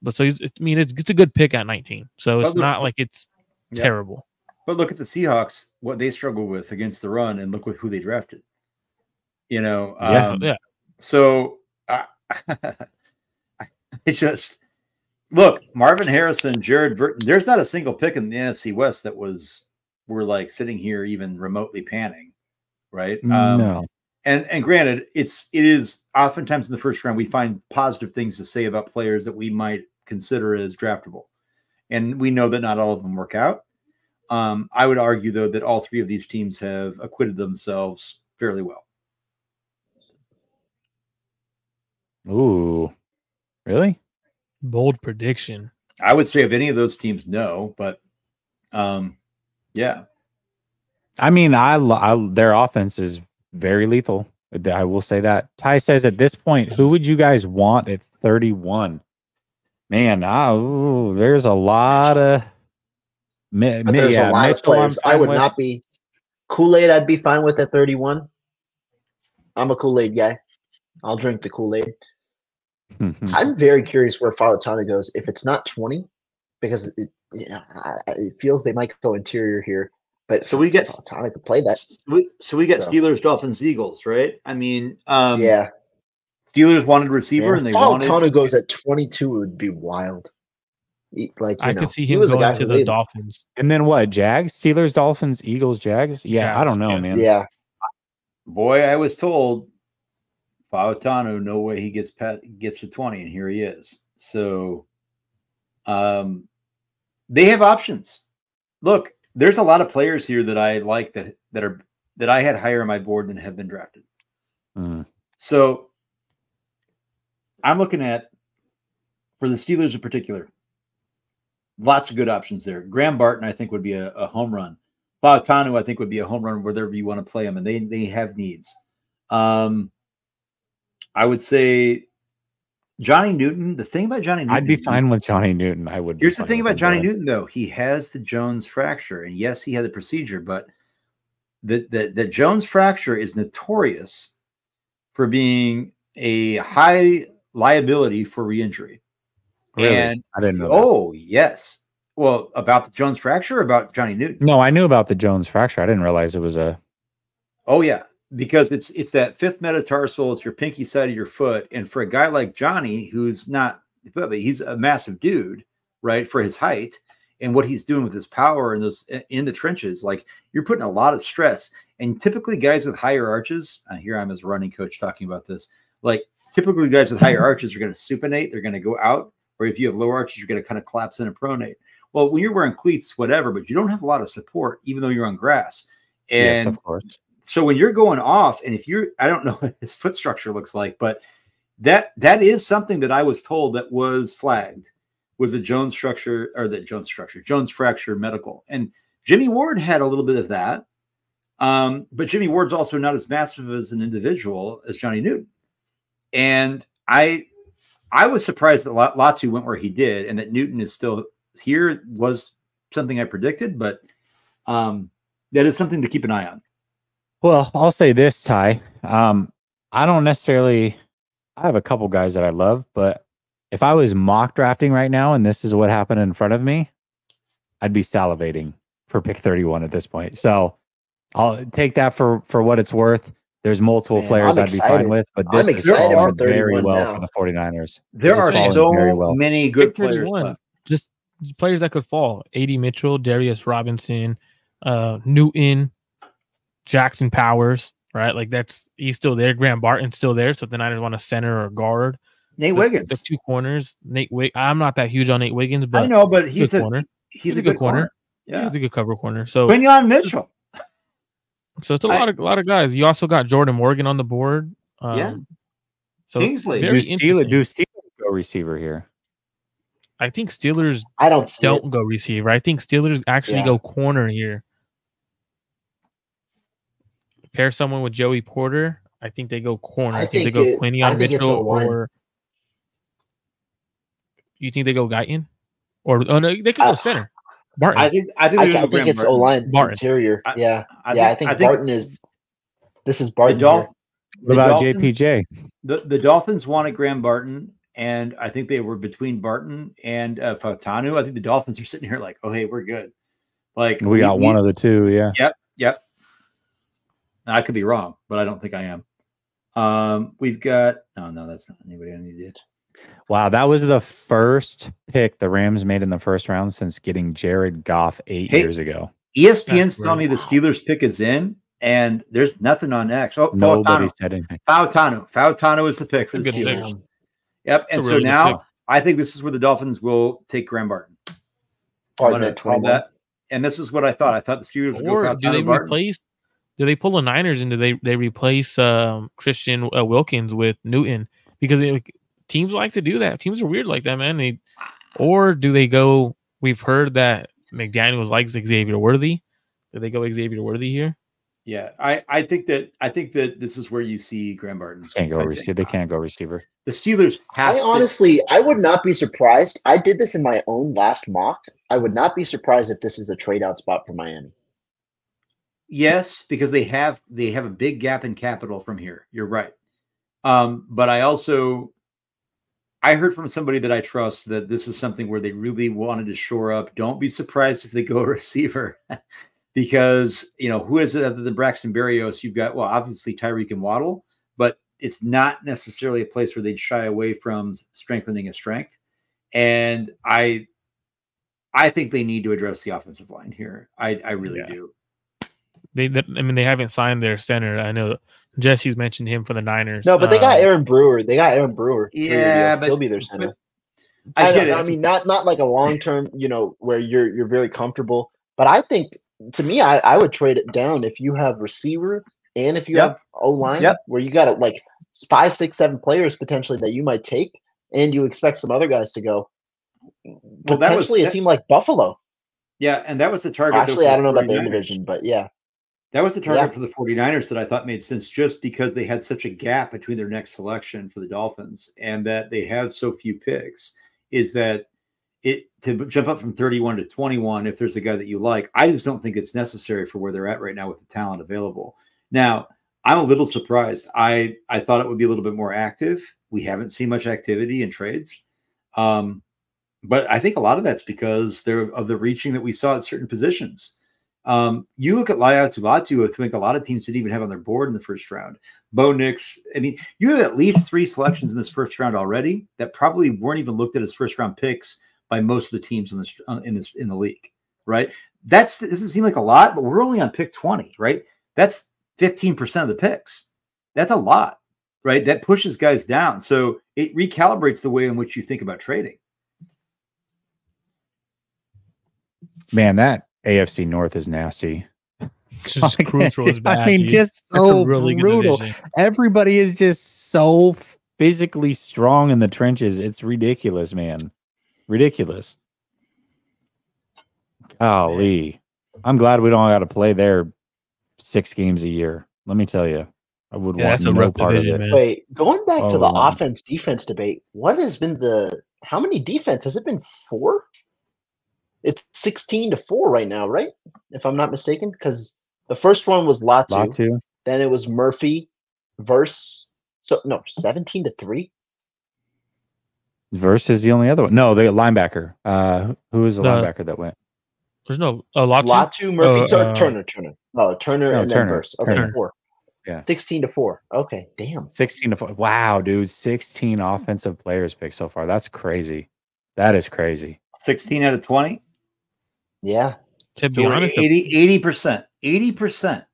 Speaker 5: But so I mean, it's a good pick at 19. So it's not like it's terrible.
Speaker 6: But look at the Seahawks, what they struggle with against the run, and look with who they drafted. You know, So I just look, Marvin Harrison, Jared Burton. There's not a single pick in the NFC West that we're like sitting here even remotely panning, right?
Speaker 1: No.
Speaker 6: And granted, it is oftentimes in the first round we find positive things to say about players that we might consider as draftable, and we know that not all of them work out. I would argue though that all three of these teams have acquitted themselves fairly well.
Speaker 1: Ooh, really?
Speaker 5: Bold prediction.
Speaker 6: I would say of any of those teams, no, but yeah.
Speaker 1: I mean, their offense is very lethal. I will say that. Ty says at this point, who would you guys want at 31? Man, there's a lot of
Speaker 2: there's a lot of players. I would not be Kool-Aid. I'd be fine with at 31. I'm a Kool-Aid guy. I'll drink the Kool-Aid. I'm very curious where Fautano goes. If it's not 20, because it feels they might go interior here. But
Speaker 6: so we get
Speaker 2: Fautano could play that.
Speaker 6: So we get Steelers, Dolphins, Eagles, right? I mean,
Speaker 2: yeah.
Speaker 6: Steelers wanted receiver, and they
Speaker 2: Fautano goes at 22. It would be wild.
Speaker 5: I could see him going to the Dolphins.
Speaker 1: And then what? Jags, Steelers, Dolphins, Eagles, Jags. Yeah, I don't know, man.
Speaker 2: Yeah.
Speaker 6: Boy, I was told Fautano, no way he gets to 20, and here he is. So, they have options. Look, there's a lot of players here that I like that I had higher on my board than have been drafted. So, I'm looking at, for the Steelers in particular, lots of good options there. Graham Barton, I think, would be a home run. Fautano, I think, would be a home run wherever you want to play them, and they have needs. I would say Johnny Newton. The thing about Johnny Newton,
Speaker 1: I'd be fine with Johnny Newton. I would.
Speaker 6: Here's the thing about Johnny Newton, though. He has the Jones fracture, and yes, he had the procedure, but the Jones fracture is notorious for being a high liability for re-injury.
Speaker 1: Really?
Speaker 6: And
Speaker 1: I didn't know.
Speaker 6: Oh, yes. Well, about the Jones fracture or about Johnny Newton?
Speaker 1: No, I knew about the Jones fracture. I didn't realize it was a.
Speaker 6: Oh, yeah. Because it's that fifth metatarsal, it's your pinky side of your foot. And for a guy like Johnny, who's not, he's a massive dude, right, for his height and what he's doing with his power and those in the trenches, like you're putting a lot of stress. And typically guys with higher arches, here I'm as a running coach talking about this, like typically guys with higher arches are going to supinate, they're going to go out, or if you have low arches, you're going to kind of collapse in and pronate. Well, when you're wearing cleats, whatever, but you don't have a lot of support, even though you're on grass. And
Speaker 1: yes, of course.
Speaker 6: So when you're going off, and if you're, I don't know what his foot structure looks like, but that is something that I was told that was flagged, was a Jones fracture medical. And Jimmy Ward had a little bit of that. But Jimmy Ward's also not as massive as an individual as Johnny Newton. And I was surprised that Latu went where he did, and that Newton is still here was something I predicted, but that is something to keep an eye on.
Speaker 1: Well, I'll say this, Ty. I don't necessarily. I have a couple guys that I love, but if I was mock drafting right now and this is what happened in front of me, I'd be salivating for pick 31 at this point. So I'll take that for what it's worth. There's multiple players I'd be fine with, but this is falling very well for the 49ers.
Speaker 6: There are so many good players left.
Speaker 5: Just players that could fall. A.D. Mitchell, Darius Robinson, Newton, Jackson Powers, right? Like he's still there. Graham Barton's still there. So if the Niners want a center or guard.
Speaker 6: Nate Wiggins.
Speaker 5: The two corners. I'm not that huge on Nate Wiggins, but
Speaker 6: I know, but he's a
Speaker 5: corner.
Speaker 6: He's a good corner.
Speaker 5: Yeah, he's a good cover corner. So
Speaker 6: Quinyon Mitchell.
Speaker 5: So it's a lot of guys. You also got Jordan Morgan on the board.
Speaker 6: Yeah.
Speaker 5: So
Speaker 6: Kingsley.
Speaker 1: Do Steelers go receiver here?
Speaker 5: I think Steelers don't go receiver. I think Steelers actually go corner here. Pair someone with Joey Porter. I think they go corner. I think they go Quinyon Mitchell, or you think they go Guyton? Or no, they could go center. Barton.
Speaker 2: I think it's O-line interior. I think Barton is. This is Barton.
Speaker 1: What about JPJ?
Speaker 6: The Dolphins wanted Graham Barton, and I think they were between Barton and Fautanu. I think the Dolphins are sitting here like, oh, hey, we're good. Like
Speaker 1: we got one of the two. Yeah.
Speaker 6: Yep. Now, I could be wrong, but I don't think I am. We've got. Oh no, that's not anybody I needed.
Speaker 1: Wow, that was the first pick the Rams made in the first round since getting Jared Goff 8 years ago.
Speaker 6: ESPN's telling me the Steelers pick is in, and there's nothing on X. Oh,
Speaker 1: nobody said anything.
Speaker 6: Fautanu is the pick for the Steelers. Yep, and so now I think this is where the Dolphins will take Graham Barton. I'm going to call that. And this is what I thought. I thought the Steelers would go Fautanu.
Speaker 5: Do they replace? Do they pull the Niners and do they replace Christian Wilkins with Newton? Because teams like to do that. Teams are weird like that, man. Or do they go? We've heard that McDaniels likes Xavier Worthy. Do they go Xavier Worthy here?
Speaker 6: Yeah, I think that this is where you see Graham Barton.
Speaker 1: Can't go receiver. They can't go receiver.
Speaker 6: The Steelers have.
Speaker 2: Honestly, I would not be surprised. I did this in my own last mock. I would not be surprised if this is a trade out spot for Miami.
Speaker 6: Yes, because they have a big gap in capital from here. You're right. But I heard from somebody that I trust that this is something where they really wanted to shore up. Don't be surprised if they go a receiver because, who is it other than Braxton Berrios? You've got, well, obviously Tyreek and Waddle, but it's not necessarily a place where they'd shy away from strengthening a strength. And I think they need to address the offensive line here. I really do.
Speaker 5: They haven't signed their center. I know Jesse's mentioned him for the Niners.
Speaker 2: No, but they got Aaron Brewer.
Speaker 6: Yeah, but
Speaker 2: he'll be their center.
Speaker 6: I
Speaker 2: mean, not like a long term, where you're very comfortable. But I think, to me, I would trade it down if you have receiver and if you have O-line, where you got like 5, 6, 7 players potentially that you might take, and you expect some other guys to go. Well, potentially a team like Buffalo.
Speaker 6: Yeah, and that was the target.
Speaker 2: Actually, I don't know about the division, but yeah.
Speaker 6: That was the target for the 49ers that I thought made sense just because they had such a gap between their next selection for the Dolphins and that they have so few picks, is that to jump up from 31 to 21, if there's a guy that you like, I just don't think it's necessary for where they're at right now with the talent available. Now, I'm a little surprised. I thought it would be a little bit more active. We haven't seen much activity in trades. But I think a lot of that's because of the reaching that we saw at certain positions. You look at Laiatu, I think a lot of teams didn't even have on their board in the first round. Bo Nix. I mean, you have at least 3 selections in this first round already that probably weren't even looked at as first round picks by most of the teams in the league, right? This doesn't seem like a lot, but we're only on pick 20, right? That's 15% of the picks. That's a lot, right? That pushes guys down. So it recalibrates the way in which you think about trading.
Speaker 1: Man, that AFC North is nasty.
Speaker 5: Just crucial is bad.
Speaker 1: I mean,
Speaker 5: dude.
Speaker 1: just so
Speaker 5: really
Speaker 1: brutal. Everybody is just so physically strong in the trenches. It's ridiculous, man. Ridiculous. Golly. I'm glad we don't got to play there 6 games a year. Let me tell you. I would want no part of it. Man.
Speaker 2: Wait, going back to the offense-defense debate, what has been how many defense? Has it been 4? It's 16-4 right now, right? If I'm not mistaken, because the first one was Latu. Then it was Murphy, Verse. 17-3.
Speaker 1: Verse is the only other one. No, the linebacker. Who was the linebacker that went?
Speaker 5: There's no Latu.
Speaker 2: Latu, Murphy, Turner. No, Turner and then Verse. Okay,
Speaker 1: Turner.
Speaker 2: 4. Yeah, 16-4. Okay, damn.
Speaker 1: 16-4. Wow, dude, 16 offensive players picked so far. That's crazy. That is crazy.
Speaker 6: 16 out of 20.
Speaker 2: Yeah.
Speaker 5: To be honest,
Speaker 6: 80%. 80%.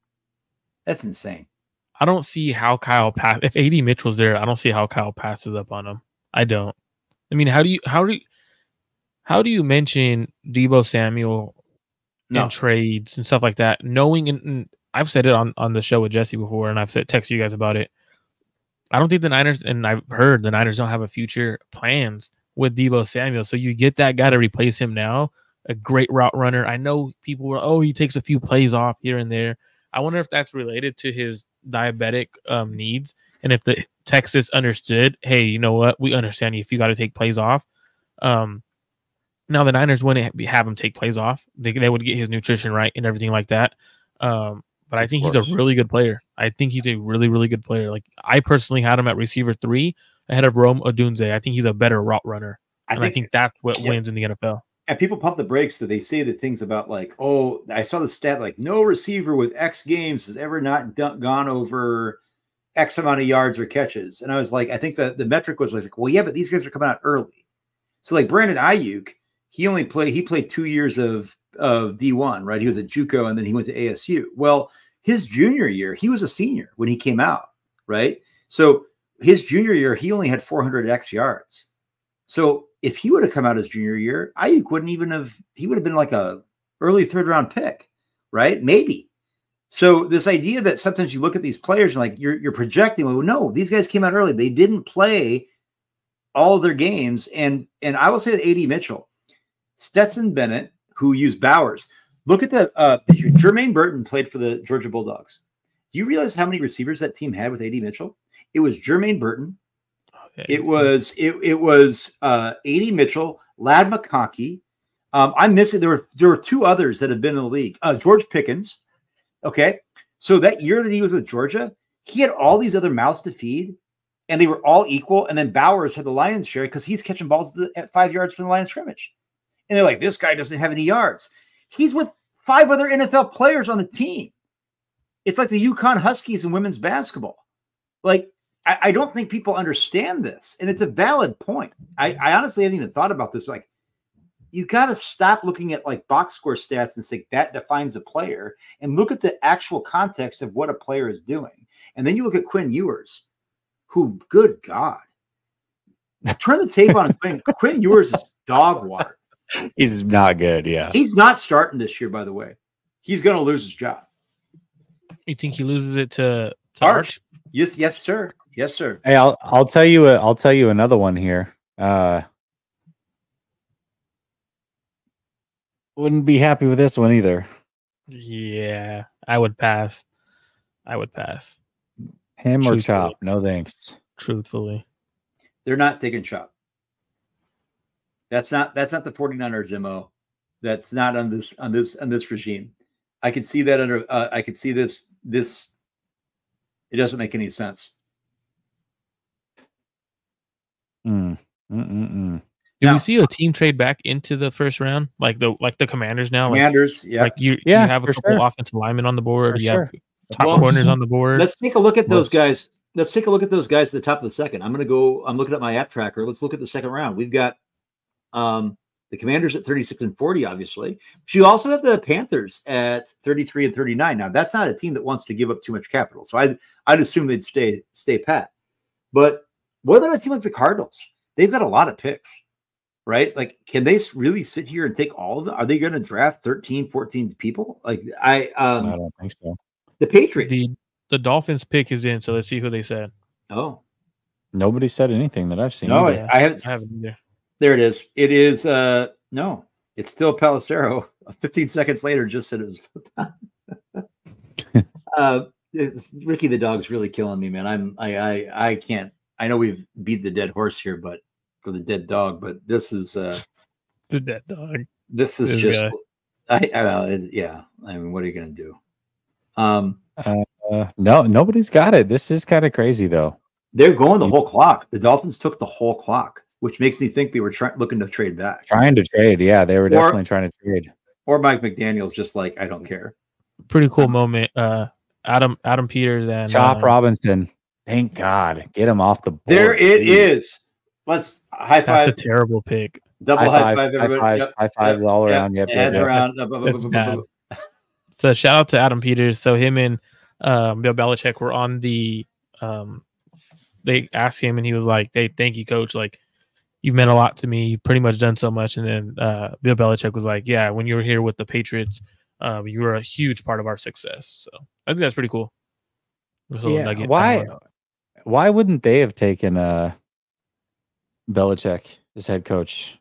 Speaker 6: That's insane.
Speaker 5: I don't see how Kyle if AD Mitchell's there, I don't see how Kyle passes up on him. I don't. I mean, how do you mention Deebo Samuel in trades and stuff like that? Knowing, and I've said it on the show with Jesse before, and I've texted you guys about it. I don't think the Niners, and I've heard the Niners don't have a future plans with Deebo Samuel. So you get that guy to replace him now. A great route runner. I know people were, he takes a few plays off here and there. I wonder if that's related to his diabetic needs, and if the Texas understood, hey, you know what? We understand you if you got to take plays off. Now the Niners wouldn't have him take plays off. They would get his nutrition right and everything like that. But I think he's a really good player. I think he's a really, really good player. Like, I personally had him at receiver 3 ahead of Rome Odunze. I think he's a better route runner. I think that's what
Speaker 6: yeah.
Speaker 5: wins in the NFL.
Speaker 6: And people pump the brakes that they say the things about like, oh, I saw the stat like no receiver with X games has ever not gone over X amount of yards or catches. And I was like, I think the metric was like, well, yeah, but these guys are coming out early. So like Brandon Ayuk, he played 2 years of D1, right? He was at JUCO and then he went to ASU. Well, his junior year, he was a senior when he came out, right? So his junior year, he only had 400 X yards. So if he would have come out his junior year, Ayuk he would have been like a early 3rd round pick, right? Maybe. So this idea that sometimes you look at these players and like you're projecting, well, no, these guys came out early. They didn't play all of their games. And I will say that AD Mitchell, Stetson Bennett, who used Bowers, look at Jermaine Burton played for the Georgia Bulldogs. Do you realize how many receivers that team had with AD Mitchell? It was Jermaine Burton. It was AD Mitchell, Lad McConkey. I'm missing. There were 2 others that have been in the league. George Pickens. Okay, so that year that he was with Georgia, he had all these other mouths to feed, and they were all equal. And then Bowers had the lion's share because he's catching balls at 5 yards from the line of scrimmage. And they're like, this guy doesn't have any yards. He's with 5 other NFL players on the team. It's like the UConn Huskies in women's basketball. Like, I don't think people understand this. And it's a valid point. I honestly haven't even thought about this. Like, you got to stop looking at like box score stats and say that defines a player and look at the actual context of what a player is doing. And then you look at Quinn Ewers, who, good God, turn the tape on Quinn. Quinn Ewers is dog water.
Speaker 1: He's not good. Yeah.
Speaker 6: He's not starting this year, by the way. He's going to lose his job.
Speaker 5: You think he loses it to
Speaker 6: Arch? Yes, sir. Yes, sir.
Speaker 1: Hey, I'll tell you another one here. Wouldn't be happy with this one either.
Speaker 5: Yeah, I would pass.
Speaker 1: Him or Chop? No thanks.
Speaker 5: Truthfully,
Speaker 6: they're not taking Chop. That's not the 49ers MO. That's not on this regime. I could see that under. I could see this. It doesn't make any sense.
Speaker 5: Do we see a team trade back into the first round, like the Commanders now?
Speaker 6: Commanders, yeah.
Speaker 5: Like you have a couple offensive linemen on the board. You have top corners on the board.
Speaker 6: Let's take a look at those guys. Let's take a look at those guys at the top of the second. I'm looking at my app tracker. Let's look at the second round. We've got the Commanders at 36 and 40, obviously. But you also have the Panthers at 33 and 39. Now, that's not a team that wants to give up too much capital. So I'd assume they'd stay pat. But what about a team like the Cardinals? They've got a lot of picks. Right? Like, can they really sit here and take all of them? Are they going to draft 13, 14 people? Like, I
Speaker 1: don't think so.
Speaker 6: The Patriots.
Speaker 5: The Dolphins pick is in, so let's see who they said.
Speaker 6: Oh.
Speaker 1: Nobody said anything that I've seen.
Speaker 6: No, I haven't either. There it is. It is no, it's still Palacero. 15 seconds later, just said it was Ricky the dog's really killing me, man. I can't. I know we've beat the dead horse here, but for the dead dog, but this is
Speaker 5: the dead dog.
Speaker 6: This is just yeah. I mean, what are you gonna do?
Speaker 1: No, nobody's got it. This is kind of crazy though.
Speaker 6: They're going the whole clock. The Dolphins took the whole clock, which makes me think they were looking to trade back.
Speaker 1: Trying to trade, yeah, they were definitely trying to trade.
Speaker 6: Or Mike McDaniel's just like, I don't care.
Speaker 5: Pretty cool moment. Adam Peters and
Speaker 1: Chop Robinson. Thank God, get him off the board.
Speaker 6: There it is. Let's high five.
Speaker 5: That's a terrible pick.
Speaker 6: Double high five, everybody.
Speaker 1: High fives all around. Yep.
Speaker 6: Hands around.
Speaker 5: That's bad. So shout out to Adam Peters. So him and Bill Belichick were on the. They asked him, and he was like, "Hey, thank you, Coach. Like, you've meant a lot to me. You've pretty much done so much." And then Bill Belichick was like, "Yeah, when you were here with the Patriots, you were a huge part of our success." So I think that's pretty cool.
Speaker 1: Yeah. Why wouldn't they have taken Belichick as head coach?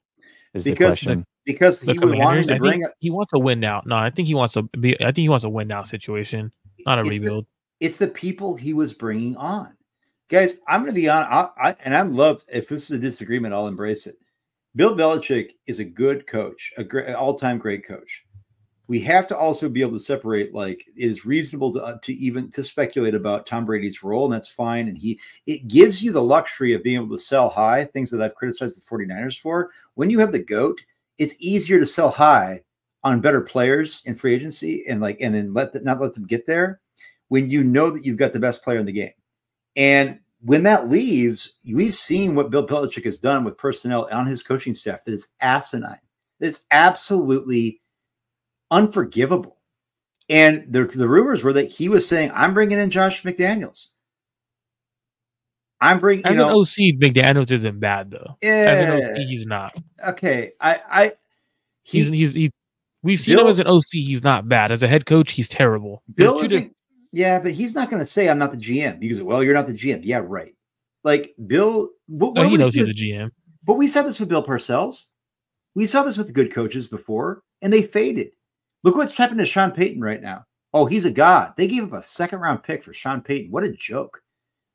Speaker 1: Is the question.
Speaker 6: Because he was wanting to bring.
Speaker 5: He wants a win now. No, I think he wants to be. I think he wants a win now situation, not a rebuild.
Speaker 6: It's the people he was bringing on, guys. I'm going to be on. I'm love. If this is a disagreement, I'll embrace it. Bill Belichick is a good coach, a great, all-time great coach. we have to also be able to separate, like, it is reasonable to even to speculate about Tom Brady's role, and that's fine. And it gives you the luxury of being able to sell high, things that I've criticized the 49ers for. When you have the GOAT, it's easier to sell high on better players in free agency and then not let them get there when you know that you've got the best player in the game. And when that leaves, we've seen what Bill Belichick has done with personnel on his coaching staff that is asinine. It's absolutely unforgivable. And the rumors were that he was saying, I'm bringing in Josh McDaniels. I'm bringing,
Speaker 5: as an OC, McDaniels isn't bad though.
Speaker 6: Yeah,
Speaker 5: as an OC, he's not.
Speaker 6: Okay,
Speaker 5: we've seen him as an OC. He's not bad. As a head coach, he's terrible.
Speaker 6: Bill yeah, but he's not going to say I'm not the GM. Because, well, you're not the GM. Yeah, right. Like Bill,
Speaker 5: he knows he's the GM.
Speaker 6: But we saw this with Bill Parcells. We saw this with good coaches before, and they faded. Look what's happened to Sean Payton right now. Oh, he's a god. They gave up a second-round pick for Sean Payton. What a joke.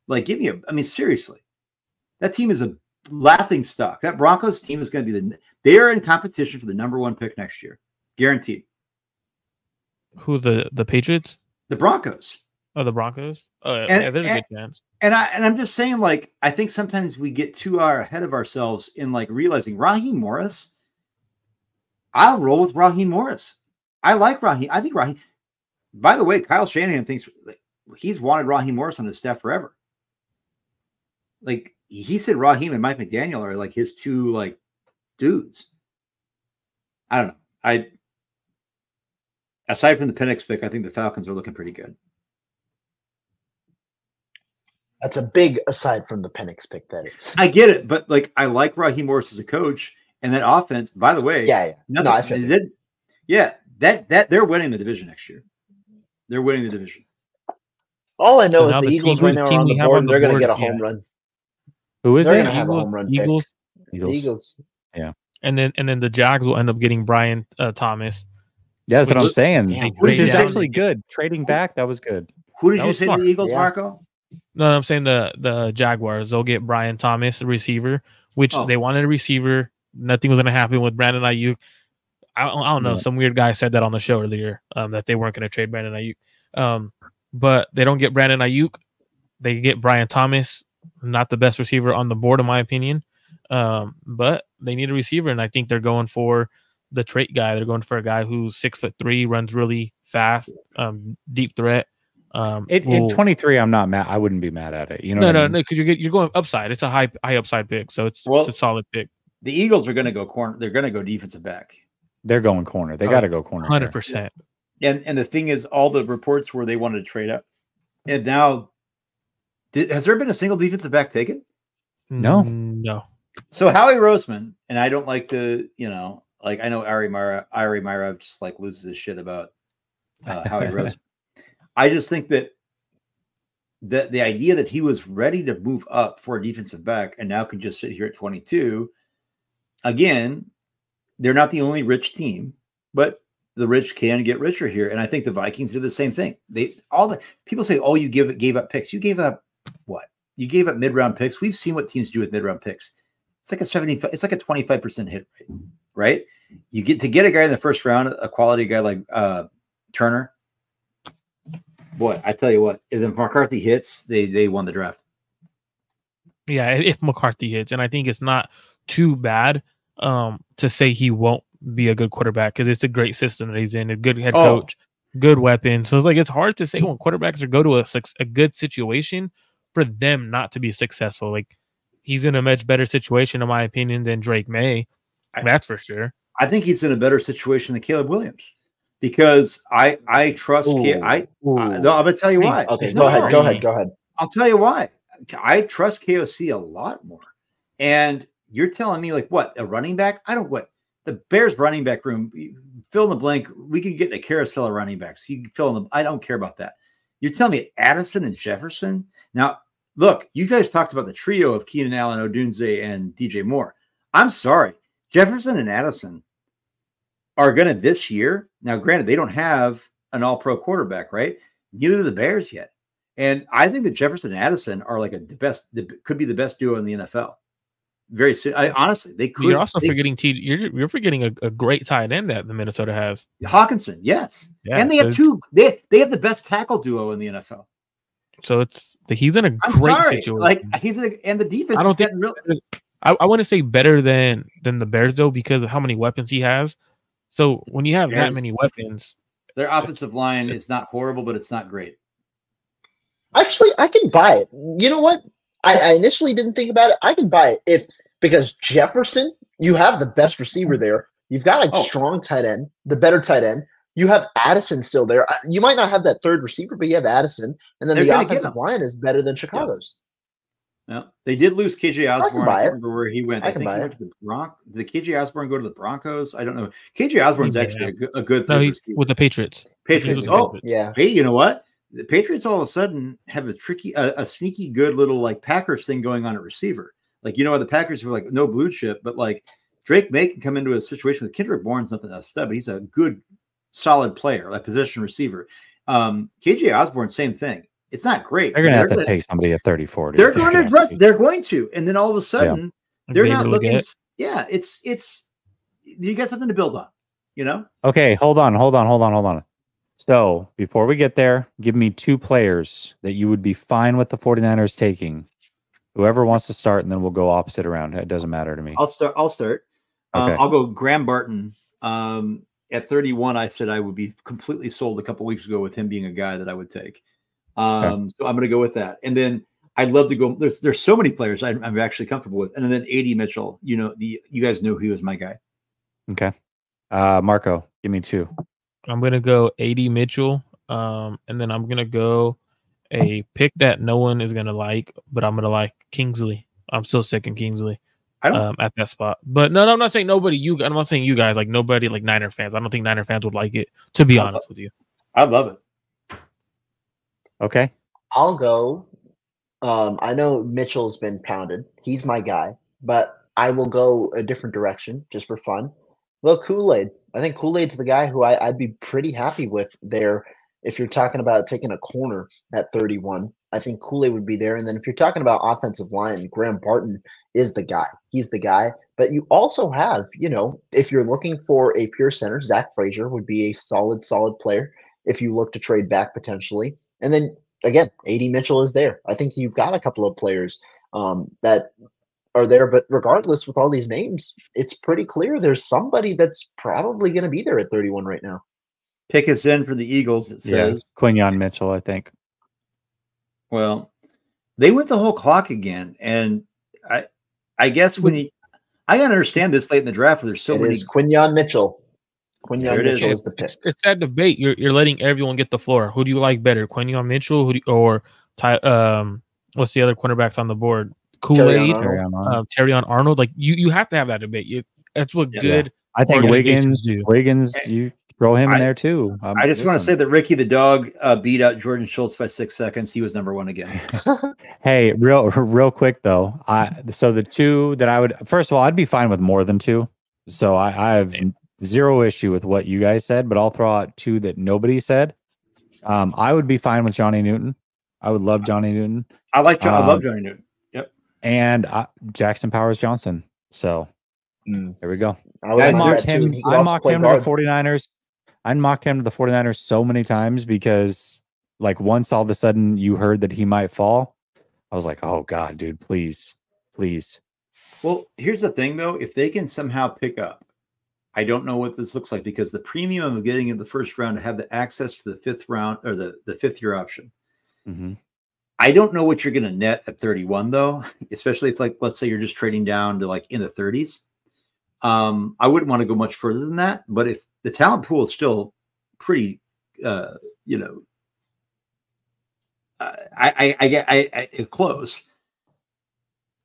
Speaker 6: Like, seriously. That team is a laughing stock. That Broncos team is going to be they are in competition for the #1 pick next year. Guaranteed.
Speaker 5: Who, the Patriots?
Speaker 6: The Broncos.
Speaker 5: Oh, the Broncos? Yeah, there's a good chance.
Speaker 6: And I'm just saying, like, I think sometimes we get too ahead of ourselves in, like, realizing Raheem Morris. I'll roll with Raheem Morris. I like Raheem. I think Raheem. By the way, Kyle Shanahan thinks he's wanted Raheem Morris on his staff forever. Like, he said Raheem and Mike McDaniel are like his two, like, dudes. I don't know. Aside from the Penix pick, I think the Falcons are looking pretty good.
Speaker 2: That's a big aside from the Penix pick, that is.
Speaker 6: I get it, but, like, I like Raheem Morris as a coach, and that offense, by the way, that they're winning the division next year. They're winning the division.
Speaker 2: All I know is the Eagles right now are on the board, and they're going to get a home run.
Speaker 1: Who is
Speaker 2: it?
Speaker 1: They're
Speaker 2: going to have a home run pick.
Speaker 5: Eagles.
Speaker 1: Yeah.
Speaker 5: And then the Jags will end up getting Brian Thomas.
Speaker 1: Yeah, that's what I'm saying.
Speaker 2: Yeah,
Speaker 1: which is actually good. Trading back, that was good.
Speaker 6: Who did you say the Eagles, Marco?
Speaker 5: No, I'm saying the Jaguars. They'll get Brian Thomas, a receiver, which they wanted a receiver. Nothing was going to happen with Brandon Ayuk. I don't know. Some weird guy said that on the show earlier, that they weren't going to trade Brandon Ayuk. But they don't get Brandon Ayuk. They get Brian Thomas, not the best receiver on the board, in my opinion. But they need a receiver, and I think they're going for the trait guy. They're going for a guy who's 6'3", runs really fast, deep threat.
Speaker 1: In 23, I'm not mad. I wouldn't be mad at it. You know,
Speaker 5: no, because you're going upside. It's a high upside pick, so it's a solid pick.
Speaker 6: The Eagles are going to go corner. They're going to go defensive back.
Speaker 1: They're going corner. They got to go corner.
Speaker 5: 100%.
Speaker 6: And the thing is, all the reports where they wanted to trade up, and now, has there been a single defensive back taken?
Speaker 5: No.
Speaker 6: So Howie Roseman, and I don't like to, like, I know Ari Myra just like loses his shit about Howie Roseman. I just think that the idea that he was ready to move up for a defensive back and now can just sit here at 22. Again, they're not the only rich team, but the rich can get richer here. And I think the Vikings did the same thing. People say, oh, you gave up picks. You gave up what? You gave up mid-round picks. We've seen what teams do with mid-round picks. It's like a 25% hit rate, right? You get a guy in the first round, a quality guy like Turner. Boy, I tell you what, if McCarthy hits, they won the draft.
Speaker 5: Yeah, if McCarthy hits, and I think it's not too bad to say he won't be a good quarterback because it's a great system that he's in, a good head coach, good weapon. So it's hard to say when quarterbacks go to a good situation for them not to be successful. Like, he's in a much better situation, in my opinion, than Drake May. That's for sure.
Speaker 6: I think he's in a better situation than Caleb Williams because I trust. I'm going to tell you why.
Speaker 2: Okay, go ahead.
Speaker 6: I'll tell you why. I trust KOC a lot more. And you're telling me, like, what, a running back? The Bears running back room, fill in the blank. We could get a carousel of running backs. You can fill in the. I don't care about that. You're telling me Addison and Jefferson. Now, look, you guys talked about the trio of Keenan Allen, Odunze, and DJ Moore. I'm sorry, Jefferson and Addison are going to this year. Now, granted, they don't have an all-pro quarterback, right? Neither do the Bears yet. And I think that Jefferson and Addison are like could be the best duo in the NFL. very soon. Honestly, they could.
Speaker 5: You're also forgetting you're forgetting a great tight end that the Minnesota has.
Speaker 6: Hawkinson, yes.
Speaker 5: Yeah,
Speaker 6: and they have two. They have the best tackle duo in the NFL.
Speaker 5: So he's in a great situation.
Speaker 6: Like and the defense.
Speaker 5: I don't think I want to say better than the Bears though, because of how many weapons he has. So when you have that many weapons,
Speaker 6: their offensive line is not horrible, but it's not great.
Speaker 2: Actually, I can buy it. You know what? I initially didn't think about it. I can buy it because Jefferson, you have the best receiver there. You've got a strong tight end, the better tight end. You have Addison still there. You might not have that third receiver, but you have Addison, and then the offensive line is better than Chicago's.
Speaker 6: Yeah, they did lose KJ Osborne. I can't remember where he went.
Speaker 2: I
Speaker 6: think
Speaker 2: he
Speaker 6: went to the Broncos. Did KJ Osborne go to the Broncos? I don't know. KJ Osborne's actually a good.
Speaker 5: No, he's with the Patriots.
Speaker 6: Patriots.
Speaker 2: Yeah.
Speaker 6: Hey, you know what? The Patriots all of a sudden have a sneaky good little like Packers thing going on at receiver. Like, you know, the Packers were like no blue chip, but like Drake May can come into a situation with Kendrick Bourne's nothing a stud, but he's a good, solid player, like possession receiver. KJ Osborne, same thing. It's not great.
Speaker 1: They're going to have to take somebody at 30-40.
Speaker 6: They're going to address. They're going to, and then all of a sudden, they're not looking. Yeah, it's. You got something to build on, you know.
Speaker 1: Okay, hold on. So before we get there, give me two players that you would be fine with the 49ers taking. Whoever wants to start, and then we'll go opposite around. It doesn't matter to me.
Speaker 6: I'll start.
Speaker 1: Okay.
Speaker 6: I'll go Graham Barton. At 31, I said I would be completely sold a couple weeks ago with him being a guy that I would take. So I'm going to go with that. And then I'd love to go. There's so many players I'm actually comfortable with. And then AD Mitchell, you know, you guys know he was my guy.
Speaker 1: Okay. Marco, give me two.
Speaker 5: I'm going to go AD Mitchell. And then I'm going to go a pick that no one is going to like, but I'm going to like Kingsley. I'm still second Kingsley at that spot. But no, I'm not saying nobody. I'm not saying you guys, like nobody, like Niner fans. I don't think Niner fans would like it, to be honest with you.
Speaker 6: I love it.
Speaker 1: Okay.
Speaker 2: I'll go. I know Mitchell's been pounded. He's my guy, but I will go a different direction just for fun. Well, Kool-Aid. I think Kool-Aid's the guy who I'd be pretty happy with there. If you're talking about taking a corner at 31, I think Kool-Aid would be there. And then if you're talking about offensive line, Graham Barton is the guy. He's the guy. But you also have, you know, if you're looking for a pure center, Zach Frazier would be a solid player if you look to trade back potentially. And then, again, AD Mitchell is there. I think you've got a couple of players that are there. But regardless, with all these names, it's pretty clear there's somebody that's probably going to be there at 31 right now.
Speaker 6: Pick us in for the Eagles, it says.
Speaker 1: Quinyon Mitchell, I think.
Speaker 6: Well, they went the whole clock again. And I guess I gotta understand this late in the draft where there's so many.
Speaker 2: It is Quinyon Mitchell. Quinyon Mitchell is the pick.
Speaker 5: It's that debate. You're letting everyone get the floor. Who do you like better, Quinyon Mitchell, what's the other cornerbacks on the board? Kool-Aid, Terrion Arnold. Like you have to have that debate. That's what good.
Speaker 1: I think Wiggins, you throw him in there too.
Speaker 6: I just want to say that Ricky the dog beat out Jordan Schultz by 6 seconds. He was number one again.
Speaker 1: Hey, real quick though. So the two that I would, first of all, I'd be fine with more than two. So I have zero issue with what you guys said, but I'll throw out two that nobody said. I would be fine with Johnny Newton. I would love Johnny Newton.
Speaker 6: I love Johnny Newton. Yep.
Speaker 1: And Jackson Powers Johnson. So there we go.
Speaker 2: I
Speaker 1: mocked him to the 49ers. I mocked him to the 49ers so many times because, like, once all of a sudden you heard that he might fall, I was like, oh, God, dude, please.
Speaker 6: Well, here's the thing, though. If they can somehow pick up, I don't know what this looks like because the premium of getting in the first round to have the access to the fifth round or the fifth-year option.
Speaker 1: Mm-hmm.
Speaker 6: I don't know what you're going to net at 31, though, especially if, like, let's say you're just trading down to, like, in the 30s. I wouldn't want to go much further than that, but if the talent pool is still pretty, I close.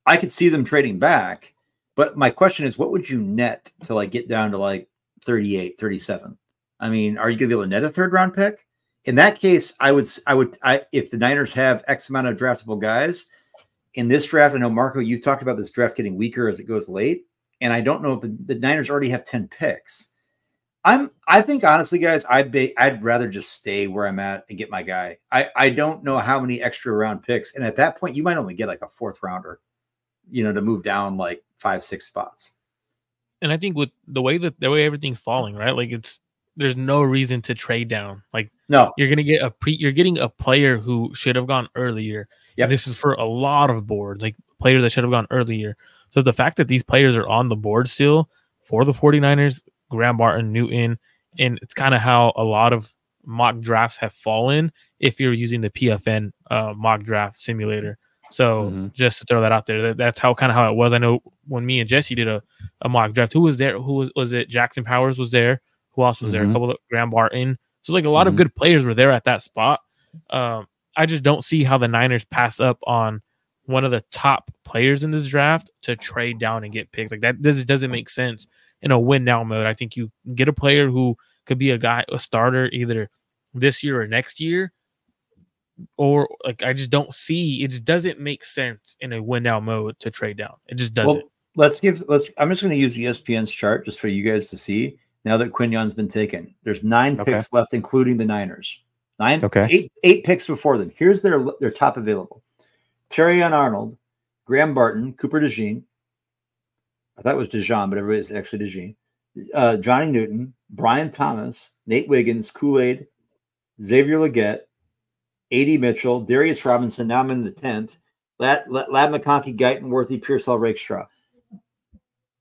Speaker 6: I could see them trading back, but my question is, what would you net to like get down to like 38, 37? I mean, are you going to be able to net a third round pick? In that case, I would, if the Niners have X amount of draftable guys in this draft, I know Marco, you've talked about this draft getting weaker as it goes late. And I don't know if the Niners already have 10 picks. I think honestly, guys, I'd rather just stay where I'm at and get my guy. I don't know how many extra round picks. And at that point, you might only get like a fourth rounder, to move down like 5-6 spots.
Speaker 5: And I think with the way everything's falling, right? Like there's no reason to trade down. Like
Speaker 6: no,
Speaker 5: you're getting a player who should have gone earlier.
Speaker 6: Yep.
Speaker 5: And this is for a lot of boards, like players that should have gone earlier. So the fact that these players are on the board still for the 49ers, Graham Barton, Newton, and it's kind of how a lot of mock drafts have fallen if you're using the PFN mock draft simulator. So just to throw that out there, that's how it was. I know when me and Jesse did a mock draft, who was there? Who was it? Jackson Powers was there. Who else was there? A couple of Graham Barton. So like a lot of good players were there at that spot. I just don't see how the Niners pass up on one of the top players in this draft to trade down and get picks. Like that, this doesn't make sense in a win now mode. I think you get a player who could be a starter either this year or next year, or like I just don't see. It just doesn't make sense in a win now mode to trade down. It just doesn't.
Speaker 6: Well, I'm just going to use ESPN's chart just for you guys to see. Now that Quignon's been taken, there's 9 picks left, including the Niners. 8 picks before them. Here's their top available: Terrion Arnold, Graham Barton, Cooper DeJean. I thought it was DeJean, but everybody's actually DeJean. Johnny Newton, Brian Thomas, Nate Wiggins, Kool-Aid, Xavier Legette, A.D. Mitchell, Darius Robinson. Now I'm in the 10th. Lad McConkey, Guyton, Worthy, Pearsall, Rakestraw.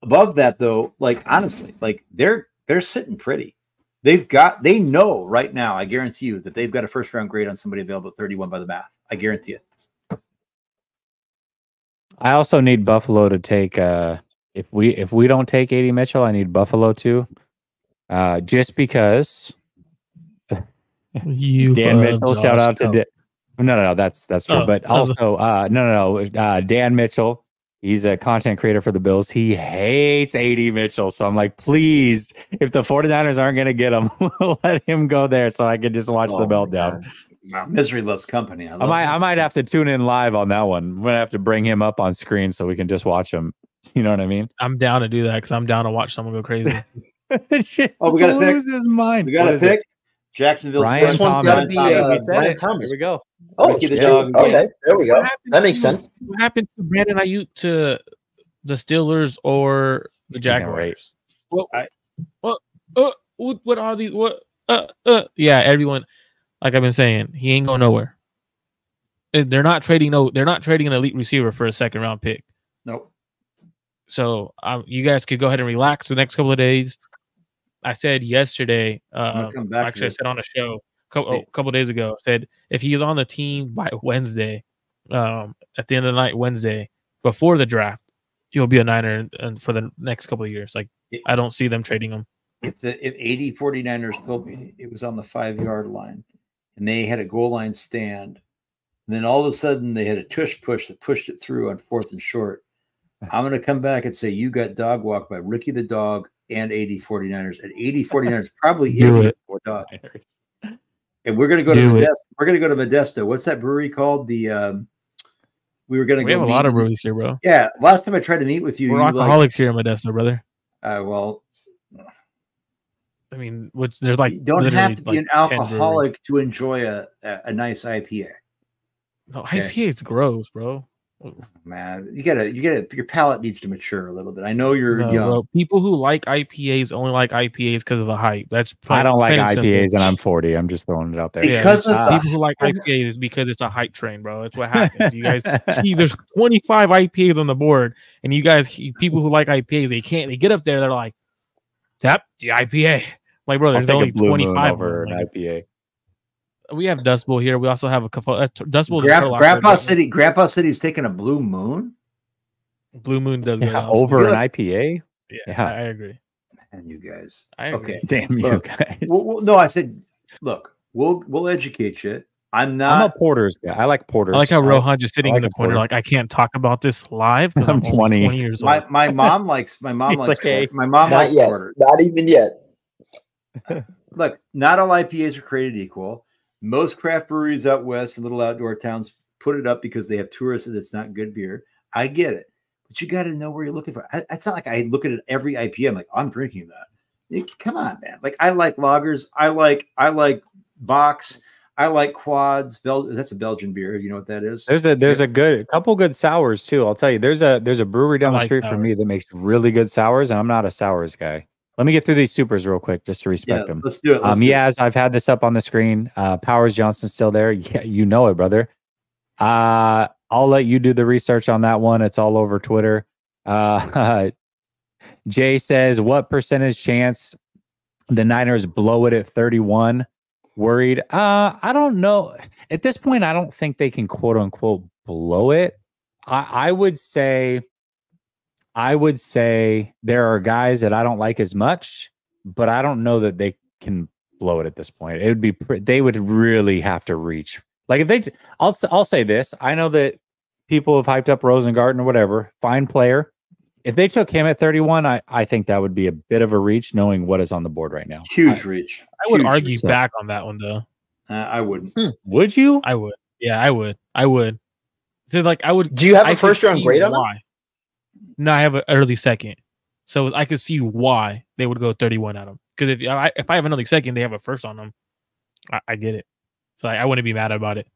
Speaker 6: Above that, though, like honestly, like they're sitting pretty. They know right now, I guarantee you, that they've got a first-round grade on somebody available at 31 by the math. I guarantee it.
Speaker 1: I also need Buffalo to take if we don't take A.D. Mitchell, I need Buffalo to. Just because Dan Mitchell, shout out to no, that's true. But also Dan Mitchell. He's a content creator for the Bills. He hates A.D. Mitchell. So I'm like, please, if the 49ers aren't going to get him, let him go there so I can just watch the meltdown.
Speaker 6: Wow, misery loves company.
Speaker 1: I might have to tune in live on that one. I'm going to have to bring him up on screen so we can just watch him. You know what I mean?
Speaker 5: I'm down to do that because I'm down to watch someone go crazy.
Speaker 6: We got to
Speaker 1: lose his mind.
Speaker 6: We got to pick. Jacksonville.
Speaker 2: This one's got to be Brian Thomas.
Speaker 1: Here we go.
Speaker 2: Oh, okay. There we go. That makes sense.
Speaker 5: What happened to Brandon Ayuk to the Steelers or the Jaguars? What are these? Yeah, everyone. Like I've been saying, he ain't going nowhere. They're not trading an elite receiver for a second round pick.
Speaker 6: Nope.
Speaker 5: So you guys could go ahead and relax the next couple of days. I said yesterday, actually I said on a show a couple of days ago, said if he's on the team by Wednesday, at the end of the night Wednesday, before the draft, he'll be a Niner and for the next couple of years. Like I don't see them trading him.
Speaker 6: If 80 49ers told me it was on the 5-yard line and they had a goal line stand, and then all of a sudden they had a tush push that pushed it through on 4th and short, I'm going to come back and say you got dog walked by Ricky the dog and 80 49ers. And 80 49ers probably is for dog. And we're going to go to Modesto. We're going to go to Modesto. What's that brewery called? We have
Speaker 5: a lot of breweries here, bro.
Speaker 6: Yeah. Last time I tried to meet with you,
Speaker 5: we're alcoholics here in Modesto, brother.
Speaker 6: Well,
Speaker 5: I mean, there's like
Speaker 6: you don't have to be an alcoholic to enjoy a nice IPA.
Speaker 5: No, IPA is gross, bro.
Speaker 6: Man, you gotta. Your palate needs to mature a little bit. I know you're young.
Speaker 5: Bro, people who like IPAs only like IPAs because of the hype.
Speaker 1: I don't like IPAs, and I'm 40. I'm just throwing it out there.
Speaker 6: Because
Speaker 5: people who like IPAs is because it's a hype train, bro. That's what happens. You guys see, there's 25 IPAs on the board, and you guys, people who like IPAs, they get up there, they're like, "Yep, the IPA." Like, bro, there's only 25
Speaker 1: over an IPA.
Speaker 5: We have Dust Bowl here. We also have a couple. Dust Bowl.
Speaker 6: Grandpa City's taking a Blue Moon.
Speaker 5: Blue Moon does
Speaker 1: over an IPA.
Speaker 5: Yeah, I agree.
Speaker 6: And you guys,
Speaker 5: I agree.
Speaker 6: Okay,
Speaker 1: damn you guys.
Speaker 6: No, I said, look, we'll educate you. I'm a
Speaker 1: Porter's guy. I like Porter's.
Speaker 5: I like how Rohan just sitting in the corner, like I can't talk about this live because I'm 20 years old.
Speaker 6: My mom likes my mom likes Porter.
Speaker 2: Not even yet.
Speaker 6: Look, not all IPAs are created equal. Most craft breweries out west and little outdoor towns put it up because they have tourists and it's not good beer. I get it, but you got to know where you're looking for. It's not like I look at every IPA. I'm like, I'm drinking that. Come on, man. Like I like lagers. I like Box. I like quads. That's a Belgian beer. You know what that is?
Speaker 1: There's a couple good sours too. I'll tell you. There's a brewery down the street from me that makes really good sours, and I'm not a sours guy. Let me get through these supers real quick just to respect them.
Speaker 6: Let's do it.
Speaker 1: As I've had this up on the screen. Powers Johnson's still there. Yeah, you know it, brother. I'll let you do the research on that one. It's all over Twitter. Jay says, what percentage chance the Niners blow it at 31? Worried? I don't know. At this point, I don't think they can quote unquote blow it. I would say there are guys that I don't like as much, but I don't know that they can blow it at this point. It would be they would really have to reach. Like if they, I'll say this. I know that people have hyped up Rosengarten or whatever. Fine player. If they took him at 31, I think that would be a bit of a reach, knowing what is on the board right now.
Speaker 6: Huge reach.
Speaker 5: I would argue back on that one though.
Speaker 6: I wouldn't.
Speaker 1: Would you?
Speaker 5: I would. Yeah, I would. So like I would.
Speaker 2: Do you have a first round grade on why?
Speaker 5: No, I have an early second, so I could see why they would go 31 at him. Because if I have an early second, they have a first on them. I get it. So I wouldn't be mad about it.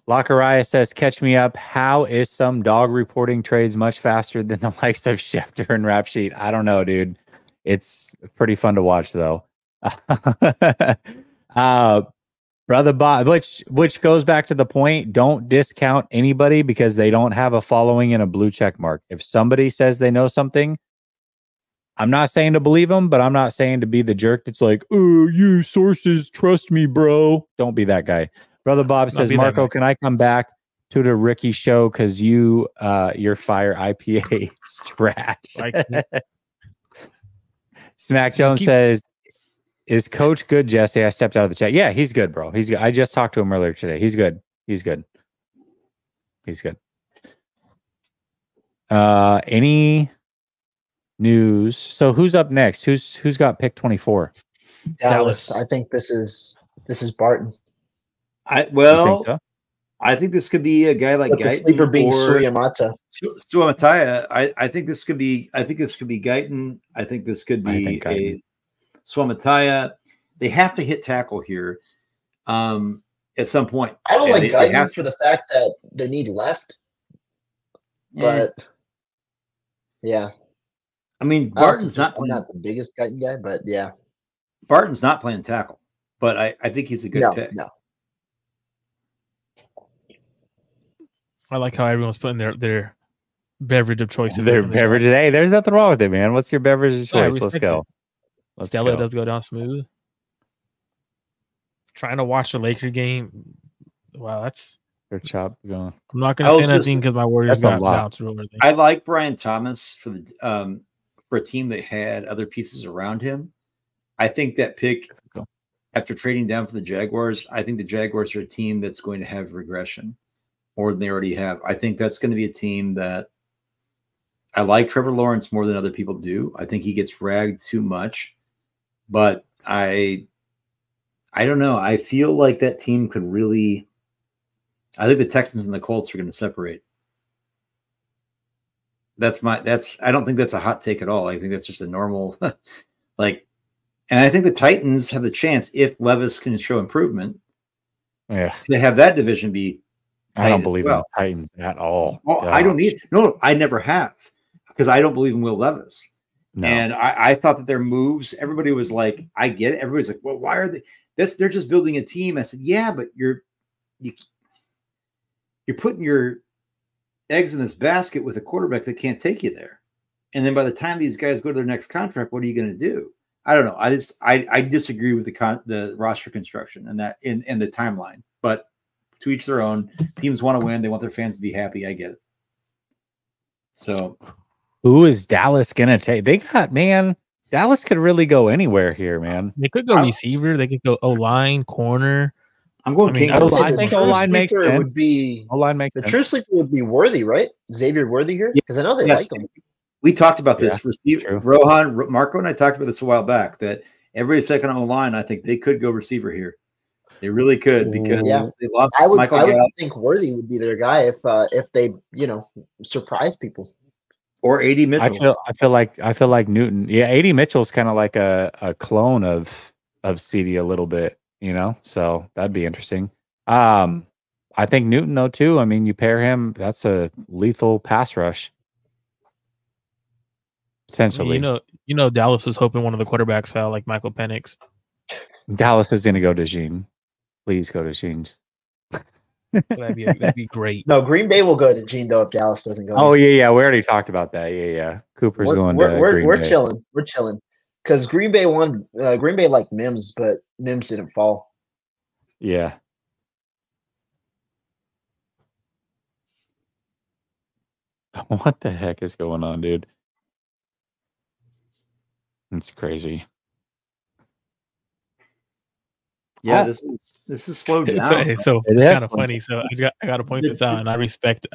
Speaker 1: Lockeria says, catch me up. How is some dog reporting trades much faster than the likes of Schefter and Rap Sheet? I don't know, dude. It's pretty fun to watch, though. Brother Bob, which goes back to the point, don't discount anybody because they don't have a following and a blue check mark. If somebody says they know something, I'm not saying to believe them, but I'm not saying to be the jerk that's like, oh, you sources, trust me, bro. Don't be that guy. Brother Bob says, Marco, can I come back to the Ricky show? Because your fire IPA is trash. Smack Jones says, is Coach good, Jesse? I stepped out of the chat. Yeah, he's good, bro. He's good. I just talked to him earlier today. He's good. Any news? So who's up next? Who's got pick 24?
Speaker 2: Dallas. I think this is Barton.
Speaker 6: I think this could be a guy like
Speaker 2: the sleeper being Suamataia.
Speaker 6: I think this could be Guyton. I think this could be a Suamataia. They have to hit tackle here at some point.
Speaker 2: I don't like Guyton for the fact that they need left. But yeah.
Speaker 6: I mean, Barton's
Speaker 2: not the biggest Guyton guy, but yeah.
Speaker 6: Barton's not playing tackle, but I think he's a good pick.
Speaker 2: No.
Speaker 5: I like how everyone's putting their beverage of choice.
Speaker 1: Their beverage. Hey, there's nothing wrong with it, man. What's your beverage of choice? Let's go.
Speaker 5: Stella does go down smooth. Trying to watch the Laker game. Wow, that's
Speaker 1: their chop going.
Speaker 5: I'm not going to say anything because my Warriors got bounced.
Speaker 6: I like Brian Thomas for the for a team that had other pieces around him. I think that pick after trading down for the Jaguars, I think the Jaguars are a team that's going to have regression more than they already have. I think that's going to be a team that I like Trevor Lawrence more than other people do. I think he gets ragged too much, but I don't know. I feel like that team could really, I think the Texans and the Colts are going to separate. I don't think that's a hot take at all. I think that's just a normal, and I think the Titans have the chance if Levis can show improvement.
Speaker 1: Yeah.
Speaker 6: To have that division be,
Speaker 1: I don't believe in the Titans at all.
Speaker 6: Well, I don't need. No, I never have, because I don't believe in Will Levis. No. And I thought that their moves, everybody was like, I get it. Everybody's like, well, why are they? They're just building a team. I said, yeah, but you're putting your eggs in this basket with a quarterback that can't take you there. And then by the time these guys go to their next contract, what are you going to do? I don't know. I disagree with the roster construction and that in the timeline, but to each their own. Teams want to win. They want their fans to be happy. I get it. So
Speaker 1: who is Dallas going to take? Dallas could really go anywhere here, man.
Speaker 5: They could go receiver. They could go O-line, corner.
Speaker 6: I'm going King.
Speaker 1: I think O-line makes sense.
Speaker 2: O-line makes sense. The true sleeper would be Worthy, right? Xavier Worthy here? Because I know they like him.
Speaker 6: We talked about this. Receiver, Rohan, Marco and I talked about this a while back, that everybody's second on the line. I think they could go receiver here. They really could, because they lost Michael Gallup.
Speaker 2: I would think Worthy would be their guy if they, surprise people.
Speaker 6: Or AD Mitchell.
Speaker 1: I feel like Newton. Yeah, AD Mitchell's kind of like a clone of CD a little bit. so that'd be interesting. I think Newton though too. I mean, you pair him, that's a lethal pass rush. Potentially.
Speaker 5: Dallas was hoping one of the quarterbacks fell, like Michael Penix.
Speaker 1: Dallas is going to go to Gene. Please go to Gene.
Speaker 5: That'd be great.
Speaker 2: No, Green Bay will go to Gene though if Dallas doesn't go.
Speaker 1: Oh yeah. We already talked about that. Yeah. Cooper's going to Green
Speaker 2: We're
Speaker 1: Bay.
Speaker 2: chilling. We're chilling because Green Bay won. Green Bay liked Mims, but Mims didn't fall.
Speaker 1: Yeah. What the heck is going on, dude? It's crazy.
Speaker 6: Yeah, this is slowed down.
Speaker 5: So it's kind of funny. So I got to point this out, and I respect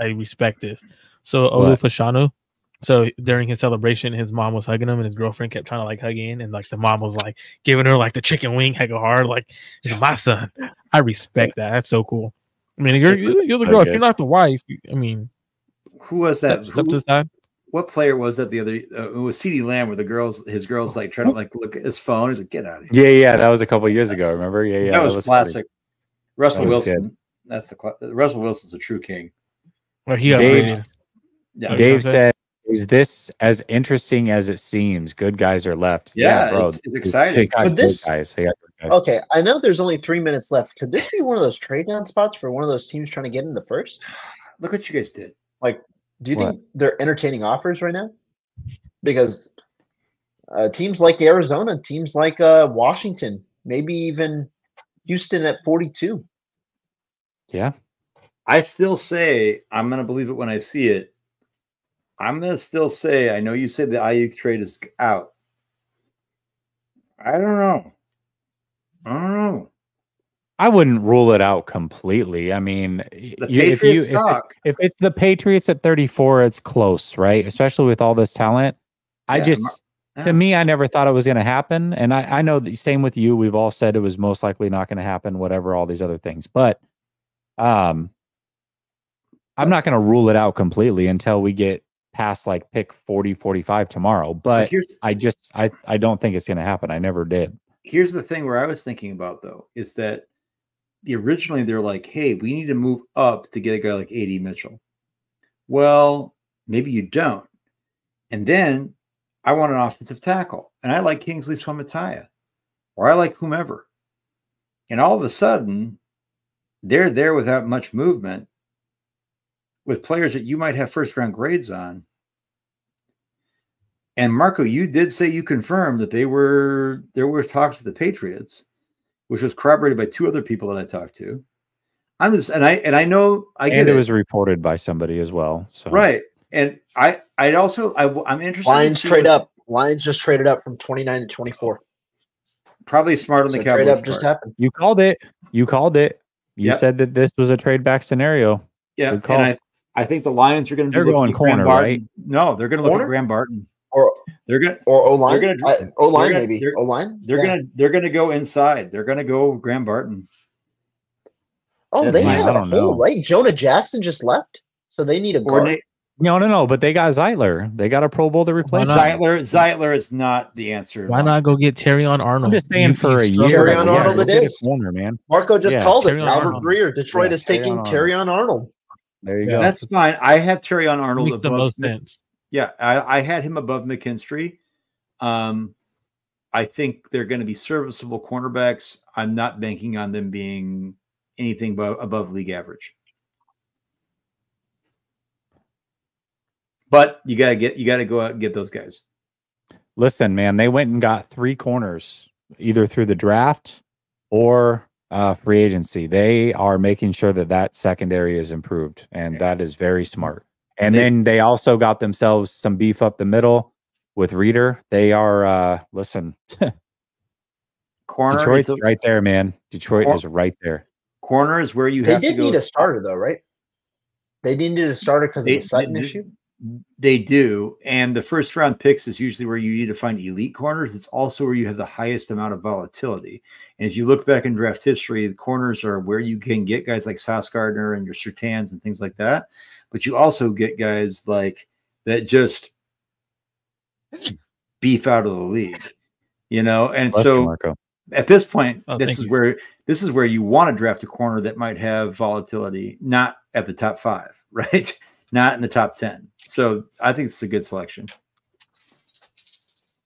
Speaker 5: this. So Olufashanu, so during his celebration, his mom was hugging him, and his girlfriend kept trying to like hug in, and like the mom was like giving her like the chicken wing hecka hard, like it's my son. I respect that. That's so cool. I mean, you're the girl. If you're not the wife, I mean,
Speaker 6: who was that?
Speaker 5: Step to the side.
Speaker 6: What player was that the other? It was CeeDee Lamb, where his girls like trying to like look at his phone. He's like, "Get out of here!"
Speaker 1: Yeah. That was a couple of years ago. Remember? Yeah.
Speaker 6: That was classic.
Speaker 1: Funny.
Speaker 6: Russell Wilson. Good. Russell Wilson's a true king.
Speaker 5: Well, he
Speaker 1: Dave said, "Is this as interesting as it seems? Good guys are left."
Speaker 6: Yeah,
Speaker 1: bro.
Speaker 6: It's exciting.
Speaker 2: Okay, I know there's only 3 minutes left. Could this be one of those trade down spots for one of those teams trying to get in the first?
Speaker 6: Look what you guys did.
Speaker 2: Like, do you think they're entertaining offers right now? Because teams like Arizona, teams like Washington, maybe even Houston at 42.
Speaker 1: Yeah.
Speaker 6: I still say, I'm going to believe it when I see it. I'm going to still say, I know you said the Ayuk trade is out. I don't know.
Speaker 1: I wouldn't rule it out completely. I mean, if it's the Patriots at 34, it's close, right? Especially with all this talent. To me, I never thought it was going to happen. And I know the same with you. We've all said it was most likely not going to happen, whatever, all these other things. But I'm not going to rule it out completely until we get past like pick 40, 45 tomorrow. But I don't think it's going to happen. I never did.
Speaker 6: Here's the thing where I was thinking about, though, is that originally they're like, hey, we need to move up to get a guy like A.D. Mitchell. Well, maybe you don't. And then I want an offensive tackle. And I like Kingsley Suamataia. Or I like whomever. And all of a sudden, they're there without much movement with players that you might have first-round grades on. And Marco, you did say you confirmed that there were talks to the Patriots, which was corroborated by two other people that I talked to. I know it
Speaker 1: was reported by somebody as well. So
Speaker 6: right, and I'm interested.
Speaker 2: Lions trade up. Lions just traded up from 29 to 24.
Speaker 6: Probably smart on the Cowboys.
Speaker 2: Trade up just happened.
Speaker 1: You called it. You said that this was a trade back scenario.
Speaker 6: Yeah, and I think the Lions are going to.
Speaker 1: They're going corner, right?
Speaker 6: No, they're going to look at Graham Barton.
Speaker 2: Or O-line. O-line
Speaker 6: maybe.
Speaker 2: O-line.
Speaker 6: They're gonna go inside. They're gonna go Graham Barton.
Speaker 2: Oh, they had a hole, right? Jonah Jackson just left, so they need a guard.
Speaker 1: No. But they got Zeitler. They got a Pro Bowl to replace
Speaker 6: Zeitler is not the answer.
Speaker 5: Why not go get Terrion Arnold?
Speaker 1: I'm just saying for a year.
Speaker 2: Terrion Arnold it is.
Speaker 1: Corner, man.
Speaker 2: Marco just called it. Albert Breer. Detroit is taking Terrion Arnold.
Speaker 1: There you go.
Speaker 6: That's fine. I have Terrion Arnold.
Speaker 5: Makes the most sense.
Speaker 6: Yeah, I had him above McKinstry. I think they're going to be serviceable cornerbacks. I'm not banking on them being anything above league average. But you got to go out and get those guys.
Speaker 1: Listen, man, they went and got 3 corners either through the draft or free agency. They are making sure that secondary is improved, and that is very smart. And then they also got themselves some beef up the middle with Reader. They are, listen, Detroit's right there, man. Detroit is right there.
Speaker 6: Corner is where you have to go.
Speaker 2: They did need a starter, though, right? They needed a starter because of the Sutton issue?
Speaker 6: They do. And the first round picks is usually where you need to find elite corners. It's also where you have the highest amount of volatility. And if you look back in draft history, the corners are where you can get guys like Sauce Gardner and your Surtans and things like that. But you also get guys like that just beef out of the league, and
Speaker 1: Bless you, Marco.
Speaker 6: at this point,
Speaker 5: Oh,
Speaker 6: this is where you want to draft a corner that might have volatility, not at the top 5, right? Not in the top 10. So I think it's a good selection.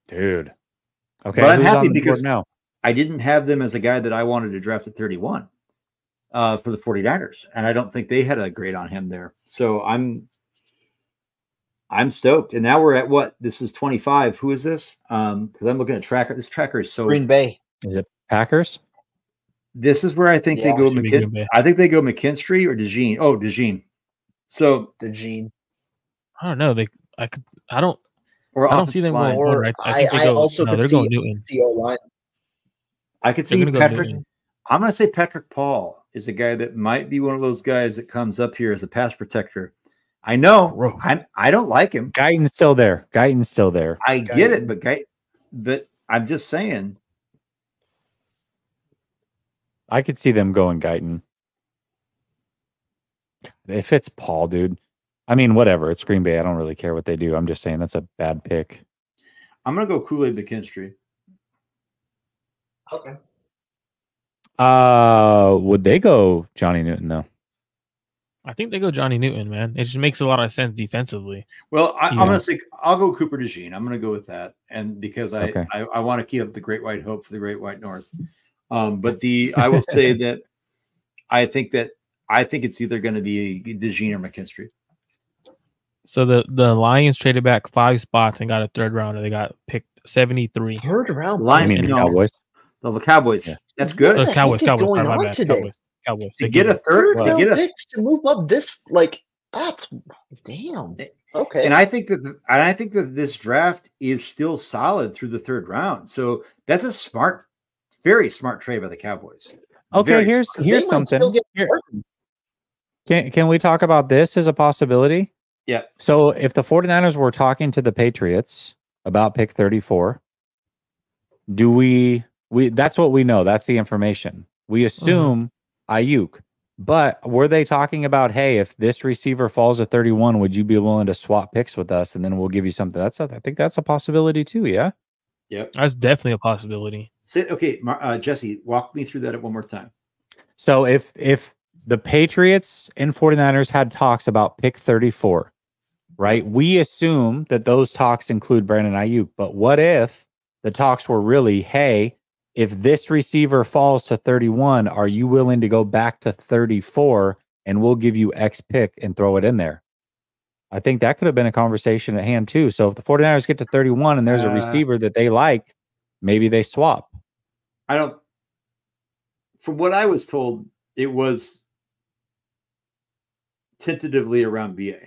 Speaker 1: Dude. Okay.
Speaker 6: But I'm
Speaker 1: who's
Speaker 6: happy
Speaker 1: on the board
Speaker 6: because
Speaker 1: now?
Speaker 6: I didn't have them as a guy that I wanted to draft at 31 for the 49ers. And I don't think they had a grade on him there. So I'm stoked. And now we're at what? This is 25. Who is this? Because I'm looking at tracker. This tracker is so
Speaker 2: Green Bay.
Speaker 1: Is it Packers?
Speaker 6: This is where I think they go I think they go McKinstry or DeJean. Oh, DeJean. So
Speaker 2: DeJean.
Speaker 5: I don't know. I don't see them
Speaker 6: line.
Speaker 5: going right. I think
Speaker 2: I also could
Speaker 5: they're
Speaker 2: see
Speaker 5: going Newton.
Speaker 2: line.
Speaker 6: I could see
Speaker 5: Go
Speaker 6: Patrick.
Speaker 5: Newton.
Speaker 6: I'm going to say Patrick Paul is a guy that might be one of those guys that comes up here as a pass protector. I know. I don't like him.
Speaker 1: Guyton's still there.
Speaker 6: I get it, but I'm just saying.
Speaker 1: I could see them going Guyton. If it's Paul, dude. I mean, whatever. It's Green Bay. I don't really care what they do. I'm just saying that's a bad pick.
Speaker 6: I'm going to go Kool-Aid McKinstry.
Speaker 2: Okay.
Speaker 1: Would they go Johnny Newton, though?
Speaker 5: I think they go Johnny Newton, man. It just makes a lot of sense defensively.
Speaker 6: Well, I'm going to say I'll go Cooper DeJean. I'm going to go with that, and because I want to keep up the Great White Hope for the Great White North. But I will say that I think it's either going to be DeJean or McKinstry.
Speaker 5: So the Lions traded back 5 spots and got a 3rd rounder. They got picked 73.
Speaker 2: 3rd round.
Speaker 1: I mean, the Cowboys.
Speaker 6: The Cowboys. Yeah. That's good.
Speaker 2: What the
Speaker 5: Cowboys.
Speaker 2: heck is going
Speaker 5: my
Speaker 2: on
Speaker 5: bad.
Speaker 2: today?
Speaker 5: Cowboys.
Speaker 6: To get a 3rd,
Speaker 2: picks to move up this that's damn. Okay.
Speaker 6: And I think that this draft is still solid through the 3rd round. So that's a very smart trade by the Cowboys.
Speaker 1: Okay, here's something. Can we talk about this as a possibility?
Speaker 6: Yeah.
Speaker 1: So if the 49ers were talking to the Patriots about pick 34, do we that's what we know. That's the information. We assume Ayuk. But were they talking about, hey, if this receiver falls at 31, would you be willing to swap picks with us and then we'll give you something? I think that's a possibility too, yeah?
Speaker 6: Yep.
Speaker 5: That's definitely a possibility.
Speaker 6: Okay, Jesse, walk me through that one more time.
Speaker 1: So if the Patriots and 49ers had talks about pick 34, right? We assume that those talks include Brandon Ayuk. But what if the talks were really, hey, if this receiver falls to 31, are you willing to go back to 34 and we'll give you X pick and throw it in there? I think that could have been a conversation at hand too. So if the 49ers get to 31 and there's a receiver that they like, maybe they swap.
Speaker 6: From what I was told, it was tentatively around BA.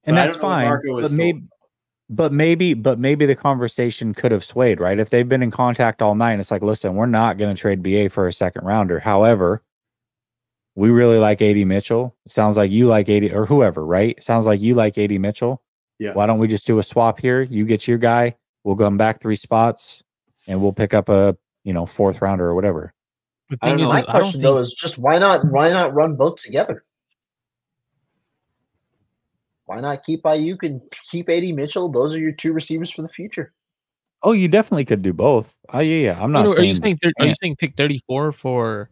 Speaker 1: And that's fine. But maybe the conversation could have swayed, right? If they've been in contact all night, it's like, listen, we're not going to trade BA for a 2nd rounder. However, we really like AD Mitchell. Sounds like you like AD or whoever, right? Sounds like you like AD Mitchell.
Speaker 6: Yeah.
Speaker 1: Why don't we just do a swap here? You get your guy. We'll go back 3 spots and we'll pick up a 4th rounder or whatever.
Speaker 5: The thing is,
Speaker 2: my question though is just why not run both together? Why not keep Ayuk and keep AD Mitchell? Those are your 2 receivers for the future.
Speaker 1: Oh, you definitely could do both. Oh yeah. I'm not saying.
Speaker 5: Are you saying pick 34 for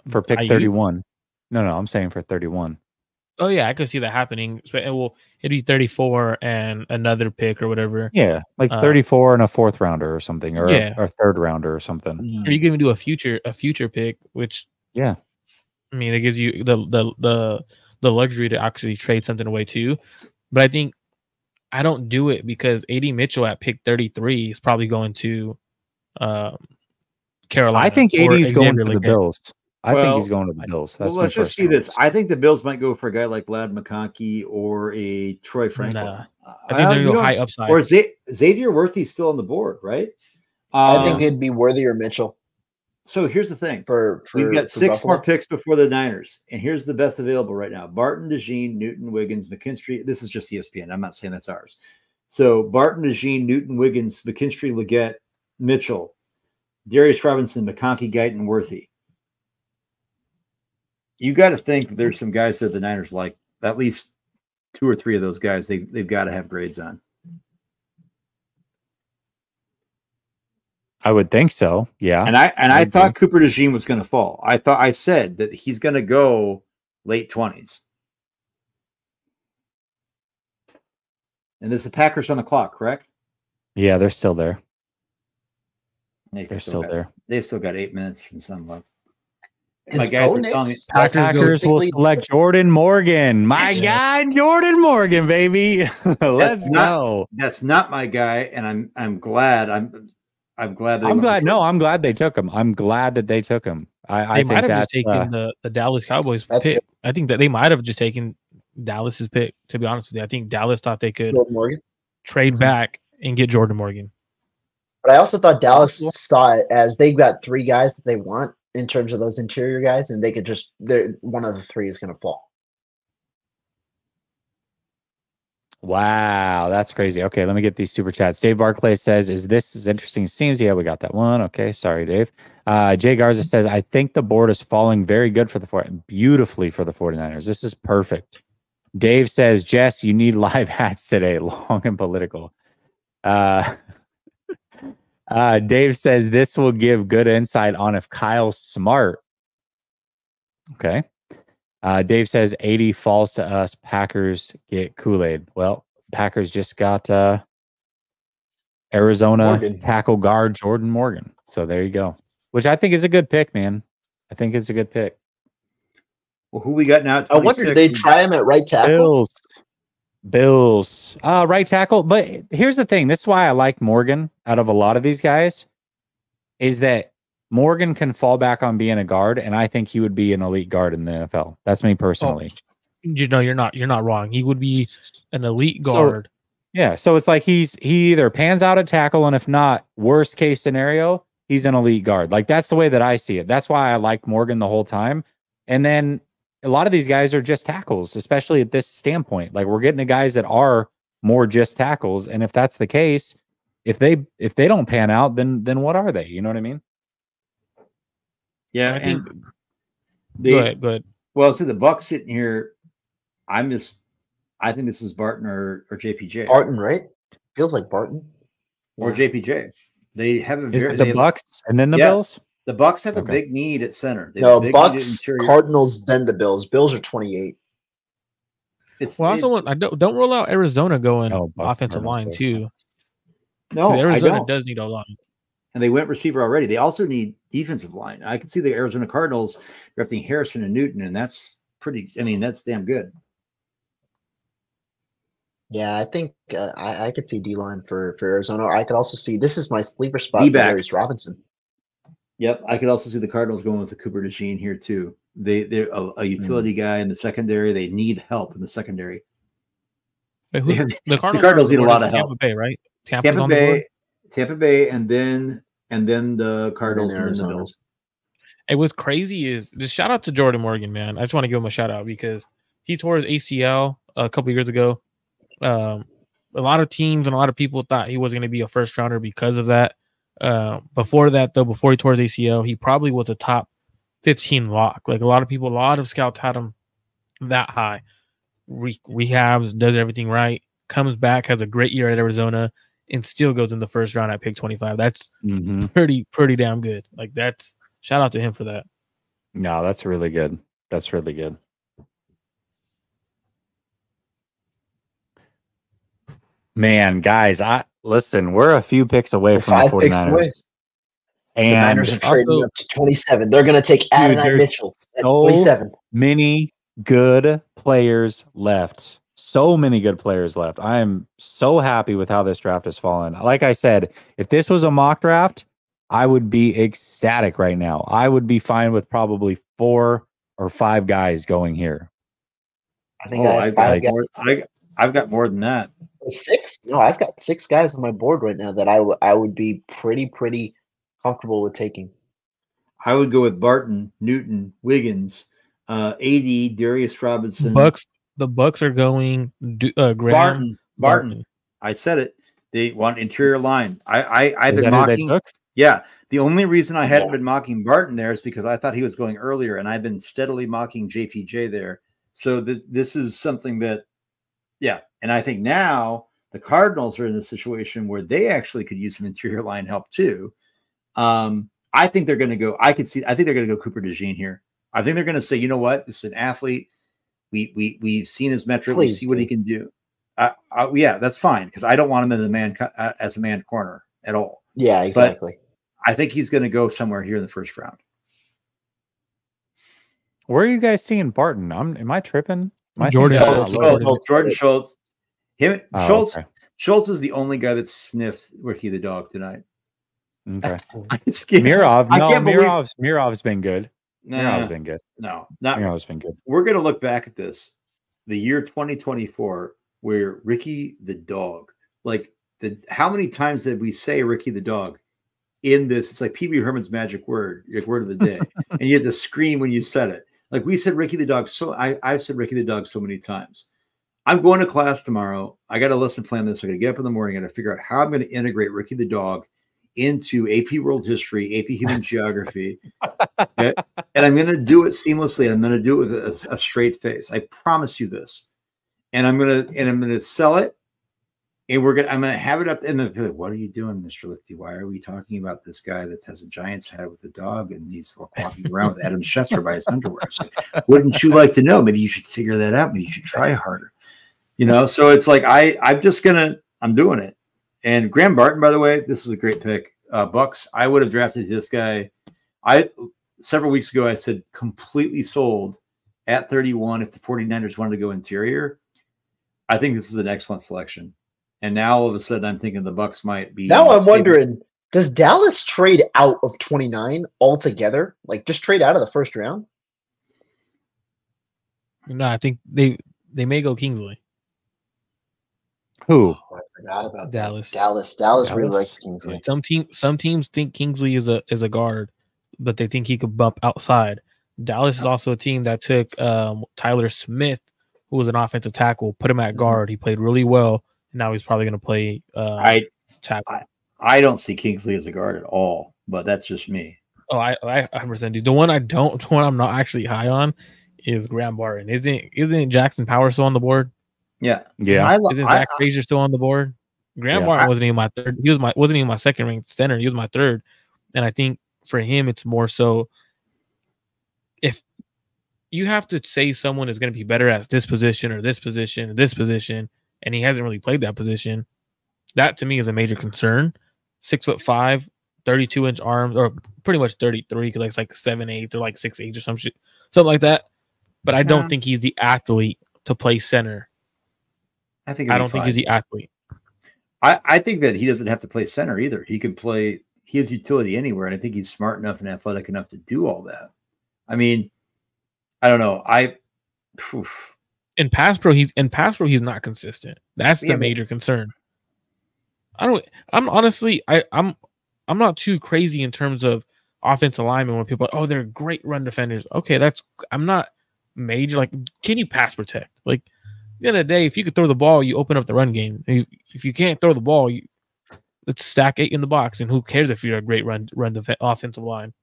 Speaker 1: pick
Speaker 5: Ayuk?
Speaker 1: 31? No, I'm saying for 31.
Speaker 5: Oh yeah, I could see that happening. So it'd be 34 and another pick or whatever.
Speaker 1: Yeah, like 34 and a 4th rounder or something, or a 3rd rounder or something.
Speaker 5: Or you can even do a future pick, which I mean, it gives you the luxury to actually trade something away too. But I think I don't do it because AD Mitchell at pick 33 is probably going to Carolina.
Speaker 1: I think AD is going to the Bills. I think he's going to the Bills. That's
Speaker 6: let's just see this. I think the Bills might go for a guy like Lad McConkey or a Troy Franklin.
Speaker 5: Nah. I think they're going to go high upside.
Speaker 6: Or Xavier Worthy's still on the board, right?
Speaker 2: I think it'd be Worthy or Mitchell.
Speaker 6: So here's the thing.
Speaker 2: We've
Speaker 6: got 6 more picks before the Niners. And here's the best available right now. Barton, DeJean, Newton, Wiggins, McKinstry. This is just ESPN. I'm not saying that's ours. So Barton, DeJean, Newton, Wiggins, McKinstry, Leggett, Mitchell, Darius Robinson, McConkey, Guyton, Worthy. You got to think that there's some guys that the Niners like. At least 2 or 3 of those guys they've got to have grades on.
Speaker 1: I would think so. Yeah.
Speaker 6: And I thought Cooper DeJean was going to fall. I said that he's going to go late 20s. And there's the Packers on the clock, correct?
Speaker 1: Yeah, they're still there.
Speaker 6: They're
Speaker 1: still there.
Speaker 6: They've still got 8 minutes and some left.
Speaker 2: My guys are telling me
Speaker 1: Packers will select Jordan Morgan. My guy, Jordan Morgan, baby. Let's go.
Speaker 6: That's not my guy, and I'm glad. I'm glad.
Speaker 1: I'm glad. No, I'm glad they took him. I'm glad that they took him. I
Speaker 5: might
Speaker 1: think
Speaker 5: have
Speaker 1: that's
Speaker 5: just taken the Dallas Cowboys pick. I think that they might have just taken Dallas's pick. To be honest with you, I think Dallas thought they could trade back and get Jordan Morgan.
Speaker 2: But I also thought Dallas saw it as they've got 3 guys that they want in terms of those interior guys, and they could just one of the 3 is going to fall.
Speaker 1: Wow, that's crazy. Okay, let me get these super chats. Dave Barclay says, "Is this as interesting as it seems?" Yeah, we got that one. Okay, sorry, Dave. Jay Garza says, "I think the board is falling very good for the beautifully for the 49ers. This is perfect." Dave says, "Jess, you need live hats today, long and political." Dave says, "This will give good insight on if Kyle's smart." Okay. Dave says 80 falls to us. Packers get Kool-Aid. Well, Packers just got Arizona tackle guard Jordan Morgan. So there you go. Which I think is a good pick, man. I think it's a good pick.
Speaker 6: Well, who we got now?
Speaker 2: I wonder, did they try him at right tackle?
Speaker 1: Bills. Right tackle. But here's the thing. This is why I like Morgan out of a lot of these guys, is that Morgan can fall back on being a guard, and I think he would be an elite guard in the NFL. That's me personally.
Speaker 5: You know, you're not wrong. He would be an elite guard.
Speaker 1: So it's like he either pans out at tackle, and if not, worst case scenario, he's an elite guard. Like, that's the way that I see it. That's why I liked Morgan the whole time. And then a lot of these guys are just tackles, especially at this standpoint. Like, we're getting to guys that are more just tackles, and if that's the case, if they don't pan out, then what are they? You know what I mean?
Speaker 6: Yeah,
Speaker 5: I think.
Speaker 6: Go
Speaker 5: ahead.
Speaker 6: Well, see the Bucks sitting here. I think this is Barton or JPJ.
Speaker 2: Barton, right? Feels like Barton
Speaker 6: or JPJ. They have a
Speaker 1: is it the Bucks and then the Bills?
Speaker 6: The Bucks have a big need at center.
Speaker 2: Bucks, Cardinals, then the Bills. Bills are 28.
Speaker 5: I don't rule out Arizona going offensive line too.
Speaker 6: No,
Speaker 5: Arizona does need a line.
Speaker 6: And they went receiver already. They also need defensive line. I can see the Arizona Cardinals drafting Harrison and Newton, and that's that's damn good.
Speaker 2: Yeah, I think I could see D-line for Arizona. I could also see, this is my sleeper spot, Darius Robinson.
Speaker 6: Yep, I could also see the Cardinals going with the Cooper DeJean here too. They're a utility guy in the secondary. They need help in the secondary.
Speaker 5: Wait, the
Speaker 6: Cardinals need a lot of help.
Speaker 5: Tampa Bay, right?
Speaker 6: Tampa Bay, and then the Cardinals and then the Bills.
Speaker 5: And what's crazy is just shout out to Jordan Morgan, man. I just want to give him a shout out because he tore his ACL a couple of years ago. A lot of teams and a lot of people thought he was going to be a first rounder because of that. Before that, though, before he tore his ACL, he probably was a top 15 lock. Like, a lot of scouts had him that high. Rehabs, does everything right, comes back, has a great year at Arizona, and still goes in the first round at pick 25. That's pretty damn good. Like, that's shout out to him for that.
Speaker 1: No, that's really good. That's really good. Man, guys, listen, we're a few picks away from the 49ers.
Speaker 2: And the Niners are trading up to 27. They're going to take Adonai Mitchell at 27.
Speaker 1: Many good players left. So many good players left. I am so happy with how this draft has fallen. Like I said, if this was a mock draft, I would be ecstatic right now. I would be fine with probably 4 or 5 guys going here.
Speaker 2: I think
Speaker 6: I've got more than that.
Speaker 2: 6? No, I've got 6 guys on my board right now that I would be pretty comfortable with taking.
Speaker 6: I would go with Barton, Newton, Wiggins, AD, Darius Robinson.
Speaker 5: The Bucks are going Graham.
Speaker 6: Barton. I said it. They want interior line. I've been
Speaker 1: mocking.
Speaker 6: Yeah. The only reason I hadn't been mocking Barton there is because I thought he was going earlier, and I've been steadily mocking JPJ there. So this is something that, yeah. And I think now the Cardinals are in a situation where they actually could use some interior line help too. I think they're going to go. I think they're going to go Cooper DeJean here. I think they're going to say, you know what, this is an athlete. We've seen his metric. We see what he can do. Yeah, that's fine because I don't want him in the as a man corner at all.
Speaker 2: Yeah, exactly.
Speaker 6: But I think he's going to go somewhere here in the first round.
Speaker 1: Where are you guys seeing Barton? Am I tripping?
Speaker 5: Jordan
Speaker 6: Schultz. Schultz.
Speaker 1: Okay.
Speaker 6: Schultz is the only guy that sniffed Ricky the dog tonight.
Speaker 1: Okay.
Speaker 6: Mirov.
Speaker 1: Mirov's been good. Mirov's been good.
Speaker 6: No, not
Speaker 1: Mirov's been good.
Speaker 6: We're going to look back at this, the year 2024, where Ricky the dog, how many times did we say Ricky the dog in this? It's like Pee-wee Herman's magic word, word of the day. And you had to scream when you said it. Like we said Ricky the dog. I've said Ricky the dog so many times. I'm going to class tomorrow. I got a lesson plan this. I got to get up in the morning and I figure out how I'm going to integrate Ricky the dog into AP World History, AP Human Geography. Okay? And I'm going to do it seamlessly. I'm going to do it with a straight face. I promise you this. And I'm going to sell it. And I'm going to have it up. And they'll be like, what are you doing, Mr. Lichty? Why are we talking about this guy that has a Giants hat with a dog and he's walking around with Adam Schefter by his underwear? So, wouldn't you like to know? Maybe you should figure that out. Maybe you should try harder. So it's like, I'm doing it. And Graham Barton, by the way, this is a great pick. Bucks, I would have drafted this guy. Several weeks ago, I said completely sold at 31 if the 49ers wanted to go interior. I think this is an excellent selection. And now all of a sudden I'm thinking the Bucks might be.
Speaker 2: Now I'm wondering, does Dallas trade out of 29 altogether? Like just trade out of the first round?
Speaker 5: No, I think they may go Kingsley.
Speaker 1: Who?
Speaker 2: Oh, I forgot about
Speaker 5: Dallas.
Speaker 2: Dallas really likes Kingsley.
Speaker 5: Some teams think Kingsley is a guard, but they think he could bump outside. Dallas is also a team that took Tyler Smith, who was an offensive tackle, put him at guard. He played really well. And now he's probably going to play tackle.
Speaker 6: I don't see Kingsley as a guard at all, but that's just me.
Speaker 5: Oh, I 100% do. The one I'm not actually high on is Graham Barton. Isn't Jackson Power still on the board?
Speaker 6: Yeah.
Speaker 5: Isn't Zach Frazier still on the board? Graham Barton wasn't even my third. Wasn't even my second ranked center. He was my third. And I think for him, it's more so if you have to say someone is going to be better at this position or this position or this position, and he hasn't really played that position, that to me is a major concern. 6'5", 32-inch arms, or pretty much 33 because it's like 7'8" or like 6'8" or something like that. But I don't think he's the athlete to play center. I don't think he's the athlete.
Speaker 6: I think that he doesn't have to play center either. He can play. He has utility anywhere, and I think he's smart enough and athletic enough to do all that. I mean, I don't know. In pass pro,
Speaker 5: he's not consistent. That's the major concern. I'm not too crazy in terms of offensive linemen when people are like, oh, they're great run defenders. Okay, I'm not major. Like, can you pass protect? Like, at the end of the day, if you could throw the ball, you open up the run game. If you can't throw the ball, let's stack 8 in the box, and who cares if you're a great run offensive line?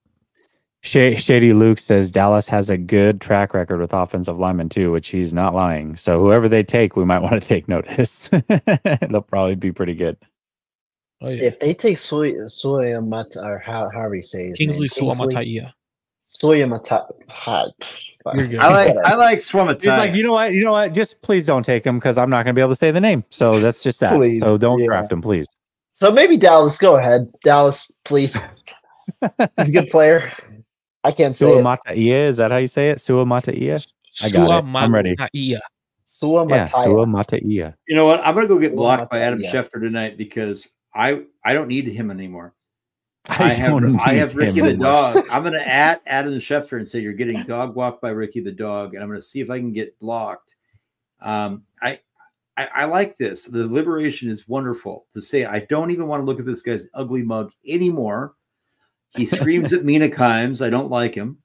Speaker 1: Shady Luke says Dallas has a good track record with offensive linemen too, which he's not lying. So whoever they take, we might want to take notice. They'll probably be pretty good.
Speaker 2: Oh, yeah. If they take Suamata, or however you say his
Speaker 5: Kingsley Suamataia.
Speaker 6: I like Suamataia.
Speaker 1: He's like, you know what? Just please don't take him because I'm not going to be able to say the name. So that's just that. Please, so don't draft him, please.
Speaker 2: So maybe Dallas. Go ahead, Dallas, please. He's a good player. I can't say
Speaker 1: Suamataia. Is that how you say it? Suamataia. I got it. I'm ready. Suamataia.
Speaker 6: You know what? I'm going to go get blocked by Adam Schefter tonight because I don't need him anymore. I have Ricky the dog. I'm going to add Adam Schefter and say you're getting dog walked by Ricky the dog, and I'm going to see if I can get blocked. I like this. The liberation is wonderful to say. I don't even want to look at this guy's ugly mug anymore. He screams at Mina Kimes. I don't like him.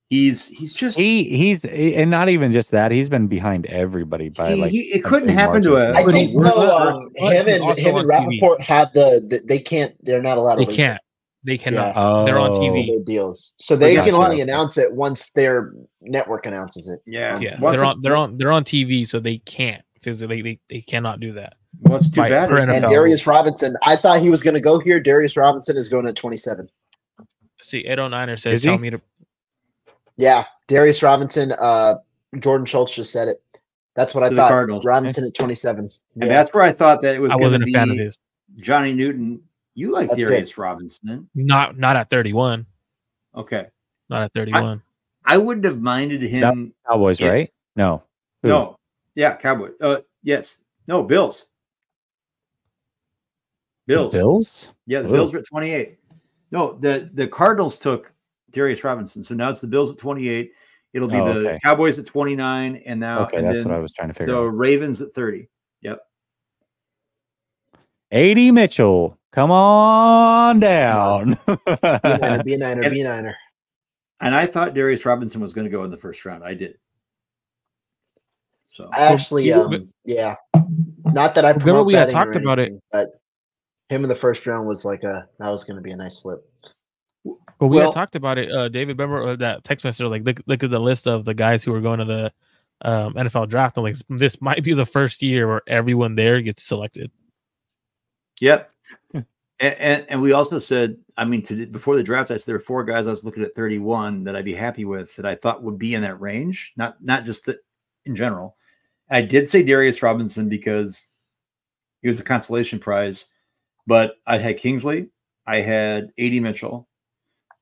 Speaker 6: He's just
Speaker 1: and not even just that. He's been behind everybody by
Speaker 6: it couldn't happen to him.
Speaker 2: I think him and Rappaport have they can't. They're not allowed.
Speaker 5: They cannot. Yeah. They're on TV
Speaker 2: deals, so they can only announce it once their network announces it.
Speaker 5: Yeah. They're on TV, so they can't because they cannot do that.
Speaker 6: What's too bad?
Speaker 2: And Darius Robinson. I thought he was going to go here. Darius Robinson is going at 27.
Speaker 5: See, 809er says,
Speaker 1: Is he?
Speaker 5: tell me to.
Speaker 2: Yeah, Darius Robinson. Jordan Schultz just said it. That's what I
Speaker 6: the
Speaker 2: thought.
Speaker 6: Cardinals.
Speaker 2: Robinson at 27.
Speaker 6: And
Speaker 2: Yeah,
Speaker 6: that's where I thought that it was
Speaker 5: I
Speaker 6: going to
Speaker 5: wasn't a fan of
Speaker 6: be
Speaker 5: his.
Speaker 6: Johnny Newton. You like
Speaker 2: That's
Speaker 6: Darius
Speaker 2: good.
Speaker 6: Robinson.
Speaker 5: Not at 31.
Speaker 6: Okay.
Speaker 5: Not at 31.
Speaker 6: I wouldn't have minded him.
Speaker 1: Cowboys, right? No. Who?
Speaker 6: No. Yeah, Cowboy. Yes. No, Bills.
Speaker 1: Bills?
Speaker 6: Yeah, the
Speaker 1: Ooh.
Speaker 6: Bills were at 28. No, the Cardinals took Darius Robinson. So now it's the Bills at 28. It'll be the Cowboys at 29. And now
Speaker 1: that's what I was trying to figure out.
Speaker 6: The Ravens at 30. Yep.
Speaker 1: AD Mitchell, come on down.
Speaker 2: Be a Niner.
Speaker 6: And I thought Darius Robinson was going to go in the first round. I did. So
Speaker 2: I actually, yeah. Not that I promote
Speaker 5: we had
Speaker 2: betting
Speaker 5: talked
Speaker 2: or
Speaker 5: about
Speaker 2: anything, but him in the first round was like that was going to be a nice slip.
Speaker 5: But we had talked about it, David. Remember that text message? Like, look at the list of the guys who are going to the NFL draft. And like, this might be the first year where everyone there gets selected.
Speaker 6: Yep. And we also said, I mean, before the draft, I said there were 4 guys I was looking at 31 that I'd be happy with that I thought would be in that range, not just in general. I did say Darius Robinson because he was a consolation prize, but I had Kingsley, I had AD Mitchell,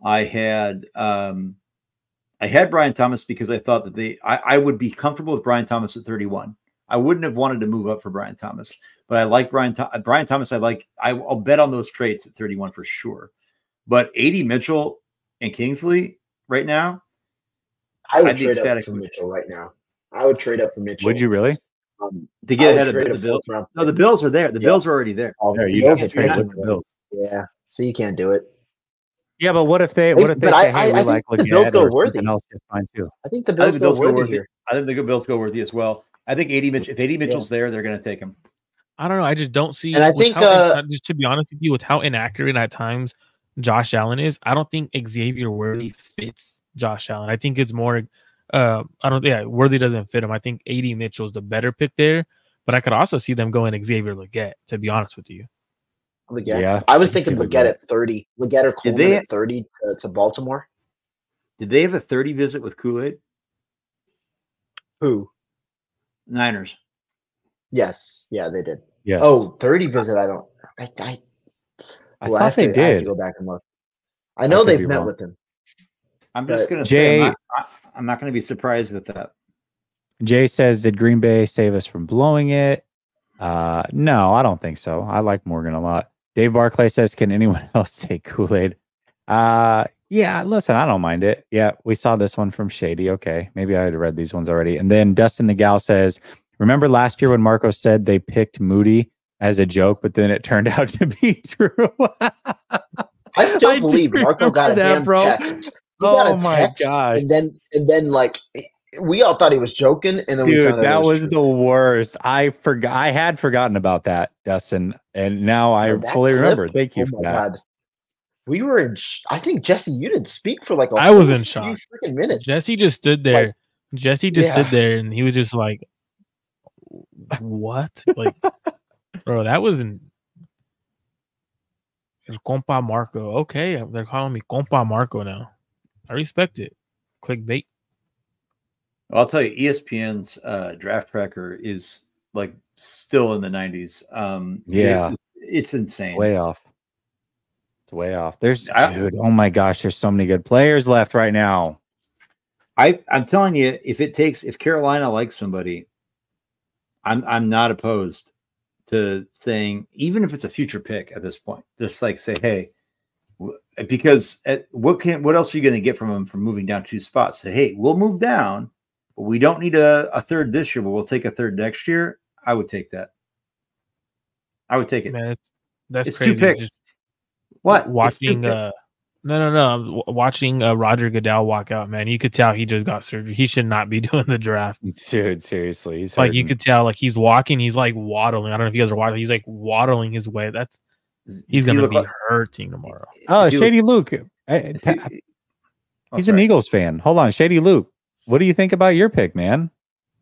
Speaker 6: I had Brian Thomas because I thought that I would be comfortable with Brian Thomas at 31. I wouldn't have wanted to move up for Brian Thomas, but I like Brian Thomas. I'll bet on those traits at 31 for sure. But AD Mitchell and Kingsley right now,
Speaker 2: I would trade up for Mitchell right now. I would trade up for Mitchell.
Speaker 1: Would you really?
Speaker 6: To get ahead of the Bills? No, the Bills are there. The Bills are already there.
Speaker 2: The Bills are taking the Bills. Yeah, so you can't do it.
Speaker 1: Yeah, but what if they say, hey, we like
Speaker 2: the Bills go worthy.
Speaker 1: Else is fine too.
Speaker 2: I think the Bills go worthy here.
Speaker 6: I think the Bills go worthy as well. I think if AD Mitchell's there, they're going to take him.
Speaker 5: I don't know. I just don't see.
Speaker 2: And I think,
Speaker 5: just to be honest with you, with how inaccurate at times Josh Allen is, I don't think Xavier Worthy fits Josh Allen. I think it's more. Worthy doesn't fit him. I think AD Mitchell's the better pick there, but I could also see them going Xavier Legette. To be honest with you,
Speaker 2: Legette. Yeah, I was thinking Legette at 30. Legette or Coleman at 30 to Baltimore.
Speaker 6: Did they have a 30 visit with Kool-Aid?
Speaker 2: Who?
Speaker 6: Niners.
Speaker 2: Yes. Yeah, they did.
Speaker 1: Yes.
Speaker 2: Oh, 30 visit. I
Speaker 1: thought they did.
Speaker 2: I have to go back and look. I know they've met with him.
Speaker 6: I'm just going to say I'm not going to be surprised with that.
Speaker 1: Jay says, did Green Bay save us from blowing it? No, I don't think so. I like Morgan a lot. Dave Barclay says, can anyone else take Kool-Aid? Yeah, listen, I don't mind it. Yeah, we saw this one from Shady. Okay, maybe I had read these ones already. And then Dustin Nagal says, remember last year when Marco said they picked Moody as a joke, but then it turned out to be true?
Speaker 2: I still believe Marco got a damn text.
Speaker 1: Oh my gosh!
Speaker 2: And then like we all thought he was joking, and then we found out
Speaker 1: that was the worst. I forgot. I had forgotten about that, Dustin, and now I fully remember. Thank you for that. God.
Speaker 2: We were in. I think Jesse, you didn't speak for like
Speaker 5: I was in shock.
Speaker 2: Freaking minutes.
Speaker 5: Jesse just stood there. Stood there, and he was just like, "What?" Like, bro, that wasn't. Compa Marco. Okay, they're calling me Compa Marco now. I respect it. Clickbait.
Speaker 6: I'll tell you, ESPN's draft tracker is like still in the 90s. It's insane.
Speaker 1: Way off. It's way off. Dude, oh my gosh, there's so many good players left right now.
Speaker 6: I'm telling you, if Carolina likes somebody, I'm not opposed to saying, even if it's a future pick at this point, just like say, hey, because what else are you going to get from them from moving down 2 spots? Say, hey, we'll move down, but we don't need a third this year, but we'll take a third next year. I would take that. I would take it.
Speaker 5: Man, that's
Speaker 6: it's
Speaker 5: crazy.
Speaker 6: 2 picks. What?
Speaker 5: Watching I'm watching Roger Goodell walk out, man. You could tell he just got surgery. He should not be doing the draft.
Speaker 1: Dude, seriously. He's
Speaker 5: like, you could tell, like, he's walking, he's like waddling. I don't know if you guys are watching. He's like waddling his way. He's going to be hurting tomorrow.
Speaker 1: Oh, Shady Luke. He's an Eagles fan. Hold on, Shady Luke. What do you think about your pick, man?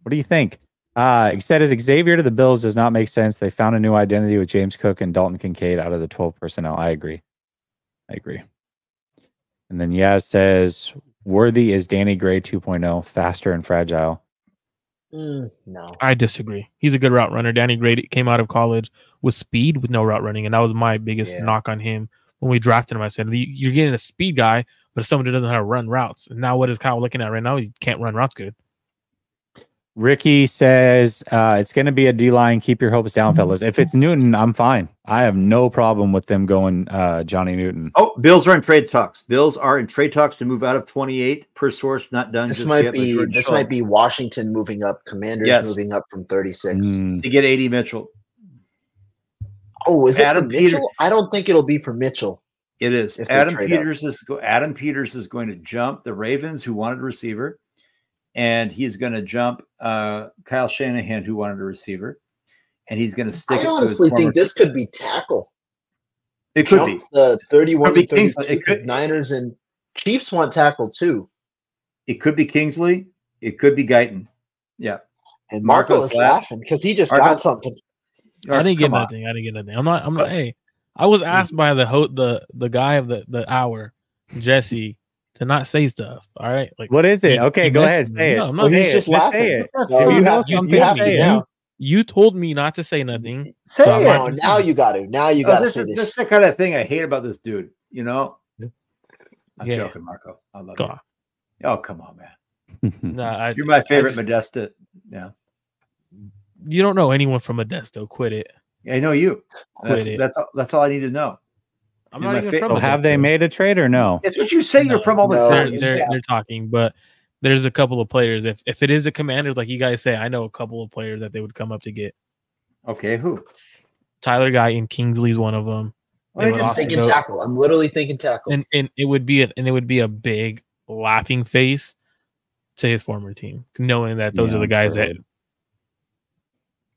Speaker 1: What do you think? He said, as Xavier to the Bills does not make sense. They found a new identity with James Cook and Dalton Kincaid out of the 12 personnel. I agree. And then Yaz says, Worthy is Danny Gray 2.0, faster and fragile.
Speaker 2: No.
Speaker 5: I disagree. He's a good route runner. Danny Gray came out of college with speed with no route running, and that was my biggest knock on him when we drafted him. I said, you're getting a speed guy, but somebody who doesn't know how to run routes. And now what is Kyle looking at right now? He can't run routes good.
Speaker 1: Ricky says it's going to be a D-line. Keep your hopes down, fellas. If it's Newton, I'm fine. I have no problem with them going Johnny Newton.
Speaker 6: Oh, Bills are in trade talks. Bills are in trade talks to move out of 28 per source. Not done.
Speaker 2: This might be Washington moving up. Commanders moving up from 36
Speaker 6: to get 80 Mitchell.
Speaker 2: Oh, is it for Mitchell? I don't think it'll be for Mitchell.
Speaker 6: It is. Adam Peters is going to jump the Ravens, who wanted a receiver. And he's going to jump Kyle Shanahan, who wanted a receiver, and he's going to stick. I
Speaker 2: honestly think this could be tackle.
Speaker 6: It could be
Speaker 2: the 31 and 32 Niners and Chiefs want tackle too.
Speaker 6: It could be Kingsley. It could be Guyton. Yeah,
Speaker 2: and Marco is laughing because he just got something.
Speaker 5: I didn't get nothing. I'm not. Hey, I was asked by the guy of the hour, Jesse, to not say stuff. All right. Like,
Speaker 1: what is it? Okay, go ahead. Say it.
Speaker 2: No, he's just laughing.
Speaker 5: You told me not to say nothing.
Speaker 6: Say it.
Speaker 2: No, now you got to. Now you got to say this.
Speaker 6: This is the kind of thing I hate about this dude. You know? I'm joking, Marco. I love you. Oh, come on, man. You're my favorite Modesto. Yeah.
Speaker 5: You don't know anyone from Modesto. Quit it.
Speaker 6: I know you.
Speaker 5: Quit it.
Speaker 6: That's all I need to know.
Speaker 5: I'm not even from.
Speaker 1: Have they made a trade or no?
Speaker 6: It's what you say. You're from all the time.
Speaker 5: They're talking, but there's a couple of players. If it is the Commanders, like you guys say, I know a couple of players that they would come up to get.
Speaker 6: Okay, who?
Speaker 5: Tyler Guyton, Kingsley's one of them.
Speaker 2: I'm just thinking tackle. I'm literally thinking tackle.
Speaker 5: And it would be a big laughing face to his former team, knowing that those are the guys that.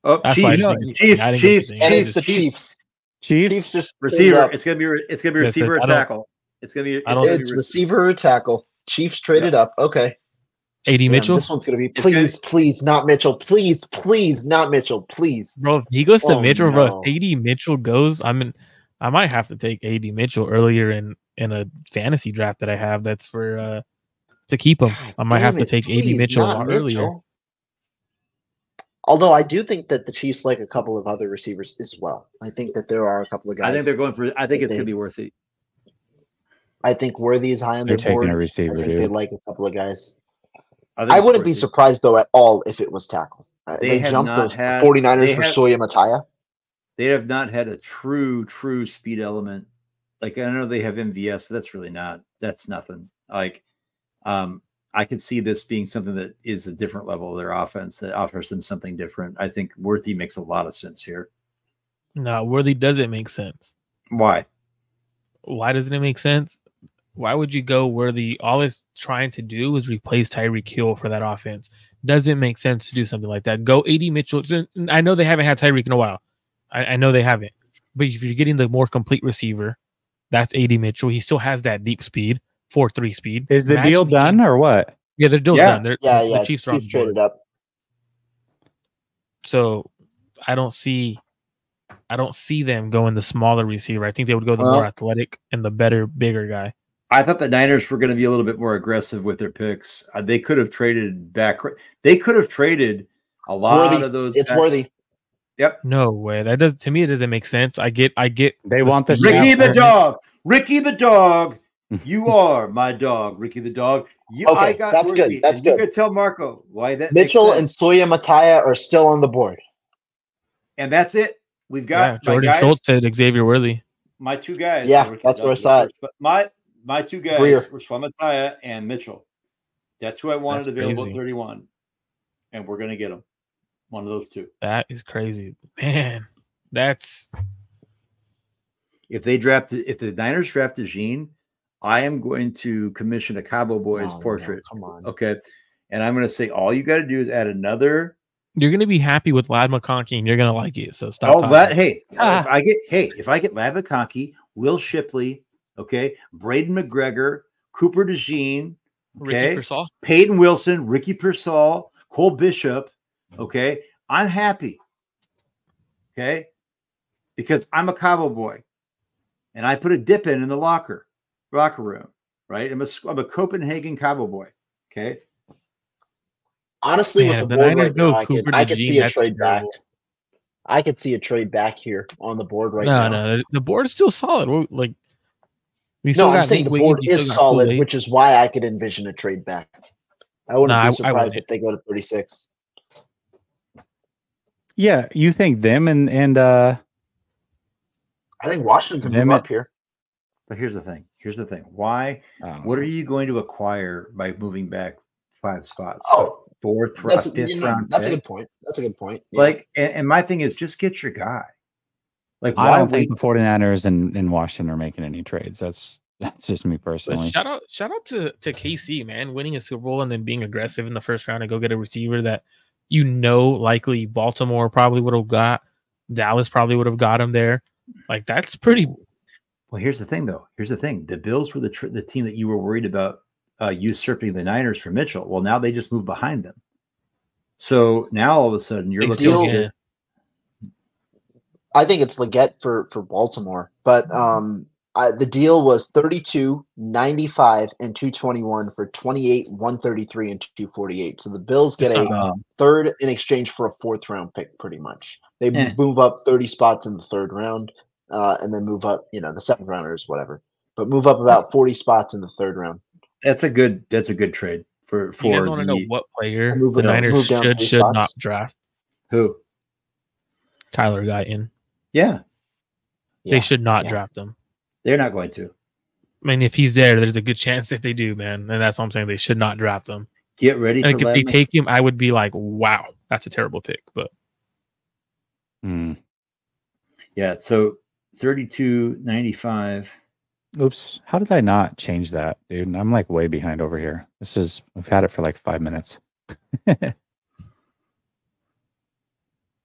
Speaker 6: Oh, Chiefs,
Speaker 2: and it's the Chiefs.
Speaker 1: Chiefs
Speaker 2: just
Speaker 6: receiver. It's gonna be receiver or tackle. It's
Speaker 2: receiver or tackle. Chiefs traded up. Okay.
Speaker 5: AD Mitchell.
Speaker 2: This one's gonna be please not Mitchell. Please not Mitchell. Please.
Speaker 5: Bro, if he goes to Mitchell, bro. If AD Mitchell goes, I might have to take AD Mitchell earlier in a fantasy draft that I have. That's for to keep him. I might have to take AD Mitchell a lot earlier.
Speaker 2: Although I do think that the Chiefs like a couple of other receivers as well. I think that there are a couple of guys.
Speaker 6: I think they're going for. I think it's going to be Worthy.
Speaker 2: I think Worthy is high on their board.
Speaker 1: Taking a receiver,
Speaker 2: I think
Speaker 1: dude.
Speaker 2: They like a couple of guys. I wouldn't be surprised though at all if it was tackle. They jumped the 49ers for Soya Mataya.
Speaker 6: They have not had a true speed element. Like I know they have MVS, but that's really not. That's nothing. Like, I could see this being something that is a different level of their offense that offers them something different. I think Worthy makes a lot of sense here.
Speaker 5: No, Worthy doesn't make sense.
Speaker 6: Why?
Speaker 5: Why doesn't it make sense? Why would you go Worthy? All it's trying to do is replace Tyreek Hill for that offense. Doesn't make sense to do something like that. Go AD Mitchell. I know they haven't had Tyreek in a while. I know they haven't. But if you're getting the more complete receiver, that's AD Mitchell. He still has that deep speed. 4.3 speed.
Speaker 1: Is the deal done or what?
Speaker 5: Yeah, they're deal done.
Speaker 2: The Chiefs traded up.
Speaker 5: So I don't see them going the smaller receiver. I think they would go the more athletic and the better, bigger guy.
Speaker 6: I thought the Niners were going to be a little bit more aggressive with their picks. They could have traded back. They could have traded a lot of those.
Speaker 2: It's Worthy.
Speaker 6: Yep.
Speaker 5: No way. That does to me. It doesn't make sense. I get.
Speaker 1: They want this.
Speaker 6: Ricky the dog. Ricky the dog. You are my dog, Ricky the dog.
Speaker 2: Okay, that's good. That's good.
Speaker 6: You're gonna tell Marco why that
Speaker 2: Mitchell and Soya Mataya are still on the board,
Speaker 6: and that's it. We've got
Speaker 5: Jordan Schultz said Xavier Worthy.
Speaker 6: My two guys.
Speaker 2: Yeah, that's where I saw it.
Speaker 6: But my two guys were Mataya and Mitchell. That's who I wanted available at 31, and we're gonna get them. One of those two.
Speaker 5: That is crazy, man. That's
Speaker 6: if the Niners drafted Jean. I am going to commission a Cabo Boys portrait.
Speaker 2: No, come on.
Speaker 6: Okay. And I'm going to say, all you got to do is add another.
Speaker 5: You're going to be happy with Ladd McConkey and you're going to like it. So stop.
Speaker 6: If I get Ladd McConkey, Will Shipley, okay, Braden McGregor, Cooper DeJean, okay, Peyton Wilson, Ricky Pearsall, Cole Bishop, okay, I'm happy. Okay. Because I'm a Cabo boy and I put a dip in the locker room. right? I'm a Copenhagen Cowboy. Okay.
Speaker 2: Honestly,
Speaker 5: Man,
Speaker 2: with
Speaker 5: if
Speaker 2: the
Speaker 5: the
Speaker 2: board
Speaker 5: Niners
Speaker 2: right
Speaker 5: go
Speaker 2: now,
Speaker 5: Cooper
Speaker 2: I
Speaker 5: to
Speaker 2: could
Speaker 5: Gene,
Speaker 2: see a
Speaker 5: that's
Speaker 2: trade back.
Speaker 5: terrible.
Speaker 2: I could see a trade back here on the board right
Speaker 5: No,
Speaker 2: now.
Speaker 5: no, the board's still solid. Like we
Speaker 2: No,
Speaker 5: still
Speaker 2: I'm
Speaker 5: got
Speaker 2: saying
Speaker 5: Nate
Speaker 2: the
Speaker 5: Wiggins,
Speaker 2: board
Speaker 5: you still
Speaker 2: is
Speaker 5: got
Speaker 2: solid,
Speaker 5: Kool-Aid.
Speaker 2: which is why I could envision a trade back. I wouldn't be surprised
Speaker 5: wouldn't.
Speaker 2: if they go to 36.
Speaker 1: Yeah, you think them and
Speaker 2: I think Washington can move up here.
Speaker 6: But here's the thing. Why? What are you going to acquire by moving back 5 spots?
Speaker 2: Oh,
Speaker 6: fifth round.
Speaker 2: That's a good point. That's a good point.
Speaker 6: Yeah. Like, and my thing is just get your guy. Like,
Speaker 1: I don't think the 49ers and Washington are making any trades. That's just me personally.
Speaker 5: But shout out to KC, man, winning a Super Bowl and then being aggressive in the first round to go get a receiver that likely Baltimore probably would have got, Dallas probably would have got him there. Like that's pretty.
Speaker 6: Well, here's the thing, though. The Bills were the team that you were worried about usurping the Niners for Mitchell. Well, now they just moved behind them. So now all of a sudden you're looking at.
Speaker 2: I think it's Leggett for Baltimore, but the deal was 32, 95, and 221 for 28, 133, and 248. So the Bills get a third in exchange for a 4th round pick, pretty much. They move up 30 spots in the 3rd round, and then move up, the 7th rounders, whatever. But move up about 40 spots in the 3rd round.
Speaker 6: That's a good trade for.
Speaker 5: You guys want to know what player the Niners should not draft?
Speaker 6: Who?
Speaker 5: Tyler Guyton.
Speaker 6: Yeah.
Speaker 5: They should not draft him.
Speaker 6: They're not going to.
Speaker 5: I mean, if he's there's a good chance that they do, man. And that's what I'm saying. They should not draft him.
Speaker 6: Get ready for
Speaker 5: if they take him, I would be like, wow, that's a terrible pick. But
Speaker 6: yeah, so 32, 95.
Speaker 1: Oops. How did I not change that, dude? I'm like way behind over here. We've had it for like 5 minutes.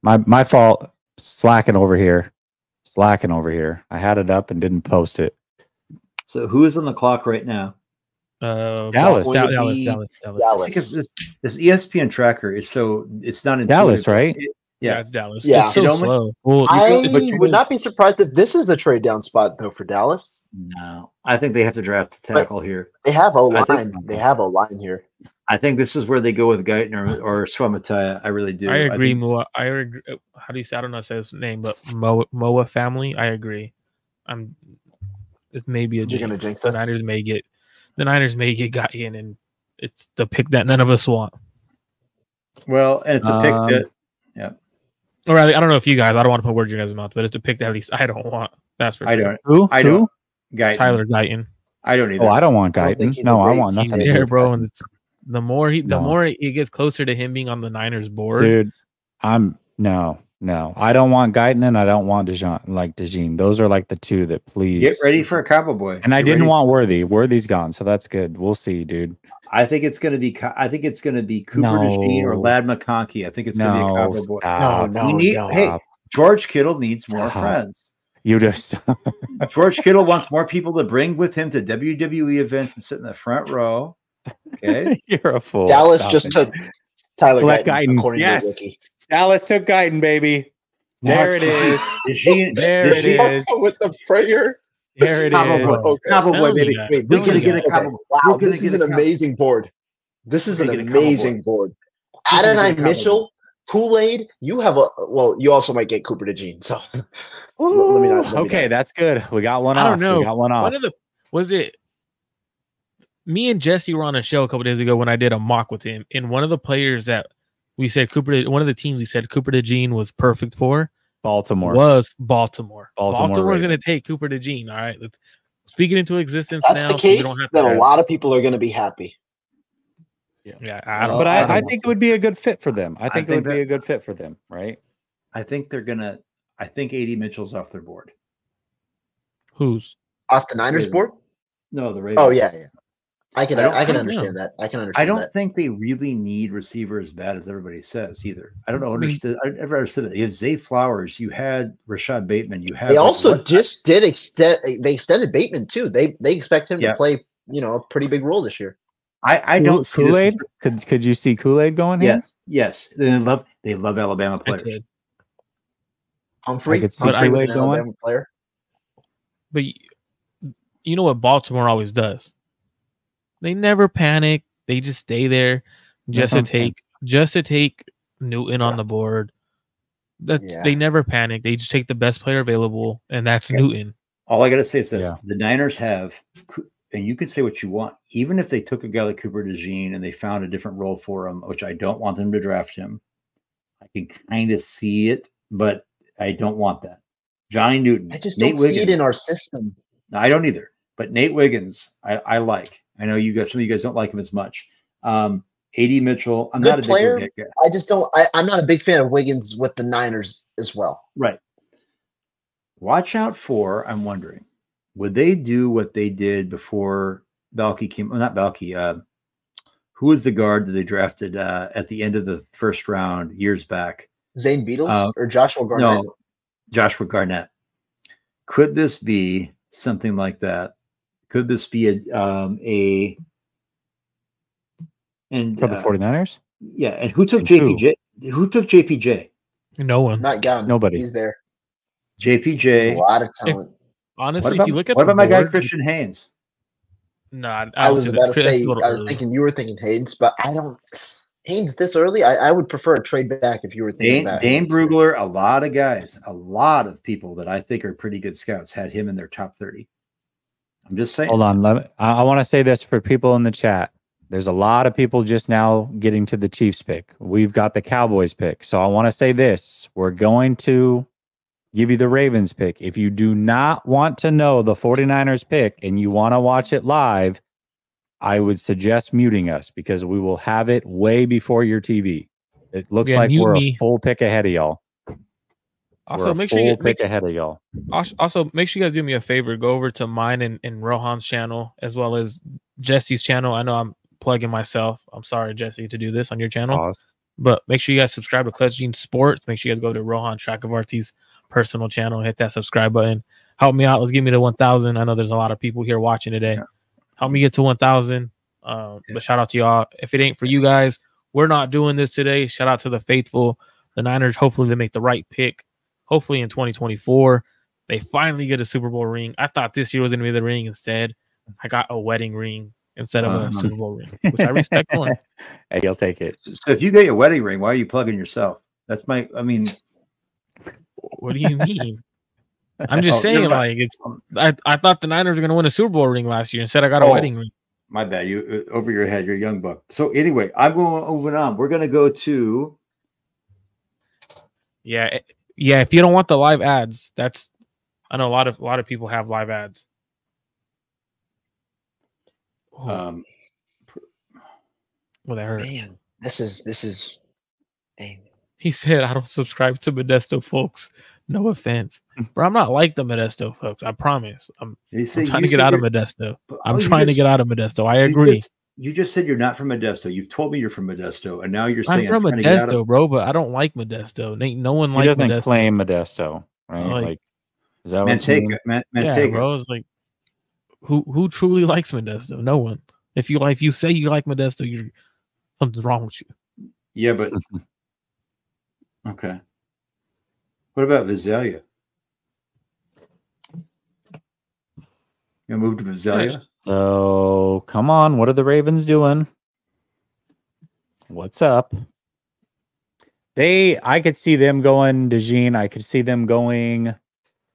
Speaker 1: My fault. Slacking over here. I had it up and didn't post it.
Speaker 6: So who is on the clock right now?
Speaker 1: Dallas.
Speaker 6: Because this ESPN tracker is it's not intuitive.
Speaker 1: Dallas, right?
Speaker 5: Yeah, it's Dallas.
Speaker 2: Yeah,
Speaker 5: it's so slow.
Speaker 2: Well, I would not be surprised if this is the trade down spot though for Dallas.
Speaker 6: No, I think they have to draft a tackle here.
Speaker 2: They have O-line. They have a line here.
Speaker 6: I think this is where they go with Guyton or Swamatia. I really do.
Speaker 5: I agree, Moa. I agree. How do you say? I don't know how to say his name, but Moa family. I agree. It may be a jinx.
Speaker 2: You're gonna jinx
Speaker 5: the
Speaker 2: us?
Speaker 5: Niners may get Guyton, and it's the pick that none of us want.
Speaker 6: Well, and it's a pick that, yeah.
Speaker 5: Or I don't know if you guys. I don't want to put words in your guys' mouth, but it's a pick that at least I don't want. That's for sure.
Speaker 6: I don't.
Speaker 1: Who?
Speaker 6: Guyton.
Speaker 5: Tyler Guyton.
Speaker 6: I don't either.
Speaker 1: Oh, I don't want Guyton. No, I want nothing.
Speaker 5: Yeah, bro. And the more he gets closer to him being on the Niners board,
Speaker 1: dude. No. I don't want Guyton and I don't want DeJean. Those are like the two that please
Speaker 6: get ready for a Cowboy.
Speaker 1: And I didn't want Worthy. Worthy's gone, so that's good. We'll see, dude.
Speaker 6: I think it's gonna be Cooper DeJean or Ladd McConkey. I think it's gonna be a Cowboy. Hey, George Kittle needs more friends.
Speaker 1: You just
Speaker 6: George Kittle wants more people to bring with him to WWE events and sit in the front row. Okay,
Speaker 1: you're a fool.
Speaker 2: Dallas just took Tyler Guyton.
Speaker 1: Yes, Dallas took Guyton, baby. There it is. There it is.
Speaker 2: With the prayer.
Speaker 1: There it is.
Speaker 6: Cowboy, baby.
Speaker 2: Wait, we're gonna get a Cowboy. Wow, this is an amazing board. This is an amazing board. Adonai Mitchell, Kool-Aid. You have you also might get Cooper DeJean. So let me not.
Speaker 1: Okay, that's good. We got one off.
Speaker 5: I don't know.
Speaker 1: We got one off.
Speaker 5: Was it me and Jesse were on a show a couple days ago when I did a mock with him, and one of the players that we said one of the teams we said Cooper DeJean was perfect for
Speaker 1: Baltimore.
Speaker 5: Baltimore is going to take Cooper DeJean. All right, let's speak it into existence.
Speaker 2: That's
Speaker 5: now,
Speaker 2: the case.
Speaker 5: So
Speaker 2: then a lot of people are going to be happy.
Speaker 5: Yeah,
Speaker 1: I think it would be a good fit for them. I think it would be a good fit for them, right?
Speaker 6: I think I think AD Mitchell's off their board.
Speaker 5: Who's
Speaker 2: off the Niners board?
Speaker 6: No, the Ravens.
Speaker 2: Oh yeah. I can understand that.
Speaker 6: I don't think they really need receiver as bad as everybody says either. I don't know. I never understood it. You had Zay Flowers. You had Rashad Bateman. You had.
Speaker 2: They also just did extend. They extended Bateman too. They expect him to play. A pretty big role this year.
Speaker 1: I don't see Kool-Aid. Could you see Kool-Aid going here?
Speaker 6: Yes. They love Alabama players.
Speaker 2: Humphrey.
Speaker 1: I could see Kool-Aid going.
Speaker 2: Player.
Speaker 5: But you know what Baltimore always does? They never panic. They just stay there just to take Newton on the board. They never panic. They just take the best player available, and that's Newton.
Speaker 6: All I got to say is this: the Niners have, and you could say what you want, even if they took a guy like Cooper DeJean and they found a different role for him, which I don't want them to draft him. I can kind of see it, but I don't want that. Johnny Newton.
Speaker 2: I just don't see it in our system.
Speaker 6: No, I don't either. But Nate Wiggins, I like. I know you guys. Some of you guys don't like him as much. A.D. Mitchell. I'm not a
Speaker 2: player.
Speaker 6: Big guy.
Speaker 2: I just don't. I'm not a big fan of Wiggins with the Niners as well.
Speaker 6: Right. Watch out for. I'm wondering, would they do what they did before Balky came? Well, not Balky. Who was the guard that they drafted at the end of the first round years back?
Speaker 2: Zane Beatles or Joshua Garnett?
Speaker 6: No, Joshua Garnett. Could this be something like that? Could this be a
Speaker 1: for the 49ers?
Speaker 6: Yeah, and who took JPJ? Who took JPJ?
Speaker 5: No one.
Speaker 2: Not gone.
Speaker 1: Nobody.
Speaker 2: He's there.
Speaker 6: JPJ.
Speaker 2: There's a lot of talent.
Speaker 5: Honestly, if you look at
Speaker 6: what about my guy Christian Haynes?
Speaker 5: No,
Speaker 2: I was about to say. I was thinking you were thinking Haynes, but I don't. Haynes this early. I would prefer a trade back if you were thinking about
Speaker 6: Dane Brugler. A lot of guys, a lot of people that I think are pretty good scouts had him in their top 30. I'm just saying.
Speaker 1: Hold on. I want to say this for people in the chat. There's a lot of people just now getting to the Chiefs pick. We've got the Cowboys pick. So I want to say this. We're going to give you the Ravens pick. If you do not want to know the 49ers pick and you want to watch it live, I would suggest muting us because we will have it way before your TV. It looks like we're a full pick ahead of y'all.
Speaker 5: Also, make sure you guys do me a favor. Go over to mine and Rohan's channel as well as Jesse's channel. I know I'm plugging myself. I'm sorry, Jesse, to do this on your channel.
Speaker 1: Pause.
Speaker 5: But make sure you guys subscribe to Clutch Gene Sports. Make sure you guys go to Rohan Chakravarty's personal channel. Hit that subscribe button. Help me out. Let's give me to 1,000. I know there's a lot of people here watching today. Yeah. Help me get to 1,000. But shout out to y'all. If it ain't for you guys, we're not doing this today. Shout out to the faithful. The Niners, hopefully they make the right pick. Hopefully in 2024, they finally get a Super Bowl ring. I thought this year was going to be the ring. Instead, I got a wedding ring instead of a Super Bowl ring, which I respect more.
Speaker 1: Hey, you'll take it.
Speaker 6: So if you get your wedding ring, why are you plugging yourself? That's what
Speaker 5: do you mean? I'm just saying, like, I thought the Niners were going to win a Super Bowl ring last year. Instead, I got a wedding ring.
Speaker 6: My bad. You over your head. You're a young buck. So anyway, I'm going moving on. We're going to go to.
Speaker 5: Yeah. If you don't want the live ads, I know a lot of people have live ads.
Speaker 2: Well, that hurt. Man, this is. Dang.
Speaker 5: He said, "I don't subscribe to Modesto folks. No offense, but I'm not like the Modesto folks. I promise. I'm trying to get out of Modesto. I'm trying to get out of Modesto. I agree.
Speaker 6: You just said you're not from Modesto. You've told me you're from Modesto, and now you're saying
Speaker 5: I'm from Modesto, bro. But I don't like Modesto. No one likes Modesto.
Speaker 1: He doesn't claim Modesto, right? Like is that what you mean?
Speaker 5: Yeah, bro. It's like who truly likes Modesto? No one. If you say you like Modesto, something's wrong with you.
Speaker 6: Yeah, but okay. What about Visalia? You move to Visalia?
Speaker 1: So come on, what are the Ravens doing? What's up? I could see them going DeJean. I could see them going.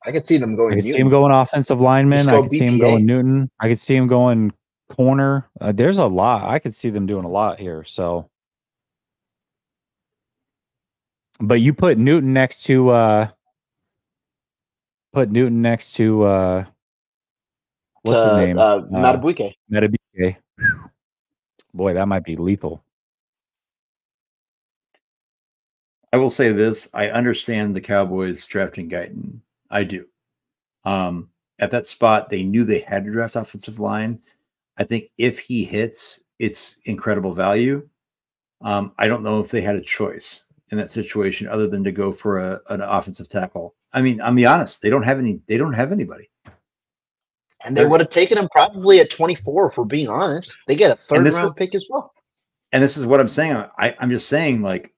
Speaker 2: I could see them going.
Speaker 1: I could see him going offensive lineman. I could see him going Newton. I could see him going corner. There's a lot. I could see them doing a lot here. So, but you put Newton next to what's his name?
Speaker 2: Matabuike.
Speaker 1: Matabuike. Boy, that might be lethal.
Speaker 6: I will say this. I understand the Cowboys drafting Guyton. I do. At that spot, they knew they had to draft offensive line. I think if he hits, it's incredible value. I don't know if they had a choice in that situation other than to go for an offensive tackle. I mean, I'll be honest. They don't have anybody.
Speaker 2: And they would have taken him probably at 24, for being honest. They get a third-round pick as well.
Speaker 6: And this is what I'm saying. I'm just saying, like,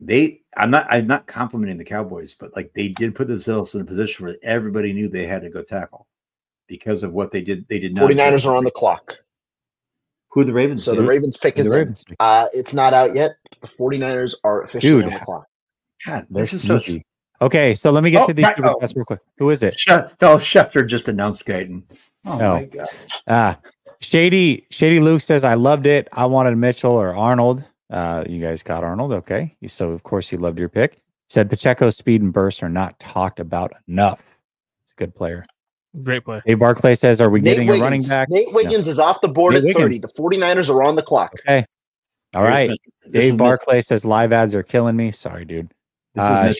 Speaker 6: I'm not complimenting the Cowboys, but like they did put themselves in a position where everybody knew they had to go tackle because of what they did. They did not.
Speaker 2: 49ers are on the clock.
Speaker 6: Who the Ravens?
Speaker 2: So the Ravens pick is in. It's not out yet. The 49ers are officially on the clock.
Speaker 6: God,
Speaker 1: this is so easy. Okay, so let me get to these super chats real quick. Who is it?
Speaker 6: Schefter just announced Guyton. Oh my
Speaker 1: God. Shady Luke says, I loved it. I wanted Mitchell or Arnold. You guys got Arnold. Okay. So of course you loved your pick. He said Pacheco's speed and burst are not talked about enough. It's a good player.
Speaker 5: Great player.
Speaker 1: Dave Barclay says, are we getting a running back?
Speaker 2: Nate Wiggins is off the board at 30. The 49ers are on the clock.
Speaker 1: Okay. All right. Dave Barclay says live ads are killing me. Sorry, dude.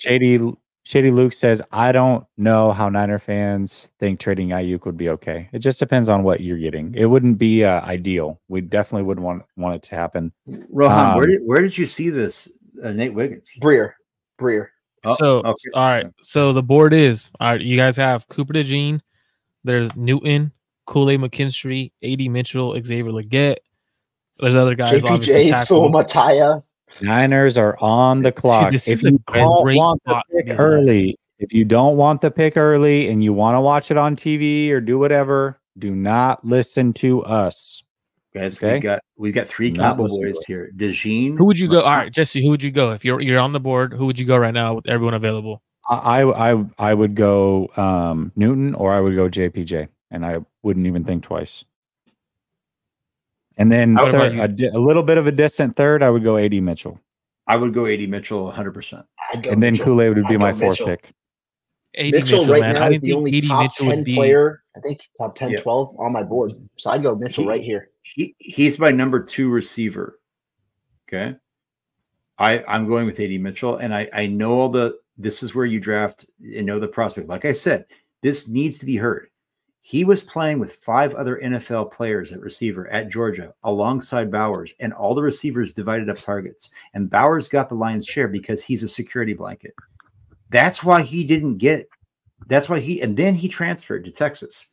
Speaker 1: Shady Luke says, I don't know how Niner fans think trading Ayuk would be okay. It just depends on what you're getting. It wouldn't be ideal. We definitely wouldn't want it to happen.
Speaker 6: Rohan, where did you see this, Nate Wiggins?
Speaker 2: Breer.
Speaker 5: All right. So the board is, all right, you guys have Cooper DeJean. There's Newton, Kool-Aid McKinstry, A.D. Mitchell, Xavier Legette. There's other guys.
Speaker 2: JPJ, Sul Mataya.
Speaker 1: Niners are on the clock.
Speaker 5: Dude,
Speaker 1: if you don't want the pick early, and you want to watch it on TV or do whatever, do not listen to us.
Speaker 6: Guys, we got three combo boys here. DeJean.
Speaker 5: Who would you go? All right, Jesse, who would you go? If you're on the board, who would you go right now with everyone available?
Speaker 1: I would go Newton, or I would go JPJ, and I wouldn't even think twice. And then a little bit of a distant third, I would go A.D. Mitchell.
Speaker 6: I would go A.D. Mitchell 100%.
Speaker 1: And then Kool-Aid would be my fourth pick.
Speaker 2: Mitchell right now is the only top 10 player, I think top 10, 12 on my board. So I'd go Mitchell right here.
Speaker 6: He's my number 2 receiver. Okay. I'm going with A.D. Mitchell, and I know this is where you draft and know the prospect. Like I said, this needs to be heard. He was playing with 5 other NFL players at receiver at Georgia alongside Bowers, and all the receivers divided up targets. And Bowers got the lion's share because he's a security blanket. That's why he didn't get. And then he transferred to Texas,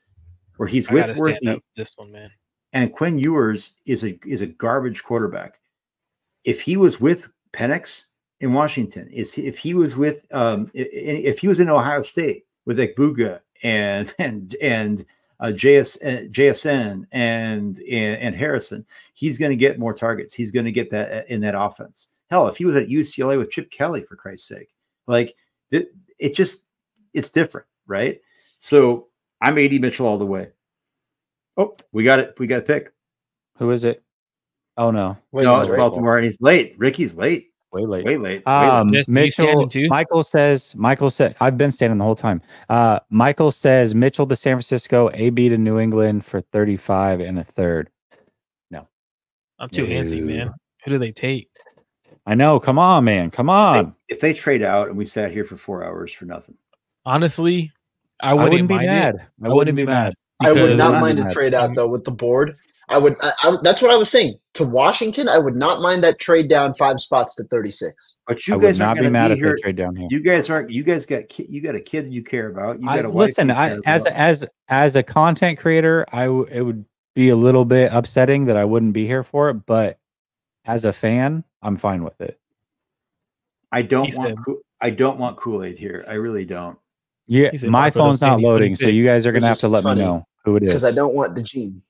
Speaker 6: where he's with Worthy.
Speaker 5: This one, man.
Speaker 6: And Quinn Ewers is a garbage quarterback. If he was with Penix in Washington, if he was with if he was in Ohio State with Ekbuga and JSN and Harrison, he's going to get more targets. He's going to get that in that offense. Hell, if he was at UCLA with Chip Kelly, for Christ's sake, like it's different, right? So I'm A.D. Mitchell all the way. Oh, we got it. We got a pick.
Speaker 1: Who is it? Oh no,
Speaker 6: no, it's Baltimore, and he's late. Ricky's late. Way late.
Speaker 1: Mitchell. Michael says. I've been standing the whole time. Michael says Mitchell to San Francisco, AB to New England for 35 and a third. No,
Speaker 5: I'm too antsy, man. Who do they take?
Speaker 1: I know. Come on, man. Come on.
Speaker 6: If they trade out and we sat here for 4 hours for nothing,
Speaker 5: honestly, I wouldn't be mad.
Speaker 1: I wouldn't be mad.
Speaker 2: I would not mind a trade out though with the board. I would. That's what I was saying to Washington. I would not mind that trade down 5 spots to 36.
Speaker 6: But you guys
Speaker 1: not be mad if they trade down here.
Speaker 6: You guys aren't. You guys got. You got a kid you care about. You got a wife.
Speaker 1: Listen, as a content creator, it would be a little bit upsetting that I wouldn't be here for it. But as a fan, I'm fine with it.
Speaker 6: I don't want Kool-Aid here. I really don't.
Speaker 1: Yeah, my phone's not loading, so you guys are gonna have to let me know who it is.
Speaker 2: Because I don't want DeJean.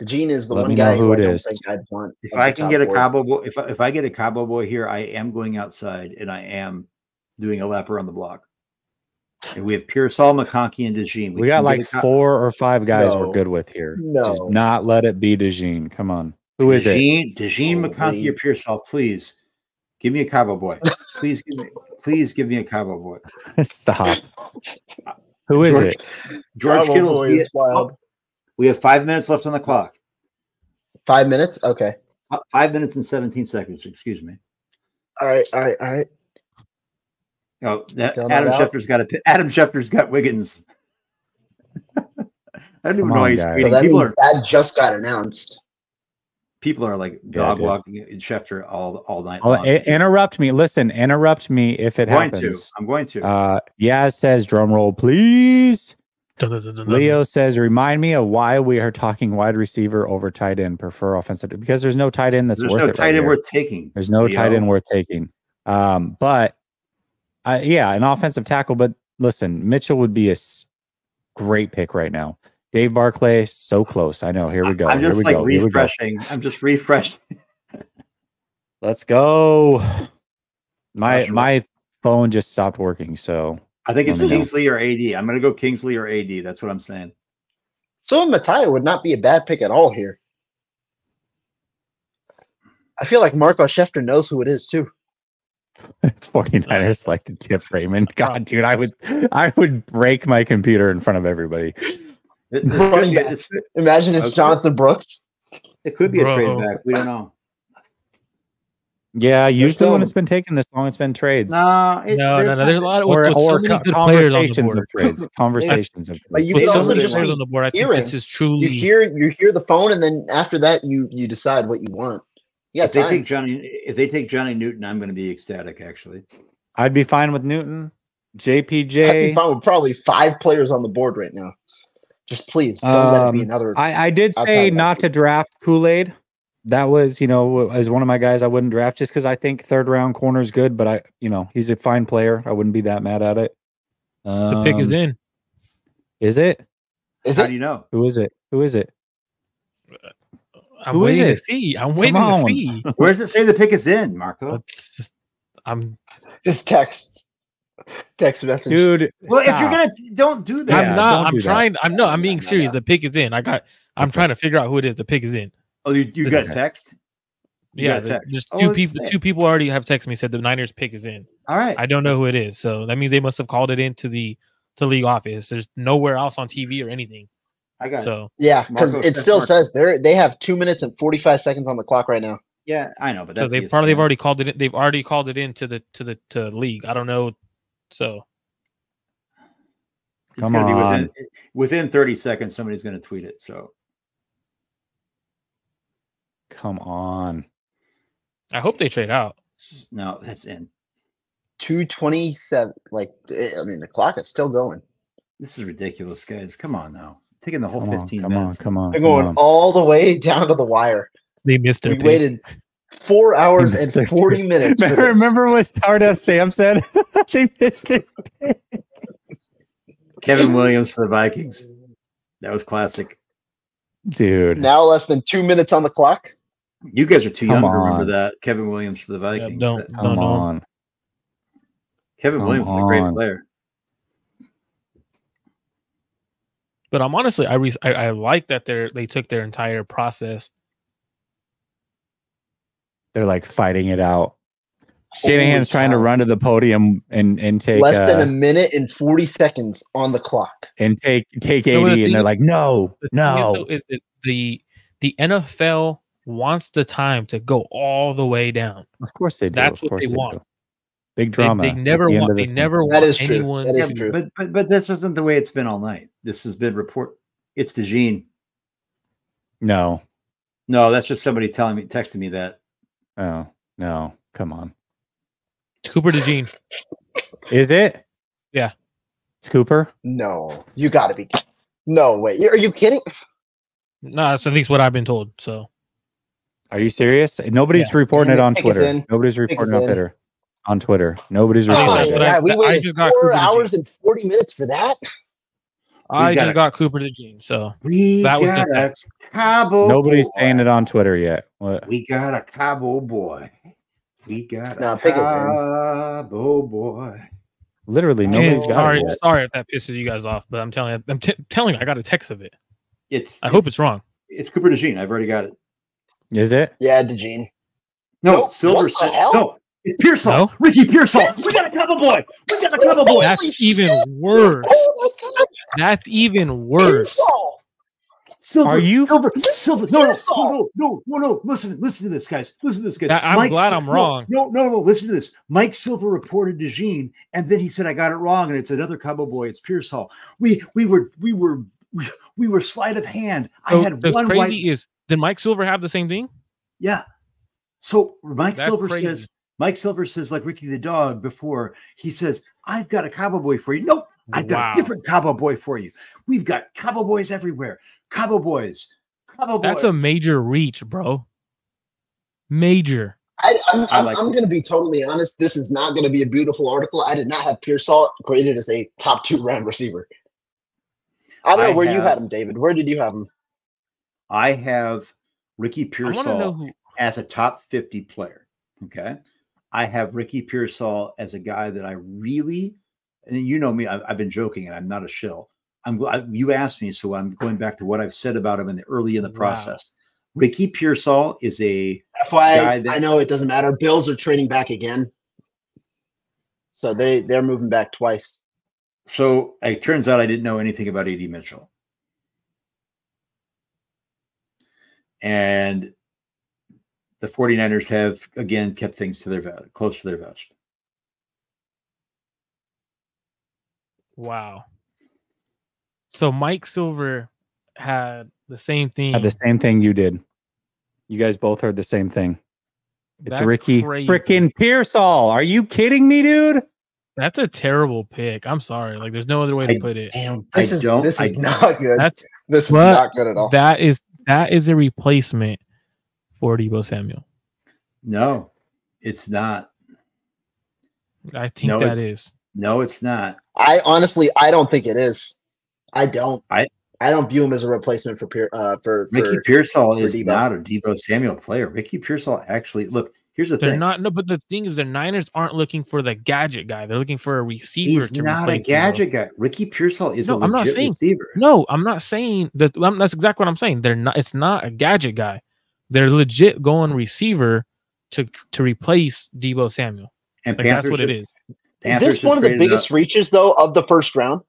Speaker 2: DeJean is the one guy who I don't think I'd want.
Speaker 6: If I can get a Cabo boy, if I get a Cabo boy here, I am going outside and I am doing a lap around the block. And we have Pearsall, McConkey, and DeJean.
Speaker 1: We got like 4 or 5 guys we're good with here. No, just not let it be DeJean. Come on, who is it?
Speaker 6: DeJean, McConkey, or Pearsall? Please give me a Cabo boy. Please give me a Cabo boy.
Speaker 1: Stop. Who is it?
Speaker 6: George Kittle is wild. We have 5 minutes left on the clock.
Speaker 2: 5 minutes? Okay.
Speaker 6: 5 minutes and 17 seconds. Excuse me.
Speaker 2: All right.
Speaker 6: Oh, Adam Schefter's got Wiggins. I don't even know why he's tweeting.
Speaker 2: So that means that just got announced.
Speaker 6: People are like dog walking Schefter all night long.
Speaker 1: Interrupt me. Listen, interrupt me if it happens.
Speaker 6: I'm going to.
Speaker 1: Yaz says, drum roll, please. Leo says, remind me of why we are talking wide receiver over tight end, prefer offensive, because there's no tight end that's worth it.
Speaker 6: Tight end worth taking.
Speaker 1: There's no tight end worth taking. But an offensive tackle. But listen, Mitchell would be a great pick right now. Dave Barclay, so close. I know. Here we go.
Speaker 6: I'm just
Speaker 1: Here we go.
Speaker 6: refreshing. I'm just refreshing.
Speaker 1: Let's go. My phone just stopped working, so
Speaker 6: I think it's Kingsley or AD. I'm going to go Kingsley or AD. That's what I'm saying.
Speaker 2: So Mattia would not be a bad pick at all here. I feel like Marco Schefter knows who it is too.
Speaker 1: 49ers selected Tip Raymond. God, dude, I would break my computer in front of everybody.
Speaker 2: Imagine it's Jonathan Brooks.
Speaker 6: It could be a trade back. We don't know.
Speaker 1: Yeah, usually when it's been taken this long, it's been trades.
Speaker 5: No. There's a lot of
Speaker 1: or
Speaker 5: so many good players on the board.
Speaker 1: Of trades. Conversations of
Speaker 2: trades.
Speaker 5: You can also just players on the board. I think this is truly
Speaker 2: you hear the phone, and then after that, you decide what you want. Yeah,
Speaker 6: if they take Johnny Newton, I'm going to be ecstatic. Actually,
Speaker 1: I'd be fine with Newton, JPJ.
Speaker 2: I'd be fine with probably 5 players on the board right now. Just please don't let it be another.
Speaker 1: I did say not to draft Kool-Aid. That was, as one of my guys, I wouldn't draft just because I think 3rd round corner is good, but he's a fine player. I wouldn't be that mad at it.
Speaker 5: The pick is in.
Speaker 1: Is it?
Speaker 6: How do you know?
Speaker 1: Who is it?
Speaker 5: I'm waiting to see. I'm waiting to see.
Speaker 6: Where does it say the pick is in, Marco?
Speaker 5: I'm
Speaker 2: just text message,
Speaker 1: dude.
Speaker 6: Well, if you're gonna, don't do that.
Speaker 5: I'm not. I'm being serious. The pick is in. I'm trying to figure out who it is. The pick is in.
Speaker 6: Oh, you got text?
Speaker 5: Yeah, there's two people. 2 people already have texted me said the Niners pick is in.
Speaker 6: All right.
Speaker 5: I don't know who it is, so that means they must have called it into the league office. There's nowhere else on TV or anything.
Speaker 6: I got it.
Speaker 2: Yeah, because it still says they have 2 minutes and 45 seconds on the clock right now.
Speaker 6: Yeah, I know, but
Speaker 5: that's they've already called it. They've already called it into the league. I don't know. So
Speaker 6: it's going to be within 30 seconds. Somebody's going to tweet it. So
Speaker 1: come on.
Speaker 5: I hope they trade out.
Speaker 6: No, that's in
Speaker 2: 2:27. The clock is still going.
Speaker 6: This is ridiculous, guys. Come on now. Taking the whole 15 minutes.
Speaker 1: Come on.
Speaker 2: They're going all the way down to the wire.
Speaker 5: They missed it.
Speaker 2: We waited 4 hours and 40 minutes.
Speaker 1: Remember what Stardust Sam said? They missed it.
Speaker 6: Kevin Williams for the Vikings. That was classic.
Speaker 1: Dude.
Speaker 2: Now less than 2 minutes on the clock.
Speaker 6: You guys are too young to remember that. Kevin Williams for the Vikings.
Speaker 5: Yeah,
Speaker 1: come on.
Speaker 6: Kevin Williams is a great player.
Speaker 5: But I'm honestly, I like that they took their entire process.
Speaker 1: They're like fighting it out. Shanahan's trying to run to the podium and take
Speaker 2: less than a minute and 40 seconds on the clock
Speaker 1: and take 80, and they're like, no.
Speaker 5: The NFL wants the time to go all the way down.
Speaker 1: Of course they do.
Speaker 5: That's what they want.
Speaker 1: Do. Big drama.
Speaker 5: They never want. They never want anyone.
Speaker 2: That is true.
Speaker 6: But this isn't the way it's been all night. This has been It's DeJean.
Speaker 1: No,
Speaker 6: that's just somebody texting me that.
Speaker 1: Oh no! Come on.
Speaker 5: It's Cooper DeJean.
Speaker 1: Is it?
Speaker 5: Yeah.
Speaker 1: It's Cooper?
Speaker 2: No. You got to be. No way. Are you kidding?
Speaker 5: No, that's at least what I've been told. So.
Speaker 1: Are you serious? Nobody's reporting it on Twitter. Nobody's reporting it on Twitter. Nobody's reporting it.
Speaker 2: Yeah, we waited 4 hours and 40 minutes for that.
Speaker 5: I just got Cooper DeJean, so
Speaker 6: that was a Cabo.
Speaker 1: Nobody's saying it on Twitter yet. What?
Speaker 6: We got a Cabo boy. We got a Cabo boy.
Speaker 1: Literally, nobody's got it yet.
Speaker 5: Sorry if that pisses you guys off, but I'm telling you, I got a text of it. I hope it's wrong.
Speaker 6: It's Cooper DeJean. I've already got it.
Speaker 1: Is it?
Speaker 2: Yeah, DeJean.
Speaker 6: No, Silver. No, it's Pearsall. No? Ricky Pearsall. We got a Cabo boy.
Speaker 5: That's even worse.
Speaker 2: Oh my God.
Speaker 5: That's even worse.
Speaker 6: Silver.
Speaker 1: Are you
Speaker 6: Silver? No. Listen to this, guys.
Speaker 5: I'm glad I'm wrong.
Speaker 6: No. Listen to this. Mike Silver reported DeJean, and then he said I got it wrong, and it's another Cabo boy. It's Pearsall. We were sleight of hand. I had one.
Speaker 5: Crazy is, did Mike Silver have the same thing?
Speaker 6: Yeah. So Mike Silver says, like Ricky the dog before, he says, I've got a Cabo boy for you. Nope, I've got a different Cabo boy for you. We've got Cabo boys everywhere. Cabo boys.
Speaker 5: That's a major reach, bro. Major.
Speaker 2: I'm going to be totally honest. This is not going to be a beautiful article. I did not have Pearsall graded as a top 2 round receiver. I don't know where you had him, David. Where did you have him?
Speaker 6: I have Ricky Pearsall as a top 50 player. Okay. I have Ricky Pearsall as a guy that I really, and you know me, I've been joking and I'm not a shill. You asked me, so I'm going back to what I've said about him early in the process. Ricky Pearsall is a guy that,
Speaker 2: I know it doesn't matter. Bills are trading back again. So they're moving back twice.
Speaker 6: So it turns out I didn't know anything about A.D. Mitchell. And the 49ers have, again, kept things to close to their vest.
Speaker 5: Wow. So Mike Silver had the same thing.
Speaker 1: Had the same thing you did. You guys both heard the same thing. It's Ricky freaking Pearsall. Are you kidding me, dude?
Speaker 5: That's a terrible pick. I'm sorry. Like, there's no other way to put it.
Speaker 2: Damn, this is not good. This is not good at all.
Speaker 5: That is a replacement for Deebo Samuel.
Speaker 6: No, it's not.
Speaker 5: I think that is.
Speaker 6: No, it's not.
Speaker 2: I don't think it is. I don't view him as a replacement for
Speaker 6: Ricky Pearsall is not a Deebo Samuel player. Ricky Pearsall actually, look, here's the thing.
Speaker 5: But the thing is, the Niners aren't looking for the gadget guy. They're looking for a receiver.
Speaker 6: He's not a gadget guy. Ricky Pearsall is a legit receiver.
Speaker 5: No, I'm not saying that. That's exactly what I'm saying. They're not. It's not a gadget guy. They're legit going receiver to replace Deebo Samuel.
Speaker 6: And
Speaker 5: like, that's what it is.
Speaker 2: Is this one of the biggest reaches though of the first round?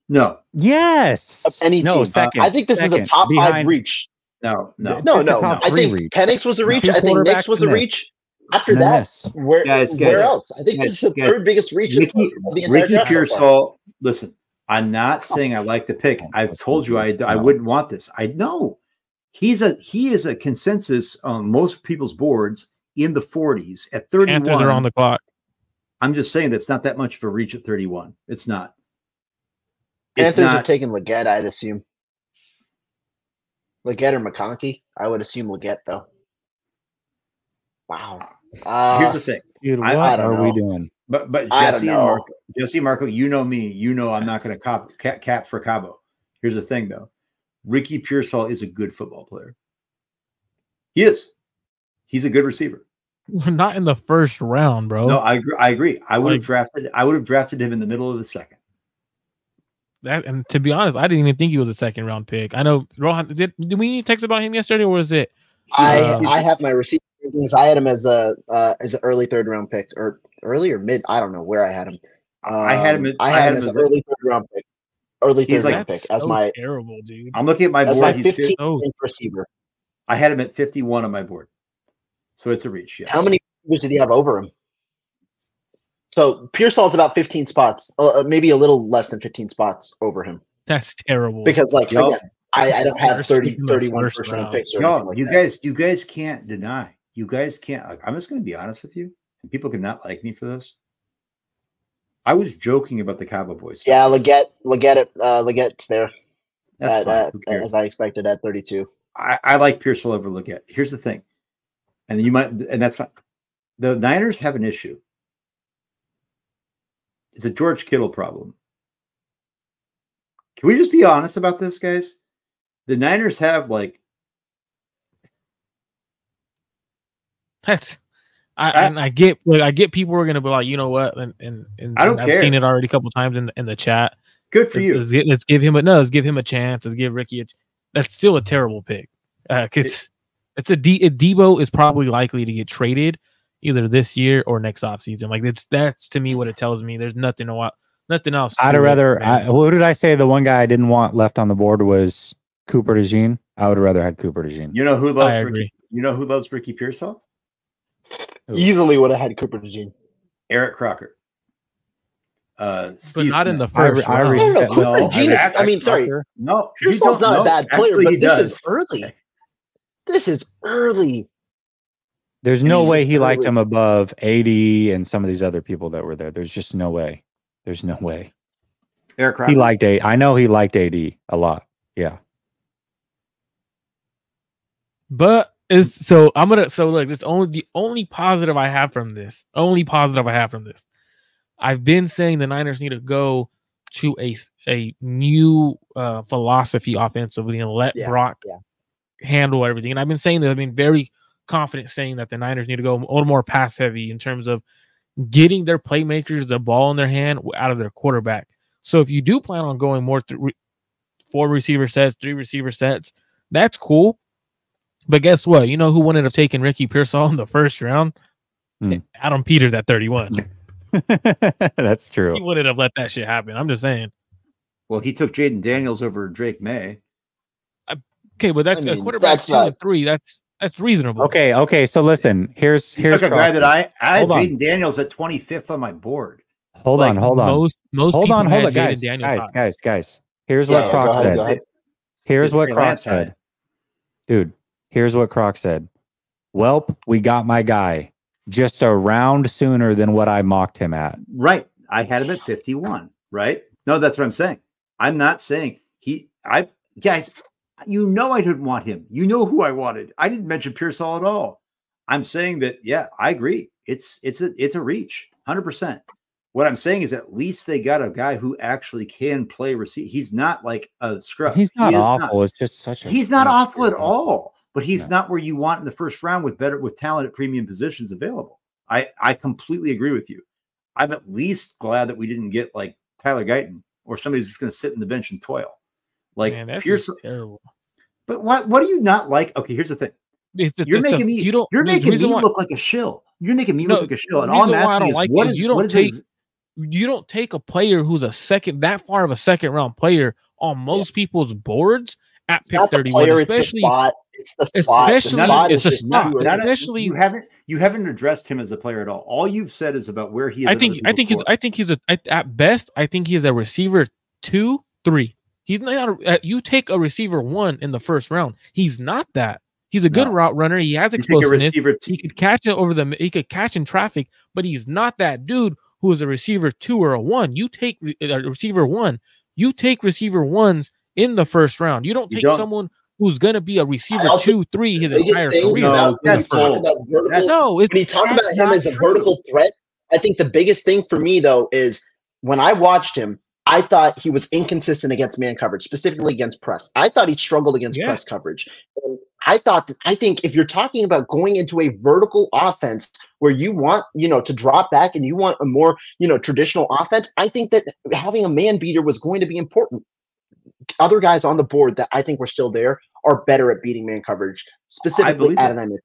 Speaker 6: No.
Speaker 1: Yes.
Speaker 2: Of any team.
Speaker 1: Second.
Speaker 2: I think this is a top 5 reach.
Speaker 6: No.
Speaker 2: I think Penix was a reach. I think Knicks was a reach. After that, where else? I think this is the third biggest reach of the entire
Speaker 6: Ricky Pearsall. Listen, I'm not saying I like the pick. I've told you I wouldn't want this. I know he is a consensus on most people's boards in the 40s at 31.
Speaker 5: Panthers are on the clock.
Speaker 6: I'm just saying that's not that much of a reach at 31. It's not.
Speaker 2: Panthers are taking Leggett, I'd assume. Leggett or McConkey? I would assume Leggett, though. Wow.
Speaker 6: Here's the thing.
Speaker 1: Dude, what are we doing?
Speaker 6: But Jesse and Marco, you know me. You know I'm not going to cap for Cabo. Here's the thing, though. Ricky Pearsall is a good football player. He is. He's a good receiver.
Speaker 5: Not in the first round, bro.
Speaker 6: No, I agree. I would have drafted him in the middle of the second.
Speaker 5: And to be honest, I didn't even think he was a second round pick. I know Rohan did we text about him yesterday, or was it?
Speaker 2: I have my receipt. I had him as an early third round pick, or early or mid. I don't know where I had him. I had him as an early third round pick. Early third round pick as my
Speaker 5: terrible dude.
Speaker 6: I'm looking at my board.
Speaker 2: He's 15th receiver.
Speaker 6: I had him at 51 on my board, so it's a reach. Yes.
Speaker 2: How many receivers did he have over him? So Pearsall's about 15 spots, maybe a little less than 15 spots over him.
Speaker 5: That's terrible.
Speaker 2: Because again, I don't have 31 first round picks or anything like that.
Speaker 6: You guys can't deny. You guys can't. I'm just going to be honest with you, and people could not like me for this. I was joking about the Cabo Boys.
Speaker 2: Yeah, Leggett's there.
Speaker 6: That's fine.
Speaker 2: As I expected at 32.
Speaker 6: I like Pearsall over Leggett. Here's the thing, and that's fine. The Niners have an issue. It's a George Kittle problem. Can we just be honest about this, guys? The Niners have
Speaker 5: I get people are gonna be like, you know what, and
Speaker 6: I don't care.
Speaker 5: I've seen it already a couple times in the chat.
Speaker 6: Good for you.
Speaker 5: Let's give him a chance. Let's give Ricky that's still a terrible pick. Deebo is probably likely to get traded either this year or next offseason. That's to me what it tells me. There's nothing else.
Speaker 1: I'd rather. Who did I say the one guy I didn't want left on the board was Cooper DeJean? I would rather had Cooper DeJean.
Speaker 6: You know who loves Ricky? You know who loves Ricky Pearsall?
Speaker 2: Easily would have had Cooper DeJean.
Speaker 6: Eric Crocker.
Speaker 5: But not in the first round.
Speaker 2: No, Pearsall's not a bad player, but this is early. This is early.
Speaker 1: There's no way he liked him above 80 and some of these other people that were there. There's just no way. There's no way.
Speaker 6: Eric Crocker.
Speaker 1: He liked AD. I know he liked AD a lot. Yeah.
Speaker 5: But look, this the only positive I have from this. I've been saying the Niners need to go to a new philosophy offensively and let Brock handle everything. And I've been saying that. I've been very confident saying that the Niners need to go a little more pass heavy in terms of getting their playmakers the ball in their hand out of their quarterback. So if you do plan on going more 4 receiver sets, 3 receiver sets, that's cool. But guess what? You know who wouldn't have taken Ricky Pearsall in the first round? Adam Peters at 31.
Speaker 1: That's true.
Speaker 5: He wouldn't have let that shit happen. I'm just saying.
Speaker 6: Well, he took Jaden Daniels over Drake May.
Speaker 5: Okay, but that's a quarterback 2 and 3. That's reasonable.
Speaker 1: Okay. So listen, here's
Speaker 6: took a guy that I had Jaden Daniels at 25th on my board.
Speaker 1: Hold on.
Speaker 5: Most
Speaker 1: hold on, guys. Here's what Croc said. Here's what Croc said. Dude, here's what Croc said. Welp, we got my guy. Just a round sooner than what I mocked him at.
Speaker 6: Right. I had him at 51. Right. No, that's what I'm saying. I'm not saying guys, you know I didn't want him. You know who I wanted. I didn't mention Pearsall at all. I'm saying that, yeah, I agree. It's a reach, 100%. What I'm saying is at least they got a guy who actually can play receive. He's not like a scrub.
Speaker 1: He's not awful. It's just such a.
Speaker 6: He's not awful at all. But he's not where you want in the first round with talent at premium positions available. I completely agree with you. I'm at least glad that we didn't get like Tyler Guyton or somebody who's just going to sit in the bench and toil. Like,
Speaker 5: man, that's
Speaker 6: Pearson,
Speaker 5: terrible.
Speaker 6: But what do you not like? Okay, here's the thing. You're making me look like a shill. You're making me look like a shill. And all I'm asking is,
Speaker 5: you don't take a player who's that far of a second round player on most people's boards at pick 31, especially
Speaker 2: it's the spot.
Speaker 5: Especially
Speaker 6: you haven't addressed him as a player at all. All you've said is about where he is.
Speaker 5: I think he's at best. I think he's a receiver 2, 3. He's not. You take a receiver 1 in the first round. He's not that. He's a good route runner. He has explosiveness. He could catch it he could catch in traffic, but he's not that dude who is a receiver 2 or a 1. You take a receiver 1. You take receiver 1s in the first round. You don't take someone who's going to be a receiver 2, 3 his entire career.
Speaker 2: When you talk about him as a vertical threat, I think the biggest thing for me though is when I watched him, I thought he was inconsistent against man coverage, specifically against press. I thought he struggled against press coverage. And I think if you're talking about going into a vertical offense where you want, to drop back and you want a more, traditional offense, I think that having a man beater was going to be important. Other guys on the board that I think were still there are better at beating man coverage, specifically Adonai.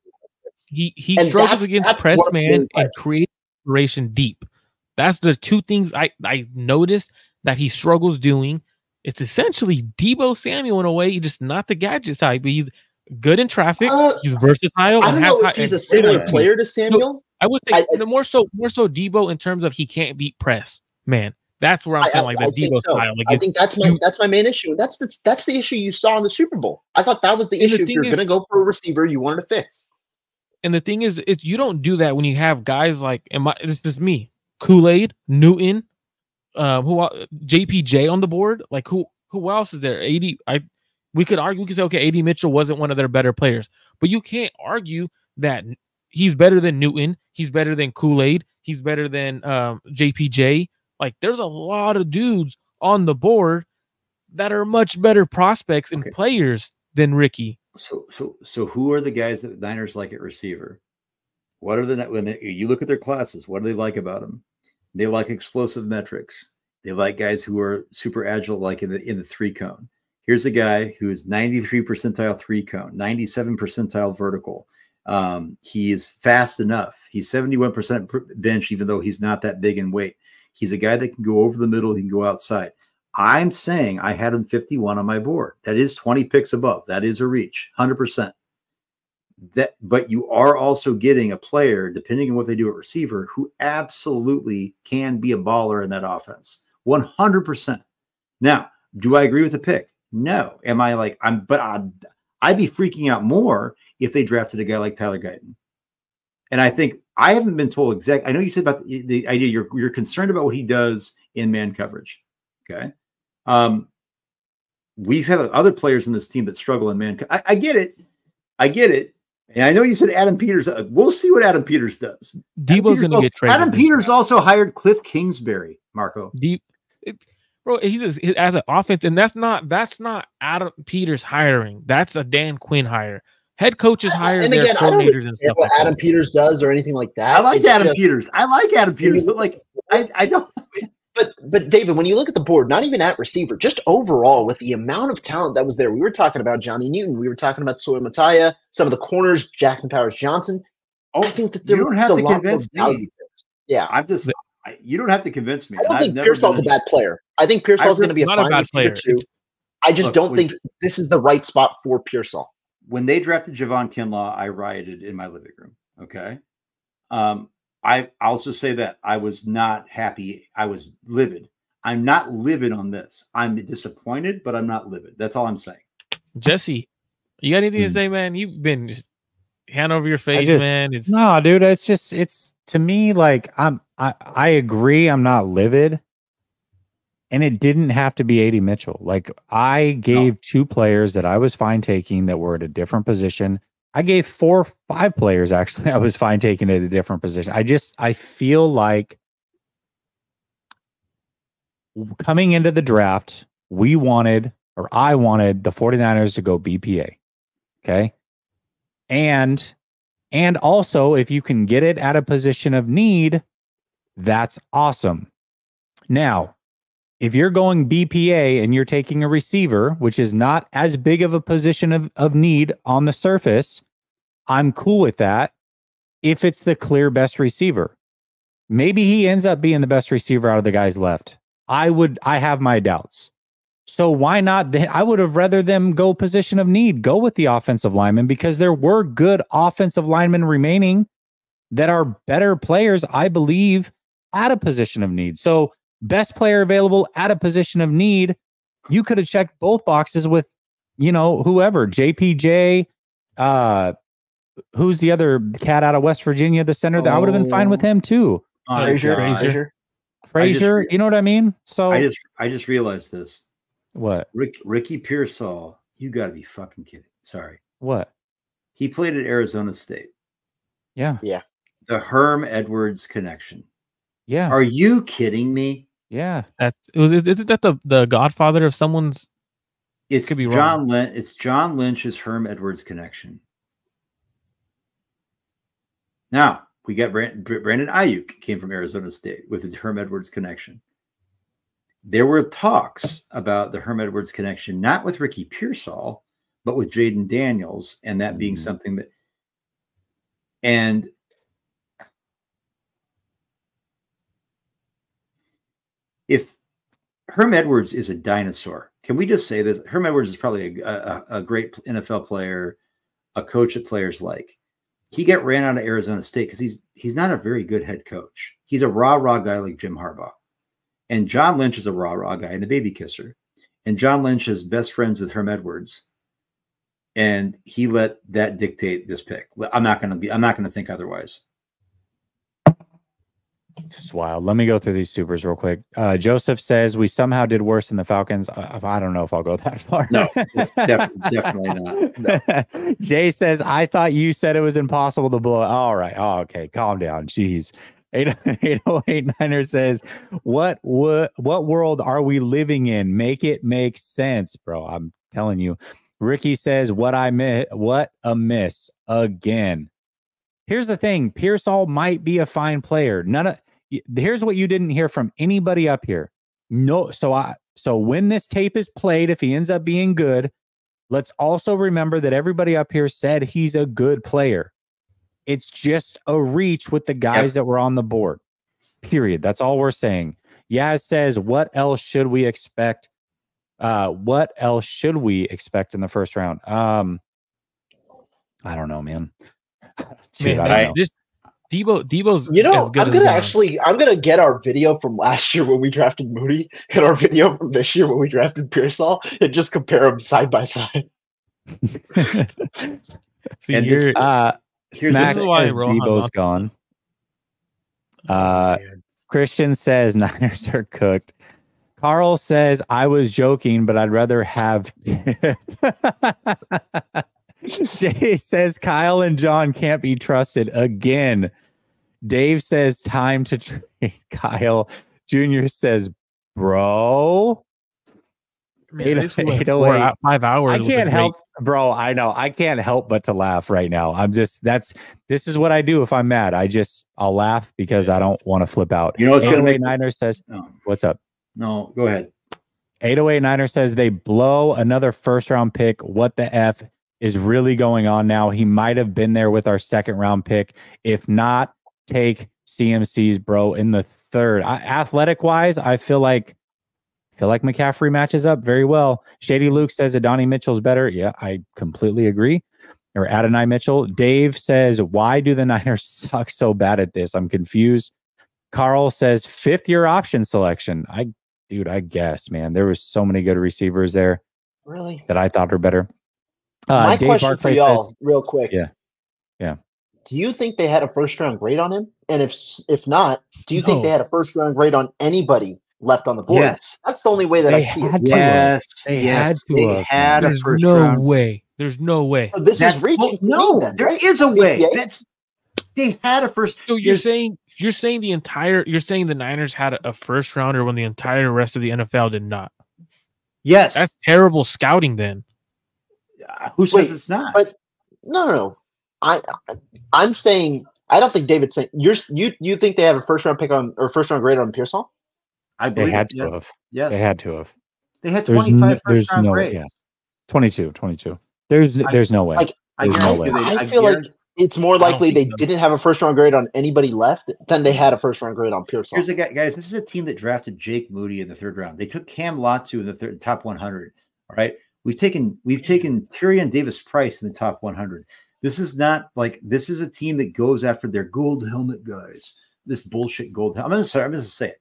Speaker 5: He struggles against press man and create separation deep. That's the two things I noticed that he struggles doing. It's essentially Deebo Samuel in a way. He's just not the gadget type, but he's good in traffic. He's versatile.
Speaker 2: I don't know if he's a similar player to Samuel.
Speaker 5: No, I would say more so Deebo in terms of he can't beat press. Man, that's where I'm saying like the Deebo style. Like
Speaker 2: I think that's my main issue. That's the issue you saw in the Super Bowl. I thought that was the issue. If you're going to go for a receiver, you wanted to fix.
Speaker 5: And the thing is, you don't do that when you have guys like, it's just me, Kool-Aid, Newton, JPJ on the board. Like who else is there? We could say, okay, AD Mitchell wasn't one of their better players, but you can't argue that he's better than Newton. He's better than Kool-Aid. He's better than JPJ. Like there's a lot of dudes on the board that are much better prospects and players than Ricky.
Speaker 6: So who are the guys that the Niners like at receiver? What are you look at their classes? What do they like about them? They like explosive metrics. They like guys who are super agile, like in the 3 cone. Here's a guy who is 93 percentile 3 cone, 97 percentile vertical. He is fast enough. He's 71% bench, even though he's not that big in weight. He's a guy that can go over the middle. He can go outside. I'm saying I had him 51 on my board. That is 20 picks above. That is a reach, 100%. But you are also getting a player, depending on what they do at receiver, who absolutely can be a baller in that offense, 100%. Now, do I agree with the pick? No. Am I like I'd be freaking out more if they drafted a guy like Tyler Guyton. And I think I haven't been told exactly. I know you said about the idea you're concerned about what he does in man coverage. Okay. We've had other players in this team that struggle in man. I get it. And I know you said Adam Peters. We'll see what Adam Peters does.
Speaker 5: Debo's going to get traded.
Speaker 6: Adam Peters also hired Cliff Kingsbury, Marco.
Speaker 5: Bro, as an offense, and that's not Adam Peters hiring. That's a Dan Quinn hire. Head coaches hire
Speaker 2: and
Speaker 5: their
Speaker 2: again, I don't
Speaker 5: coordinators and
Speaker 2: care
Speaker 5: stuff
Speaker 2: what
Speaker 5: like
Speaker 2: Adam
Speaker 5: that.
Speaker 2: Peters does or anything like that.
Speaker 6: I like
Speaker 2: It's
Speaker 6: Adam
Speaker 2: just-
Speaker 6: Peters. I like Adam Peters, but like I don't.
Speaker 2: But David, when you look at the board, not even at receiver, just overall with the amount of talent that was there, we were talking about Johnny Newton, we were talking about Soy Mataya, some of the corners, Jackson Powers Johnson.
Speaker 6: Oh,
Speaker 2: I think that there
Speaker 6: you don't have
Speaker 2: was
Speaker 6: to
Speaker 2: a lot more
Speaker 6: convince
Speaker 2: value.
Speaker 6: me.
Speaker 2: Yeah,
Speaker 6: I'm just. You don't have to convince me.
Speaker 2: I don't
Speaker 6: I've
Speaker 2: think
Speaker 6: never
Speaker 2: Pearsall's a
Speaker 6: been
Speaker 2: bad player. I think Pearsall's going to be a
Speaker 5: not a
Speaker 2: fine
Speaker 5: bad
Speaker 2: receiver
Speaker 5: player.
Speaker 2: too. I just
Speaker 6: Look,
Speaker 2: don't think this is the right spot for Pearsall.
Speaker 6: When they drafted Javon Kinlaw, I rioted in my living room. Okay. I'll just say that I was not happy. I was livid. I'm not livid on this. I'm disappointed, but I'm not livid. That's all I'm saying.
Speaker 5: Jesse, you got anything to say, man? You've been just hand over your face, man. It's
Speaker 1: no, dude. It's to me like I agree. I'm not livid, and it didn't have to be AD Mitchell. Like I gave two players that I was fine taking that were at a different position. I gave 4 or 5 players actually I was fine taking at a different position. I feel like coming into the draft, I wanted the 49ers to go BPA. Okay. And also if you can get it at a position of need, that's awesome. Now, if you're going BPA and you're taking a receiver, which is not as big of a position of need on the surface, I'm cool with that if it's the clear best receiver. Maybe he ends up being the best receiver out of the guys left. I have my doubts. So why not? I would have rather them go position of need, go with the offensive lineman, because there were good offensive linemen remaining that are better players, I believe, at a position of need. So best player available at a position of need, you could have checked both boxes with, whoever, JPJ, who's the other cat out of West Virginia, the center, that I would have been fine with him too. Frazier, you know what I mean? So
Speaker 6: I just realized this.
Speaker 1: What?
Speaker 6: Ricky Pearsall, you got to be fucking kidding. Sorry.
Speaker 1: What?
Speaker 6: He played at Arizona State.
Speaker 1: Yeah.
Speaker 2: Yeah.
Speaker 6: The Herm Edwards connection.
Speaker 1: Yeah.
Speaker 6: Are you kidding me?
Speaker 1: Yeah.
Speaker 5: Isn't that the godfather of someone's?
Speaker 6: It's
Speaker 5: could be
Speaker 6: John
Speaker 5: wrong.
Speaker 6: Lynch. It's John Lynch's Herm Edwards connection. Now we got Brandon Ayuk came from Arizona State with the Herm Edwards connection. There were talks about the Herm Edwards connection, not with Ricky Pearsall, but with Jaden Daniels, and that being something that. And if Herm Edwards is a dinosaur, can we just say this? Herm Edwards is probably a great NFL player, a coach that players like. He got ran out of Arizona State because he's not a very good head coach. He's a raw guy like Jim Harbaugh. And John Lynch is a raw guy and a baby kisser. And John Lynch is best friends with Herm Edwards. And he let that dictate this pick. I'm not going to think otherwise.
Speaker 1: This is wild. Let me go through these supers real quick. Joseph says we somehow did worse than the Falcons. I don't know if I'll go that far.
Speaker 6: No, definitely not. No.
Speaker 1: Jay says, I thought you said it was impossible to blow. All right. Oh, okay. Calm down. Jeez. 808 says, what world are we living in? Make it make sense, bro. I'm telling you. Ricky says, what a miss again. Here's the thing. Pearsall might be a fine player. Here's what you didn't hear from anybody up here. No. So when this tape is played, if he ends up being good, let's also remember that everybody up here said he's a good player. It's just a reach with the guys that were on the board. Period. That's all we're saying. Yaz says, what else should we expect? What else should we expect in the first round? I don't know, man. Dude,
Speaker 5: Just Debo's.
Speaker 2: I'm gonna get our video from last year when we drafted Moody and our video from this year when we drafted Pearsall and just compare them side by side.
Speaker 5: See,
Speaker 1: and
Speaker 5: here's
Speaker 1: Smack says Debo's gone. Christian says Niners are cooked. Carl says I was joking, but I'd rather have. Jay says Kyle and John can't be trusted again. Dave says time to trade Kyle. Junior says bro.
Speaker 5: Man, this went 5 hours.
Speaker 1: I can't help, bro. I know I can't help but to laugh right now. This is what I do if I'm mad. I'll laugh because I don't want to flip out.
Speaker 6: You know, it's going to make
Speaker 1: Niners says, what's up?
Speaker 6: No, go ahead.
Speaker 1: 808 Niners says they blow another first round pick. What the F is really going on now? He might have been there with our second round pick. If not, take CMC's, bro, in the third. Athletic wise, I feel like McCaffrey matches up very well. Shady Luke says Adonai Mitchell's better. Yeah, I completely agree. Or Adonai Mitchell. Dave says, why do the Niners suck so bad at this? I'm confused. Carl says, 5th-year option selection. I guess, man. There was so many good receivers there.
Speaker 2: Really?
Speaker 1: That I thought were better.
Speaker 2: My Dave question Barclay for y'all, says, real quick.
Speaker 1: Yeah.
Speaker 2: Do you think they had a first-round grade on him? And if not, do you think they had a first-round grade on anybody left on the board?
Speaker 6: Yes.
Speaker 2: That's the only way that I see it.
Speaker 6: Yes. They had a first round.
Speaker 5: There's no way.
Speaker 2: So this is reaching.
Speaker 6: There is a way. They had a first.
Speaker 5: So you're saying the Niners had a first rounder when the entire rest of the NFL did not?
Speaker 6: Yes.
Speaker 5: That's terrible scouting then.
Speaker 6: Who says it's not?
Speaker 2: But no. I'm saying I don't think David's saying you think they have a first round pick on or first round grade on Pearsall?
Speaker 6: I believe
Speaker 1: they had to have.
Speaker 6: Yes.
Speaker 1: They had to have.
Speaker 6: They had 25 first round grades.
Speaker 1: Yeah. 22. There's no way. There's no way.
Speaker 2: I feel like it's more likely they didn't have a first round grade on anybody left than they had a first round grade on Pearsall.
Speaker 6: Here's the guy, guys. This is a team that drafted Jake Moody in the 3rd round. They took Cam Latu in the top 100. All right. We've taken Tyrion Davis Price in the top 100. This is a team that goes after their gold helmet guys. This bullshit gold helmet. I'm going to say it.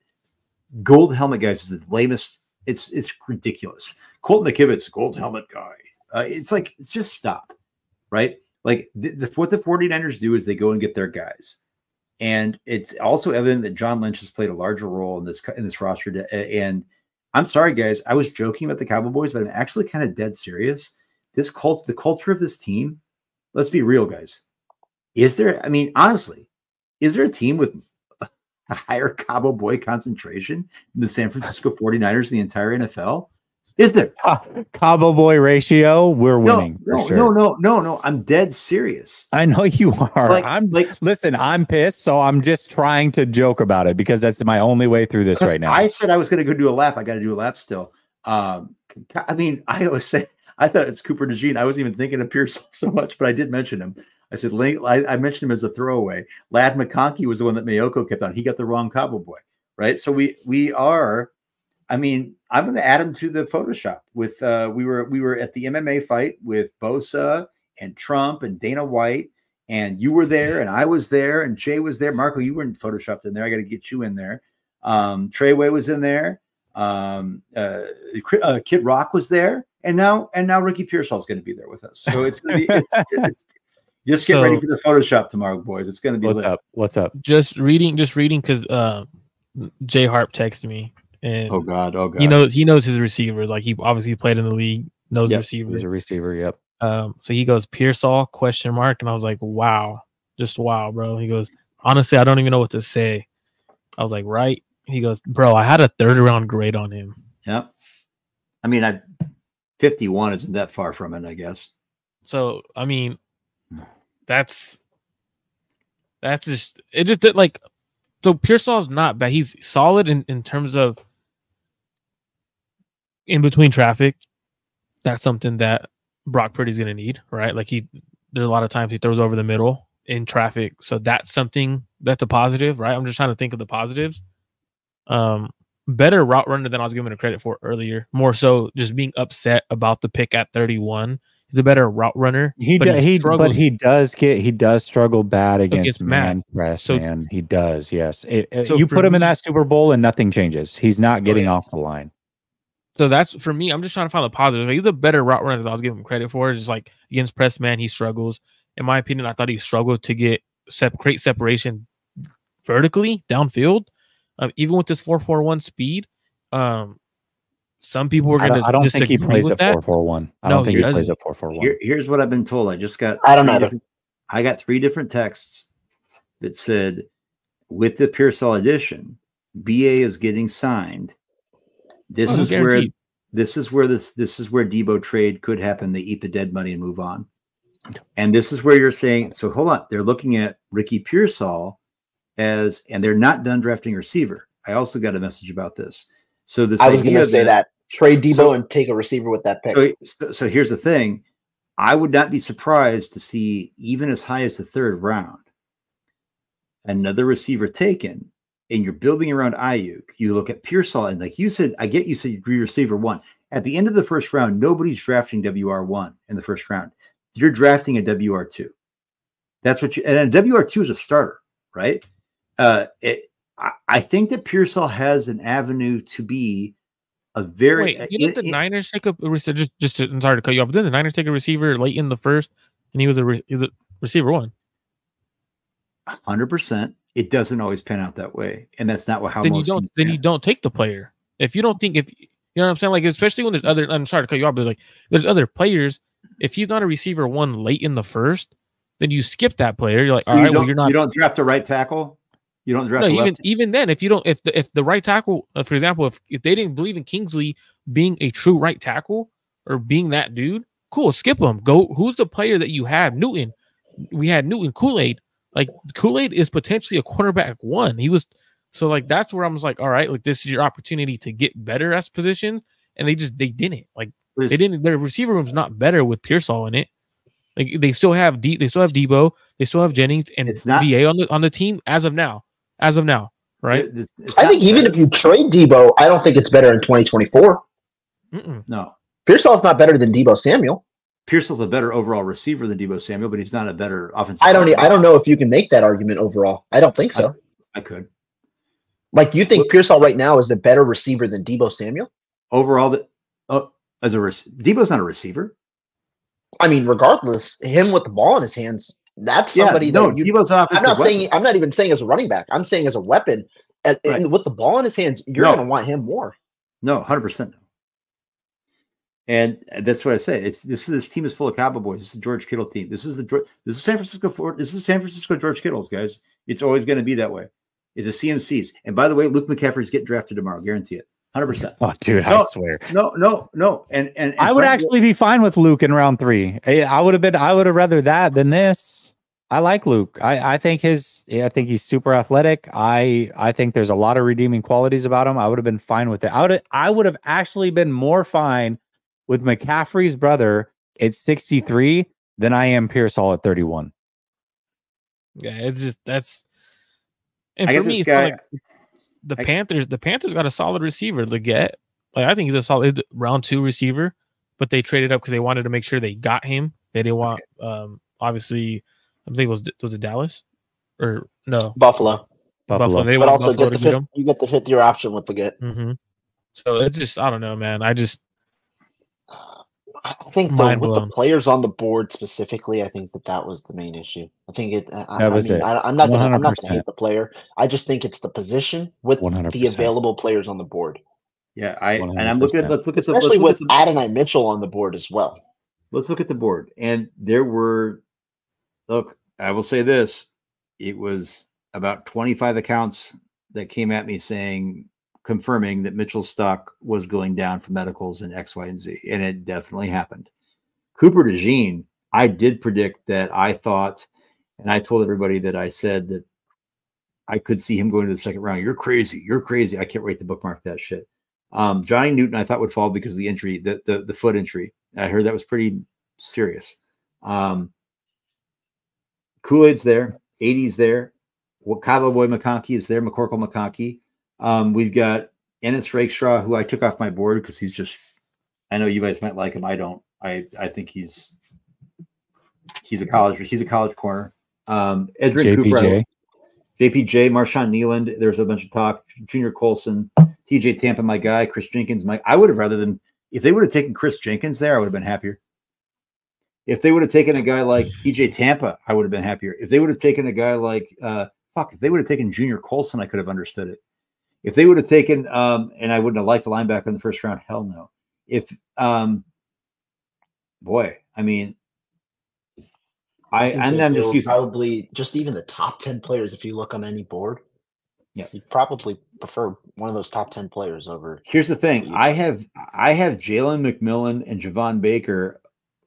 Speaker 6: Gold helmet guys is the lamest. It's ridiculous. Colton McKivitt's gold helmet guy. It's just stop, right? Like what the 49ers do is they go and get their guys, and it's also evident that John Lynch has played a larger role in this roster. And I'm sorry, guys, I was joking about the Cowboys, but I'm actually kind of dead serious. The culture of this team. Let's be real, guys. Honestly, is there a team with a higher Cabo Boy concentration than the San Francisco 49ers in the entire NFL? Is there?
Speaker 1: Cabo Boy ratio? We're winning.
Speaker 6: No. I'm dead serious.
Speaker 1: I know you are. Listen, I'm pissed, so I'm just trying to joke about it because that's my only way through this right now.
Speaker 6: I said I was going to go do a lap. I got to do a lap still. I always say, I thought it's Cooper DeJean. I wasn't even thinking of Pierce so much, but I did mention him. I said, I mentioned him as a throwaway. Lad McConkey was the one that Mayoko kept on. He got the wrong Cabo Boy, right? So we are, I'm going to add him to the Photoshop with, we were at the MMA fight with Bosa and Trump and Dana White, and you were there and I was there and Jay was there. Marco, you weren't Photoshopped in there. I got to get you in there. Treyway was in there. Kid Rock was there. And now Ricky Pearsall is going to be there with us. So it's going to be, just get ready for the Photoshop tomorrow, boys. It's going to be lit.
Speaker 1: What's up?
Speaker 5: Just reading because Jay Harp texted me, and
Speaker 6: oh god,
Speaker 5: he knows his receivers. Like he obviously played in the league, knows receivers.
Speaker 1: He's a receiver. Yep.
Speaker 5: So he goes Pearsall ? And I was like, wow, just wow, bro. He goes, honestly, I don't even know what to say. I was like, right. He goes, bro, I had a 3rd round grade on him.
Speaker 6: Yep. 51 isn't that far from it, I guess.
Speaker 5: So that's just it. Just that so Pearsall's not bad. He's solid in terms of in between traffic. That's something that Brock Purdy's gonna need, right? There's a lot of times he throws over the middle in traffic, so that's something that's a positive, right? I'm just trying to think of the positives. Better route runner than I was giving him credit for earlier. More so, just being upset about the pick at 31. He's a better route runner. He
Speaker 1: does struggle bad against man press. Man, he does. Yes, you put him in that Super Bowl and nothing changes. He's not getting off the line.
Speaker 5: So that's for me. I'm just trying to find the positives. He's a better route runner than I was giving him credit for. It's just against press man, he struggles. In my opinion, I thought he struggled to create separation vertically downfield. Even with this 4.41 speed, some people were going to.
Speaker 1: I don't think he plays a 4.41. I don't think he plays a 4.41.
Speaker 6: Here's what I've been told. I just got.
Speaker 2: I don't know.
Speaker 6: I got 3 different texts that said, with the Pearsall edition, BA is getting signed, This is where Debo trade could happen. They eat the dead money and move on. And this is where you're saying, so hold on, they're looking at Ricky Pearsall and they're not done drafting a receiver. I also got a message about this. So this
Speaker 2: I was going to say that trade Debo and take a receiver with that pick.
Speaker 6: So here's the thing. I would not be surprised to see even as high as the 3rd round, another receiver taken, and you're building around Ayuk. You look at Pearsall, and like you said, I get you said you receiver 1. At the end of the 1st round, nobody's drafting WR1 in the 1st round. You're drafting a WR2. That's what and a WR2 is a starter, right? I think that Pearsall has an avenue to be a very.
Speaker 5: Wait, didn't the Niners take a receiver? I'm sorry to cut you off, but didn't the Niners take a receiver late in the 1st, and he was a receiver 1?
Speaker 6: 100%. It doesn't always pan out that way, and that's not how
Speaker 5: then
Speaker 6: most.
Speaker 5: You don't take the player if you don't think you know what I'm saying. Like especially when there's other. I'm sorry to cut you off, but there's other players. If he's not a receiver 1 late in the 1st, then you skip that player. You're like, all right, you're not.
Speaker 6: You don't draft a right tackle. You don't draft.
Speaker 5: No, even then, if the right tackle, for example, if they didn't believe in Kingsley being a true right tackle or being that dude, cool, skip him. Go. Who's the player that you have? Newton. We had Newton. Kool-Aid. Like Kool-Aid is potentially a cornerback 1. He was so like that's where I was like, all right, like this is your opportunity to get better as positions, and they didn't like they didn't. Their receiver room's not better with Pearsall in it. Like they still have Debo, they still have Jennings and VA on the team as of now. Right?
Speaker 2: I think even if you trade Debo, I don't think it's better in 2024.
Speaker 6: No.
Speaker 2: Pearsall's not better than Debo Samuel.
Speaker 6: Pearsall's a better overall receiver than Debo Samuel, but he's not a better offensive.
Speaker 2: I don't know if you can make that argument overall. I don't think so.
Speaker 6: I could.
Speaker 2: Like you think Pearsall right now is a better receiver than Debo Samuel?
Speaker 6: Overall, Debo's not a receiver.
Speaker 2: I mean, regardless, him with the ball in his hands, that's somebody
Speaker 6: Debo's offensive.
Speaker 2: I'm not even saying as a running back. I'm saying as a weapon. And with the ball in his hands, you're going to want him more.
Speaker 6: No, 100%. And that's what I say. This team is full of cowboy boys. This is the George Kittle team. This is San Francisco George Kittles, guys. It's always going to be that way. It's a CMCs. And by the way, Luke McCaffrey's getting drafted tomorrow. Guarantee it. 100%.
Speaker 1: Oh, dude, I swear.
Speaker 6: No. And
Speaker 1: I would actually be fine with Luke in round 3. I would have rather that than this. I like Luke. I think he's super athletic. I think there's a lot of redeeming qualities about him. I would have been fine with it. I would have actually been more fine with McCaffrey's brother at 63 than I am Pearsall at 31.
Speaker 5: Yeah, it's just that's. And for me, it's like the Panthers got a solid receiver to get. Like I think he's a solid round 2 receiver, but they traded up because they wanted to make sure they got him. They didn't want, obviously, I think was it Dallas or no
Speaker 2: Buffalo.
Speaker 5: But
Speaker 2: also you get the 5th-year option with the get.
Speaker 5: Mm-hmm. So it's just I don't know, man.
Speaker 2: I think with the players on the board specifically, I think that was the main issue. I think I'm not gonna hate the player. I just think it's the position with 100%. The available players on the board.
Speaker 6: Yeah, I'm looking at
Speaker 2: especially with Adonai Mitchell on the board as well.
Speaker 6: Let's look at the board, and there were. Look, I will say this: it was about 25 accounts that came at me confirming that Mitchell's stock was going down for medicals and X, Y, and Z. And it definitely happened. Cooper DeJean, I did predict that I thought, and I told everybody that I said that I could see him going to the 2nd round. You're crazy. I can't wait to bookmark that shit. Johnny Newton, I thought would fall because of the injury, the foot injury. I heard that was pretty serious. Kool-Aid's there. 80's there. Cowboy McConkey is there. McCorkle McConkey. We've got Ennis Rakestraw, who I took off my board because he's just. I know you guys might like him. I don't. I think he's a college corner. Edrin Cooper, JPJ, Marshawn Nealand. There's a bunch of talk. Junior Colson, TJ Tampa, my guy, Chris Jenkins. I would have rather than if they would have taken Chris Jenkins there, I would have been happier. If they would have taken a guy like TJ Tampa, I would have been happier. If they would have taken a guy like if they would have taken Junior Colson, I could have understood it. If they would have taken, and I wouldn't have liked the linebacker in the 1st round, hell no. If, I mean,
Speaker 2: I'm just probably just even the top 10 players if you look on any board.
Speaker 6: Yeah,
Speaker 2: you'd probably prefer one of those top 10 players over.
Speaker 6: Here's the thing: I have Jalen McMillan and Javon Baker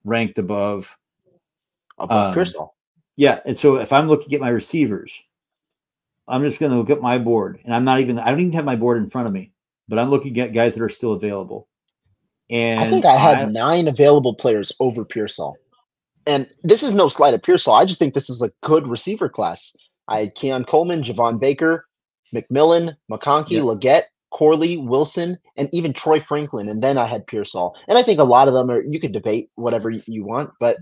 Speaker 6: ranked above
Speaker 2: Pearsall.
Speaker 6: Yeah, and so if I'm looking at my receivers, I'm just going to look at my board, and I don't even have my board in front of me, but I'm looking at guys that are still available. And
Speaker 2: I think I had 9 available players over Pearsall. And this is no slight at Pearsall. I just think this is a good receiver class. I had Keon Coleman, Javon Baker, McMillan, McConkey, Leggett, Corley, Wilson, and even Troy Franklin. And then I had Pearsall. And I think a lot of them you could debate whatever you want, but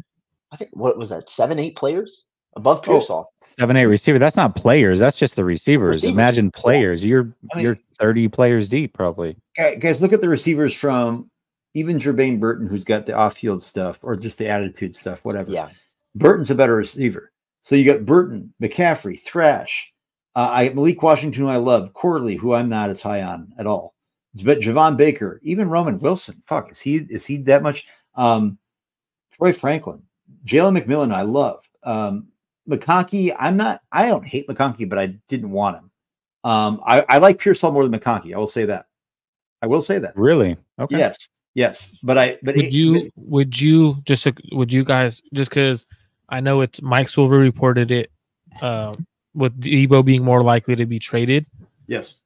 Speaker 2: I think, what was that, 7, 8 players above Pearsall?
Speaker 1: 7, 8 receiver. That's not players. That's just the receivers. Imagine players. Yeah. You're 30 players deep, probably.
Speaker 6: Guys, look at the receivers from even Jermaine Burton, who's got the off-field stuff or just the attitude stuff, whatever.
Speaker 2: Yeah.
Speaker 6: Burton's a better receiver. So you got Burton, McCaffrey, Thrash, Malik Washington, who I love, Corley, who I'm not as high on at all. But Javon Baker, even Roman Wilson. Fuck, is he that much? Troy Franklin. Jalen McMillan, I love. McConkey, I don't hate McConkey, but I didn't want him. I like Pearsall more than McConkey. I will say that.
Speaker 1: Really? Okay.
Speaker 6: Yes.
Speaker 5: Would you guys, just because I know it's Mike Silver reported it, with Debo being more likely to be traded.
Speaker 6: Yes.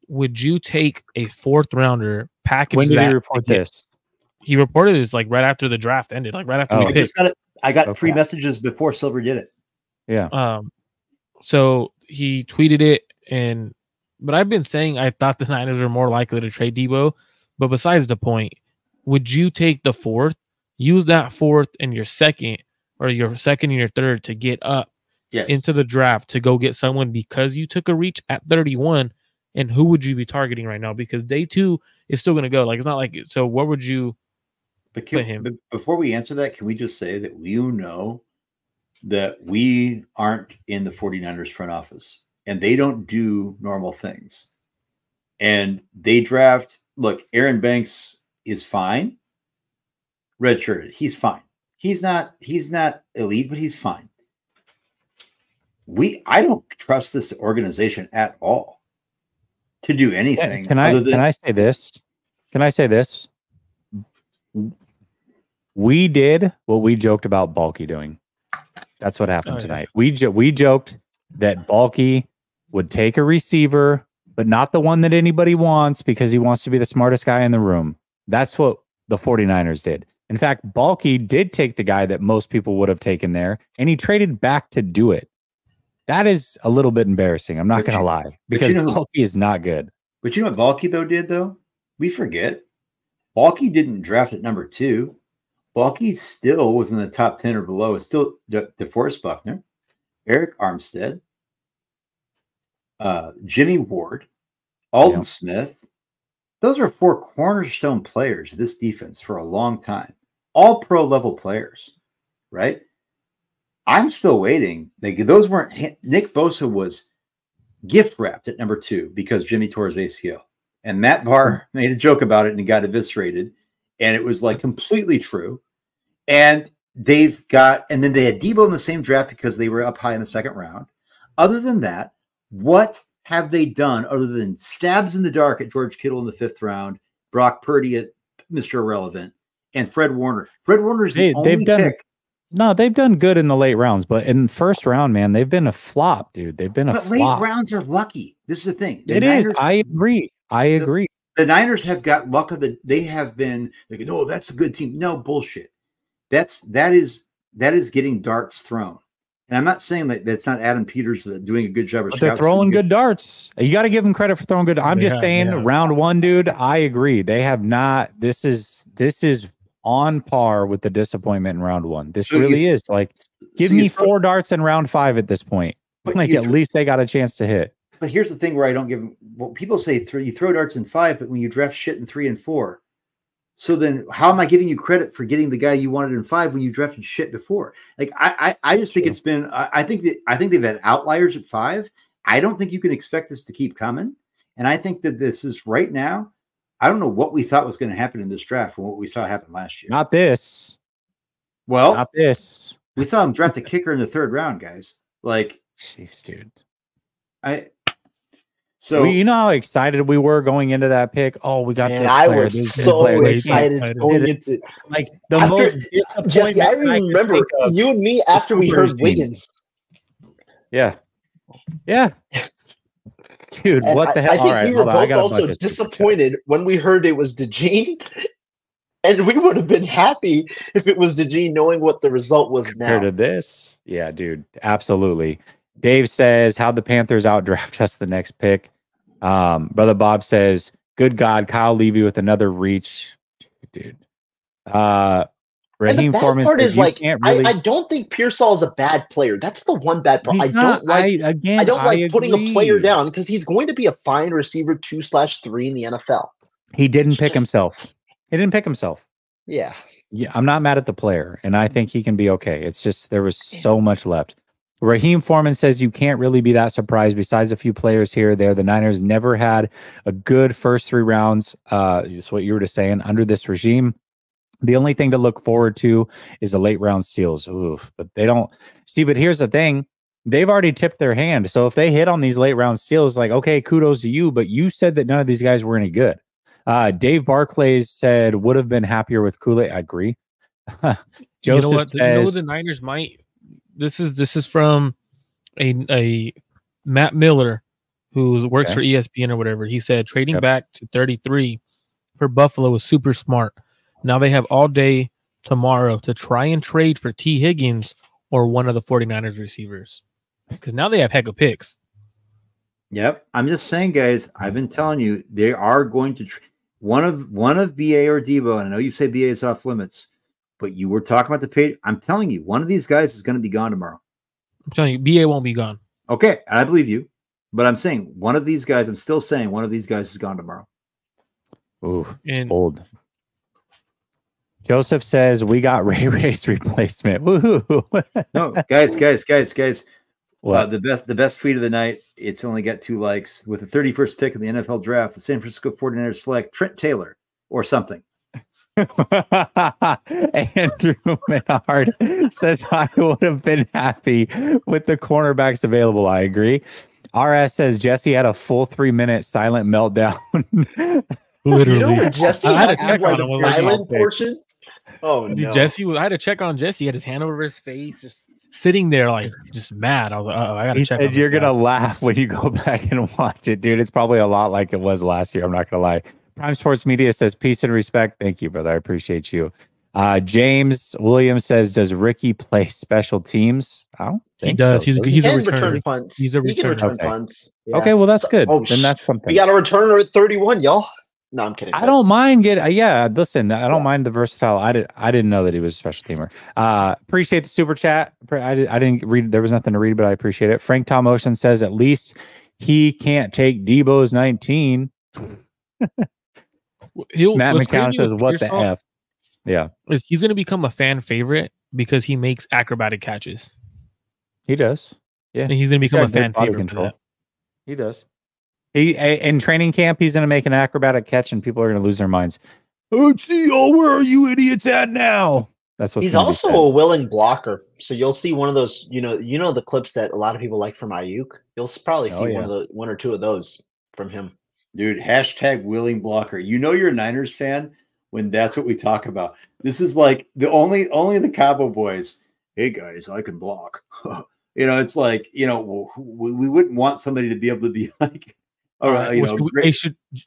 Speaker 5: Would you take a 4th rounder package?
Speaker 1: When did he report this?
Speaker 5: He reported this like right after the draft ended, like right after we picked.
Speaker 6: I got 3 messages before Silver did it.
Speaker 1: Yeah.
Speaker 5: So he tweeted it, but I've been saying I thought the Niners were more likely to trade Debo. But besides the point, would you take the 4th, use that 4th and your second and your 3rd to get up into the draft to go get someone because you took a reach at 31? And who would you be targeting right now? Because day 2 is still going to go. Like, it's not like, so what would you put him?
Speaker 6: But before we answer that, can we just say that you know that we aren't in the 49ers front office and they don't do normal things. And they draft, look, Aaron Banks is fine. Redshirted, he's fine. He's not elite, but he's fine. I don't trust this organization at all to do anything.
Speaker 1: Can I say this? We did what we joked about Balky doing. That's what happened tonight. We joked that Balky would take a receiver, but not the one that anybody wants because he wants to be the smartest guy in the room. That's what the 49ers did. In fact, Balky did take the guy that most people would have taken there, and he traded back to do it. That is a little bit embarrassing. I'm not going to lie, because Balky is not good.
Speaker 6: But you know what Balky did, though? We forget. Balky didn't draft at number 2. Balky still was in the top 10 or below. It's still DeForest Buckner, Eric Armstead, Jimmy Ward, Alden Smith. Those are 4 cornerstone players of this defense for a long time. All pro level players, right? I'm still waiting. Those weren't. Nick Bosa was gift wrapped at number 2 because Jimmy tore his ACL, and Matt Barr made a joke about it and he got eviscerated, and it was like completely true. And and then they had Debo in the same draft because they were up high in the 2nd round. Other than that, what have they done other than stabs in the dark at George Kittle in the 5th round, Brock Purdy at Mr. Irrelevant, and Fred Warner? Fred Warner's the only pick.
Speaker 1: No, they've done good in the late rounds, but in the 1st round, man, they've been a flop, dude. They've been a flop.
Speaker 6: Late rounds are lucky. This is the thing.
Speaker 1: I agree.
Speaker 6: The Niners have got luck of they have been like, oh, that's a good team. No, bullshit. That is getting darts thrown. And I'm not saying that that's not Adam Peters doing a good job.
Speaker 1: But they're throwing good darts. You got to give them credit for throwing good. I'm just saying round 1, dude, I agree. They have not. This is on par with the disappointment in round 1. This really is. Like, give me 4 darts in round 5 at this point. Like, at least they got a chance to hit.
Speaker 6: But here's the thing where I don't give them. Well, people say you throw darts in 5, but when you draft shit in 3 and 4. So then how am I giving you credit for getting the guy you wanted in 5 when you drafted shit before? Like, I just think it's been, I think they've had outliers at 5. I don't think you can expect this to keep coming. And I think that this is right now. I don't know what we thought was going to happen in this draft from what we saw happen last year.
Speaker 1: Not this.
Speaker 6: Well,
Speaker 1: not this.
Speaker 6: We saw him draft a kicker in the 3rd round, guys. Like,
Speaker 1: jeez, dude.
Speaker 6: So
Speaker 1: you know how excited we were going into that pick. Oh, we got this
Speaker 2: I
Speaker 1: player.
Speaker 2: was
Speaker 1: This
Speaker 2: so
Speaker 1: player.
Speaker 2: excited going into
Speaker 1: like the
Speaker 2: after,
Speaker 1: most disappointment.
Speaker 2: Jesse, I
Speaker 1: could
Speaker 2: remember
Speaker 1: think of
Speaker 2: you and me after we heard Wiggins.
Speaker 1: Yeah. Dude,
Speaker 2: And
Speaker 1: what the hell?
Speaker 2: I think
Speaker 1: All right,
Speaker 2: we were both
Speaker 1: got a
Speaker 2: also
Speaker 1: bunch of
Speaker 2: disappointed when we heard it was DeJean. And we would have been happy if it was DeJean, knowing what the result was
Speaker 1: compared
Speaker 2: now.
Speaker 1: to this. Yeah, dude, absolutely. Dave says, how'd the Panthers outdraft us the next pick? Brother Bob says, good God, Kyle Levy with another reach. Dude.
Speaker 2: And the
Speaker 1: Raheem
Speaker 2: bad
Speaker 1: Foreman
Speaker 2: part
Speaker 1: says,
Speaker 2: is,
Speaker 1: you
Speaker 2: like,
Speaker 1: can't really...
Speaker 2: I don't think Pearsall is a bad player. That's the one bad part.
Speaker 1: He's not.
Speaker 2: I don't like putting a player
Speaker 1: agree.
Speaker 2: down because he's going to be a fine receiver 2/3 in the NFL.
Speaker 1: He didn't pick himself. He didn't pick himself.
Speaker 2: Yeah.
Speaker 1: Yeah, I'm not mad at the player, and I think he can be okay. It's just there was so much left. Raheem Foreman says you can't really be that surprised. Besides a few players here or there, the Niners never had a good first 3 rounds. Just what you were just saying under this regime. The only thing to look forward to is the late round steals. Oof, but they don't see. But here's the thing. They've already tipped their hand. So if they hit on these late round steals, like, okay, kudos to you. But you said that none of these guys were any good. Dave Barclays said would have been happier with Kool-Aid. I agree. Joseph says,
Speaker 5: you know what the Niners might. This is from a Matt Miller who works for ESPN or whatever. He said trading back to 33 for Buffalo was super smart. Now they have all day tomorrow to try and trade for T. Higgins or one of the 49ers receivers. Because now they have heck of picks.
Speaker 6: Yep. I'm just saying, guys, I've been telling you, they are going to one of BA or Debo, and I know you say BA is off limits, but you were talking about the pay. I'm telling you, one of these guys is going to be gone tomorrow.
Speaker 5: I'm telling you, BA won't be gone.
Speaker 6: Okay, I believe you. But I'm saying one of these guys, I'm still saying one of these guys is gone tomorrow.
Speaker 1: Ooh, old. Joseph says we got Ray Ray's replacement. Woohoo!
Speaker 6: No, guys.
Speaker 1: What?
Speaker 6: The best tweet of the night. It's only got 2 likes. With the 31st pick in the NFL draft, the San Francisco 49ers select Trent Taylor or something.
Speaker 1: Andrew Menard says I would have been happy with the cornerbacks available. I agree. RS says Jesse had a full 3-minute silent meltdown.
Speaker 5: Literally,
Speaker 2: you know, Jesse
Speaker 5: I had
Speaker 2: had
Speaker 5: to check
Speaker 2: like
Speaker 5: on him.
Speaker 2: silent portions. Oh
Speaker 5: Dude,
Speaker 2: no,
Speaker 5: I had to check on Jesse. He had his hand over his face, just sitting there, like just mad. I was like, I gotta check.
Speaker 1: Said you're gonna laugh when you go back and watch it, dude. It's probably a lot like it was last year. I'm not gonna lie. Prime Sports Media says peace and respect. Thank you, brother. I appreciate you. James Williams says, does Ricky play special teams? I don't think
Speaker 5: he does.
Speaker 1: So.
Speaker 5: He's a
Speaker 2: return punts.
Speaker 5: He's a
Speaker 2: He can return
Speaker 1: okay.
Speaker 2: punts. Yeah.
Speaker 1: Okay, well that's good.
Speaker 2: Oh,
Speaker 1: then that's something.
Speaker 2: We got a returner at 31, y'all. No, I'm kidding.
Speaker 1: I don't mind getting. Yeah, listen, I don't mind the versatile. I didn't know that he was a special teamer. Appreciate the super chat. I didn't read. There was nothing to read, but I appreciate it. Frank Tom Ocean says at least he can't take Debo's 19. Matt McCown says, "What the f?" Yeah,
Speaker 5: he's going to become a fan favorite because he makes acrobatic catches.
Speaker 1: He does. Yeah,
Speaker 5: and he's going to become a fan favorite. Control.
Speaker 1: He does. He in training camp, he's going to make an acrobatic catch, and people are going to lose their minds. Oh, see, where are you idiots at now? That's what
Speaker 2: he's also a willing blocker. So you'll see one of those. You know the clips that a lot of people like from Ayuk. You'll probably see one or two of those from him.
Speaker 6: Dude, hashtag willing blocker. You know you're a Niners fan when that's what we talk about. This is like the only the Cabo boys. Hey guys, I can block. It's like we wouldn't want somebody to be able to be like. All right,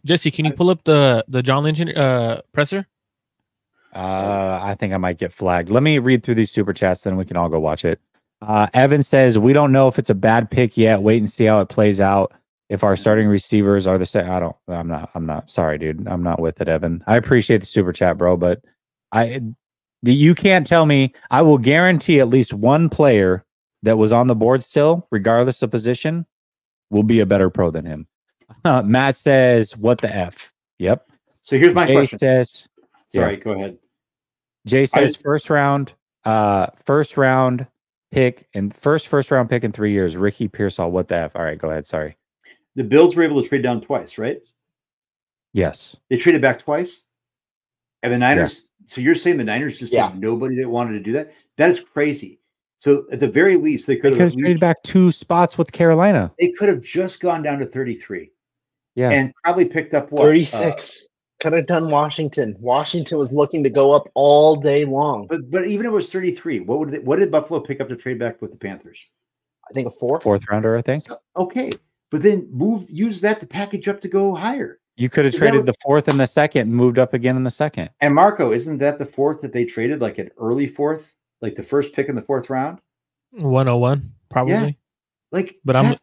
Speaker 5: Jesse, can you pull up the John Lynch presser?
Speaker 1: I think I might get flagged. Let me read through these super chats, then we can all go watch it. Evan says we don't know if it's a bad pick yet. Wait and see how it plays out. If our starting receivers are the same, I'm not. Sorry, dude. I'm not with it, Evan. I appreciate the super chat, bro, but you can't tell me. I will guarantee at least one player that was on the board still, regardless of position, will be a better pro than him. Matt says, "What the f?" Yep.
Speaker 6: So here's my question.
Speaker 1: Says,
Speaker 6: "Sorry, go ahead."
Speaker 1: Jay says, first round pick and first round pick in 3 years. Ricky Pearsall. What the f? All right, go ahead. Sorry.
Speaker 6: The Bills were able to trade down twice, right?
Speaker 1: Yes.
Speaker 6: They traded back twice. And the Niners, so you're saying the Niners just had nobody that wanted to do that? That is crazy. So at the very least, they could have
Speaker 1: traded back 2 spots with Carolina.
Speaker 6: They could have just gone down to 33.
Speaker 1: Yeah.
Speaker 6: And probably picked up what?
Speaker 2: 36. Could have done Washington. Washington was looking to go up all day long.
Speaker 6: But even if it was 33, what did Buffalo pick up to trade back with the Panthers?
Speaker 2: I think a 4.
Speaker 1: Fourth rounder, I think.
Speaker 6: So, okay. But then use that to package up to go higher.
Speaker 1: You could have traded the 4th and the 2nd and moved up again in the 2nd.
Speaker 6: And Marco, isn't that the 4th that they traded, like an early 4th, like the first pick in the 4th round?
Speaker 5: 101, probably.
Speaker 6: Yeah. Like,
Speaker 5: but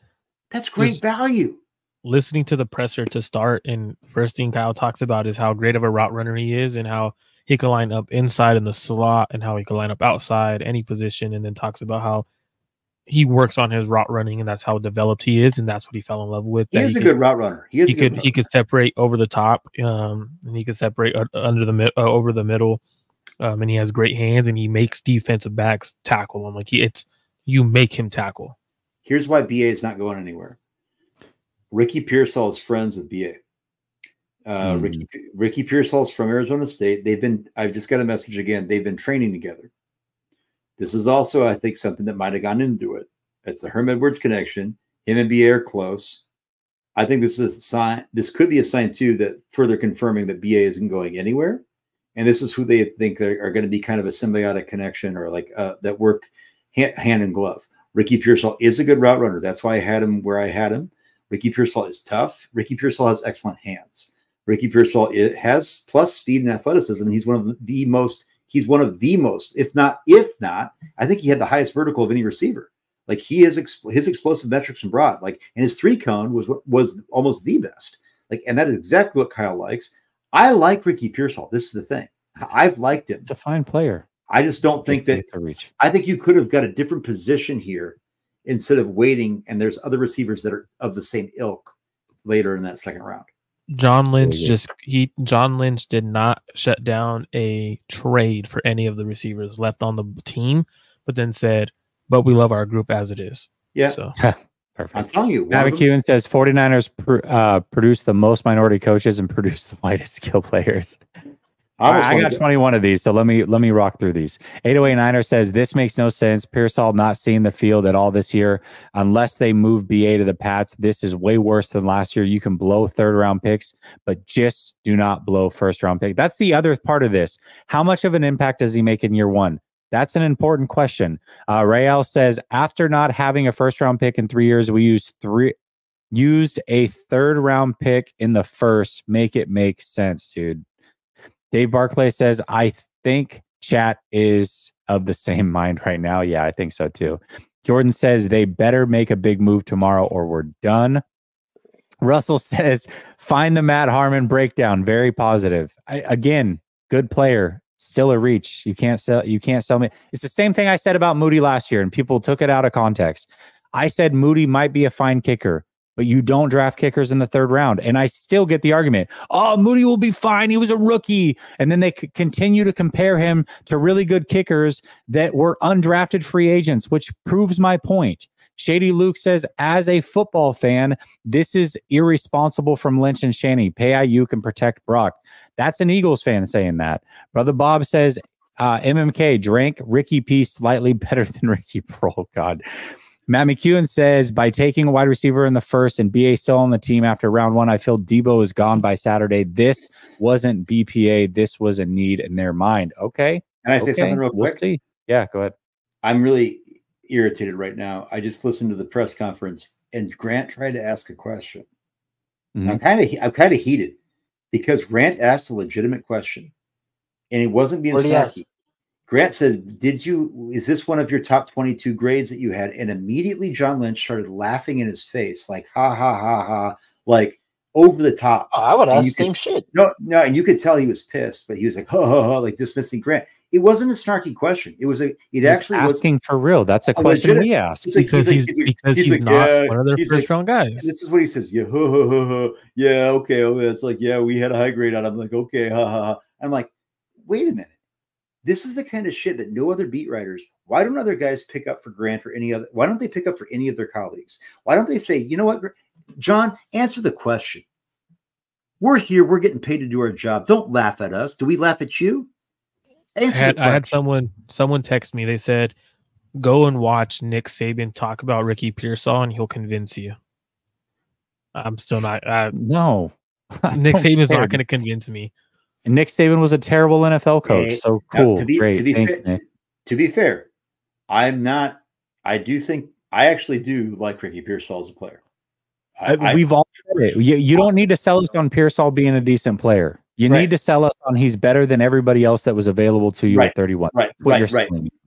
Speaker 6: that's great value.
Speaker 5: Listening to the presser to start, and first thing Kyle talks about is how great of a route runner he is and how he can line up inside in the slot and how he can line up outside any position, and then talks about how he works on his route running and that's how developed he is, and that's what he fell in love with.
Speaker 6: He is a good route runner. He
Speaker 5: could separate over the top, and he could separate under the over the middle, and he has great hands, and he makes defensive backs tackle him. Like you make him tackle.
Speaker 6: Here's why BA is not going anywhere. Ricky Pearsall is friends with BA. Ricky Pearsall is from Arizona State. I've just got a message again. They've been training together. This is also, I think, something that might have gone into it. It's the Herm Edwards connection. Him and BA are close. I think this is a sign. This could be a sign too that further confirming that BA isn't going anywhere. And this is who they think are going to be kind of a symbiotic connection, or like that work hand in glove. Ricky Pearsall is a good route runner. That's why I had him where I had him. Ricky Pearsall is tough. Ricky Pearsall has excellent hands. Ricky Pearsall has plus speed and athleticism. And he's one of the most, if not, I think he had the highest vertical of any receiver. Like his explosive metrics and broad, and his 3-cone was almost the best. And that is exactly what Kyle likes. I like Ricky Pearsall. This is the thing. I've liked him.
Speaker 1: It's a fine player.
Speaker 6: I just don't think that I think you could have got a different position here instead of waiting. And there's other receivers that are of the same ilk later in that second round.
Speaker 5: John Lynch did not shut down a trade for any of the receivers left on the team, but then said, but we love our group as it is.
Speaker 6: Yeah.
Speaker 5: So
Speaker 1: perfect.
Speaker 6: I'm telling you.
Speaker 1: Matt McEwen says 49ers produce the most minority coaches and produce the lightest skill players. I got 21 of these, so let me rock through these. 808 says this makes no sense. Pearsall not seeing the field at all this year unless they move BA to the Pats. This is way worse than last year. You can blow 3rd round picks, but just do not blow 1st round pick. That's the other part of this. How much of an impact does he make in year 1? That's an important question. Rael says after not having a 1st round pick in 3 years, we used a 3rd round pick in the 1st. Make it make sense, dude. Dave Barclay says, I think chat is of the same mind right now. Yeah, I think so too. Jordan says they better make a big move tomorrow or we're done. Russell says, find the Matt Harmon breakdown. Very positive. Again, good player. Still a reach. You can't sell me. It's the same thing I said about Moody last year, and people took it out of context. I said Moody might be a fine kicker, but you don't draft kickers in the 3rd round. And I still get the argument, oh, Moody will be fine. He was a rookie. And then they continue to compare him to really good kickers that were undrafted free agents, which proves my point. Shady Luke says, as a football fan, this is irresponsible from Lynch and Shanny. Pay Ayuk and protect Brock. That's an Eagles fan saying that. Brother Bob says, MMK drank Ricky P slightly better than Ricky Pearl. God. Matt McEwen says, by taking a wide receiver in the 1st and BA still on the team after round 1, I feel Debo is gone by Saturday. This wasn't BPA. This was a need in their mind. Okay.
Speaker 6: And I say something real quick?
Speaker 1: We'll see. Yeah, go ahead.
Speaker 6: I'm really irritated right now. I just listened to the press conference and Grant tried to ask a question. Mm-hmm. I'm kind of heated because Grant asked a legitimate question and it wasn't being snarky. Grant said, is this one of your top 22 grades that you had? And immediately John Lynch started laughing in his face, like, ha, ha, ha, ha, like over the top.
Speaker 2: Oh, I would ask the same shit.
Speaker 6: No, and you could tell he was pissed, but he was like, ha, ha, ha, like dismissing Grant. It wasn't a snarky question. It was actually
Speaker 1: asking for real. That's a question we asked.
Speaker 5: Because he's not one of their first round guys.
Speaker 6: This is what he says. Yeah, ha, ha, ha, ha. Yeah, okay. It's like, yeah, we had a high grade on him. I'm like, okay, ha, ha, ha. I'm like, wait a minute. This is the kind of shit that no other beat writers, why don't other guys pick up for Grant or any other? Why don't they pick up for any of their colleagues? Why don't they say, you know what, John, answer the question. We're here. We're getting paid to do our job. Don't laugh at us. Do we laugh at you?
Speaker 5: I had someone text me. They said, go and watch Nick Saban talk about Ricky Pearsall and he'll convince you. I'm still not.
Speaker 1: No.
Speaker 5: Nick Saban's not going to convince me.
Speaker 1: And Nick Saban was a terrible NFL coach.
Speaker 6: Hey,
Speaker 1: so cool. Great. Thanks,
Speaker 6: Nick. To be fair, I'm not. I actually do like Ricky Pearsall as a player.
Speaker 1: We've all said it. You don't need to sell us on Pearsall being a decent player. You need to sell us on he's better than everybody else that was available to you at 31.
Speaker 6: Right.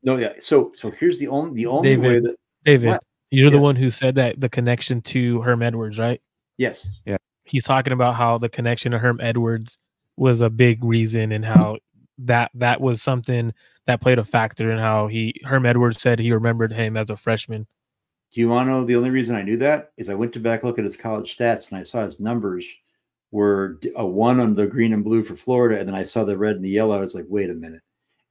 Speaker 6: No, yeah. So here's the only
Speaker 5: David,
Speaker 6: way that
Speaker 5: David, you're the one who said that the connection to Herm Edwards, right?
Speaker 6: Yes.
Speaker 1: Yeah.
Speaker 5: He's talking about how the connection to Herm Edwards was a big reason, and how that was something that played a factor in how Herm Edwards said he remembered him as a freshman.
Speaker 6: Do you want to know the only reason I knew that is I went to back look at his college stats and I saw his numbers were a 1 on the green and blue for Florida, and then I saw the red and the yellow. I was like, wait a minute.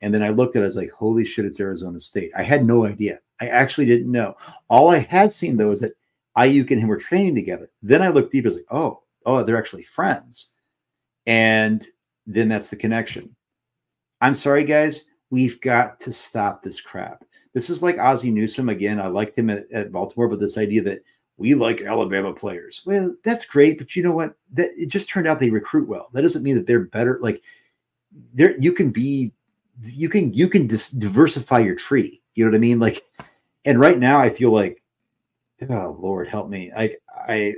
Speaker 6: And then I looked at it, I was like, holy shit, it's Arizona State. I had no idea. I actually didn't know. All I had seen, though, is that Ayuk and him were training together. Then I looked deep. I was like, oh, they're actually friends. And then that's the connection. I'm sorry, guys. We've got to stop this crap. This is like Ozzie Newsome. Again, I liked him at Baltimore, but this idea that we like Alabama players. Well, that's great, but you know what? It just turned out they recruit well. That doesn't mean that they're better. Like, you can diversify your tree. You know what I mean? Like, and right now I feel like, oh Lord, help me. I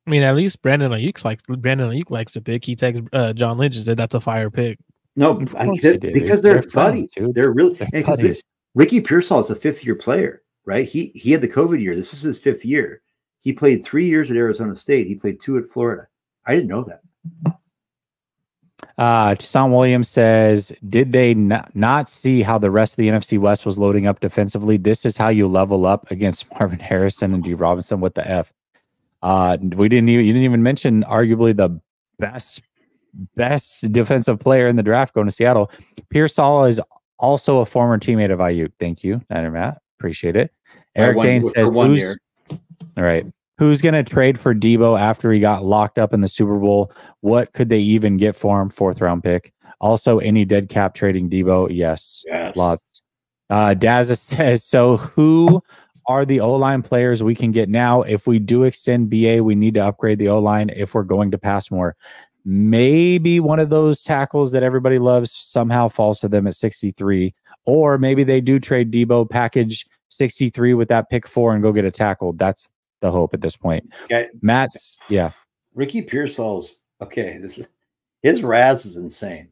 Speaker 5: mean, at least Brandon Ayuk likes to pick. He takes John Lynch and said that's a fire pick.
Speaker 6: No, because they're buddies, dude. They're really buddies. Ricky Pearsall is a 5th-year player, right? He had the COVID year. This is his 5th year. He played 3 years at Arizona State. He played 2 at Florida. I didn't know that.
Speaker 1: Toussaint Williams says, did they not see how the rest of the NFC West was loading up defensively? This is how you level up against Marvin Harrison and D. Robinson with the F. You didn't even mention arguably the best defensive player in the draft going to Seattle. Pearsall is also a former teammate of Ayuk. Thank you, Niner Matt. Appreciate it. Eric Dane says, who's going to trade for Debo after he got locked up in the Super Bowl? What could they even get for him? 4th round pick. Also, any dead cap trading Debo? Yes. Lots. Dazza says, so who are the O-line players we can get now? If we do extend BA, we need to upgrade the O-line if we're going to pass more. Maybe one of those tackles that everybody loves somehow falls to them at 63. Or maybe they do trade Debo, package 63 with that pick 4 and go get a tackle. That's the hope at this point.
Speaker 6: Okay.
Speaker 1: Matt's, yeah.
Speaker 6: Ricky Pearsall's, okay, his Raz is insane.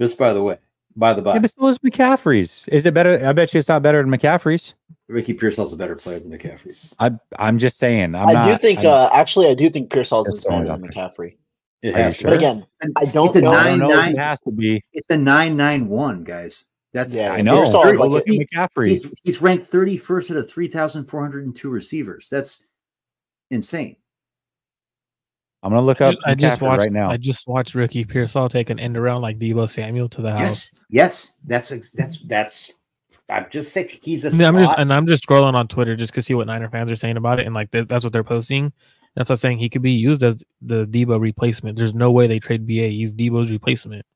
Speaker 6: Just by the way. By the by.
Speaker 1: Yeah, but so is McCaffrey's. Is it better? I bet you it's not better than McCaffrey's.
Speaker 6: Ricky Pearsall's a better player than McCaffrey.
Speaker 1: I'm just saying.
Speaker 2: I do think Pearsall's is better than McCaffrey.
Speaker 6: Sure?
Speaker 2: But again, I don't know.
Speaker 1: It has to be.
Speaker 6: It's a 991, guys. That's
Speaker 1: I know.
Speaker 6: Look at McCaffrey. He's ranked 31st out of 3,402 receivers. That's insane.
Speaker 1: I'm gonna look up McCaffrey right now.
Speaker 5: I just watched Ricky Pearsall take an end around like Debo Samuel to the house.
Speaker 6: Yes. That's. I'm just saying he's a.
Speaker 5: I'm just scrolling on Twitter just to see what Niner fans are saying about it, and like that's what they're posting. That's what I'm saying. He could be used as the Debo replacement. There's no way they trade BA. He's Debo's replacement.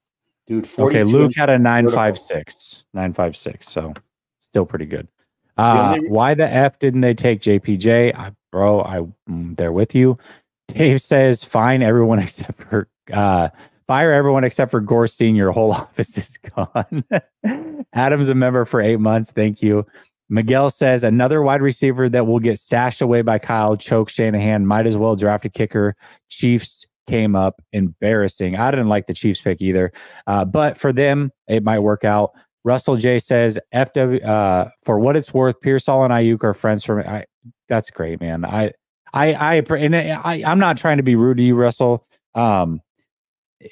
Speaker 6: Dude,
Speaker 1: okay, Luke had a 956. 956, so still pretty good. Why the F didn't they take JPJ? I'm there with you. Dave says, fine, everyone except for fire everyone except for Gore Sr. Whole office is gone. Adam's a member for 8 months. Thank you. Miguel says, another wide receiver that will get stashed away by Kyle, choke Shanahan, might as well draft a kicker. Chiefs came up. Embarrassing. I didn't like the Chiefs pick either. But for them, it might work out. Russell J says, FW, for what it's worth, Pearsall and Ayuk are friends from that's great, man. I'm not trying to be rude to you, Russell.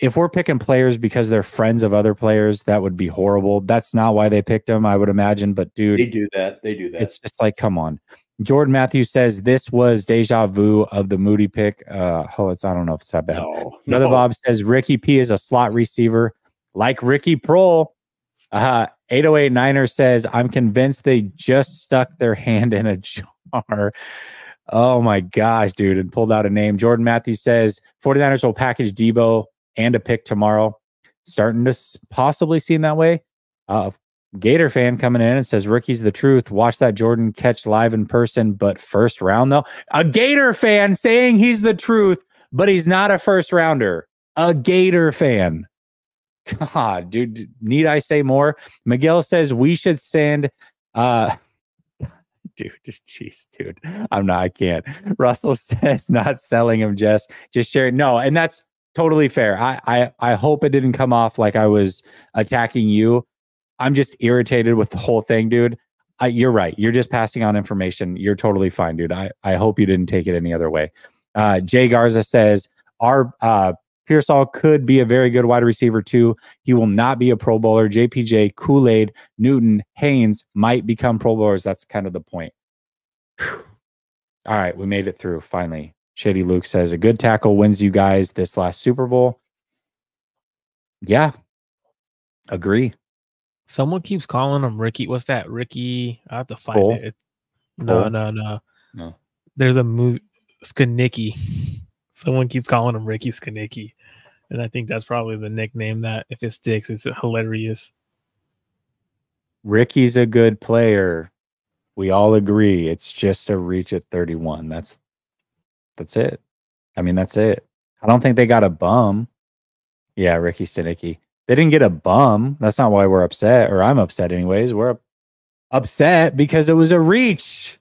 Speaker 1: If we're picking players because they're friends of other players, that would be horrible. That's not why they picked them, I would imagine. But dude,
Speaker 6: they do that.
Speaker 1: It's just like, come on. Jordan Matthews says this was deja vu of the Moody pick. I don't know if it's that bad. Brother Bob says Ricky P is a slot receiver like Ricky Prohl. 808 Niner says, I'm convinced they just stuck their hand in a jar. Oh my gosh, dude, and pulled out a name. Jordan Matthews says 49ers will package Debo and a pick tomorrow. Starting to possibly seem that way. Gator fan coming in and says, Rickie's the truth. Watch that Jordan catch live in person, but first round, though. A Gator fan saying he's the truth, but he's not a first rounder. A Gator fan. God, dude, need I say more? Miguel says we should send dude, jeez, dude. I can't. Russell says not selling him, just sharing. No, and that's totally fair. I hope it didn't come off like I was attacking you. I'm just irritated with the whole thing, dude. You're right. You're just passing on information. You're totally fine, dude. I hope you didn't take it any other way. Jay Garza says our Pearsall could be a very good wide receiver too. He will not be a Pro Bowler. JPJ, Kool-Aid, Newton, Haynes might become Pro Bowlers. That's kind of the point. Whew. All right, we made it through finally. Shady Luke says a good tackle wins you guys this last Super Bowl. Yeah, agree.
Speaker 5: Someone keeps calling him Ricky. What's that? Ricky. I have to find it. No. There's a movie, Skanicki. Someone keeps calling him Ricky Skanicki. And I think that's probably the nickname that, if it sticks, it's hilarious.
Speaker 1: Ricky's a good player. We all agree. It's just a reach at 31. That's it. I mean, that's it. I don't think they got a bum. Yeah, Ricky Skanicki. They didn't get a bum. That's not why we're upset, or I'm upset anyways. We're upset because it was a reach.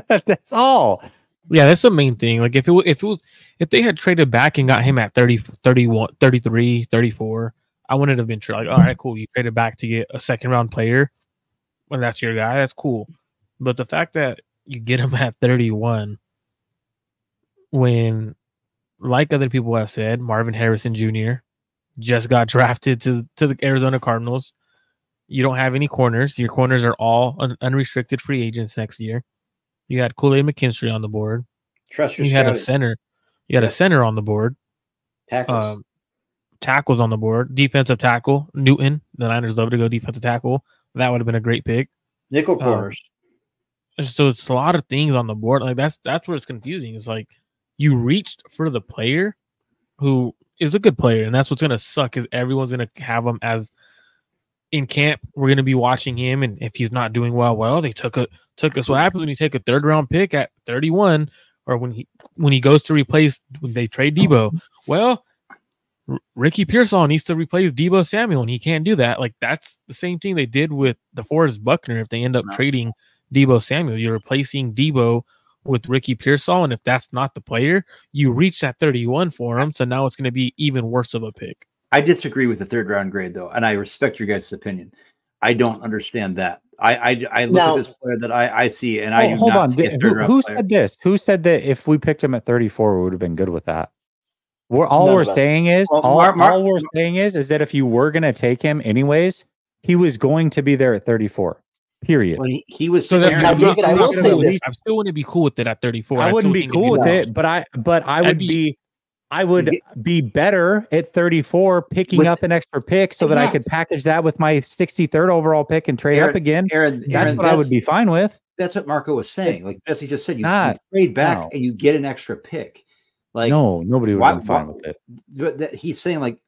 Speaker 1: That's all.
Speaker 5: Yeah, that's the main thing. Like if they had traded back and got him at 30, 31, 33, 34, I wouldn't have been sure. Like, all right, cool. You traded back to get a second round player. When that's your guy, that's cool. But the fact that you get him at 31 when, like other people have said, Marvin Harrison Jr. just got drafted to the Arizona Cardinals. You don't have any corners. Your corners are all unrestricted free agents next year. You had Kool-Aid McKinstry on the board.
Speaker 6: Trust your
Speaker 5: You had a center. You had a center on the board.
Speaker 6: Tackles.
Speaker 5: Tackles on the board. Defensive tackle, Newton. The Niners love to go defensive tackle. That would have been a great pick.
Speaker 6: Nickel corners.
Speaker 5: So it's a lot of things on the board. Like that's where it's confusing. It's like you reached for the player who is a good player, and that's what's gonna suck is everyone's gonna have him as in camp. We're gonna be watching him, and if he's not doing well, they took us. What happens when you take a third round pick at 31, or when he goes to replace when they trade Debo? Well, Ricky Pearsall needs to replace Debo Samuel, and he can't do that. Like that's the same thing they did with DeForest Buckner. If they end up trading Debo Samuel, you're replacing Debo with Ricky Pearsall, and if that's not the player, you reach that 31 for him. So now it's going to be even worse of a pick.
Speaker 6: I disagree with the third round grade though, and I respect your guys' opinion. I don't understand that. I look at this player that I see, and I do
Speaker 1: hold
Speaker 6: not
Speaker 1: on.
Speaker 6: see a third round
Speaker 1: Who
Speaker 6: player.
Speaker 1: said this? Who said that if we picked him at 34, we would have been good with that? All we're saying is that if you were going to take him anyways, he was going to be there at 34. Period.
Speaker 6: When he was
Speaker 5: So that's
Speaker 2: now, David, I will say this.
Speaker 5: I still wouldn't be cool with it at 34.
Speaker 1: I wouldn't be cool with it, but I would be better at 34 picking up an extra pick so that I could package that with my 63rd overall pick and trade up again. That's what I would be fine with.
Speaker 6: That's what Marco was saying. Like Jesse just said, you trade back and you get an extra pick. Like
Speaker 1: nobody would have been fine with it.
Speaker 6: But he's saying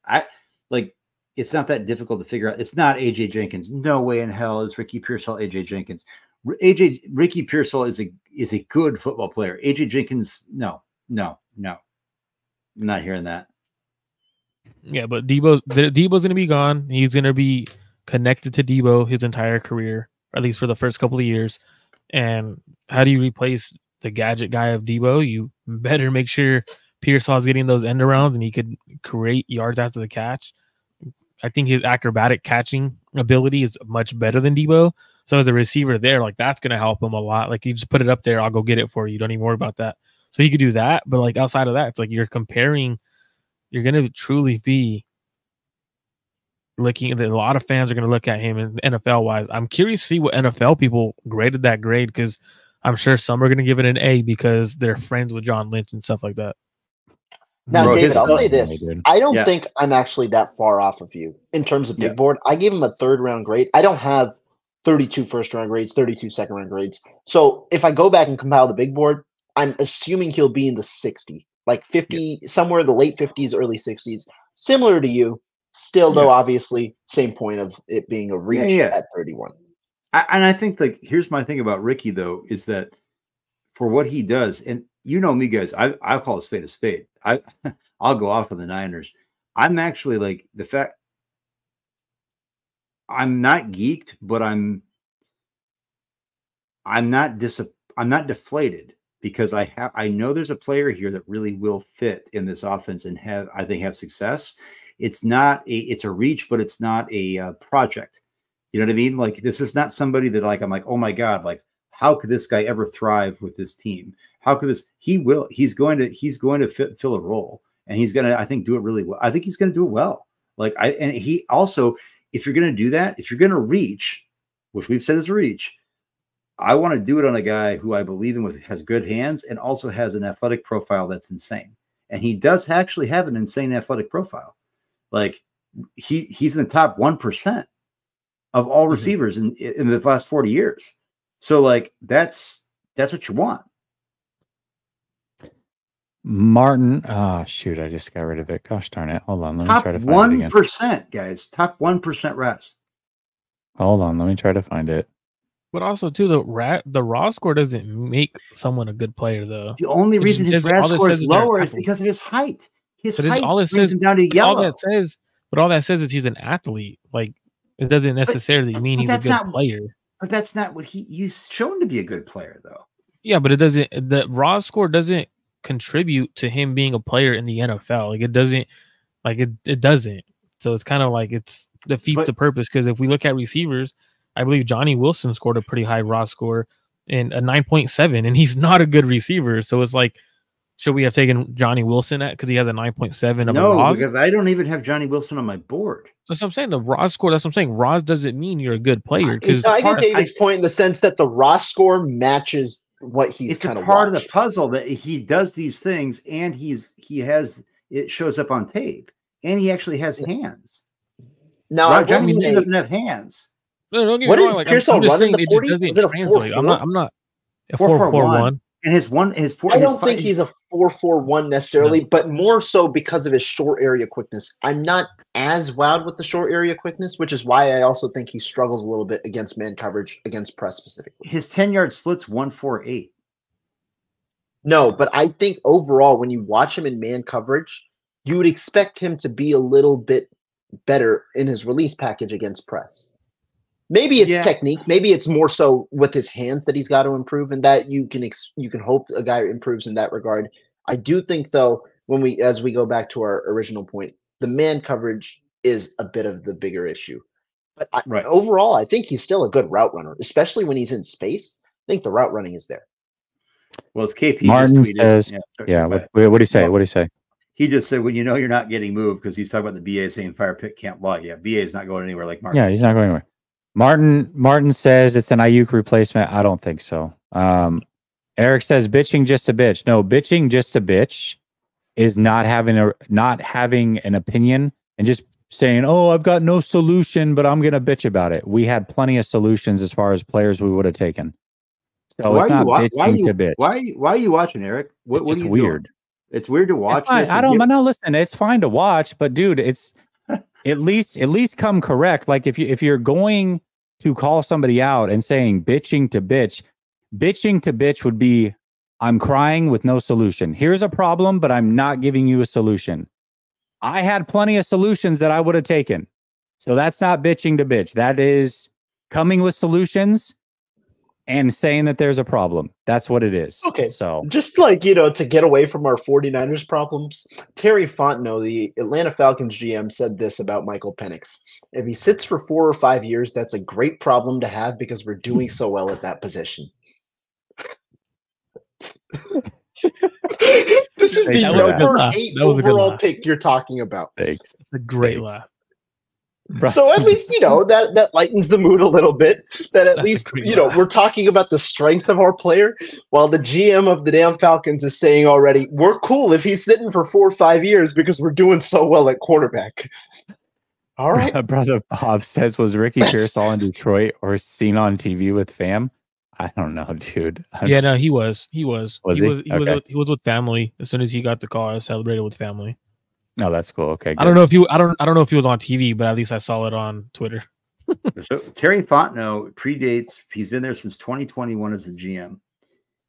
Speaker 6: it's not that difficult to figure out. It's not AJ Jenkins. No way in hell is Ricky Pearsall AJ Jenkins. Ricky Pearsall is a good football player. AJ Jenkins, no. I'm not hearing that.
Speaker 5: Yeah, but Debo's going to be gone. He's going to be connected to Debo his entire career, or at least for the first couple of years. And how do you replace the gadget guy of Debo? You better make sure Pearsall's getting those end arounds and he could create yards after the catch. I think his acrobatic catching ability is much better than Debo. So as a receiver there, like that's going to help him a lot. Like you just put it up there, I'll go get it for you. Don't even worry about that. So he could do that. But like outside of that, it's like you're comparing, you're going to truly be looking at a lot of fans are going to look at him in NFL wise. I'm curious to see what NFL people graded that grade, because I'm sure some are going to give it an A because they're friends with John Lynch and stuff like that.
Speaker 2: Now, David, I'll say this. I don't think I'm actually that far off of you in terms of big board. I gave him a third round grade. I don't have 32 first round grades, 32 second round grades. So if I go back and compile the big board, I'm assuming he'll be in the 60, like 50, somewhere in the late 50s, early 60s, similar to you. Still, though, obviously, same point of it being a reach at 31.
Speaker 6: And I think, like, here's my thing about Ricky, though, is that for what he does, and you know me, guys, I call a spade a spade. I'll go off on the Niners. I'm actually like the fact I'm not geeked, but I'm not deflated because I know there's a player here that really will fit in this offense and have success. It's a reach, but it's not a project. You know what I mean? Like, this is not somebody that I'm like, oh my God, like, how could this guy ever thrive with this team? How could this? He's going to fill a role, and he's going to, I think, do it really well. I think he's going to do it well. And he also, if you're going to do that, if you're going to reach, which we've said is a reach, I want to do it on a guy who I believe in has good hands and also has an athletic profile that's insane. And he does actually have an insane athletic profile. Like, he's in the top 1% of all receivers in the last 40 years. So, like, that's what you want.
Speaker 1: Martin, shoot, I just got rid of it. Gosh darn it. Hold on. Let me try to find it again.
Speaker 6: 1%, guys. Top 1% RAS.
Speaker 1: Hold on. Let me try to find it.
Speaker 5: But also, too, the raw score doesn't make someone a good player, though.
Speaker 6: The only reason his RAS score is lower is because of his height. His height brings him down to yellow.
Speaker 5: All that says is he's an athlete. Like, it doesn't necessarily mean he's a good player.
Speaker 6: But that's not what he's shown to be a good player, though.
Speaker 5: Yeah, but it doesn't. The raw score doesn't contribute to him being a player in the NFL. Like, it doesn't. Like, it doesn't. So it's kind of like it's defeats the purpose. Because if we look at receivers, I believe Johnny Wilson scored a pretty high raw score in a 9.7, and he's not a good receiver. So it's like, should we have taken Johnny Wilson because he has a 9.7 of a raw?
Speaker 6: No, because I don't even have Johnny Wilson on my board.
Speaker 5: That's what I'm saying. The raw score. That's what I'm saying. Raw doesn't mean you're a good player. Because
Speaker 2: I get David's point in the sense that the raw score matches what he's kind of
Speaker 6: part of the puzzle that he does these things, and it shows up on tape, and he actually has hands.
Speaker 2: Now,
Speaker 6: Johnny Wilson doesn't have hands.
Speaker 5: No, don't get me wrong. Like, I'm just saying it just doesn't translate. I'm not a 4.41.
Speaker 6: And his 4.
Speaker 2: I don't think he's a 4.41 necessarily, but more so because of his short area quickness. I'm not as wowed with the short area quickness, which is why I also think he struggles a little bit against man coverage, against press specifically.
Speaker 6: His 10-yard split's 1.48.
Speaker 2: No, but I think overall, when you watch him in man coverage, you would expect him to be a little bit better in his release package against press. Maybe it's technique. Maybe it's more so with his hands that he's got to improve, and that you can hope a guy improves in that regard. I do think, though, as we go back to our original point, the man coverage is a bit of the bigger issue. But overall, I think he's still a good route runner, especially when he's in space. I think the route running is there.
Speaker 6: Well, it's KP.
Speaker 1: Martin says, what do you say? What do you say?
Speaker 6: He just said, when you know you're not getting moved, because he's talking about the BA saying fire pit can't lie. Yeah, BA is not going anywhere like Martin.
Speaker 1: Yeah, he's not going anywhere. Martin says it's an Ayuk replacement. I don't think so. Eric says bitching just a bitch. No, bitching just a bitch is not having an opinion and just saying, "Oh, I've got no solution, but I'm gonna bitch about it." We had plenty of solutions as far as players we would have taken. So it's not bitching to bitch.
Speaker 6: Why are you watching, Eric?
Speaker 1: It's just weird.
Speaker 6: Doing? It's weird to watch.
Speaker 1: No, listen, it's fine to watch, but dude, it's at least come correct. Like if you're going to call somebody out and saying bitching to bitch would be, I'm crying with no solution. Here's a problem, but I'm not giving you a solution. I had plenty of solutions that I would have taken. So that's not bitching to bitch. That is coming with solutions and saying that there's a problem. That's what it is.
Speaker 2: Okay.
Speaker 1: So
Speaker 2: just like, to get away from our 49ers problems, Terry Fontenot, the Atlanta Falcons GM, said this about Michael Penix. If he sits for 4 or 5 years, that's a great problem to have because we're doing so well at that position. This is the number 8 overall pick you're talking about.
Speaker 1: Thanks.
Speaker 5: It's a great laugh.
Speaker 2: So at least, that lightens the mood a little bit. That's least, we're talking about the strengths of our player, while the GM of the damn Falcons is saying already, we're cool if he's sitting for 4 or 5 years because we're doing so well at quarterback. All right.
Speaker 1: Brother Bob says, was Ricky Pearsall in Detroit or seen on TV with fam? I don't know, dude.
Speaker 5: Yeah, no, he was. He was
Speaker 1: with
Speaker 5: family. As soon as he got the call, I celebrated with family.
Speaker 1: Oh, that's cool. Okay, good.
Speaker 5: I don't know if you I don't know if he was on TV, but at least I saw it on Twitter.
Speaker 6: So Terry Fontenot predates. He's been there since 2021 as the GM.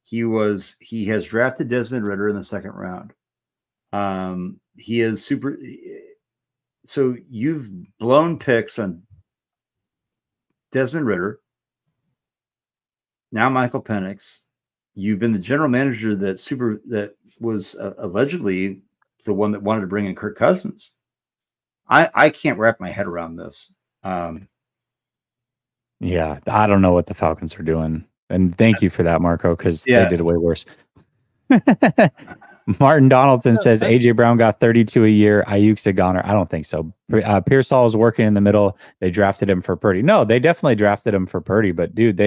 Speaker 6: He has drafted Desmond Ritter in the second round. He is super. So you've blown picks on Desmond Ritter. Now Michael Penix. You've been the general manager that was allegedly the one that wanted to bring in Kirk Cousins. I can't wrap my head around this.
Speaker 1: Yeah, I don't know what the Falcons are doing. And thank you for that, Marco, because they did way worse. Martin Donaldson says AJ Brown got 32 a year. Ayuk's a goner. I don't think so. Pearsall is working in the middle. They drafted him for Purdy. No, they definitely drafted him for Purdy. But dude,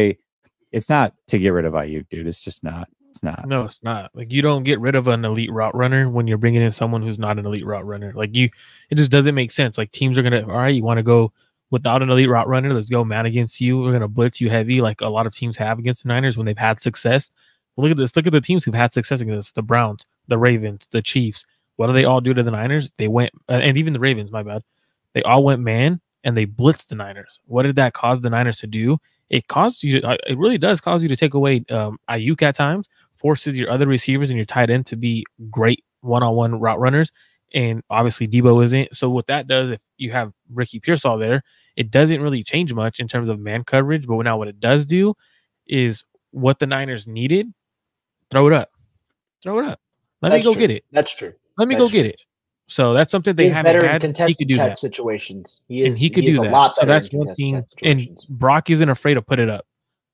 Speaker 1: it's not to get rid of Ayuk, dude. It's just not. It's not.
Speaker 5: No, it's not. Like, you don't get rid of an elite route runner when you're bringing in someone who's not an elite route runner. Like, it just doesn't make sense. Like, teams are gonna, all right, you want to go without an elite route runner? Let's go man against you. We're gonna blitz you heavy, like a lot of teams have against the Niners when they've had success. Well, look at this. Look at the teams who've had success against us: the Browns, the Ravens, the Chiefs. What do they all do to the Niners? They went, and even the Ravens. My bad. They all went man and they blitzed the Niners. What did that cause the Niners to do? It caused you. It really does cause you to take away Ayuk at times. Forces your other receivers and your tight end to be great one-on-one route runners, and obviously Debo isn't. So what that does, if you have Ricky Pearsall there, it doesn't really change much in terms of man coverage. But now what it does do is what the Niners needed. Throw it up. Let me go get it.
Speaker 2: That's true.
Speaker 5: Let me go get it. So that's something they haven't
Speaker 2: better
Speaker 5: had.
Speaker 2: In contested
Speaker 5: he could do
Speaker 2: catch
Speaker 5: that.
Speaker 2: Situations.
Speaker 5: He could do that. A lot better. So that's one thing. And Brock isn't afraid to put it up.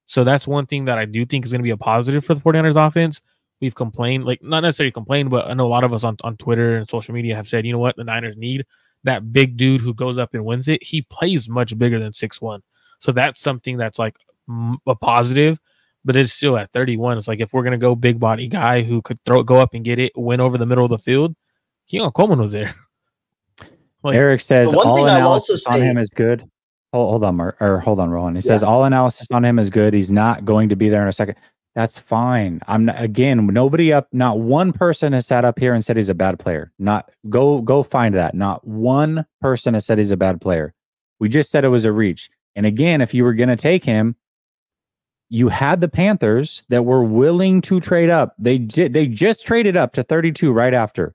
Speaker 5: So that's one thing that I do think is going to be a positive for the 49ers offense. We've complained, like, not necessarily complained, but I know a lot of us on Twitter and social media have said, you know what, the Niners need that big dude who goes up and wins it. He plays much bigger than 6'1". So that's something that's like a positive, but it's still at 31. It's like, if we're going to go big body guy who could go up and get it, win over the middle of the field, Keon Coleman was there.
Speaker 1: Like, Eric says all analysis on him is good. Hold on, Roland. He says all analysis on him is good. He's not going to be there in a second. That's fine. Not one person has sat up here and said he's a bad player. Go find that. Not one person has said he's a bad player. We just said it was a reach. And again, if you were going to take him, you had the Panthers that were willing to trade up. They just traded up to 32 right after.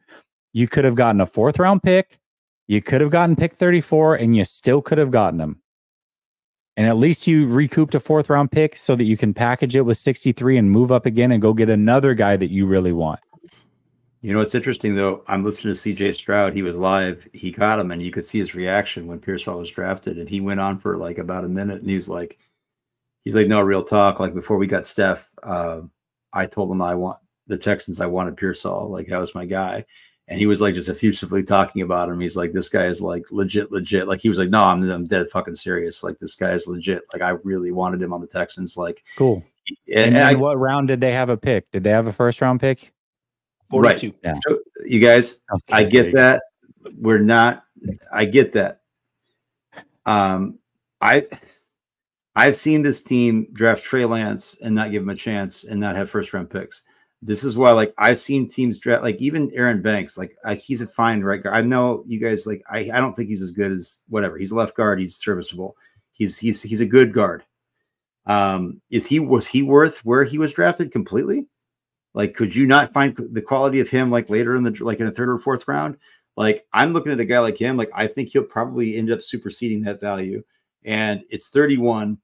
Speaker 1: You could have gotten a 4th round pick. You could have gotten pick 34, and you still could have gotten him. And at least you recouped a 4th round pick so that you can package it with 63 and move up again and go get another guy that you really want.
Speaker 6: You know, what's interesting, though, I'm listening to CJ Stroud. He was live. He got him, and you could see his reaction when Pearsall was drafted. And he went on for like about a minute, and he's like, no, real talk. Like, before we got Steph, I told him I wanted Pearsall. Like, that was my guy. And he was like just effusively talking about him. He's like, this guy is like legit. Like, he was like, no, I'm dead fucking serious. Like, this guy is legit. Like, I really wanted him on the Texans. Like,
Speaker 1: cool. And what round did they have a pick? Did they have a 1st round pick?
Speaker 2: 42.
Speaker 6: Right. Yeah. So, you guys, okay, I get that. I get that. I've seen this team draft Trey Lance and not give him a chance and not have 1st round picks. This is why, like, I've seen teams draft, like, even Aaron Banks, like he's a fine right guard. I know you guys, like, I don't think he's as good as whatever. He's a left guard. He's serviceable. He's a good guard. Was he worth where he was drafted completely? Like, could you not find the quality of him like later in a 3rd or 4th round? Like, I'm looking at a guy like him. Like, I think he'll probably end up superseding that value. And it's 31.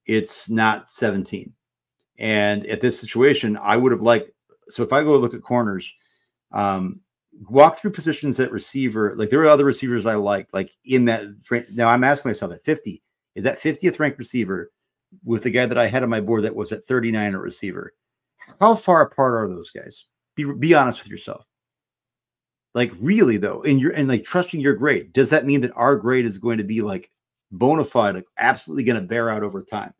Speaker 6: It's not 17. And at this situation, I would have liked, so if I go look at corners, walk through positions at receiver, like there were other receivers I liked, like in that. Now I'm asking myself at 50, is that 50th ranked receiver with the guy that I had on my board that was at 39 at receiver? How far apart are those guys? Be honest with yourself. Like, really though, and like trusting your grade, does that mean that our grade is going to be like bona fide, like absolutely going to bear out over time?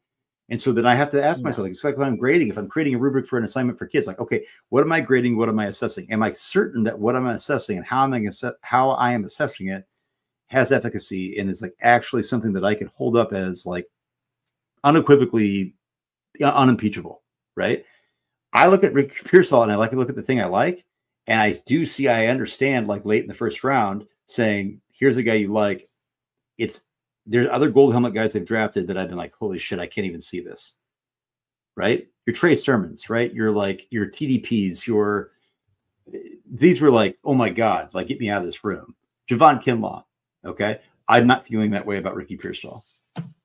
Speaker 6: And so then I have to ask myself, like, it's like when I'm grading, if I'm creating a rubric for an assignment for kids, like, okay, what am I grading? What am I assessing? Am I certain that what I'm assessing and how I am assessing it has efficacy and is like actually something that I can hold up as like unequivocally unimpeachable, right? I look at Rick Pearsall and I look at the thing I like, And I understand like late in the first round saying, here's a guy you like. There's other gold helmet guys they've drafted that I've been like, holy shit, I can't even see this. Right? Your Trey Sermons, right? You're like your TDPs, these were like, oh my God, like get me out of this room. Javon Kinlaw. Okay. I'm not feeling that way about Ricky Pearsall.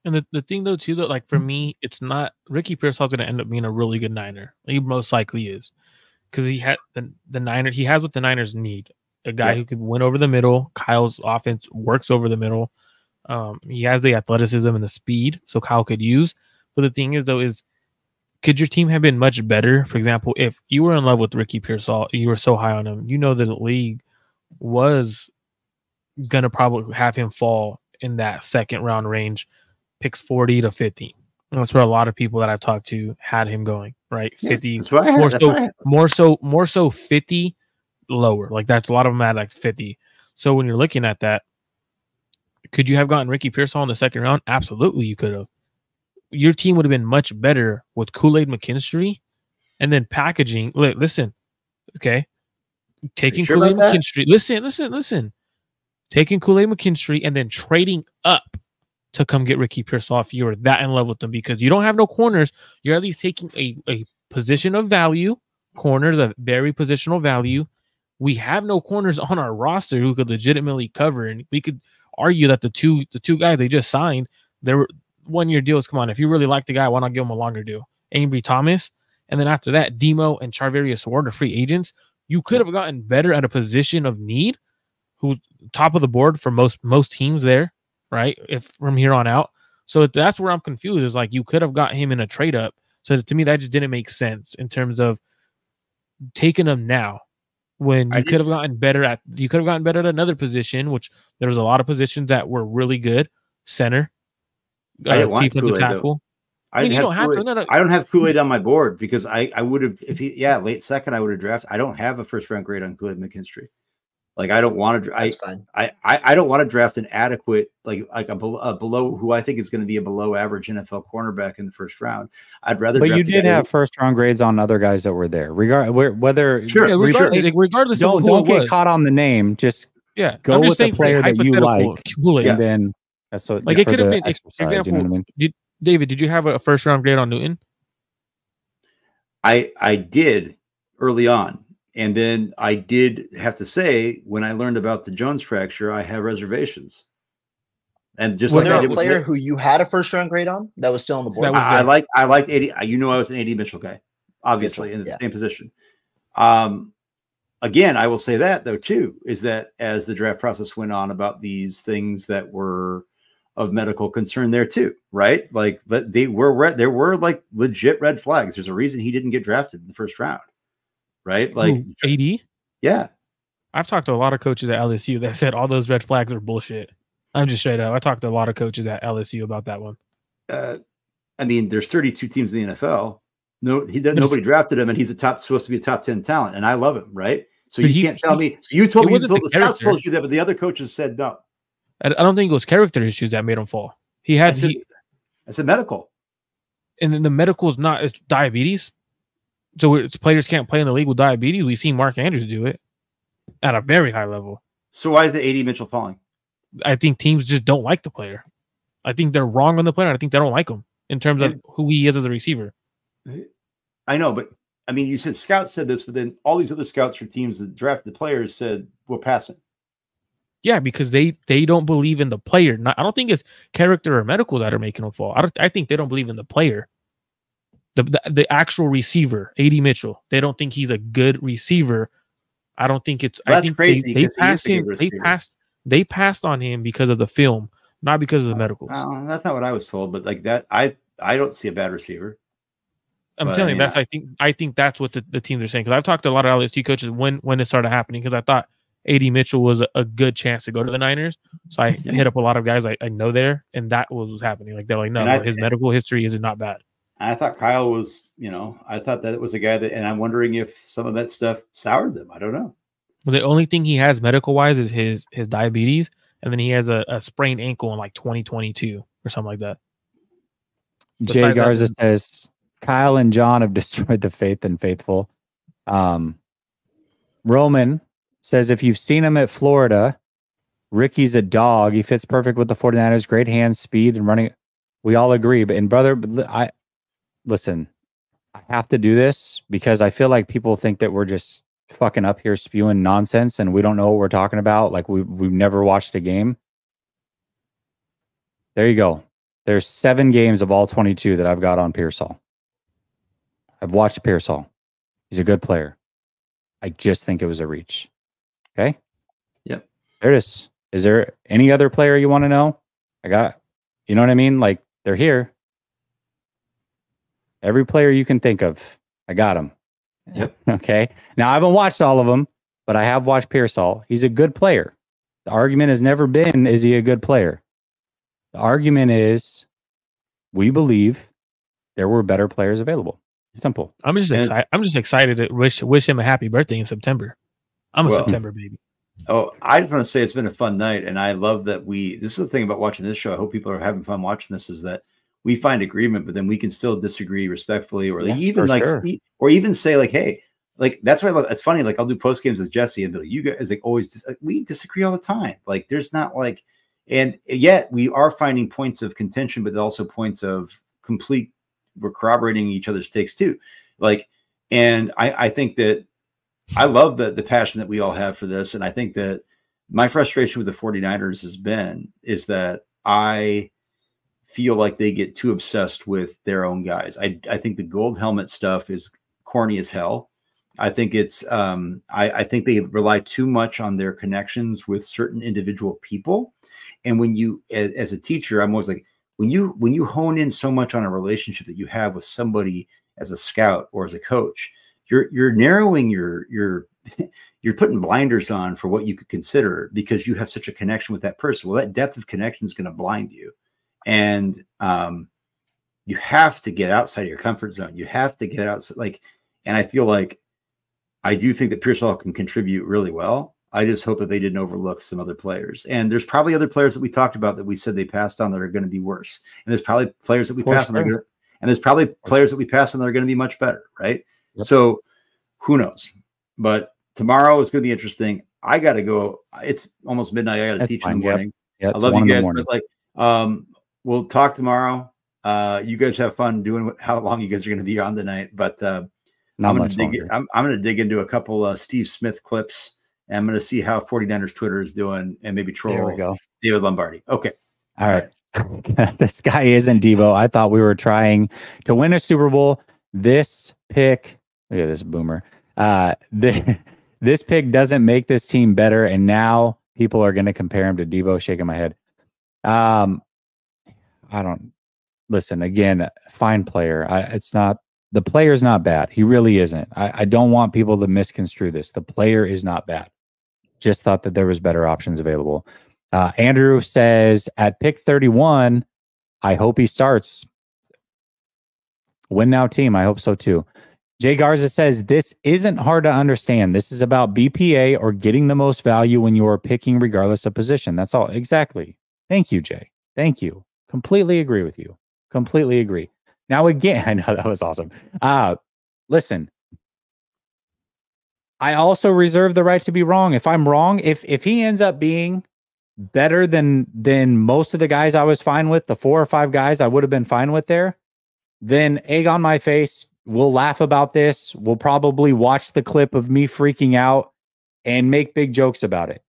Speaker 5: And the thing though, too, that like for me, it's not Ricky Pearsall's gonna end up being a really good Niner. He most likely is. Because he had the Niners, he has what the Niners need. A guy who could win over the middle. Kyle's offense works over the middle. He has the athleticism and the speed, so Kyle could use. But the thing is, though, could your team have been much better? For example, if you were in love with Ricky Pearsall, you were so high on him, you know that the league was gonna probably have him fall in that second round range, picks 40 to 50. That's where a lot of people that I've talked to had him going, right? 50, more so 50 lower. Like that's a lot of them at like 50. So when you're looking at that, could you have gotten Ricky Pearsall in the second round? Absolutely, you could have. Your team would have been much better with Kool-Aid McKinstry and then packaging. Listen, okay? Taking Kool-Aid McKinstry. Listen. Taking Kool-Aid McKinstry and then trading up to come get Ricky Pearsall if you were that in love with them, because you don't have no corners. You're at least taking a position of value. Corners, a very positional value. We have no corners on our roster who could legitimately cover, and we could argue that the two guys they just signed, they were 1-year deals. Come on, if you really like the guy, why not give him a longer deal? Ambry Thomas, and then after that, Demo and Charvarius Ward are free agents. You could have gotten better at a position of need, who's top of the board for most teams there. Right, if from here on out. So that's where I'm confused, is like you could have got him in a trade up. So to me, that just didn't make sense in terms of taking him now when you could have gotten better at another position, which there's a lot of positions that were really good. Center,
Speaker 6: I didn't want
Speaker 5: defensive tackle.
Speaker 6: I don't have Kool-Aid on my board because I would have, late second I would have drafted. I don't have a first round grade on Kool-Aid McKinstry. Like I don't want to. That's fine. I don't want to draft an adequate like a below who I think is going to be a below average NFL cornerback in the first round. I'd rather.
Speaker 1: But you did have first round grades on other guys that were there. Regardless, don't get caught on the name. Just go with the player that you like, and then that's so like it could have been. Example,
Speaker 5: you know what I mean? David, did you have a first round grade on Newton?
Speaker 6: I did early on. And then I did have to say, when I learned about the Jones fracture, I have reservations. And just
Speaker 2: was there a player who you had a first round grade on that was still on the board?
Speaker 6: I liked 80. I was an 80 Mitchell guy, obviously in the same position. Again, I will say that though too, is that as the draft process went on about these things that were of medical concern there too, right? Like, but there were like legit red flags. There's a reason he didn't get drafted in the first round. Right? Like
Speaker 5: AD?
Speaker 6: Yeah.
Speaker 5: I've talked to a lot of coaches at LSU that said all those red flags are bullshit. I'm just straight up. I talked to a lot of coaches at LSU about that one.
Speaker 6: I mean, there's 32 teams in the NFL. Nobody drafted him, and he's supposed to be a top 10 talent, and I love him, right? So you can't tell me. So you told me the scouts told you that, but the other coaches said no.
Speaker 5: I don't think it was character issues that made him fall. I
Speaker 6: said medical.
Speaker 5: And then the medical is not, it's diabetes. So players can't play in the league with diabetes. We've seen Mark Andrews do it at a very high level.
Speaker 6: So why is the AD Mitchell falling?
Speaker 5: I think teams just don't like the player. I think they're wrong on the player. I think they don't like him in terms of who he is as a receiver.
Speaker 6: I know, but I mean, you said scouts said this, but then all these other scouts for teams that drafted the players said we're passing.
Speaker 5: Yeah, because they don't believe in the player. I don't think it's character or medical that are making him fall. I think they don't believe in the player. The actual receiver, AD Mitchell, they don't think he's a good receiver. I don't think it's.
Speaker 6: That's
Speaker 5: I think
Speaker 6: crazy.
Speaker 5: They passed him. They passed on him because of the film, not because of the medicals.
Speaker 6: That's not what I was told. But like that, I don't see a bad receiver.
Speaker 5: I'm telling you, I think that's what the teams are saying. Because I've talked to a lot of LSU coaches when it started happening. Because I thought AD Mitchell was a good chance to go to the Niners. So I hit up a lot of guys I know there, and that was happening. Like they're like, no, his medical history is not bad.
Speaker 6: I thought Kyle was, I thought that it was a guy that, and I'm wondering if some of that stuff soured them. I don't know.
Speaker 5: Well, the only thing he has medical wise is his diabetes, and then he has a sprained ankle in like 2022 or something like that.
Speaker 1: Jay Garza says Kyle and John have destroyed the faith and faithful. Roman says, if you've seen him at Florida, Ricky's a dog. He fits perfect with the 49ers. Great hands, speed, and running. We all agree. But brother, listen, I have to do this because I feel like people think that we're just fucking up here spewing nonsense and we don't know what we're talking about. Like we've never watched a game. There you go. There's 7 games of all 22 that I've got on Pearsall. I've watched Pearsall. He's a good player. I just think it was a reach. Okay?
Speaker 6: Yep.
Speaker 1: There it is. Is there any other player you want to know? You know what I mean? Like, they're here. Every player you can think of, I got him.
Speaker 6: Yep.
Speaker 1: Okay? Now, I haven't watched all of them, but I have watched Pearsall. He's a good player. The argument has never been, is he a good player? The argument is, we believe there were better players available. Simple.
Speaker 5: I'm just excited. I'm just excited to wish him a happy birthday in September. I'm a September baby.
Speaker 6: Oh, I just want to say it's been a fun night, and I love that this is the thing about watching this show. I hope people are having fun watching this, is that we find agreement, but then we can still disagree respectfully, or or even say like, hey, like, that's why it's funny. Like, I'll do post games with Jesse and be like, you guys like always we disagree all the time. Like, there's not like, and yet we are finding points of contention, but also points of we're corroborating each other's takes too. Like, and I think that I love the passion that we all have for this. And I think that my frustration with the 49ers is that I feel like they get too obsessed with their own guys. I think the gold helmet stuff is corny as hell. I think it's I think they rely too much on their connections with certain individual people. And when you, as a teacher, I'm always like, when you hone in so much on a relationship that you have with somebody as a scout or as a coach, you're narrowing you're putting blinders on for what you could consider, because you have such a connection with that person. Well, that depth of connection is going to blind you. And you have to get outside of your comfort zone. You have to get outside. And I feel like, I do think that Pearsall can contribute really well. I just hope that they didn't overlook some other players. And there's probably other players that we talked about that we said they passed on that are going to be worse. And there's probably players that we passed on and there's probably players that we passed on that are going to be much better, right? Yep. So who knows? But tomorrow is going to be interesting. I got to go. It's almost midnight. I got to teach in the morning. Yep. I love you guys, but we'll talk tomorrow. You guys have fun doing how long you guys are going to be on tonight. But I'm going to dig into a couple Steve Smith clips. And I'm going to see how 49ers Twitter is doing and maybe troll David Lombardi. Okay.
Speaker 1: All right. This guy isn't Devo. I thought we were trying to win a Super Bowl. This pick, look at this boomer. This pick doesn't make this team better. And now people are going to compare him to Devo. Shaking my head. Listen, again, fine player. The player's not bad. He really isn't. I don't want people to misconstrue this. The player is not bad. Just thought that there was better options available. Andrew says, at pick 31, I hope he starts. Win now team. I hope so too. Jay Garza says, this isn't hard to understand. This is about BPA or getting the most value when you are picking regardless of position. That's all. Exactly. Thank you, Jay. Thank you. Completely agree with you. Completely agree. Now, again, I know that was awesome. Listen, I also reserve the right to be wrong. If I'm wrong, if he ends up being better than most of the guys I was fine with, the 4 or 5 guys I would have been fine with there, then egg on my face. We'll laugh about this. We'll probably watch the clip of me freaking out and make big jokes about it,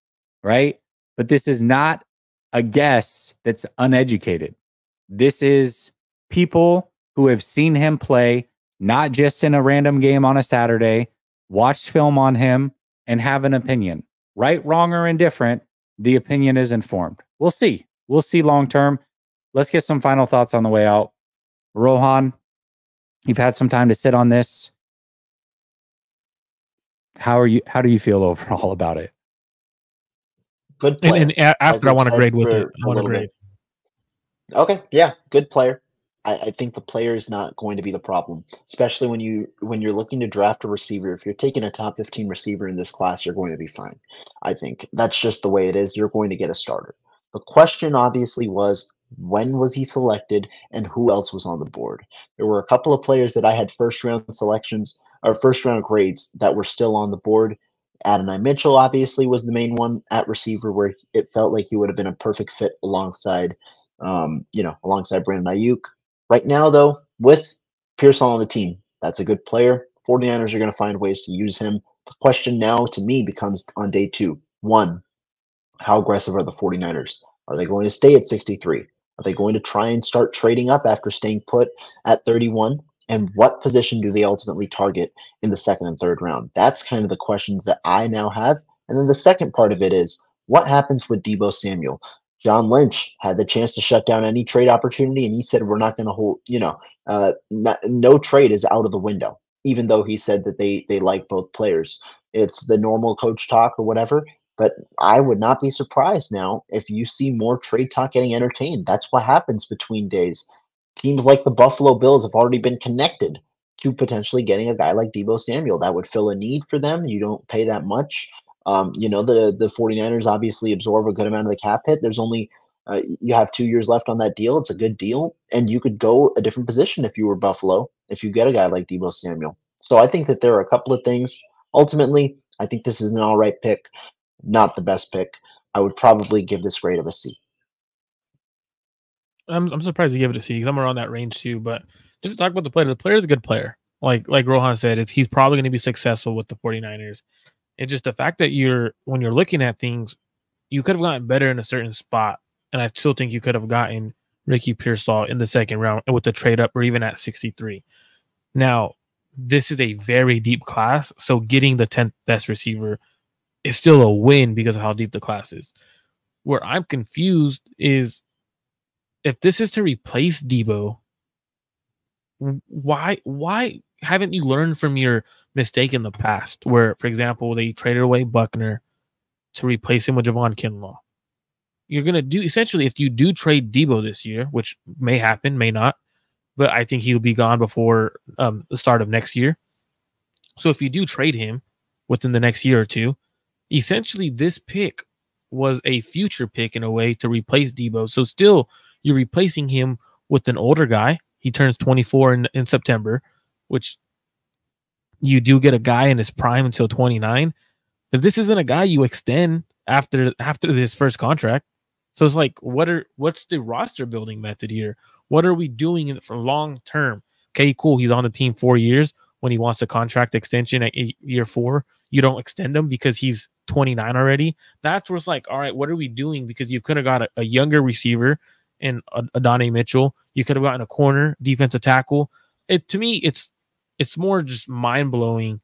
Speaker 1: right? But this is not a guess that's uneducated. This is people who have seen him play, not just in a random game on a Saturday, watched film on him, and have an opinion. Right, wrong, or indifferent, the opinion is informed. We'll see. We'll see long term. Let's get some final thoughts on the way out. Rohan, you've had some time to sit on this. How do you feel overall about it?
Speaker 2: Good player.
Speaker 5: And after I want to grade with it. I want to grade.
Speaker 2: Okay, yeah, good player. I think the player is not going to be the problem, especially when you're looking to draft a receiver. If you're taking a top 15 receiver in this class, you're going to be fine. I think that's just the way it is. You're going to get a starter. The question obviously was, when was he selected and who else was on the board? There were a couple of players that I had first round selections or first round grades that were still on the board, Adonai Mitchell obviously was the main one at receiver where it felt like he would have been a perfect fit alongside, alongside Brandon Ayuk. Right now, though, with Pearsall on the team, that's a good player. 49ers are going to find ways to use him. The question now to me becomes on day 2. 1, how aggressive are the 49ers? Are they going to stay at 63? Are they going to try and start trading up after staying put at 31? And what position do they ultimately target in the second and third round? That's kind of the questions that I now have. And then the second part of it is, what happens with Deebo Samuel? John Lynch had the chance to shut down any trade opportunity, and he said, we're not going to hold, no trade is out of the window, even though he said that they like both players. It's the normal coach talk or whatever. But I would not be surprised now if you see more trade talk getting entertained. That's what happens between days. Teams like the Buffalo Bills have already been connected to potentially getting a guy like Deebo Samuel. That would fill a need for them. You don't pay that much. The 49ers obviously absorb a good amount of the cap hit. There's only you have 2 years left on that deal. It's a good deal. And you could go a different position if you were Buffalo, if you get a guy like Deebo Samuel. So I think that there are a couple of things. Ultimately, I think this is an all right pick. Not the best pick. I would probably give this grade of a C.
Speaker 5: I'm surprised you give it a C because I'm around that range too. But just to talk about the player is a good player. Like Rohan said, he's probably going to be successful with the 49ers. It's just the fact that when you're looking at things, you could have gotten better in a certain spot. And I still think you could have gotten Ricky Pearsall in the second round with the trade up or even at 63. Now, this is a very deep class. So getting the 10th best receiver is still a win because of how deep the class is. Where I'm confused is if this is to replace Deebo, why haven't you learned from your mistake in the past where, for example, they traded away Buckner to replace him with Javon Kinlaw? You're going to do essentially, if you do trade Deebo this year, which may happen, may not, but I think he'll be gone before the start of next year. So if you do trade him within the next year or two, essentially this pick was a future pick in a way to replace Deebo. So still you're replacing him with an older guy. He turns 24 in September, which you do get a guy in his prime until 29. But this isn't a guy you extend after this first contract. So it's like, what's the roster building method here? What are we doing for long term? Okay, cool. He's on the team 4 years. When he wants a contract extension at year 4, you don't extend him because he's 29 already. That's where it's like, all right, what are we doing? Because you could have got a younger receiver in Adonai Mitchell. You could have gotten a corner, defensive tackle. To me, it's more just mind blowing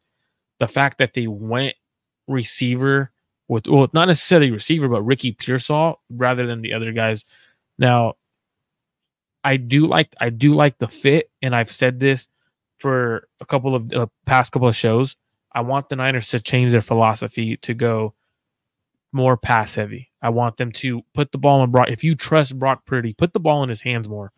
Speaker 5: the fact that they went receiver with, well, not necessarily receiver, but Ricky Pearsall rather than the other guys. Now, I do like the fit, and I've said this for a couple of past couple of shows. I want the Niners to change their philosophy to go more pass heavy. I want them to put the ball in Brock. If you trust Brock Purdy, put the ball in his hands more.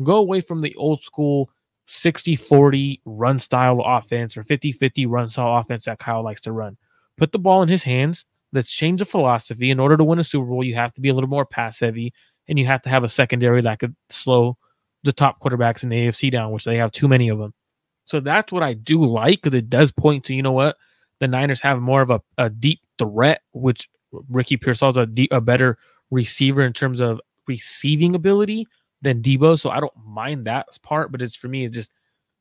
Speaker 5: Go away from the old school 60-40 run style offense or 50-50 run style offense that Kyle likes to run. Put the ball in his hands. Let's change the philosophy. In order to win a Super Bowl, you have to be a little more pass heavy, and you have to have a secondary that could slow the top quarterbacks in the AFC down, which they have too many of them. So that's what I do like, because it does point to, you know what, the Niners have more of a deep threat, which Ricky Pearsall is a better receiver in terms of receiving ability than Deebo. So I don't mind that part, but it's, for me, it's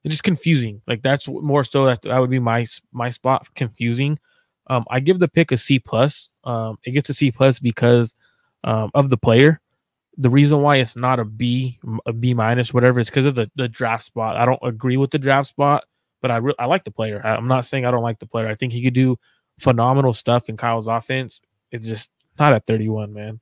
Speaker 5: just confusing. Like, that's more so that would be my spot, confusing. I give the pick a C+. It gets a C+ because of the player. The reason why it's not a B minus, whatever, is because of the draft spot. I don't agree with the draft spot, but I like the player. I'm not saying I don't like the player. I think he could do phenomenal stuff in Kyle's offense. It's just not at 31, man.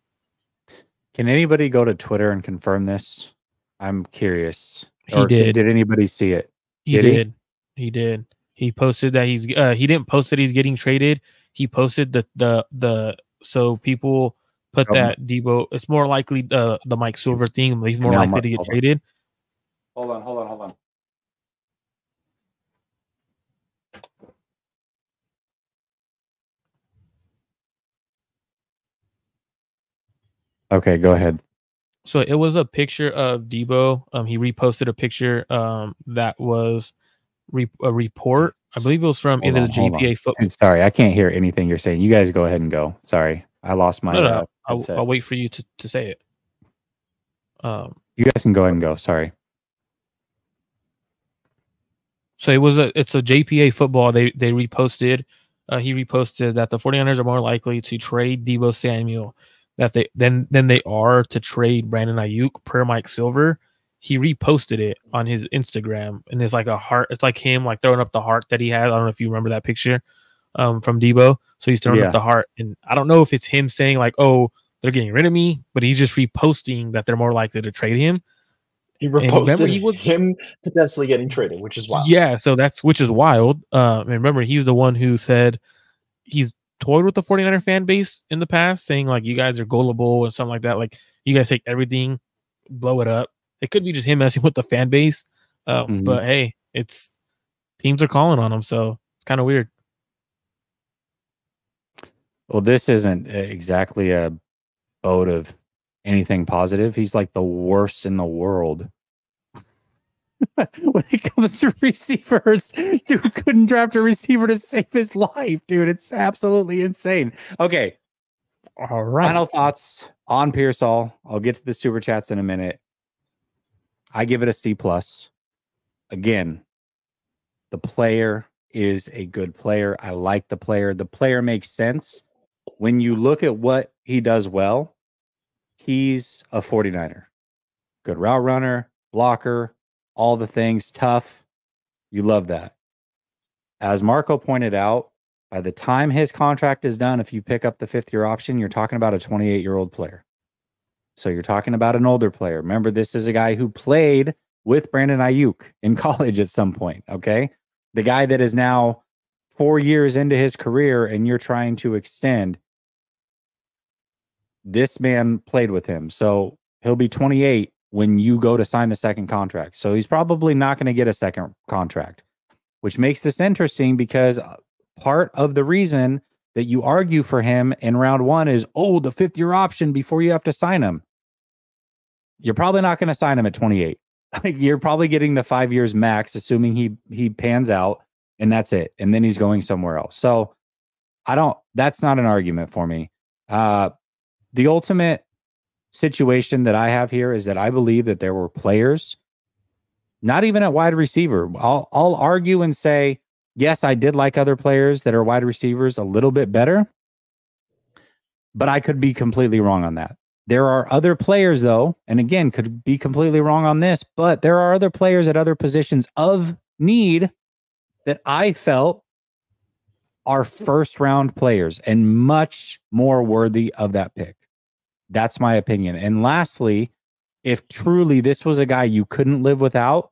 Speaker 1: Can anybody go to Twitter and confirm this? I'm curious.
Speaker 5: Did
Speaker 1: anybody see it?
Speaker 5: He did. He posted that he didn't post that he's getting traded. He posted the so people put that Deebo, it's more likely the Mike Silver thing. He's more likely to get traded.
Speaker 1: Hold on. Okay, go ahead.
Speaker 5: So it was a picture of Deebo. He reposted a picture that was a report I believe it was from either the JPA football.
Speaker 1: Sorry, I can't hear anything you're saying. You guys go ahead and go. Sorry, I lost my headset.
Speaker 5: I'll wait for you to say it.
Speaker 1: You guys can go ahead and go. Sorry.
Speaker 5: So it's a JPA football. They reposted. He reposted that the 49ers are more likely to trade Deebo Samuel than they are to trade Brandon Ayuk per Mike Silver. He reposted it on his Instagram, and it's like a heart. It's like him like throwing up the heart that he had. I don't know if you remember that picture from Deebo. So he's throwing up the heart, and I don't know if it's him saying like, "Oh, they're getting rid of me," but he's just reposting that they're more likely to trade him.
Speaker 7: He reposted him potentially getting traded, which is wild.
Speaker 5: Yeah, so which is wild. And remember, he's the one who said he's toyed with the 49er fan base in the past, saying like, you guys are gullible and something like that. Like, you guys take everything, blow it up. It could be just him messing with the fan base. But hey, teams are calling on him, so it's kind of weird.
Speaker 1: Well, this isn't exactly a boat of anything positive. He's like the worst in the world when it comes to receivers. Dude couldn't draft a receiver to save his life, dude. It's absolutely insane. Okay.
Speaker 5: All right.
Speaker 1: Final thoughts on Pearsall. I'll get to the super chats in a minute. I give it a C+. Again, the player is a good player. I like the player. The player makes sense. When you look at what he does well, he's a 49er. Good route runner, blocker, all the things, tough. You love that. As Marco pointed out, by the time his contract is done, if you pick up the 5th-year option, you're talking about a 28-year-old player. So you're talking about an older player. Remember, this is a guy who played with Brandon Ayuk in college at some point, okay? The guy that is now 4 years into his career and you're trying to extend. This man played with him. So he'll be 28 when you go to sign the second contract. So he's probably not going to get a second contract, which makes this interesting because part of the reason that you argue for him in round 1 is, oh, the 5th-year option before you have to sign him. You're probably not going to sign him at 28. You're probably getting the 5 years max, assuming he pans out, and that's it. And then he's going somewhere else. So that's not an argument for me. The ultimate situation that I have here is that I believe that there were players, not even at wide receiver. I'll argue and say, yes, I did like other players that are wide receivers a little bit better, but I could be completely wrong on that. There are other players, though, and again, could be completely wrong on this, but there are other players at other positions of need that I felt are first-round players and much more worthy of that pick. That's my opinion. And lastly, if truly this was a guy you couldn't live without,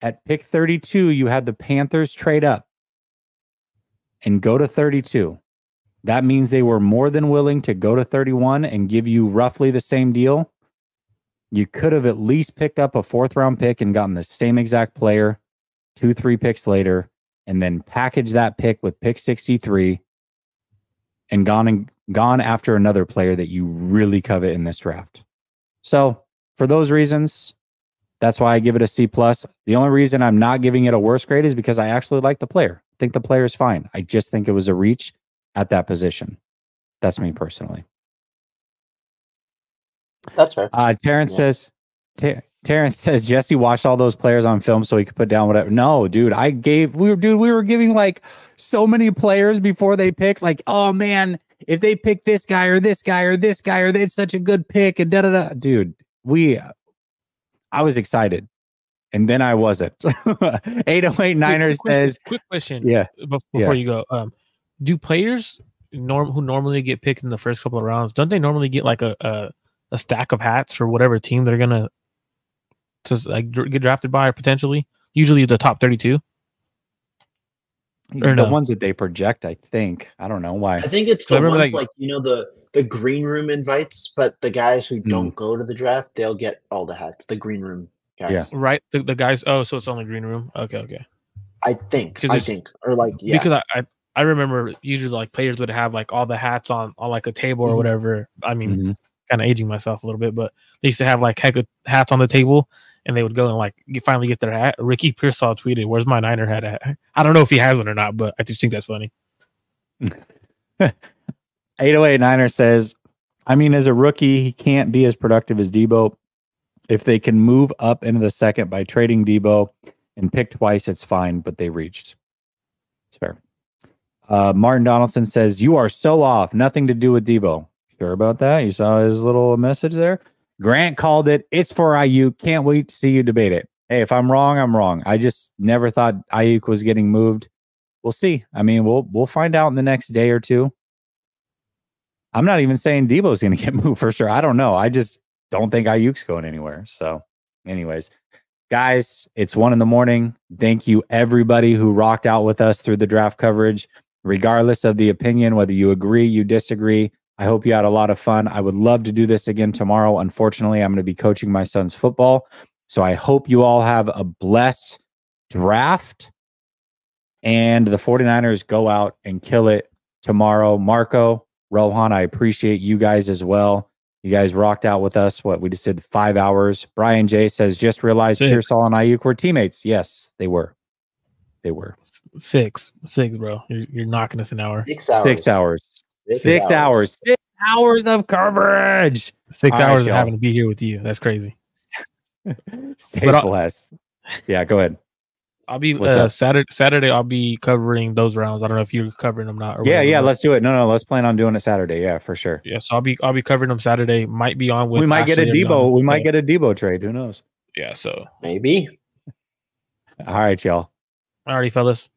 Speaker 1: at pick 32, you had the Panthers trade up and go to 32. That means they were more than willing to go to 31 and give you roughly the same deal. You could have at least picked up a 4th-round pick and gotten the same exact player 2-3 picks later, and then package that pick with pick 63 and gone after another player that you really covet in this draft. So for those reasons, that's why I give it a C+. The only reason I'm not giving it a worse grade is because I actually like the player. I think the player is fine. I just think it was a reach at that position. That's me personally.
Speaker 7: That's fair.
Speaker 1: Terrence says Jesse watched all those players on film so he could put down whatever. No, dude, we were giving like so many players before they picked, like, oh man, if they pick this guy or this guy or this guy, or it's such a good pick and da-da-da. Dude, I was excited. And then I wasn't. 808 Niners says,
Speaker 5: quick question.
Speaker 1: Yeah.
Speaker 5: Before you go, do players who normally get picked in the first couple of rounds, don't they normally get like a stack of hats for whatever team they're gonna like get drafted by, or potentially usually the top 32?
Speaker 1: Or the ones that they project, I think. I don't know why.
Speaker 7: I think it's the ones like the green room invites, but the guys who don't go to the draft, they'll get all the hats. The green room guys.
Speaker 5: Yeah. Right. The guys. Oh, so it's only green room. Okay.
Speaker 7: I think. Or like, yeah.
Speaker 5: Because I remember usually like players would have like all the hats on like a table or whatever. I mean, kind of aging myself a little bit, but they used to have like heck of hats on the table, and they would go and like finally get their hat. Ricky Pearsall tweeted, "Where's my Niner hat at?" I don't know if he has one or not, but I just think that's funny.
Speaker 1: 808 Niner says, I mean, as a rookie, he can't be as productive as Debo. If they can move up into the second by trading Debo and pick twice, it's fine, but they reached. It's fair. Martin Donaldson says, you are so off. Nothing to do with Debo. Sure about that? You saw his little message there? Grant called it. It's for Ayuk. Can't wait to see you debate it. Hey, if I'm wrong, I'm wrong. I just never thought Ayuk was getting moved. We'll see. I mean, we'll find out in the next day or two. I'm not even saying Debo's going to get moved for sure. I don't know. I just don't think Ayuk's going anywhere. So anyways, guys, it's 1 a.m. Thank you everybody who rocked out with us through the draft coverage, regardless of the opinion, whether you agree, you disagree. I hope you had a lot of fun. I would love to do this again tomorrow. Unfortunately, I'm going to be coaching my son's football. So I hope you all have a blessed draft and the 49ers go out and kill it tomorrow. Marco, Rohan, I appreciate you guys as well. You guys rocked out with us. We just did 5 hours. Brian J says, just realized Pearsall and Ayuk were teammates. Yes, they were. They were.
Speaker 5: Six, bro. You're knocking us an hour.
Speaker 7: 6 hours.
Speaker 1: 6 hours. 6 hours. 6 hours of coverage.
Speaker 5: 6
Speaker 1: All
Speaker 5: hours
Speaker 1: right,
Speaker 5: of having to be here with you. That's crazy.
Speaker 1: Stay blessed. Yeah, go ahead.
Speaker 5: I'll be Saturday. I'll be covering those rounds. I don't know if you're covering them or not.
Speaker 1: Yeah. Let's do it. No. Let's plan on doing it Saturday. Yeah, for sure.
Speaker 5: Yeah, so I'll be covering them Saturday. Might be on with.
Speaker 1: We might get a Debo. We might get a Debo trade. Who knows?
Speaker 5: Yeah. So
Speaker 7: maybe.
Speaker 1: All right, y'all.
Speaker 5: Alrighty, fellas.